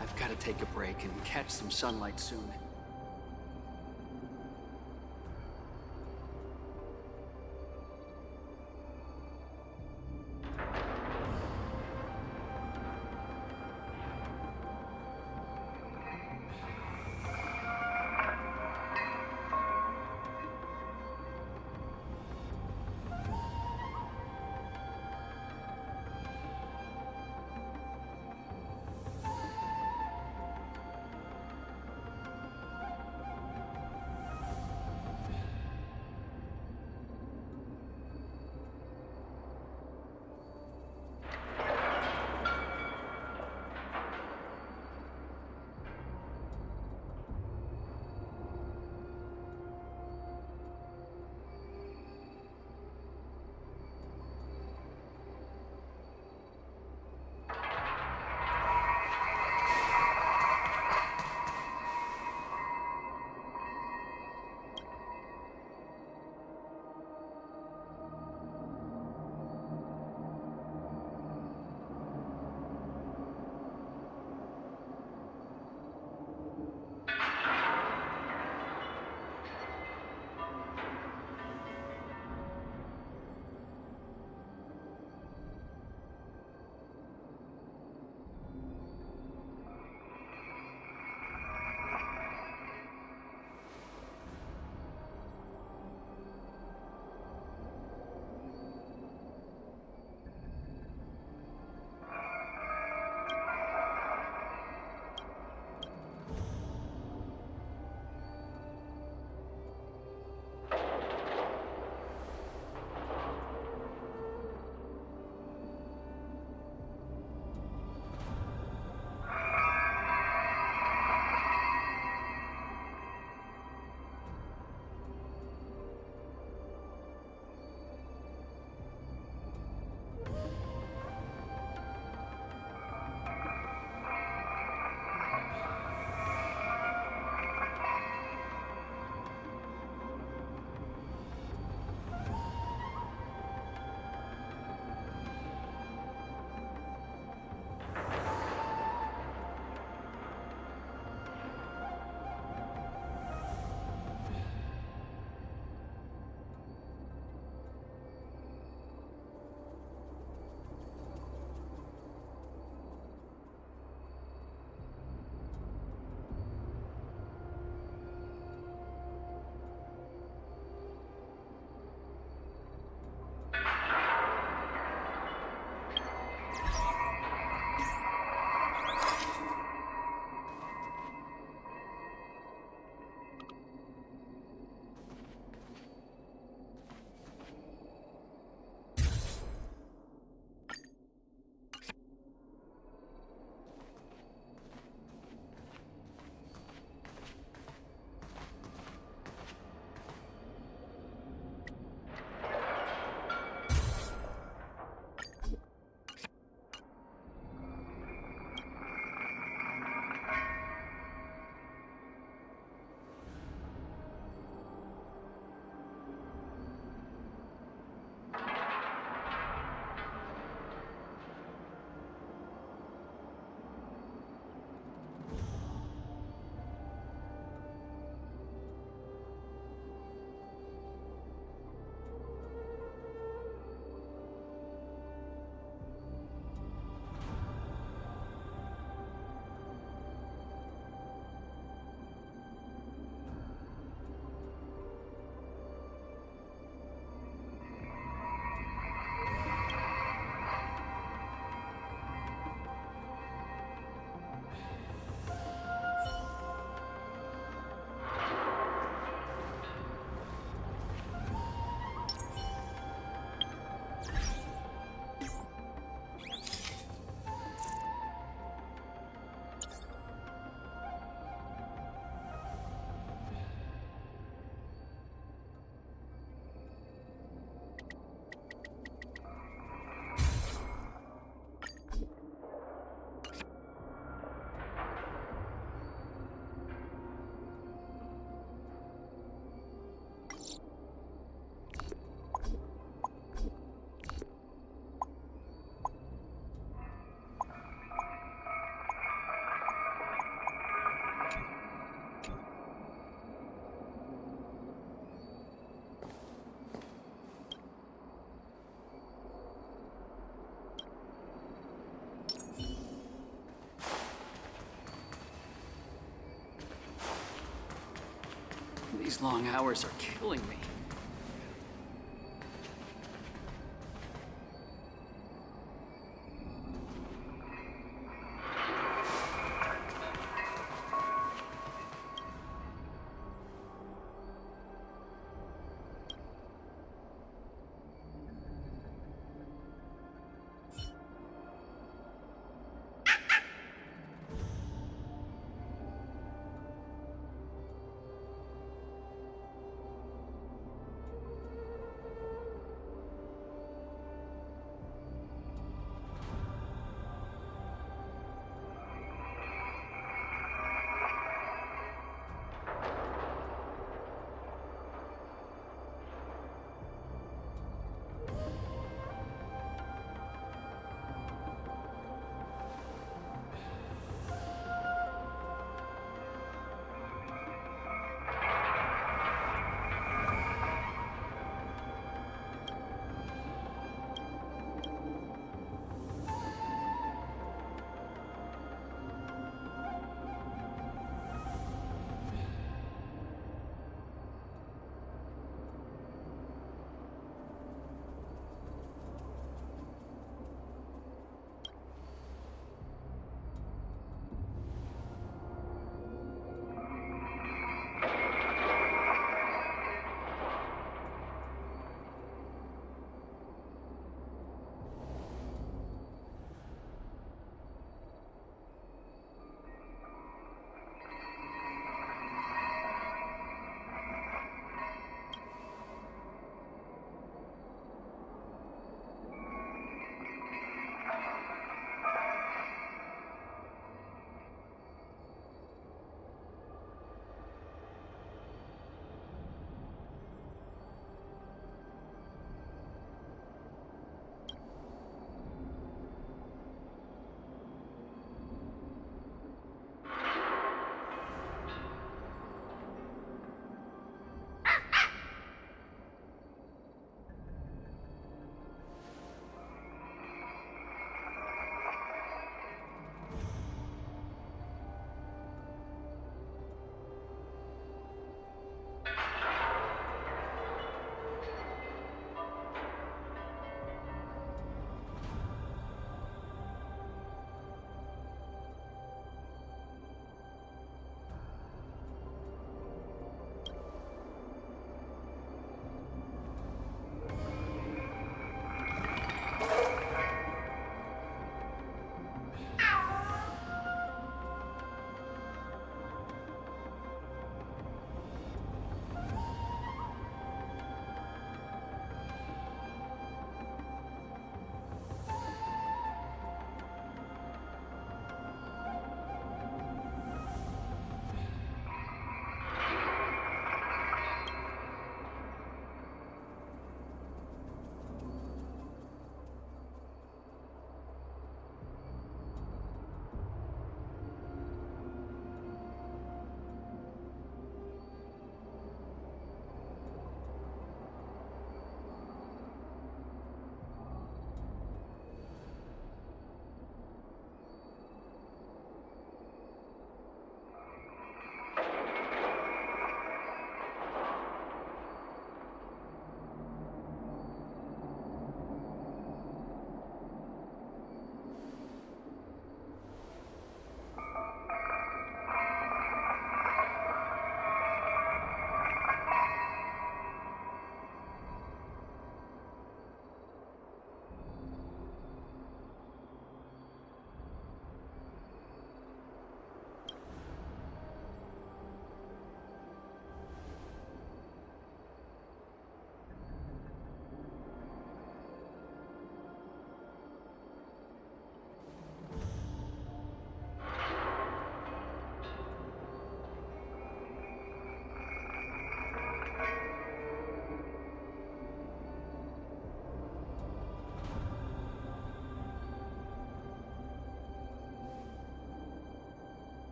I've got to take a break and catch some sunlight soon. These long hours are killing me.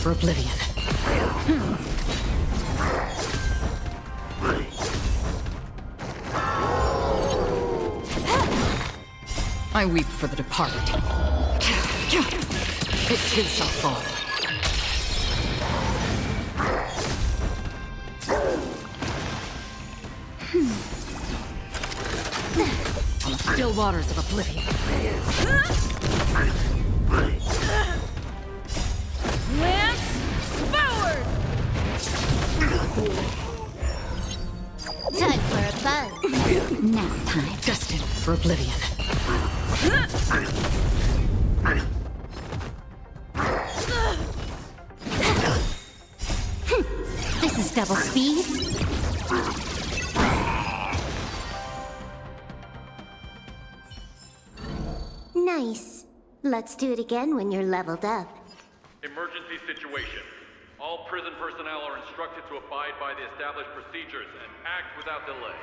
for oblivion. I weep for the departed. It too shall fall. On the still waters of oblivion. Lance forward! Time for a buzz. Nap time. Destined for oblivion. This is double speed. Nice. Let's do it again when you're leveled up. Emergency situation. All prison personnel are instructed to abide by the established procedures and act without delay.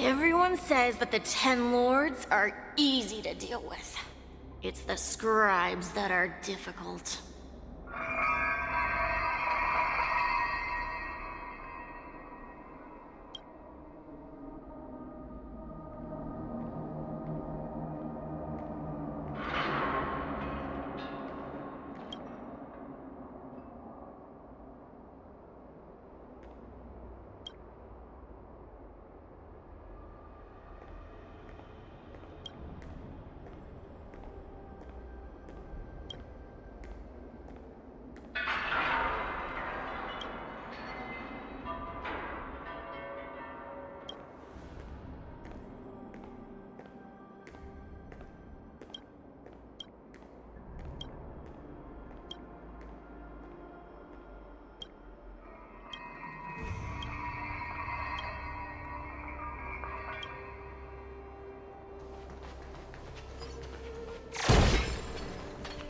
Everyone says that the Ten Lords are easy to deal with. It's the scribes that are difficult.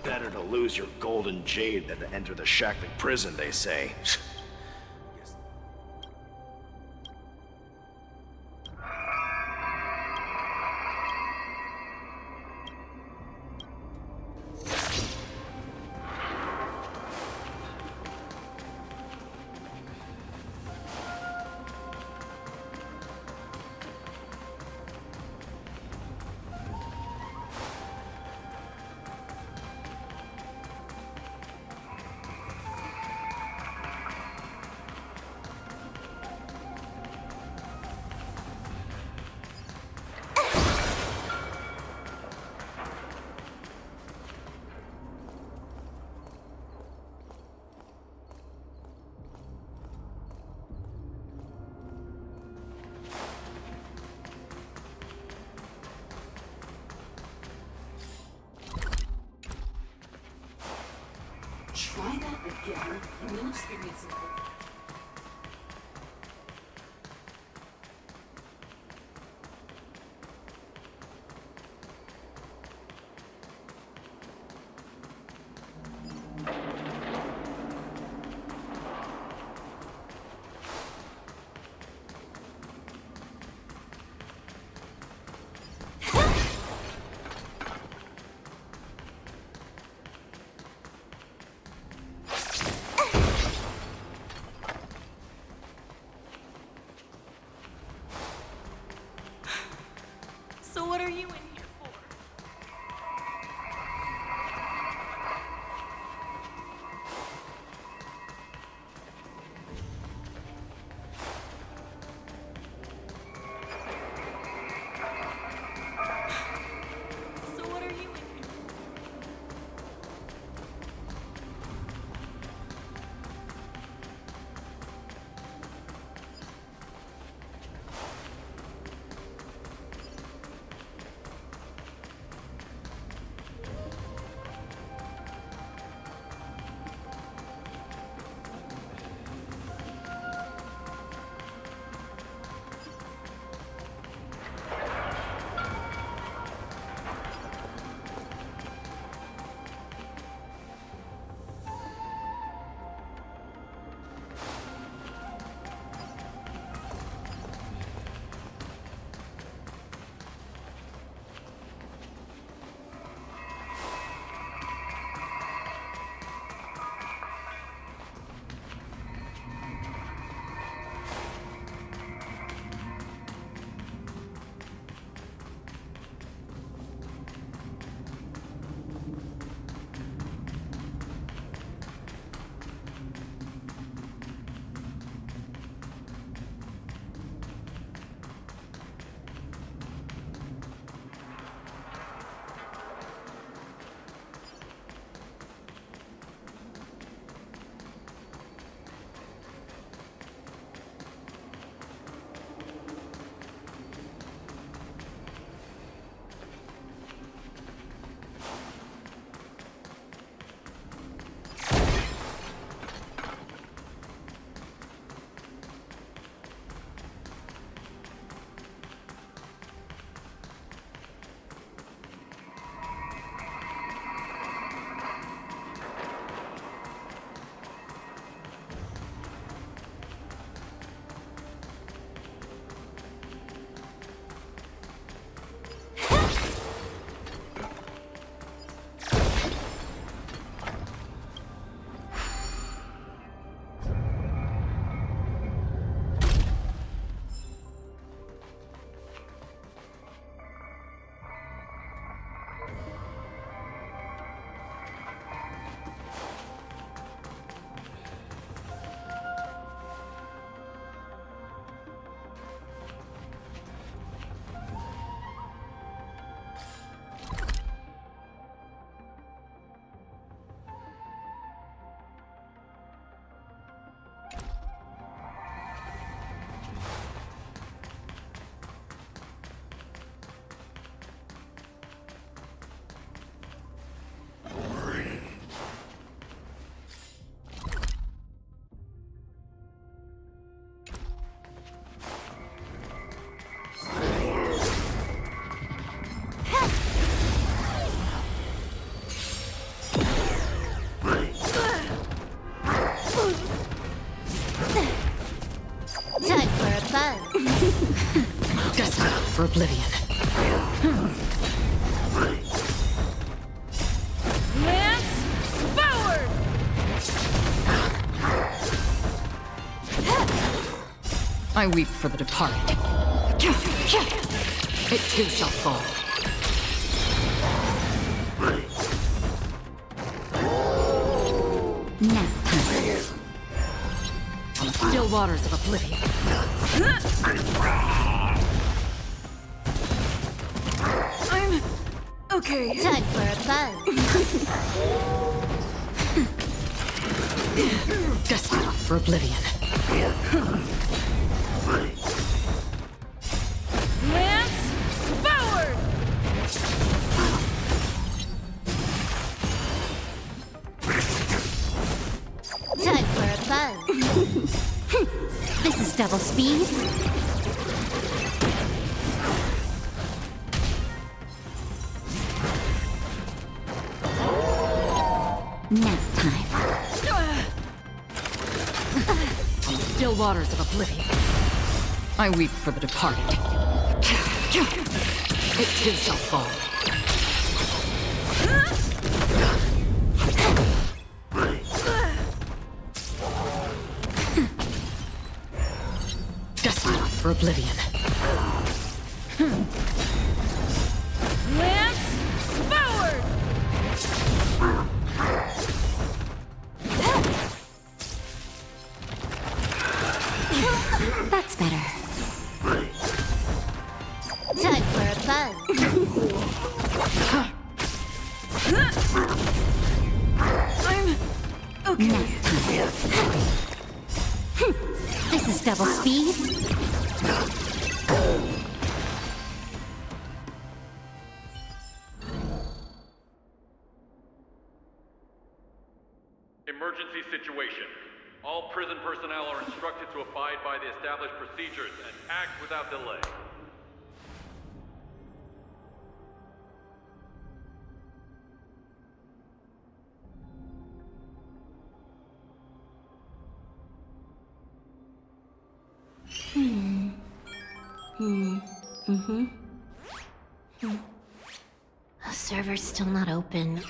Better to lose your golden jade than to enter the shackling prison, they say. Try that again, and you'll experience it. buzz. Destined for oblivion. Lance forward! I weep for the departed. It too shall fall. Nap time. On the still waters of oblivion. I'm okay. Time for a buzz. Destined for oblivion. Lance forward! Time for a buzz. This is double speed. Nap time. On the still waters of oblivion. I weep for the departed. It too shall fall. Destined for oblivion. Lance forward! That's better. Time for a buzz. I'm okay. Nap time. This is double speed. Emergency situation. All prison personnel are instructed to abide by the established procedures and act without delay. The server's still not open.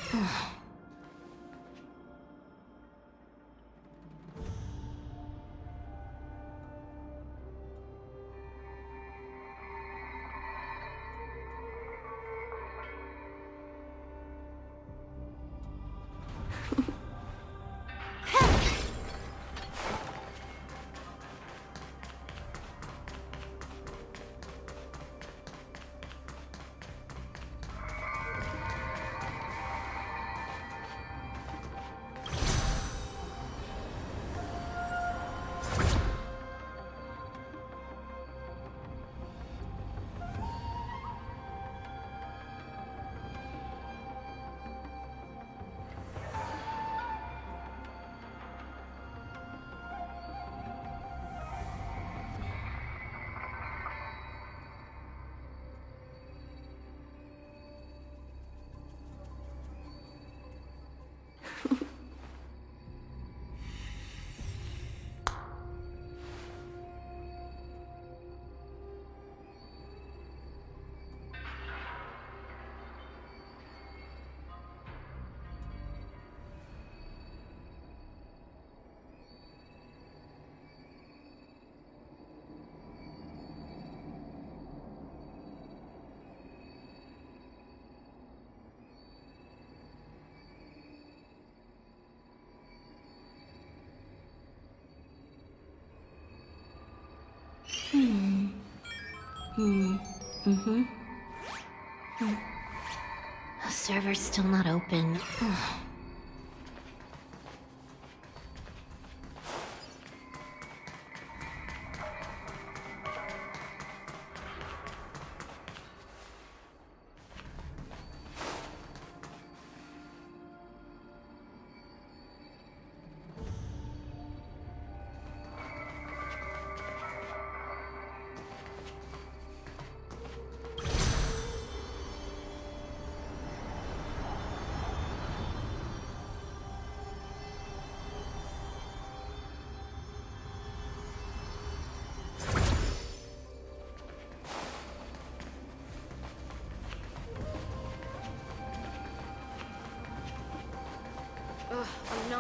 The server's still not open.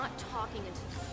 not talking until you